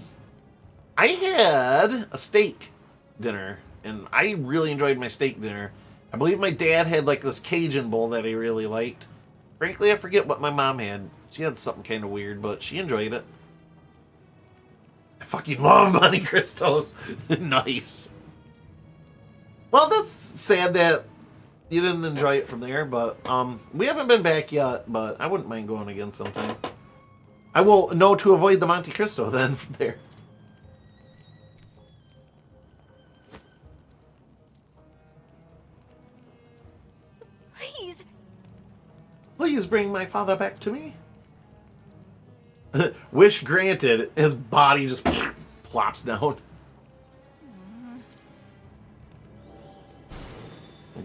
had a steak dinner, and I really enjoyed my steak dinner. I believe my dad had like this Cajun bowl that he really liked. Frankly, I forget what my mom had. She had something kind of weird, but she enjoyed it. I fucking love Monte Cristos. Nice. Well, that's sad that you didn't enjoy it from there, but we haven't been back yet, but I wouldn't mind going again sometime. I will know to avoid the Monte Cristo then from there. Please. Please bring my father back to me. Wish granted. His body just plops down.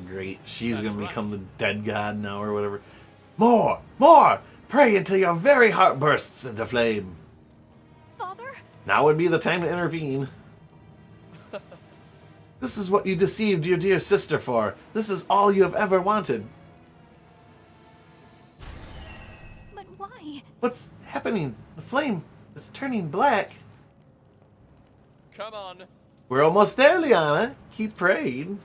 Great. She's going to become the dead god now or whatever. More! More! Pray until your very heart bursts into flame. Father? Now would be the time to intervene. This is what you deceived your dear sister for. This is all you have ever wanted. But why? What's happening? The flame is turning black. Come on. We're almost there, Liana. Keep praying.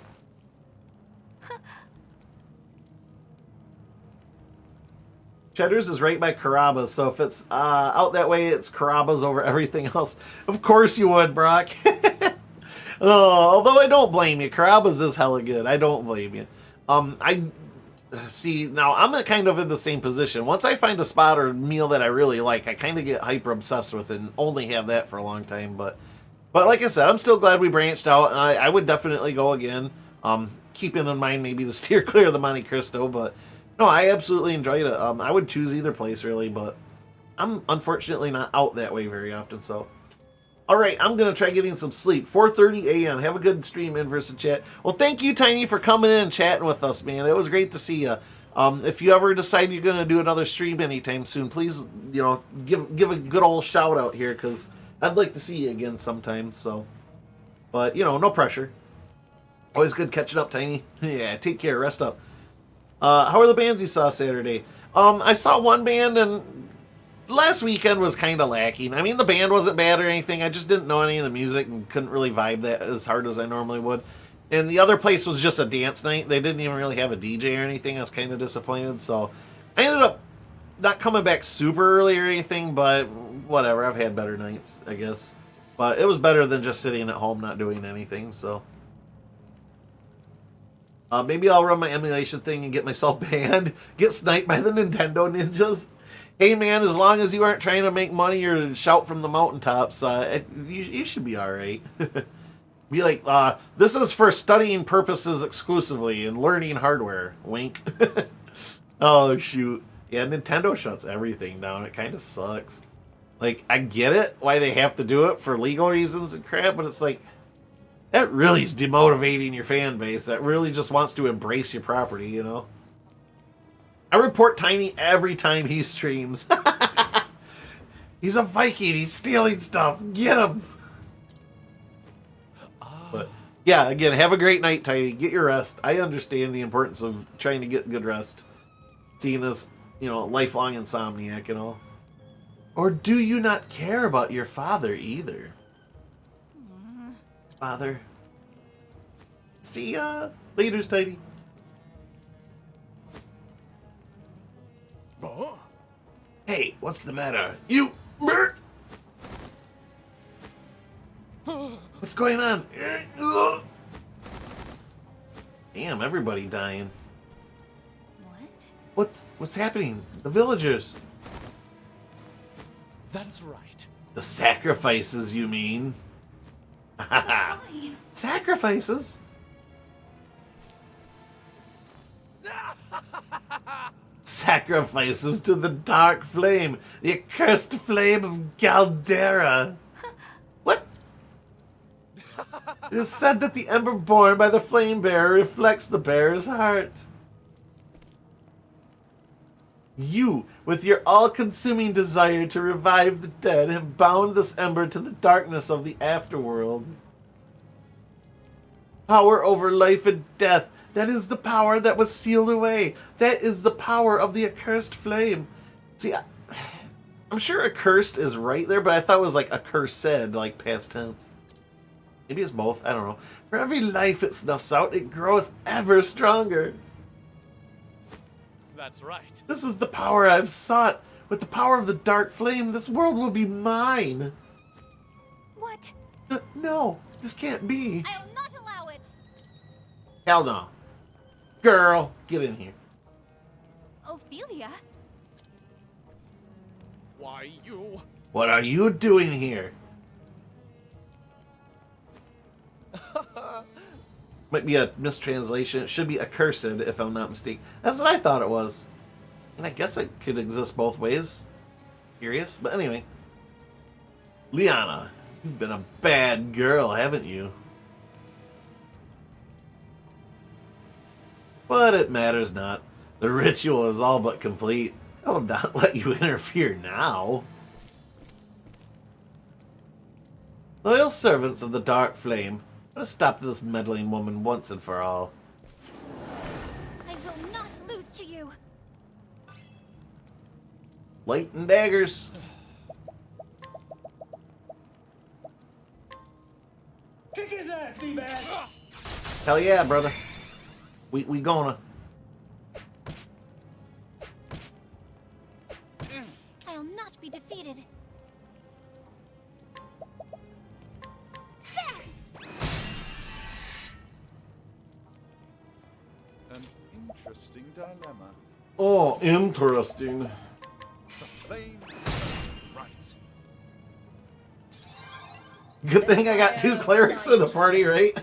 Cheddar's is right by Carrabba's, so if it's out that way, it's Carrabba's over everything else. Of course you would, Brock. Although I don't blame you. Carrabba's is hella good. I don't blame you. I see, now I'm kind of in the same position. Once I find a spot or meal that I really like, I kind of get hyper obsessed with it and only have that for a long time. But like I said, I'm still glad we branched out. I would definitely go again. Keeping in mind maybe to steer clear of the Monte Cristo, but no, I absolutely enjoyed it. I would choose either place, really, but I'm unfortunately not out that way very often, so. All right, I'm going to try getting some sleep. 4:30 a.m. Have a good stream, Inverse and chat. Well, thank you, Tiny, for coming in and chatting with us, man. It was great to see you. If you ever decide you're going to do another stream anytime soon, please, give a good old shout out here, because I'd like to see you again sometime, so. But, no pressure. Always good catching up, Tiny. Yeah, take care. Rest up. How are the bands you saw Saturday? I saw one band, and last weekend was kind of lacking. I mean, the band wasn't bad or anything. I just didn't know any of the music and couldn't really vibe that as hard as I normally would. And the other place was just a dance night. They didn't even really have a DJ or anything. I was kind of disappointed. So I ended up not coming back super early or anything, but whatever. I've had better nights, I guess. But it was better than just sitting at home not doing anything, so. Maybe I'll run my emulation thing and get myself banned. Get sniped by the Nintendo ninjas. Hey man, as long as you aren't trying to make money or shout from the mountaintops, you should be alright. Be like, this is for studying purposes exclusively and learning hardware. Wink. Oh shoot. Yeah, Nintendo shuts everything down. It kind of sucks. Like, I get it, why they have to do it for legal reasons and crap, but it's like, that really is demotivating your fan base. That really just wants to embrace your property, I report Tiny every time he streams. He's a Viking. He's stealing stuff. Get him. But, yeah, again, have a great night, Tiny. Get your rest. I understand the importance of trying to get good rest. Seeing as, lifelong insomniac and all. Or do you not care about your father either? Father. See ya. Later's, Tiny. Oh, Hey, what's the matter? You... Bert! What's going on? Damn, everybody dying. What's happening? The villagers. That's right. The sacrifices, you mean? Sacrifices? Sacrifices to the dark flame, the accursed flame of Galdera. What? It is said that the ember born by the flame bearer reflects the bearer's heart. You, with your all-consuming desire to revive the dead, have bound this ember to the darkness of the afterworld. Power over life and death. That is the power that was sealed away. That is the power of the accursed flame. See, I'm sure accursed is right there, but I thought it was like accursed, like past tense. Maybe it's both. I don't know. For every life it snuffs out, it groweth ever stronger. That's right. This is the power I've sought. With the power of the dark flame, this world will be mine. What? No, this can't be. I'll not allow it. Hell no. Girl, get in here. Ophelia? Why you? What are you doing here? Might be a mistranslation. It should be accursed, if I'm not mistaken. That's what I thought it was. And I guess it could exist both ways. Curious. But anyway. Liana, you've been a bad girl, haven't you? But it matters not. The ritual is all but complete. I will not let you interfere now. Loyal servants of the Dark Flame, let us stop this meddling woman once and for all. I will not lose to you. Light and daggers. Kick his ass, Seabass! Hell yeah, brother. We gonna. I'll not be defeated. An interesting dilemma. Oh, interesting. The flame right. Good thing I got two clerics in the party, right?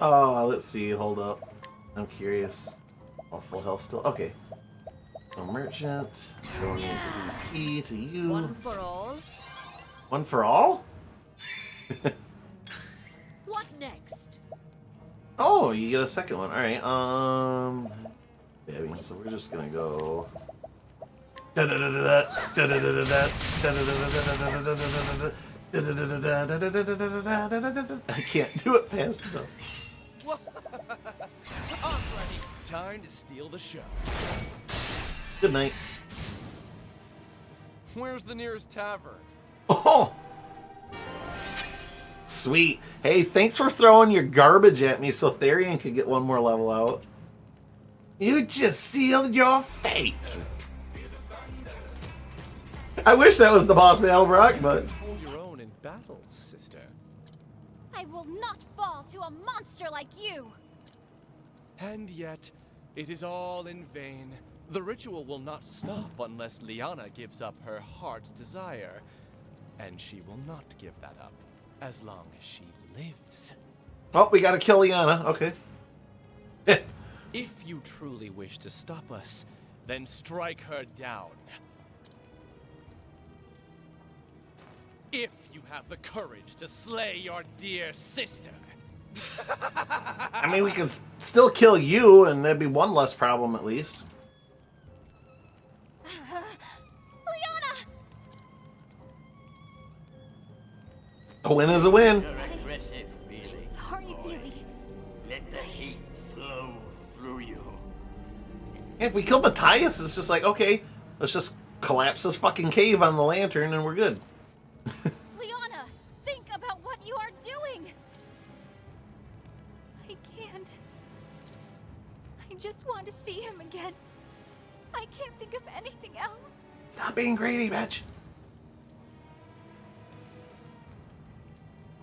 Oh, let's see. Hold up. I'm curious. Oh, full health still. Okay. So merchant. Donate the key to you. One for all. One for all? What next? Oh, you get a second one. Alright, yeah, I mean, so we're just gonna go... I can't do it fast enough. I'm ready. Time to steal the show. Good night. Where's the nearest tavern? Oh! Sweet. Hey, thanks for throwing your garbage at me so Therian could get one more level out. You just sealed your fate. I wish that was the boss battle, Brock, but... Hold your own in battle, sister. I will not fall to a monster like you. And yet, it is all in vain. The ritual will not stop unless Liana gives up her heart's desire. And she will not give that up as long as she lives. Oh, we gotta kill Liana. Okay. If you truly wish to stop us, then strike her down. If you have the courage to slay your dear sister. I mean, we can still kill you, and there'd be one less problem at least. Liana! A win is a win. You're aggressive, really. I'm sorry, Philly. Let the heat flow through you. If we kill Matthias, it's just like, okay, let's just collapse this fucking cave on the lantern and we're good. Liana, think about what you are doing. I can't. I just want to see him again. I can't think of anything else. Stop being greedy, bitch.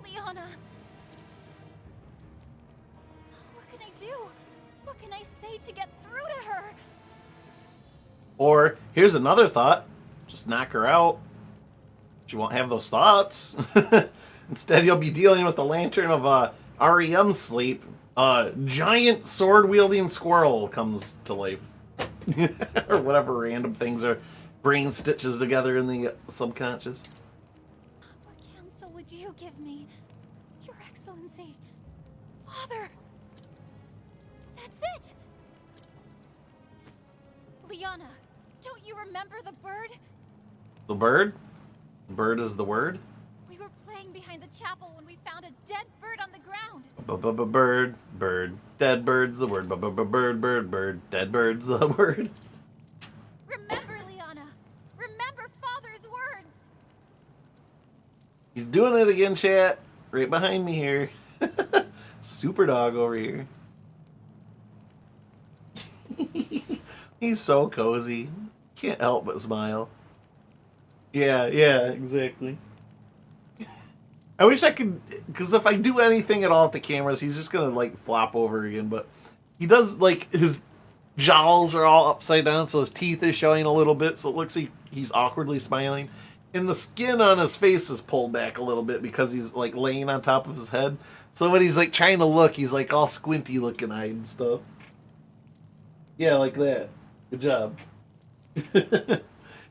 Liana. What can I do? What can I say to get through to her? Or, here's another thought. Just knock her out. She won't have those thoughts. Instead, you'll be dealing with the lantern of REM sleep. A giant sword-wielding squirrel comes to life. Or whatever random things are brain stitches together in the subconscious. What counsel would you give me, Your Excellency? Father! That's it! Liana, don't you remember the bird? The bird? Bird is the word? We were playing behind the chapel when we found a dead bird on the ground. Bird, bird, dead bird's the word. Bird, bird, bird, dead bird's the word. Remember, Liana. Remember Father's words. He's doing it again, chat. Right behind me here. Super dog over here. He's so cozy. Can't help but smile. Yeah, exactly. I wish I could, because if I do anything at all with the cameras, he's just gonna like flop over again. But he does, like, his jowls are all upside down, so his teeth are showing a little bit, so it looks like he's awkwardly smiling. And the skin on his face is pulled back a little bit because he's like laying on top of his head. So when he's like trying to look, he's like all squinty looking eyed and stuff. Yeah, like that. Good job.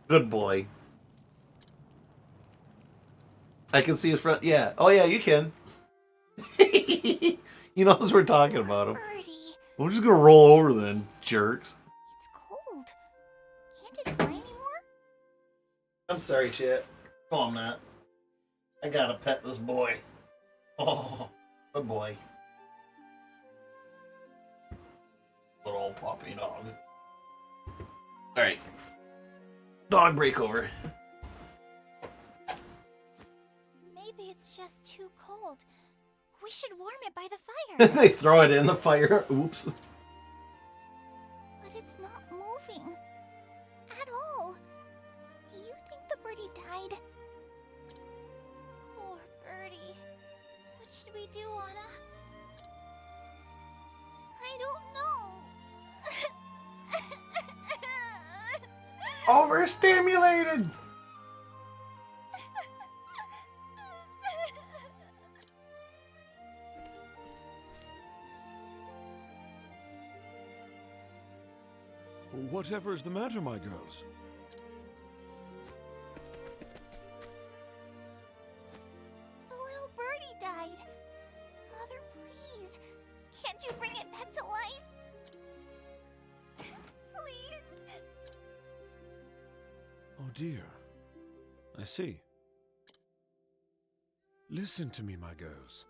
Good boy. I can see his front. Yeah. Oh, yeah, you can. He knows we're talking about him. We're just going to roll over then, jerks. It's cold. Can't it fly anymore? I'm sorry, chat. No, I'm not. I got to pet this boy. Oh, good boy. Good old puppy dog. All right. Dog breakover. Maybe it's just too cold. We should warm it by the fire. They throw it in the fire. Oops. But it's not moving. At all. Do you think the birdie died? Poor birdie. What should we do, Anna? I don't know. Overstimulated. Whatever's the matter, my girls? The little birdie died. Father, please. Can't you bring it back to life? Please. Oh dear. I see. Listen to me, my girls.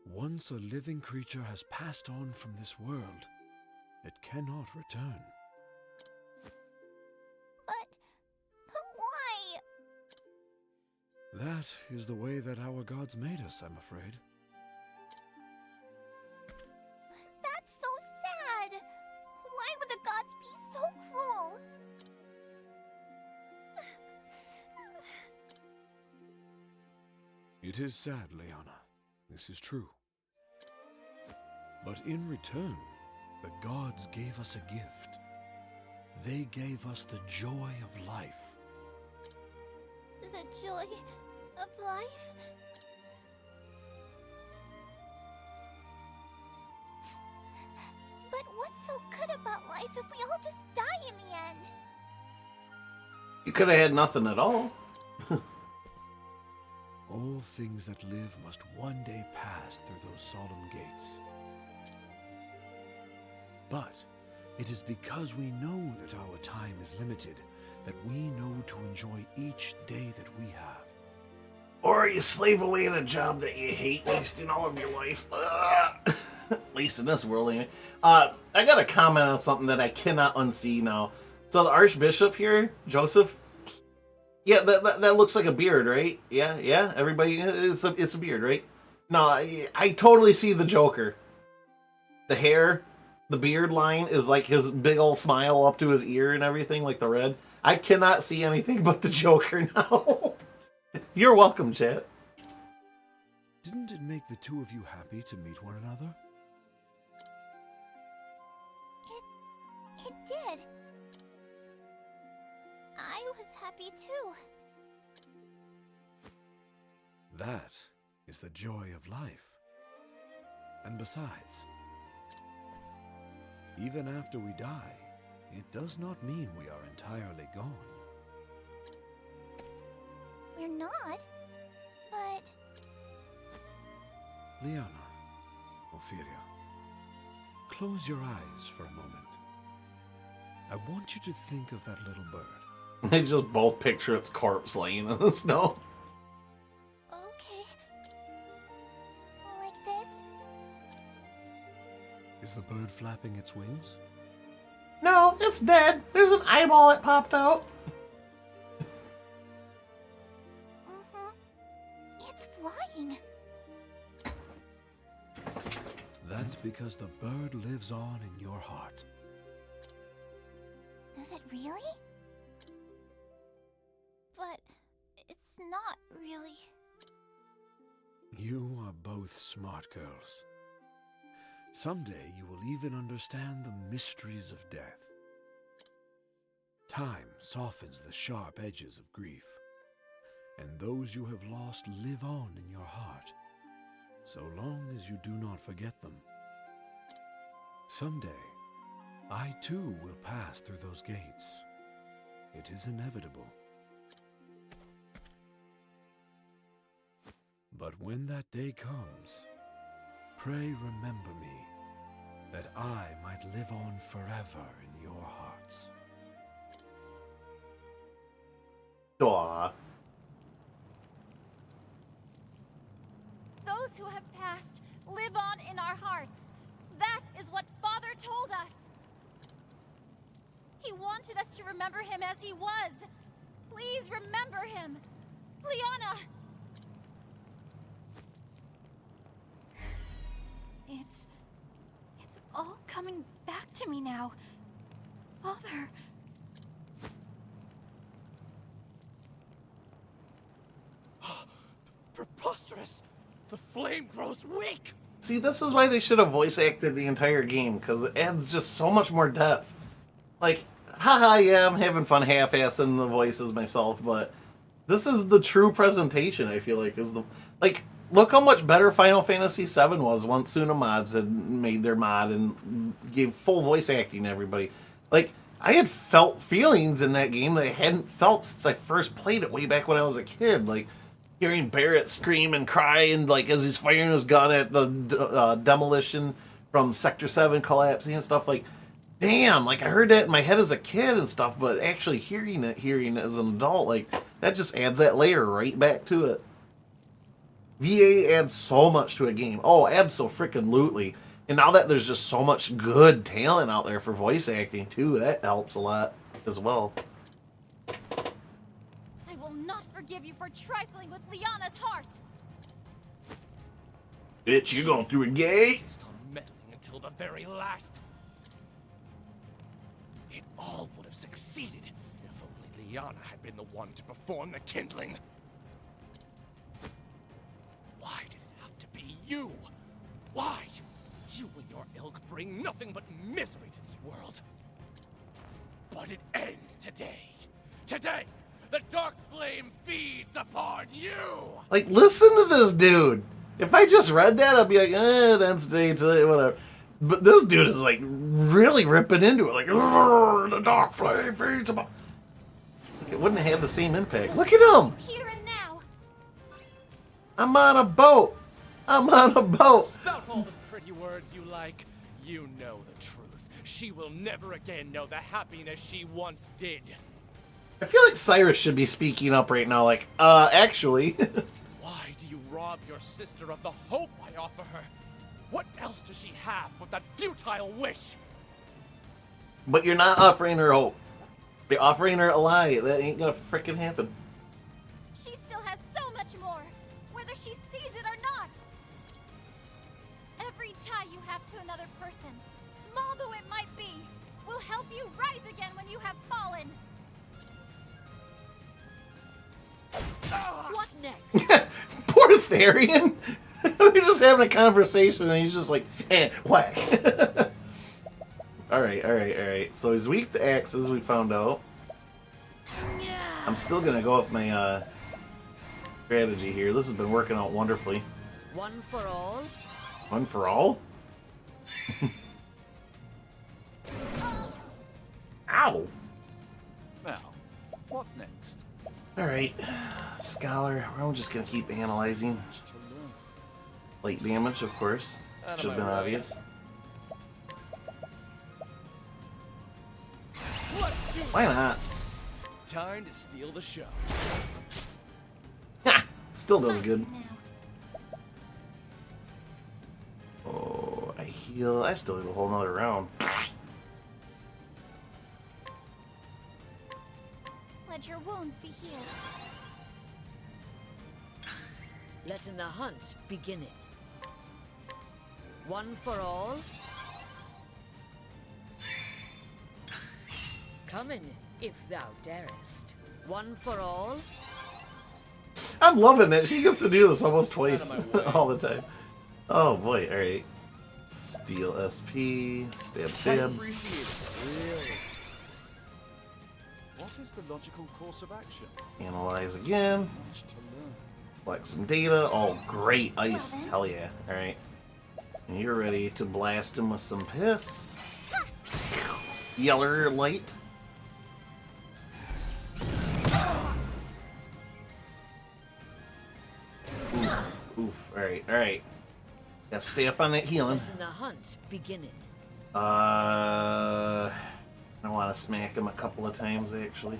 Once a living creature has passed on from this world, it cannot return. But why? That is the way that our gods made us, I'm afraid. That's so sad. Why would the gods be so cruel? It is sad, Liana. This is true. But in return, the gods gave us a gift. They gave us the joy of life. The joy of life? But what's so good about life if we all just die in the end? You could have had nothing at all. All things that live must one day pass through those solemn gates. But it is because we know that our time is limited that we know to enjoy each day that we have. Or you slave away at a job that you hate, wasting all of your life. At least in this world, anyway. I got to comment on something that I cannot unsee now. So the Archbishop here, Joseph, yeah, that looks like a beard, right? Yeah. Everybody, it's a beard, right? No, I totally see the Joker. The hair, the beard line is like his big old smile up to his ear and everything, like the red. I cannot see anything but the Joker now. You're welcome, chat. Didn't it make the two of you happy to meet one another? It did. I was happy too. That is the joy of life. And besides, even after we die, it does not mean we are entirely gone. We're not, but... Liana, Ophelia, close your eyes for a moment. I want you to think of that little bird. They just both picture its corpse laying in the snow. Okay. Like this? Is the bird flapping its wings? No, it's dead. There's an eyeball that popped out. It's flying. That's because the bird lives on in your heart. Does it really? But it's not really. You are both smart girls. Someday you will even understand the mysteries of death. Time softens the sharp edges of grief, and those you have lost live on in your heart, so long as you do not forget them. Someday, I too will pass through those gates. It is inevitable. But when that day comes, pray remember me, that I might live on forever in your hearts. Aw. Those who have passed live on in our hearts. That is what Father told us. He wanted us to remember him as he was. Please remember him. Liana! It's all coming back to me now. Father. Preposterous! The flame grows weak! See, this is why they should have voice acted the entire game, because it adds just so much more depth. Like, haha, yeah, I'm having fun half-assing the voices myself, but this is the true presentation, I feel like, is the... Like, look how much better Final Fantasy VII was once Suna Mods had made their mod and gave full voice acting to everybody. Like, I had felt feelings in that game that I hadn't felt since I first played it way back when I was a kid. Like, hearing Barrett scream and cry, and like as he's firing his gun at the demolition from Sector 7 collapsing and stuff, like, damn, like I heard that in my head as a kid and stuff, but actually hearing it as an adult, like, that just adds that layer right back to it. VA adds so much to a game. Oh, abso-freaking-lutely. And now that there's just so much good talent out there for voice acting too, that helps a lot as well. I will not forgive you for trifling with Liana's heart. Bitch, you going through a gate? On meddling until the very last. It all would have succeeded if only Liana had been the one to perform the kindling. Why did it have to be you? Why? You and your ilk bring nothing but misery to this world. But it ends today. Today, the dark flame feeds upon you! Like, listen to this dude. If I just read that, I'd be like, it ends today, whatever. But this dude is, like, really ripping into it. Like, the dark flame feeds upon... Like, it wouldn't have had the same impact. Look at him! Here and now. I'm on a boat! I'm on a boat! Spout all the pretty words you like. You know the truth. She will never again know the happiness she once did. I feel like Cyrus should be speaking up right now, like, actually. Why do you rob your sister of the hope I offer her? What else does she have but that futile wish? But you're not offering her hope. You're offering her a lie. That ain't gonna frickin' happen. She still has so much more, whether she sees it or not. Every tie you have to another person, small though it might be, will help you rise again when you have fallen. What next? Poor Therian. They're just having a conversation and he's just like, whack. Alright. So he's weak to axes, we found out. I'm still gonna go with my strategy here. This has been working out wonderfully. One for all? One for all? Ow! Now, what next? Alright. Scholar, we're just gonna keep analyzing. Light damage, of course. Should have been obvious. Why not? Time to steal the show. Ha! Still does good. Oh, I heal. I still need a whole nother round. Let your wounds be healed. Letting the hunt beginning. One for all? Come in, if thou darest. One for all? I'm loving it. She gets to do this almost twice all the time. Oh boy, alright. Steal SP, stab. What is the logical course of action? Analyze again. Collect some data. Oh, great. Ice. Hell yeah. Alright. And you're ready to blast him with some piss. Yeller light. Oof. Alright. Yeah, stay up on that healing. Letting the hunt beginning. I want to smack him a couple of times, actually.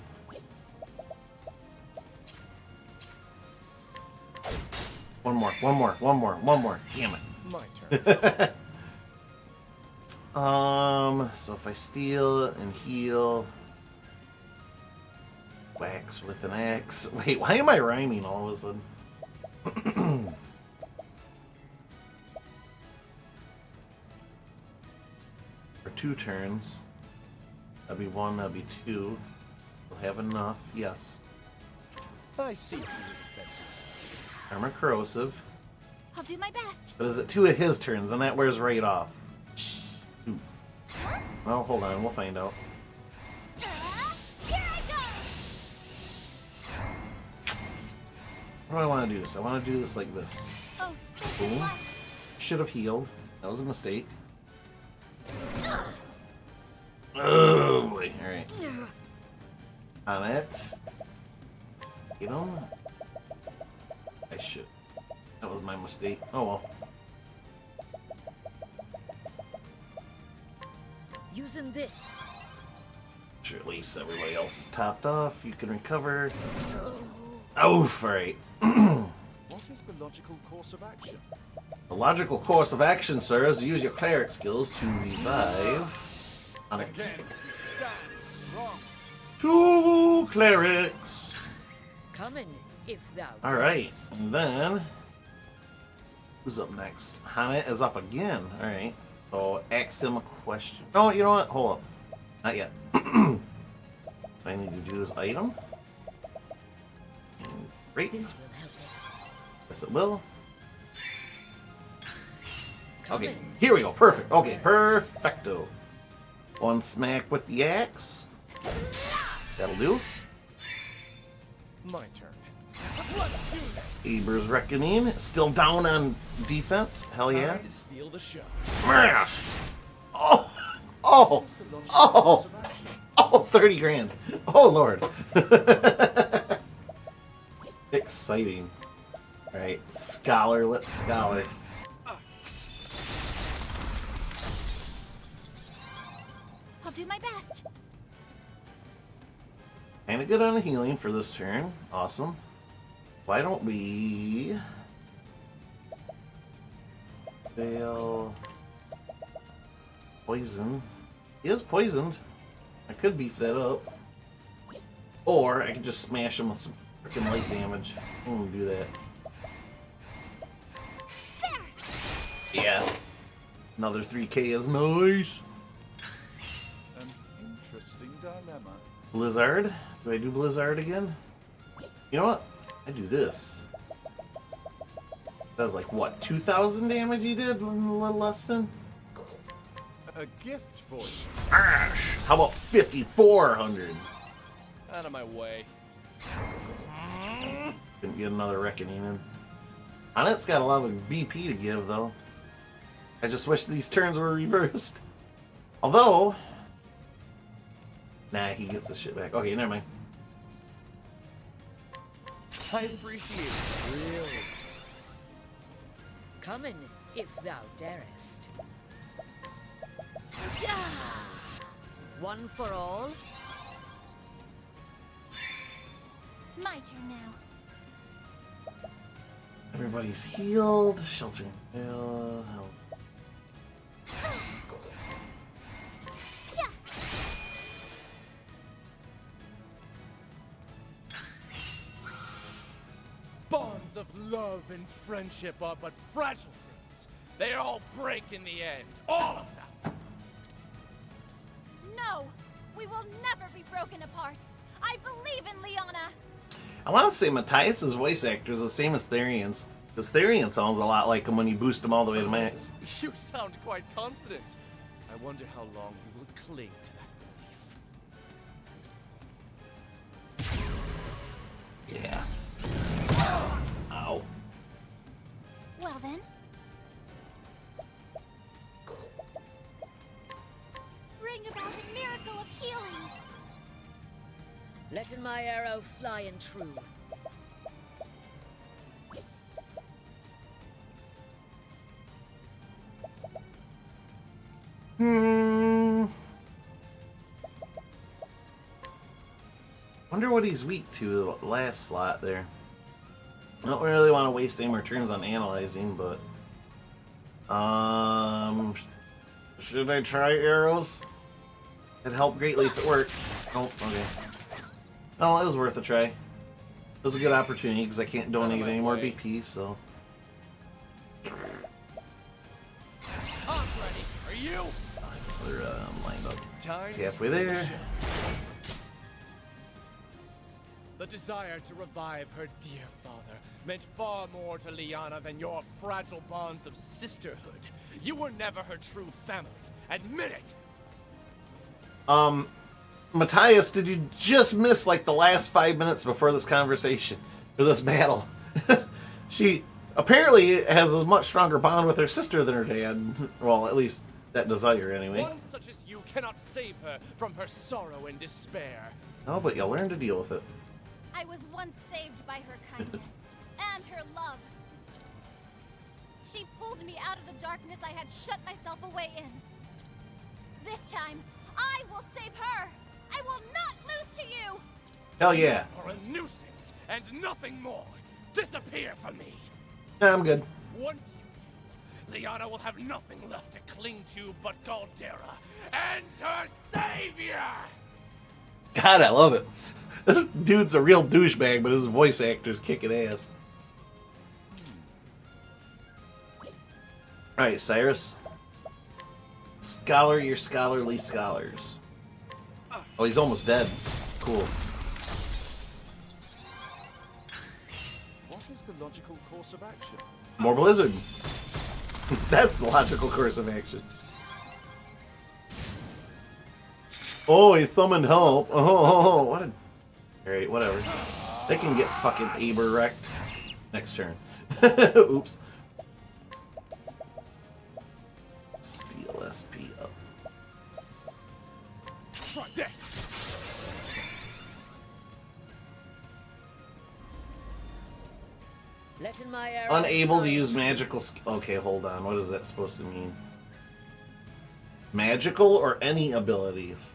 One more. Damn it. My turn. So if I steal and heal, wax with an axe. Wait, why am I rhyming all of a sudden? For 2 turns. That'd be 1, that'd be 2. We'll have enough, yes. I see through the defenses. Armor corrosive. I'll do my best. But is it 2 of his turns? And that wears right off. Ooh. Well, hold on, we'll find out. Here I go. What do I want to do this? I want to do this like this. Oh, Boom. Should have healed. That was a mistake. Oh boy, alright. On it. You know? I should. That was my mistake. Oh well. Using this. Sure, at least everybody else is topped off. You can recover. Oof, alright. What is the logical course of action? The logical course of action, sir, is to use your cleric skills to revive. On it. Again, stand strong. 2 clerics. Coming, if thou Alright, darest. and then who's up next? Hanet is up again. Alright. So ask him a question. No, you know what? Hold up. Not yet. I need to do his item. Great. This will help us. Yes, it will. Okay, here we go. Perfect. Okay, perfecto. 1 smack with the axe. That'll do. My turn. Let's do this. Aber's Reckoning. Still down on defense. Hell yeah. Time to steal the show. Smash! Oh! Oh! Oh! Oh, 30 grand. Oh, Lord. Exciting. Alright, Scholar, let's Scholar. I'll do my best. Kinda good on the healing for this turn. Awesome. Why don't we... Fail... Poison. He is poisoned. I could beef that up. Or I could just smash him with some freaking light damage. I'm gonna do that. Yeah. Another 3k is nice. interesting dilemma. Blizzard? Do I do Blizzard again? You know what? I do this. That was like, what, 2,000 damage he did? A little less than? A gift for you. Ash! How about 5,400? Out of my way. Couldn't get another reckoning in. Onet's got a lot of BP to give, though. I just wish these turns were reversed. Although... Nah, he gets the shit back. Okay, never mind. I appreciate it, really. Come in, if thou darest. One for all. My turn now. Everybody's healed. Sheltering help. Bonds of love and friendship are but fragile things. They all break in the end. All of them. No! We will never be broken apart. I believe in Liana. I want to say Matthias' voice actor is the same as Therion's. Because Therion sounds a lot like him when you boost him all the way to max. You sound quite confident. I wonder how long you will cling to that belief. Yeah. Ow. Well then. Bring about a miracle of healing. Letting my arrow fly and true. Wonder what he's weak to the last slot there. I don't really want to waste any more turns on analyzing, but should I try arrows? It'd help greatly if it worked. Oh, okay. No, it was worth a try. It was a good opportunity because I can't donate any more BP, so. I'm ready. Are you? They're lined up. Time It's halfway there. The desire to revive her dear father meant far more to Liana than your fragile bonds of sisterhood. You were never her true family. Admit it! Matthias, did you just miss like the last 5 minutes before this conversation, or this battle? She apparently has a much stronger bond with her sister than her dad. Well, at least that desire anyway. One such as you cannot save her from her sorrow and despair. No, but you'll learn to deal with it. I was once saved by her kindness and her love. She pulled me out of the darkness I had shut myself away in. This time, I will save her. I will not lose to you. Hell yeah. You are a nuisance and nothing more. Disappear from me. Yeah, I'm good. Once you do, Liana will have nothing left to cling to but Galdera and her savior. God, I love it. This dude's a real douchebag, but his voice actor's kicking ass. Alright, Cyrus. Scholar your scholarly scholars. Oh, he's almost dead. Cool. What is the logical course of action? More Blizzard. That's the logical course of action. Oh, he's thumbing help. Oh, what a... Alright, whatever. They can get fucking Aber wrecked. Next turn. Oops. Steal SP up. Try this. Letting my arrow Unable to fly use and true. magical... Okay, hold on. What is that supposed to mean? Magical or any abilities?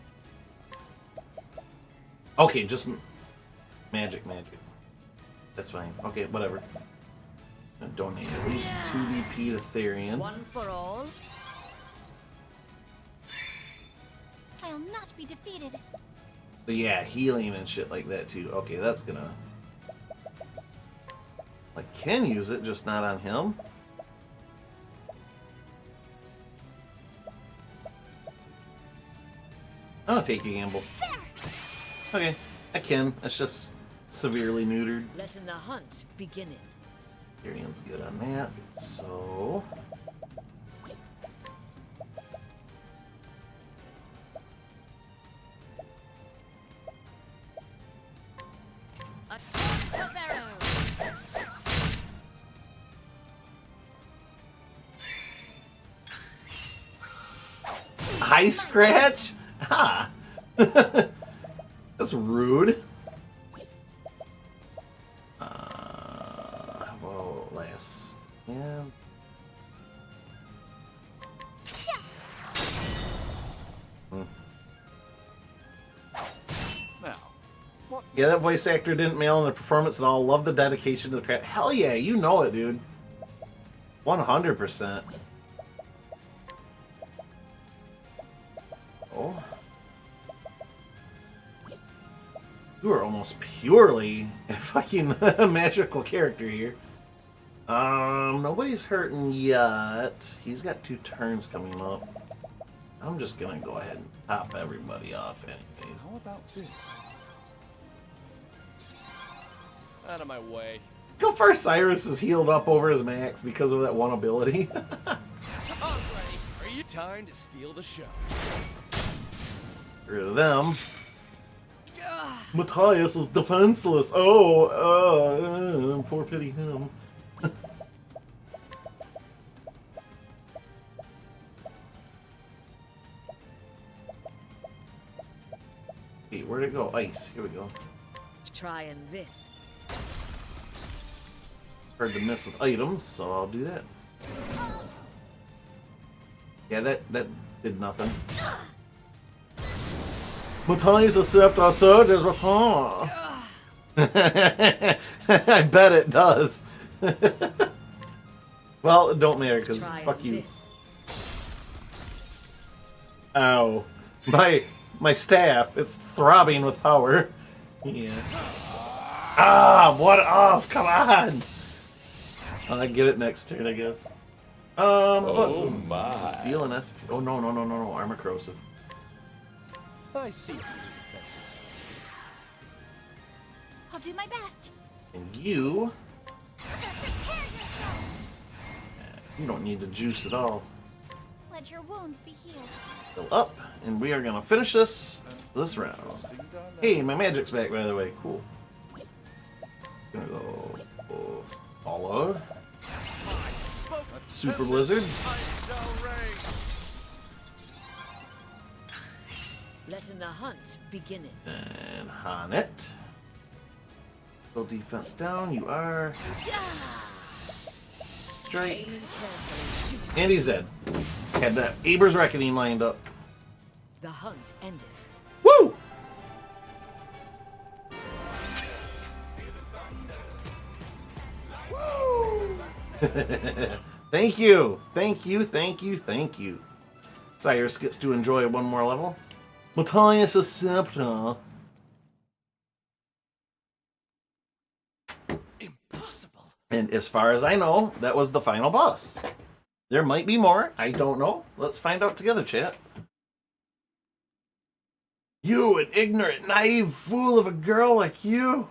Okay, just... Magic. That's fine. Okay, whatever. Donate at least 2 BP to Therion. One for all. I'll not be defeated. So yeah, healing and shit like that too. Okay, that's gonna... I can use it, just not on him. I'll take a gamble. Okay, I can. It's just severely neutered. Letting the hunt begin. Tyrion's good on that, so... High scratch? Ha! That's rude. How about last? Yeah. Yeah, that voice actor didn't mail in the performance at all. Love the dedication to the craft. Hell yeah, you know it, dude. 100%. Oh. You are almost purely a fucking magical character here. Nobody's hurting yet. He's got 2 turns coming up. I'm just gonna go ahead and top everybody off anyways. How about this? Out of my way. Go far Cyrus is healed up over his max because of that one ability. Alrighty, are you time to steal the show? Get rid of them. Matthias is defenseless. Oh, poor pity him. Hey, where'd it go? Ice. Here we go. Trying this. Hard to miss with items, so I'll do that. Yeah, that did nothing. Matthias accept our surges with her. I bet it does. Well, it don't matter because fuck you. Ow. My staff, it's throbbing with power. Yeah. Ah, what off? Come on. I'll get it next turn, I guess. Oh my. Steal an SP. Oh, no. Armor corrosive. I see your defenses. I'll do my best. And you... You don't need to juice at all. Let your wounds be healed. Go up, and we are gonna finish this round. Hey, my magic's back, by the way. Cool. Gonna go follow. Super Blizzard. Letting the hunt begin. And Hanet. Still defense down. You are. Straight. And he's dead. Had that Aber's Reckoning lined up. The hunt endeth. Woo! Thank you. Cyrus gets to enjoy one more level. Matthias is Scepter. Impossible. And as far as I know, that was the final boss. There might be more. I don't know. Let's find out together, chat. You, an ignorant, naive fool of a girl like you.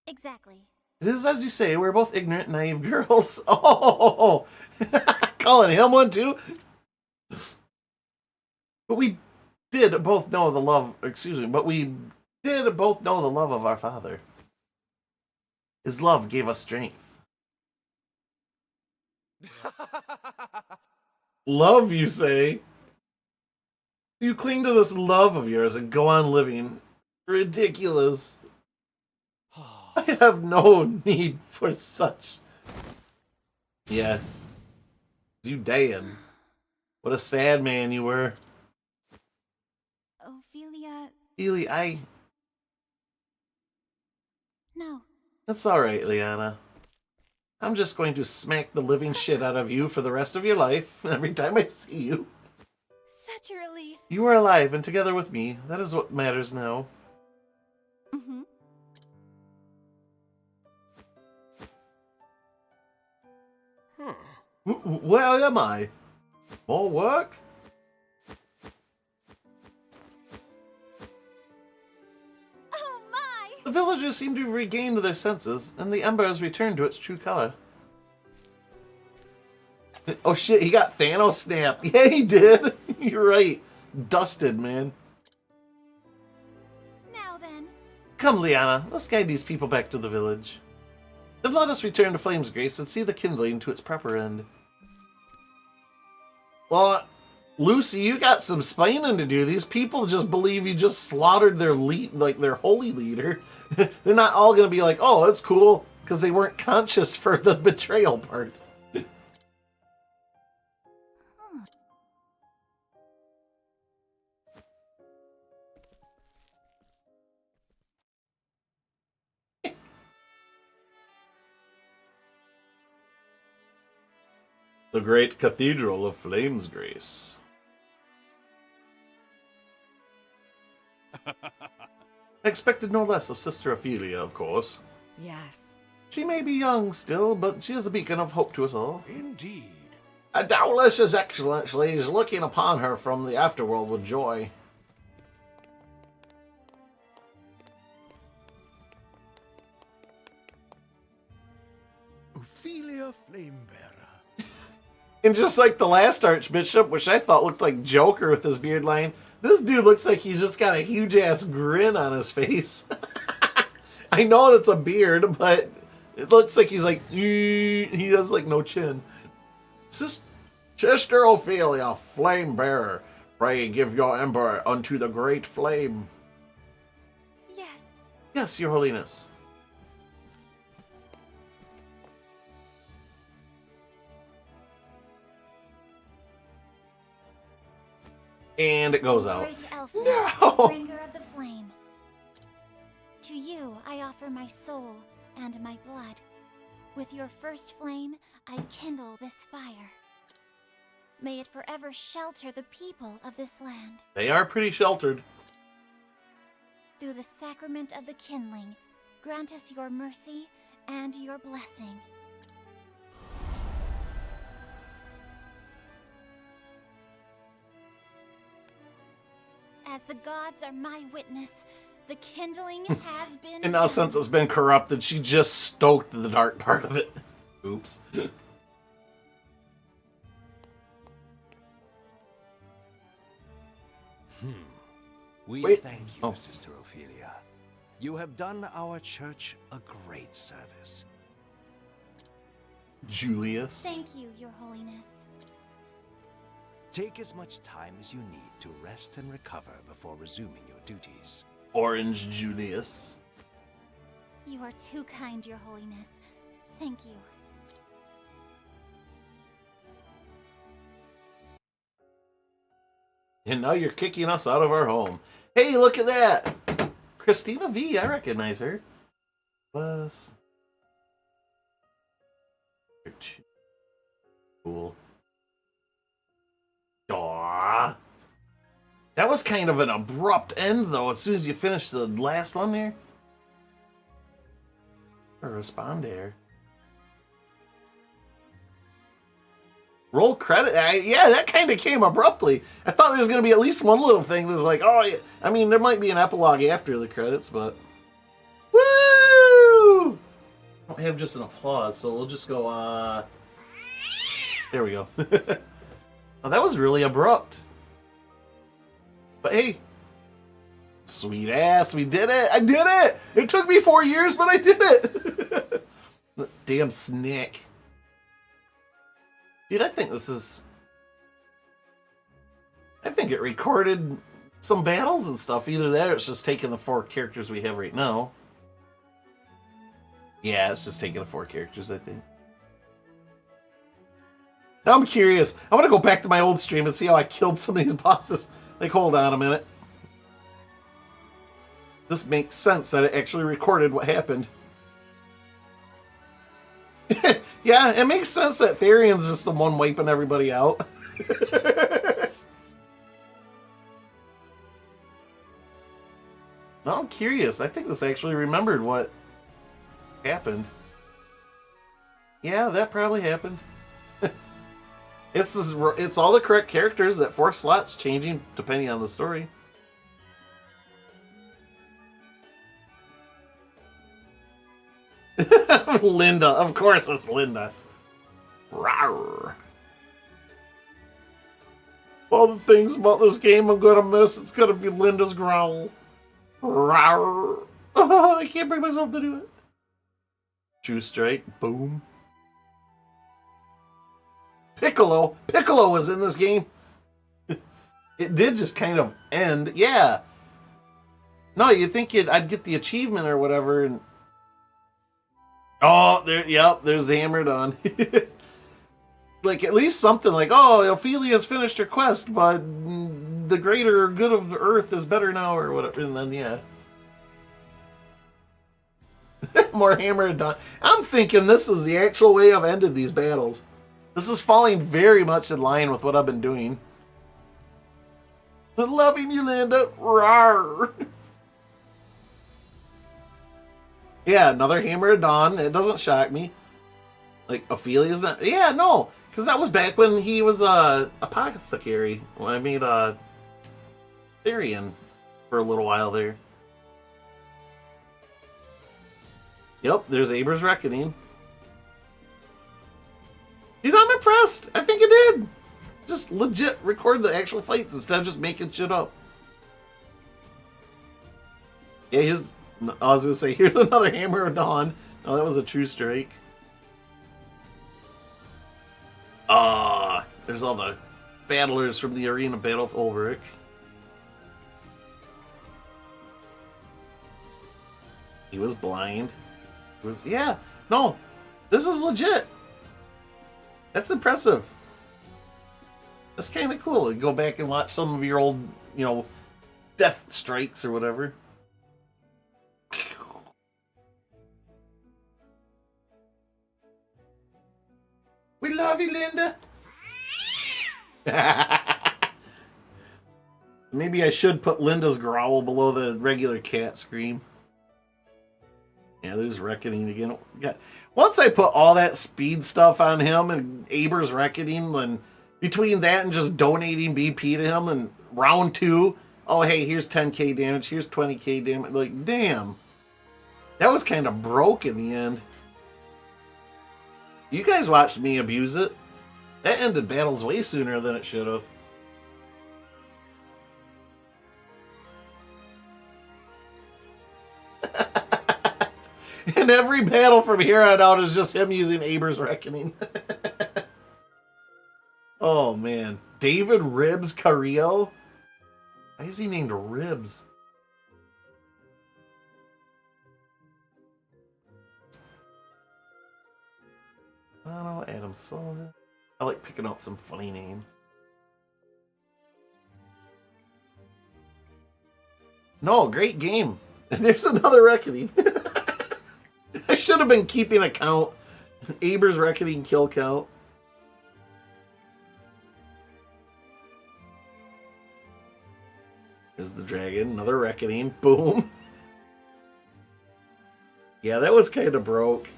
Exactly. It is as you say, we're both ignorant, naive girls. Oh, calling him one too. But we did both know the love, but we did both know the love of our Father. His love gave us strength. Love, you say? You cling to this love of yours and go on living. Ridiculous. I have no need for such. Yeah. You Dan. What a sad man you were. Ophelia... Ophelia, No. That's alright, Liana. I'm just going to smack the living shit out of you for the rest of your life, every time I see you. Such a relief. You are alive and together with me. That is what matters now. Mm-hmm. Where am I? More work? The villagers seem to have regained their senses, and the ember has returned to its true color. Oh shit, he got Thanos snapped. Yeah, he did. You're right. Dusted, man. Now then. Come, Liana, let's guide these people back to the village. Then let us return to Flame's Grace and see the kindling to its proper end. Well, Lucy, you got some splaining to do. These people just believe you just slaughtered their their holy leader. They're not all going to be like, oh, it's cool, because they weren't conscious for the betrayal part. The great Cathedral of Flame's Grace. I expected no less of Sister Ophelia, of course. Yes. She may be young still, but she is a beacon of hope to us all. Indeed. Doubtless His Excellency is looking upon her from the afterworld with joy. Ophelia Flamebearer. And just like the last Archbishop, which I thought looked like Joker with his beard line, this dude looks like he's just got a huge-ass grin on his face. I know it's a beard, but it looks like he's like, he has like no chin. Sister Ophelia, flame bearer, pray give your ember unto the great flame. Yes. Yes, your holiness. And it goes out. Great elf, No! bringer of the flame. To you I offer my soul and my blood. With your first flame, I kindle this fire. May it forever shelter the people of this land. They are pretty sheltered. Through the sacrament of the kindling, grant us your mercy and your blessing. As the gods are my witness, the kindling has been... And now since it's been corrupted, she just stoked the dark part of it. Oops. We thank you, Sister Ophelia. You have done our church a great service. Julius. Thank you, Your Holiness. Take as much time as you need to rest and recover before resuming your duties. Orange Julius. You are too kind, Your Holiness. Thank you. And now you're kicking us out of our home. Hey, look at that! Christina V, I recognize her. Was... Cool. Aww. That was kind of an abrupt end, though, as soon as you finished the last one there. Or respond there. Roll credit. Yeah, that kind of came abruptly. I thought there was going to be at least one little thing that's like, oh, yeah. I mean, there might be an epilogue after the credits, but... Woo! I don't have just an applause, so we'll just go, There we go. Oh, that was really abrupt. But hey. Sweet ass, we did it! I did it! It took me 4 years, but I did it! Damn snake. Dude, I think this is... I think it recorded some battles and stuff. Either that or it's just taking the 4 characters we have right now. Yeah, it's just taking the 4 characters, I think. Now I'm curious. I want to go back to my old stream and see how I killed some of these bosses. Like, hold on a minute. This makes sense that it actually recorded what happened. Yeah, it makes sense that Therion's just the one wiping everybody out. Now I'm curious. I think this actually remembered what happened. Yeah, that probably happened. It's all the correct characters, that 4 slots changing depending on the story. Linda. Of course it's Linda. Rawr. All the things about this game I'm gonna miss, it's gonna be Linda's growl. Rawr. I can't bring myself to do it. True strike. Boom. Piccolo. Piccolo was in this game. It did just kind of end. Yeah. No, you'd think I'd get the achievement or whatever. And oh, there's the hammered on. Like, at least something like, oh, Ophelia's finished her quest, but the greater good of the earth is better now, or whatever. And then, yeah. More hammered done. I'm thinking this is the actual way I've ended these battles. This is falling very much in line with what I've been doing. Loving you, Linda. Rawr. Yeah, another Hammer of Dawn. It doesn't shock me. Like, Ophelia's not... Yeah, no. Because that was back when he was a apothecary. When I made Therian for a little while there. Yep, there's Aber's Reckoning. Dude, I'm impressed. I think it did. Just legit record the actual fights instead of just making shit up. Yeah, here's... I was going to say, here's another Hammer of Dawn. Oh, that was a true strike. There's all the battlers from the arena battle with Ulrich. He was blind. Yeah, no, this is legit. That's impressive. That's kind of cool. You go back and watch some of your old, death strikes or whatever. We love you, Linda. Maybe I should put Linda's growl below the regular cat scream. Yeah, there's Reckoning again. Once I put all that speed stuff on him and Aber's Reckoning, then between that and just donating BP to him and round 2, oh, hey, here's 10k damage, here's 20k damage. Like, damn. That was kind of broke in the end. You guys watched me abuse it. That ended battles way sooner than it should have. And every battle from here on out is just him using Aber's Reckoning. Oh, man. David Ribs Carrillo? Why is he named Ribs? I don't know, Adam Sullivan. I like picking out some funny names. No, great game. And there's another Reckoning. I should have been keeping a count. Aber's Reckoning kill count. There's the dragon. Another Reckoning. Boom. Yeah, that was kind of broke.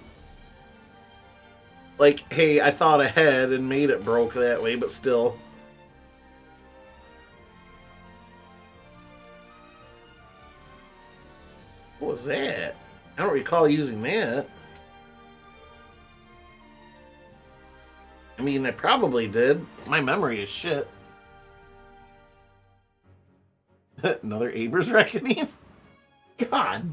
Like, hey, I thought ahead and made it broke that way, but still. What was that? I don't recall using that. I mean, I probably did. My memory is shit. Another Aber's Reckoning? God.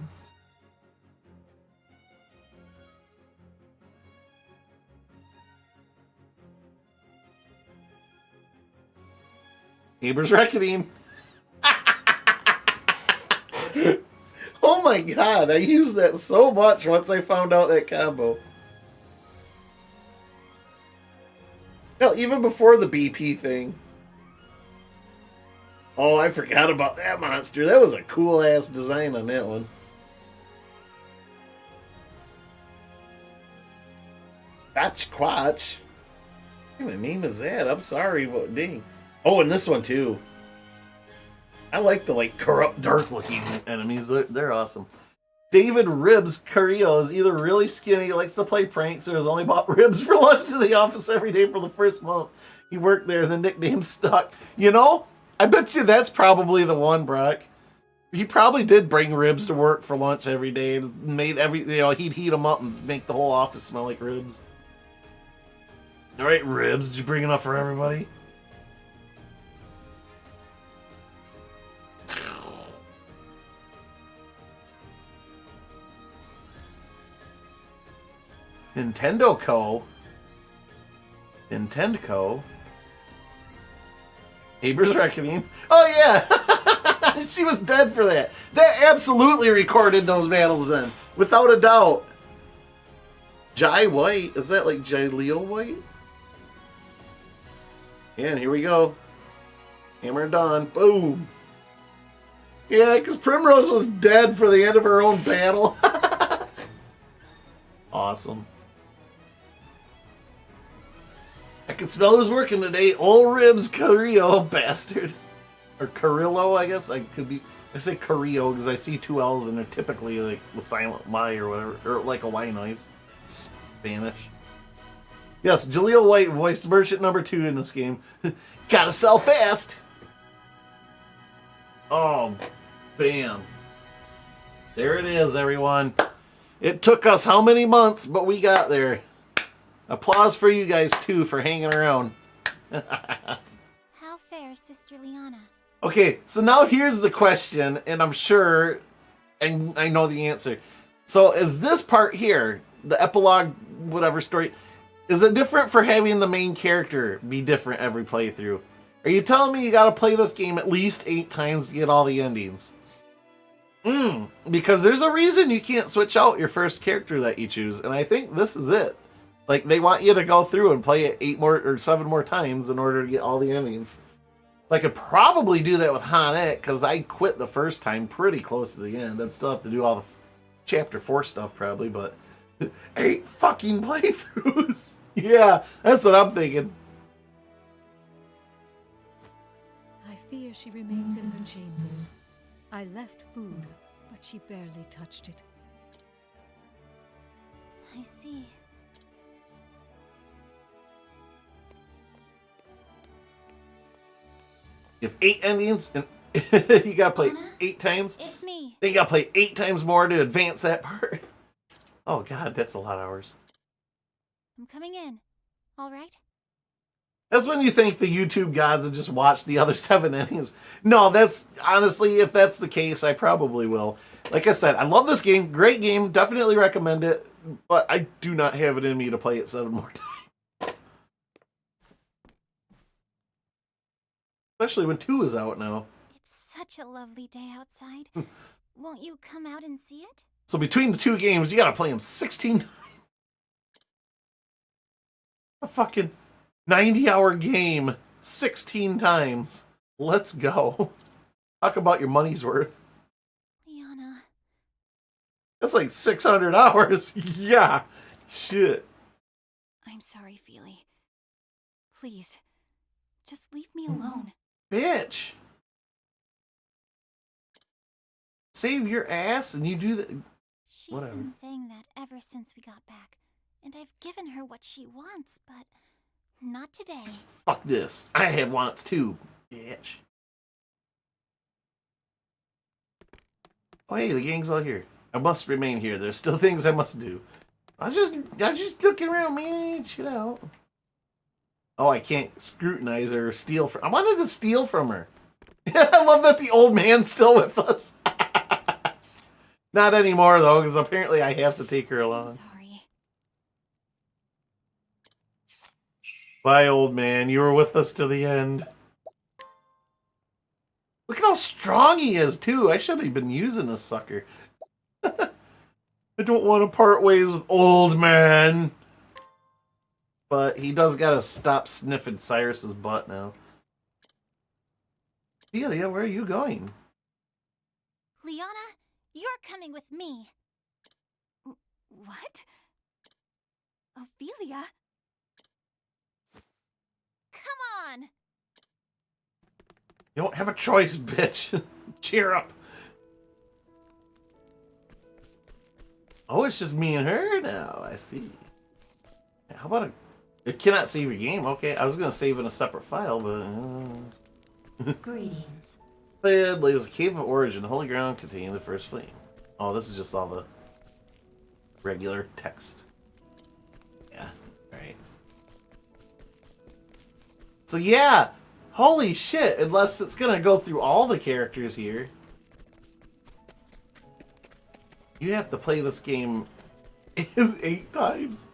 Aber's Reckoning. Oh my god, I used that so much once I found out that combo. Hell, even before the BP thing. Oh, I forgot about that monster. That was a cool-ass design on that one. Quatch Quatch. What kind of name is that? I'm sorry, but dang. Oh, and this one too. I like the corrupt, dark-looking enemies. They're awesome. David Ribs Carrillo is either really skinny, likes to play pranks, or has only bought ribs for lunch to the office every day for the first month he worked there. The nickname stuck. You know, I bet you that's probably the one, Brock. He probably did bring ribs to work for lunch every day and made he'd heat them up and make the whole office smell like ribs. All right, ribs, did you bring enough for everybody? Nintendo Co. Aber's Reckoning. Oh yeah! She was dead for that. That absolutely recorded those battles then. Without a doubt. Jai White. Is that like Jaleel White? Yeah, and here we go. Hammer and Dawn. Boom. Yeah, because Primrose was dead for the end of her own battle. Awesome. I can smell who's working today. Old Ribs Carrillo, bastard. Or Carrillo, I guess. I say Carrillo because I see two L's and they're typically like the silent Y or whatever. Or like a Y noise. It's Spanish. Yes, Jaleel White voiced Merchant number 2 in this game. Gotta sell fast! Oh, bam. There it is, everyone. It took us how many months, but we got there. Applause for you guys, too, for hanging around. How fair, Sister Liana. Okay, so now here's the question, and I'm sure and I know the answer. So is this part here, the epilogue, whatever story, is it different for having the main character be different every playthrough? Are you telling me you gotta play this game at least 8 times to get all the endings? Because there's a reason you can't switch out your first character that you choose, and I think this is it. Like, they want you to go through and play it 8 more or 7 more times in order to get all the endings. I could probably do that with Hanet, because I quit the first time pretty close to the end. I'd still have to do all the Chapter 4 stuff, probably, but 8 fucking playthroughs. Yeah, that's what I'm thinking. I fear she remains in her chambers. I left food, but she barely touched it. I see. If 8 endings, and you gotta play 8 times. It's me. Then you gotta play 8 times more to advance that part. Oh god, that's a lot of hours. I'm coming in. All right? That's when you think the YouTube gods have just watched the other 7 endings. No, that's honestly, if that's the case, I probably will. Like I said, I love this game. Great game. Definitely recommend it. But I do not have it in me to play it 7 more times. Especially when 2 is out now. It's such a lovely day outside. Won't you come out and see it? So between the 2 games, you gotta play them 16 times. A fucking 90-hour game 16 times. Let's go. Talk about your money's worth. Liana. That's like 600 hours. Yeah. Shit. I'm sorry, Feely. Please, just leave me alone. Bitch. Save your ass and you do that. She's Whatever. been saying that ever since we got back. And I've given her what she wants, but not today. Fuck this. I have wants too, bitch. Oh hey, the gang's all here. I must remain here. There's still things I must do. I was just looking around, man. Chill out. Oh, I can't scrutinize her or steal from. I wanted to steal from her. I love that the old man's still with us. Not anymore though, because apparently I have to take her along. Sorry. Bye, old man. You were with us to the end. Look at how strong he is, too. I should have been using this sucker. I don't want to part ways with old man. But he does gotta stop sniffing Cyrus's butt now. Ophelia, where are you going? Liana, you're coming with me. What? Ophelia? Come on! You don't have a choice, bitch. Cheer up. Oh, it's just me and her now. I see. How about it cannot save your game. Okay, I was going to save in a separate file, but... Greetings. Bed lays a cave of origin, holy ground containing the first flame. Oh, this is just all the regular text. Yeah, right. So yeah, holy shit, unless it's gonna go through all the characters here. You have to play this game 8 times.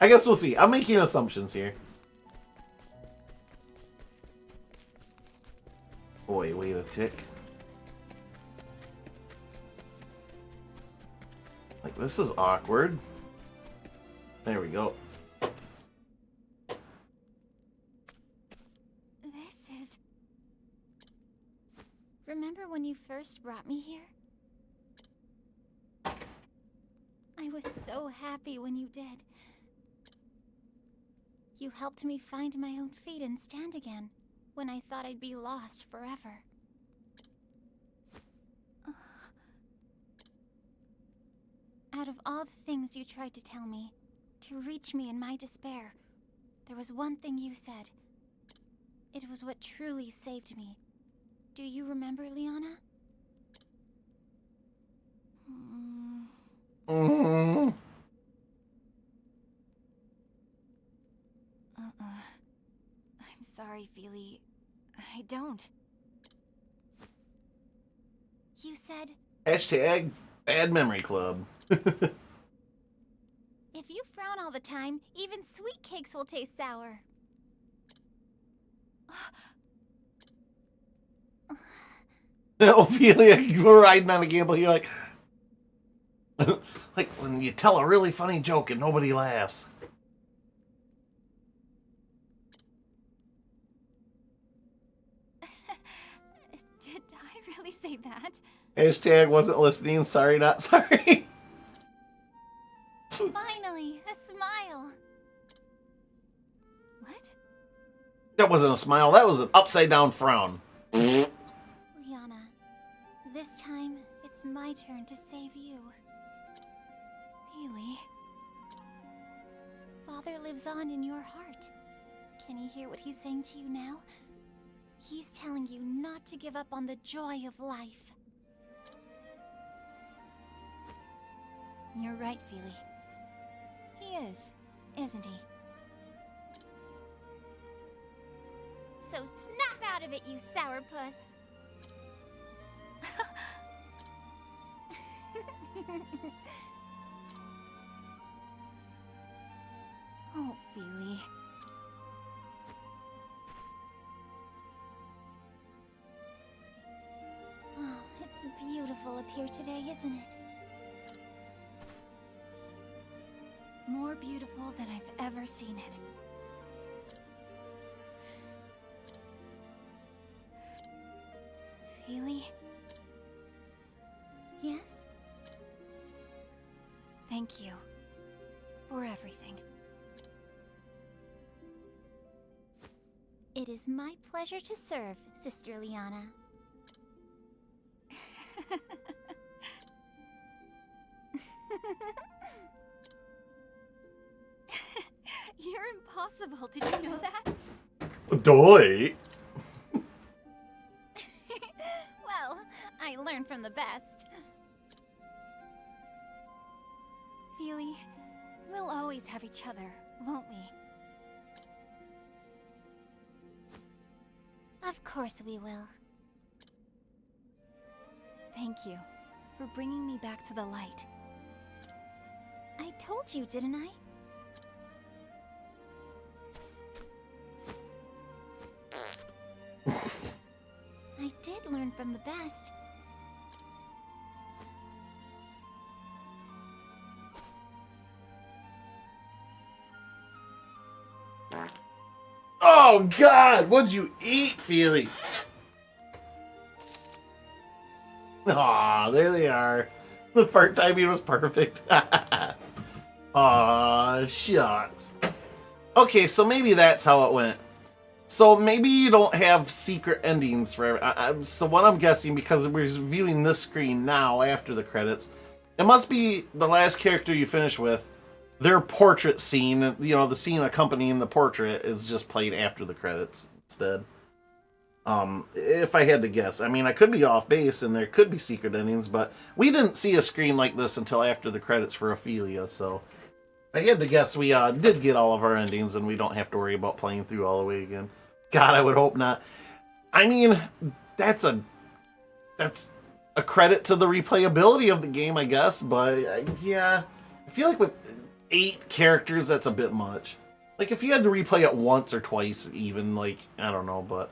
I guess we'll see. I'm making assumptions here. Boy, wait a tick. Like, this is awkward. There we go. This is... Remember when you first brought me here? I was so happy when you did. You helped me find my own feet and stand again, when I thought I'd be lost forever. Out of all the things you tried to tell me, to reach me in my despair, there was one thing you said. It was what truly saved me. Do you remember, Liana? Mm. I'm sorry, Feely. I don't. You said... Hashtag Bad Memory Club. If you frown all the time, even sweet cakes will taste sour. Ophelia, you were riding on a gamble, you're like... like when you tell a really funny joke and nobody laughs. Did I really say that? Hashtag wasn't listening, sorry not sorry. Finally, a smile. What? That wasn't a smile, that was an upside down frown. Liana, this time it's my turn to save you. Really? Father lives on in your heart. Can you hear what he's saying to you now? He's telling you not to give up on the joy of life. You're right, Feely. He is, isn't he? So snap out of it, you sourpuss! Oh, Feely. Oh, it's beautiful up here today, isn't it? More beautiful than I've ever seen it. Feely? Yes? Thank you for everything. It is my pleasure to serve, Sister Liana. You're impossible, did you know that? Doy. Well, I learned from the best. Feely, we'll always have each other, won't we? Of course we will. Thank you for bringing me back to the light. I told you, didn't I? I did learn from the best. Oh God, what'd you eat, Feely? Aw, there they are. The fart timing was perfect. Aw, shucks. Okay, so maybe that's how it went. So maybe you don't have secret endings for so what I'm guessing, because we're viewing this screen now after the credits, it must be the last character you finish with, their portrait scene, you know, the scene accompanying the portrait is just played after the credits instead. If I had to guess. I mean, I could be off base and there could be secret endings, but we didn't see a screen like this until after the credits for Ophelia, so I had to guess we did get all of our endings and we don't have to worry about playing through all the way again. God, I would hope not. I mean, that's a credit to the replayability of the game, I guess, but yeah, I feel like with 8 characters, that's a bit much. Like, if you had to replay it once or twice, even, like, I don't know, but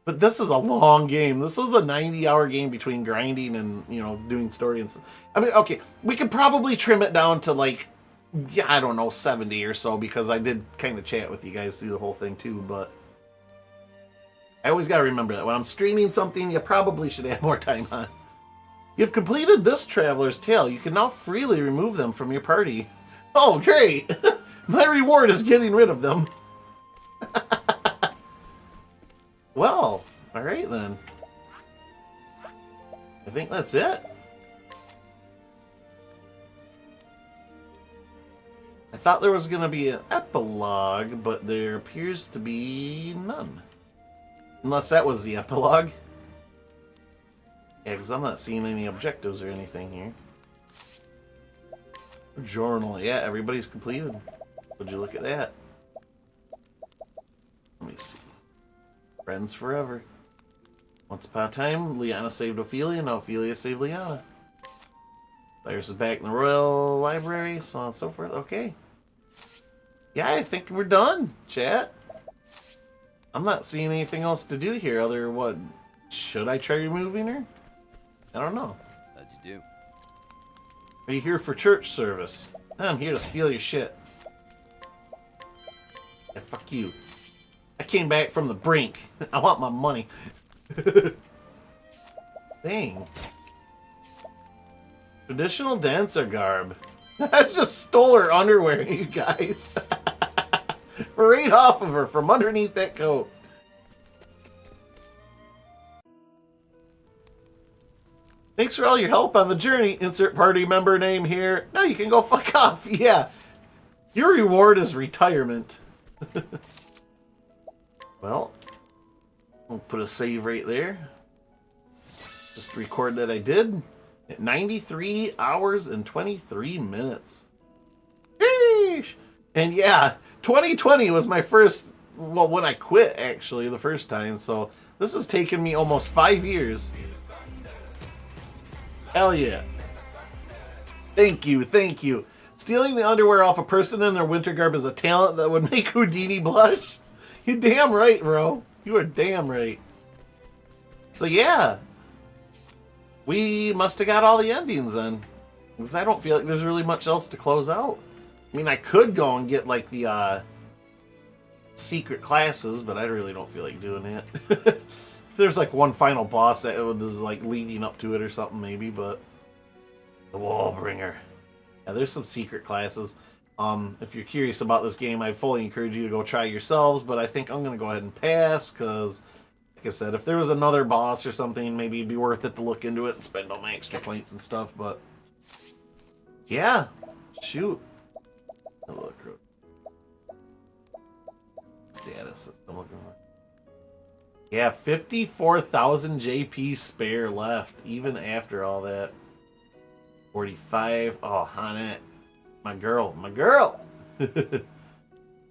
this is a long game. This was a 90-hour game between grinding and, you know, doing story and stuff. I mean, okay, we could probably trim it down to, like, yeah, I don't know, 70 or so, because I did kind of chat with you guys through the whole thing, too, but I always gotta remember that. When I'm streaming something, you probably should have more time on. You've completed this Traveler's Tale. You can now freely remove them from your party. Oh, great! My reward is getting rid of them. Well, alright then. I think that's it. I thought there was going to be an epilogue, but there appears to be none. Unless that was the epilogue. Yeah, because I'm not seeing any objectives or anything here. Journal. Yeah, everybody's completed. Would you look at that? Let me see. Friends forever. Once upon a time, Liana saved Ophelia, now Ophelia saved Liana. Cyrus is back in the Royal Library, so on and so forth. Okay. Yeah, I think we're done, chat. I'm not seeing anything else to do here other what? Should I try removing her? I don't know. How'd you do? Are you here for church service? I'm here to steal your shit. Yeah, fuck you. I came back from the brink. I want my money. Dang. Traditional dancer garb. I just stole her underwear, you guys. Right off of her from underneath that coat. Thanks for all your help on the journey. Insert party member name here. Now you can go fuck off. Yeah. Your reward is retirement. Well, we'll put a save right there. Just record that I did. At 93 hours and 23 minutes. Sheesh. And yeah, 2020 was my first, well, when I quit, actually, the first time. So this has taken me almost 5 years. Hell yeah. Thank you, thank you. Stealing the underwear off a person in their winter garb is a talent that would make Houdini blush. You're damn right, bro. You are damn right. So yeah. We must have got all the endings then. Because I don't feel like there's really much else to close out. I mean, I could go and get, like, the, secret classes, but I really don't feel like doing that. If there's, like, one final boss that was, like, leading up to it or something, maybe, but... The Wallbringer. Yeah, there's some secret classes. If you're curious about this game, I fully encourage you to go try yourselves, but I think I'm going to go ahead and pass, because... Like I said, if there was another boss or something, maybe it'd be worth it to look into it and spend all my extra points and stuff, but... Yeah. Shoot. Look. Status. I'm looking for. Yeah, 54,000 JP spare left, even after all that. 45. Oh, honey. My girl.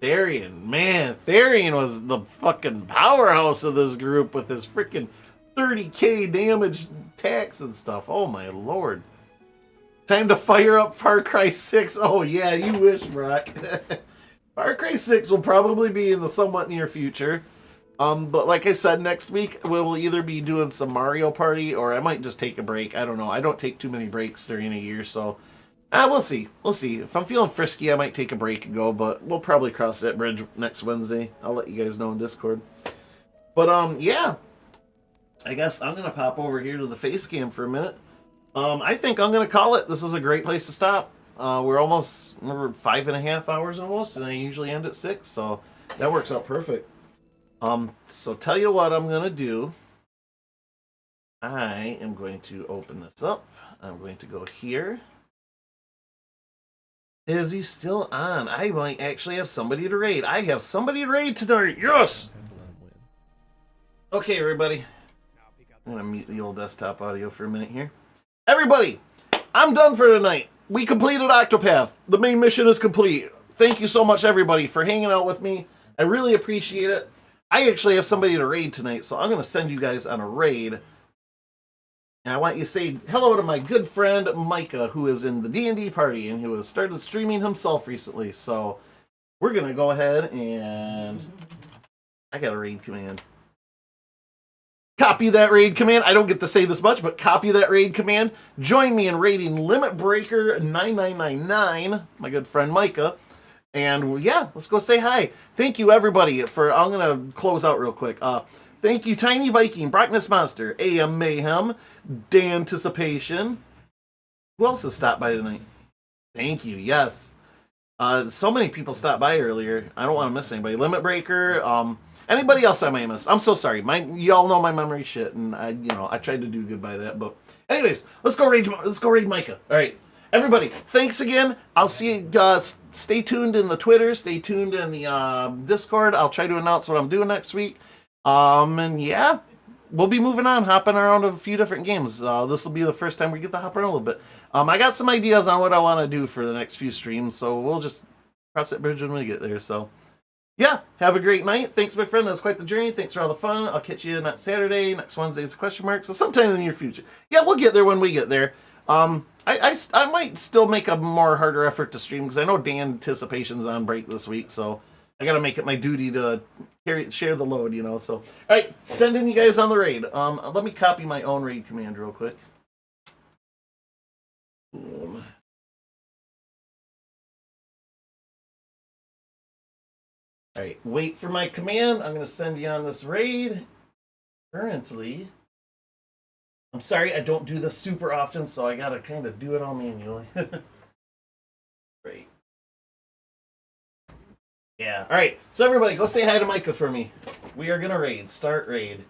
Therian, man, Therian was the fucking powerhouse of this group with his freaking 30k damage attacks and stuff. Oh my lord. Time to fire up Far Cry 6. Oh yeah, you wish, Brock. Far Cry 6 will probably be in the somewhat near future. But like I said, next week we'll either be doing some Mario Party or I might just take a break. I don't know. I don't take too many breaks during a year, so... we'll see. We'll see. If I'm feeling frisky, I might take a break and go, but we'll probably cross that bridge next Wednesday. I'll let you guys know in Discord. But, yeah. I guess I'm going to pop over here to the face cam for a minute. I think I'm going to call it. This is a great place to stop. We're 5.5 hours almost, and I usually end at 6, so that works out perfect. So tell you what I'm going to do. I am going to open this up. I'm going to go here. Is he still on? I might actually have somebody to raid. I have somebody to raid tonight. Yes! Okay, everybody. I'm gonna mute the old desktop audio for a minute here. Everybody, I'm done for tonight. We completed Octopath. The main mission is complete. Thank you so much, everybody, for hanging out with me. I really appreciate it. I actually have somebody to raid tonight, so I'm gonna send you guys on a raid. And I want you to say hello to my good friend Micah, who is in the D&D party and who has started streaming himself recently. So we're gonna go ahead and I got a raid command. Copy that raid command. I don't get to say this much, but copy that raid command. Join me in raiding Limit Breaker 9999, my good friend Micah. And yeah, let's go say hi. Thank you, everybody, for... I'm going to close out real quick. Thank you, Tiny Viking, Brockness Monster, AM Mayhem, Danticipation. Who else has stopped by tonight? Thank you, yes. So many people stopped by earlier. I don't want to miss anybody. Limit Breaker, anybody else I may miss? I'm so sorry. Y'all know my memory shit, and I tried to do good by that. But anyways, let's go raid Micah. All right, everybody. Thanks again. I'll see you. Stay tuned in the Twitter. Stay tuned in the Discord. I'll try to announce what I'm doing next week. And yeah, we'll be moving on, hopping around a few different games. This will be the first time we get to hop around a little bit. I got some ideas on what I want to do for the next few streams, so we'll just cross that bridge when we get there. So. Yeah, have a great night. Thanks, my friend. That's quite the journey. Thanks for all the fun. I'll catch you next Saturday. Next Wednesday's a question mark. So sometime in the near future. Yeah, we'll get there when we get there. I might still make a more harder effort to stream because I know Anticipation's on break this week. So I got to make it my duty to share the load, So, all right, sending you guys on the raid. Let me copy my own raid command real quick. Boom. Alright, wait for my command. I'm going to send you on this raid. Currently, I'm sorry, I don't do this super often, so I got to kind of do it all manually. Great. Yeah, alright. So everybody, go say hi to Micah for me. We are going to raid. Start raid.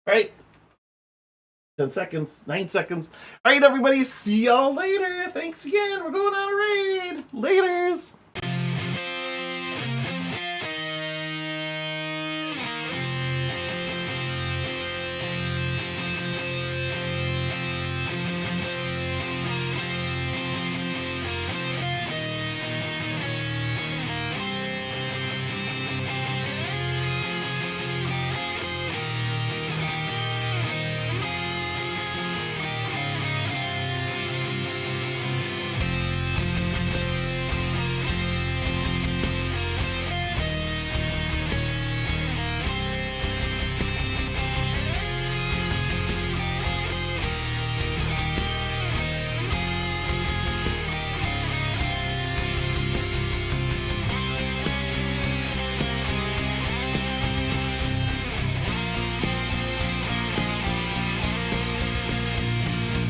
Alright. 10 seconds. 9 seconds. Alright, everybody. See y'all later. Thanks again. We're going on a raid. Laters.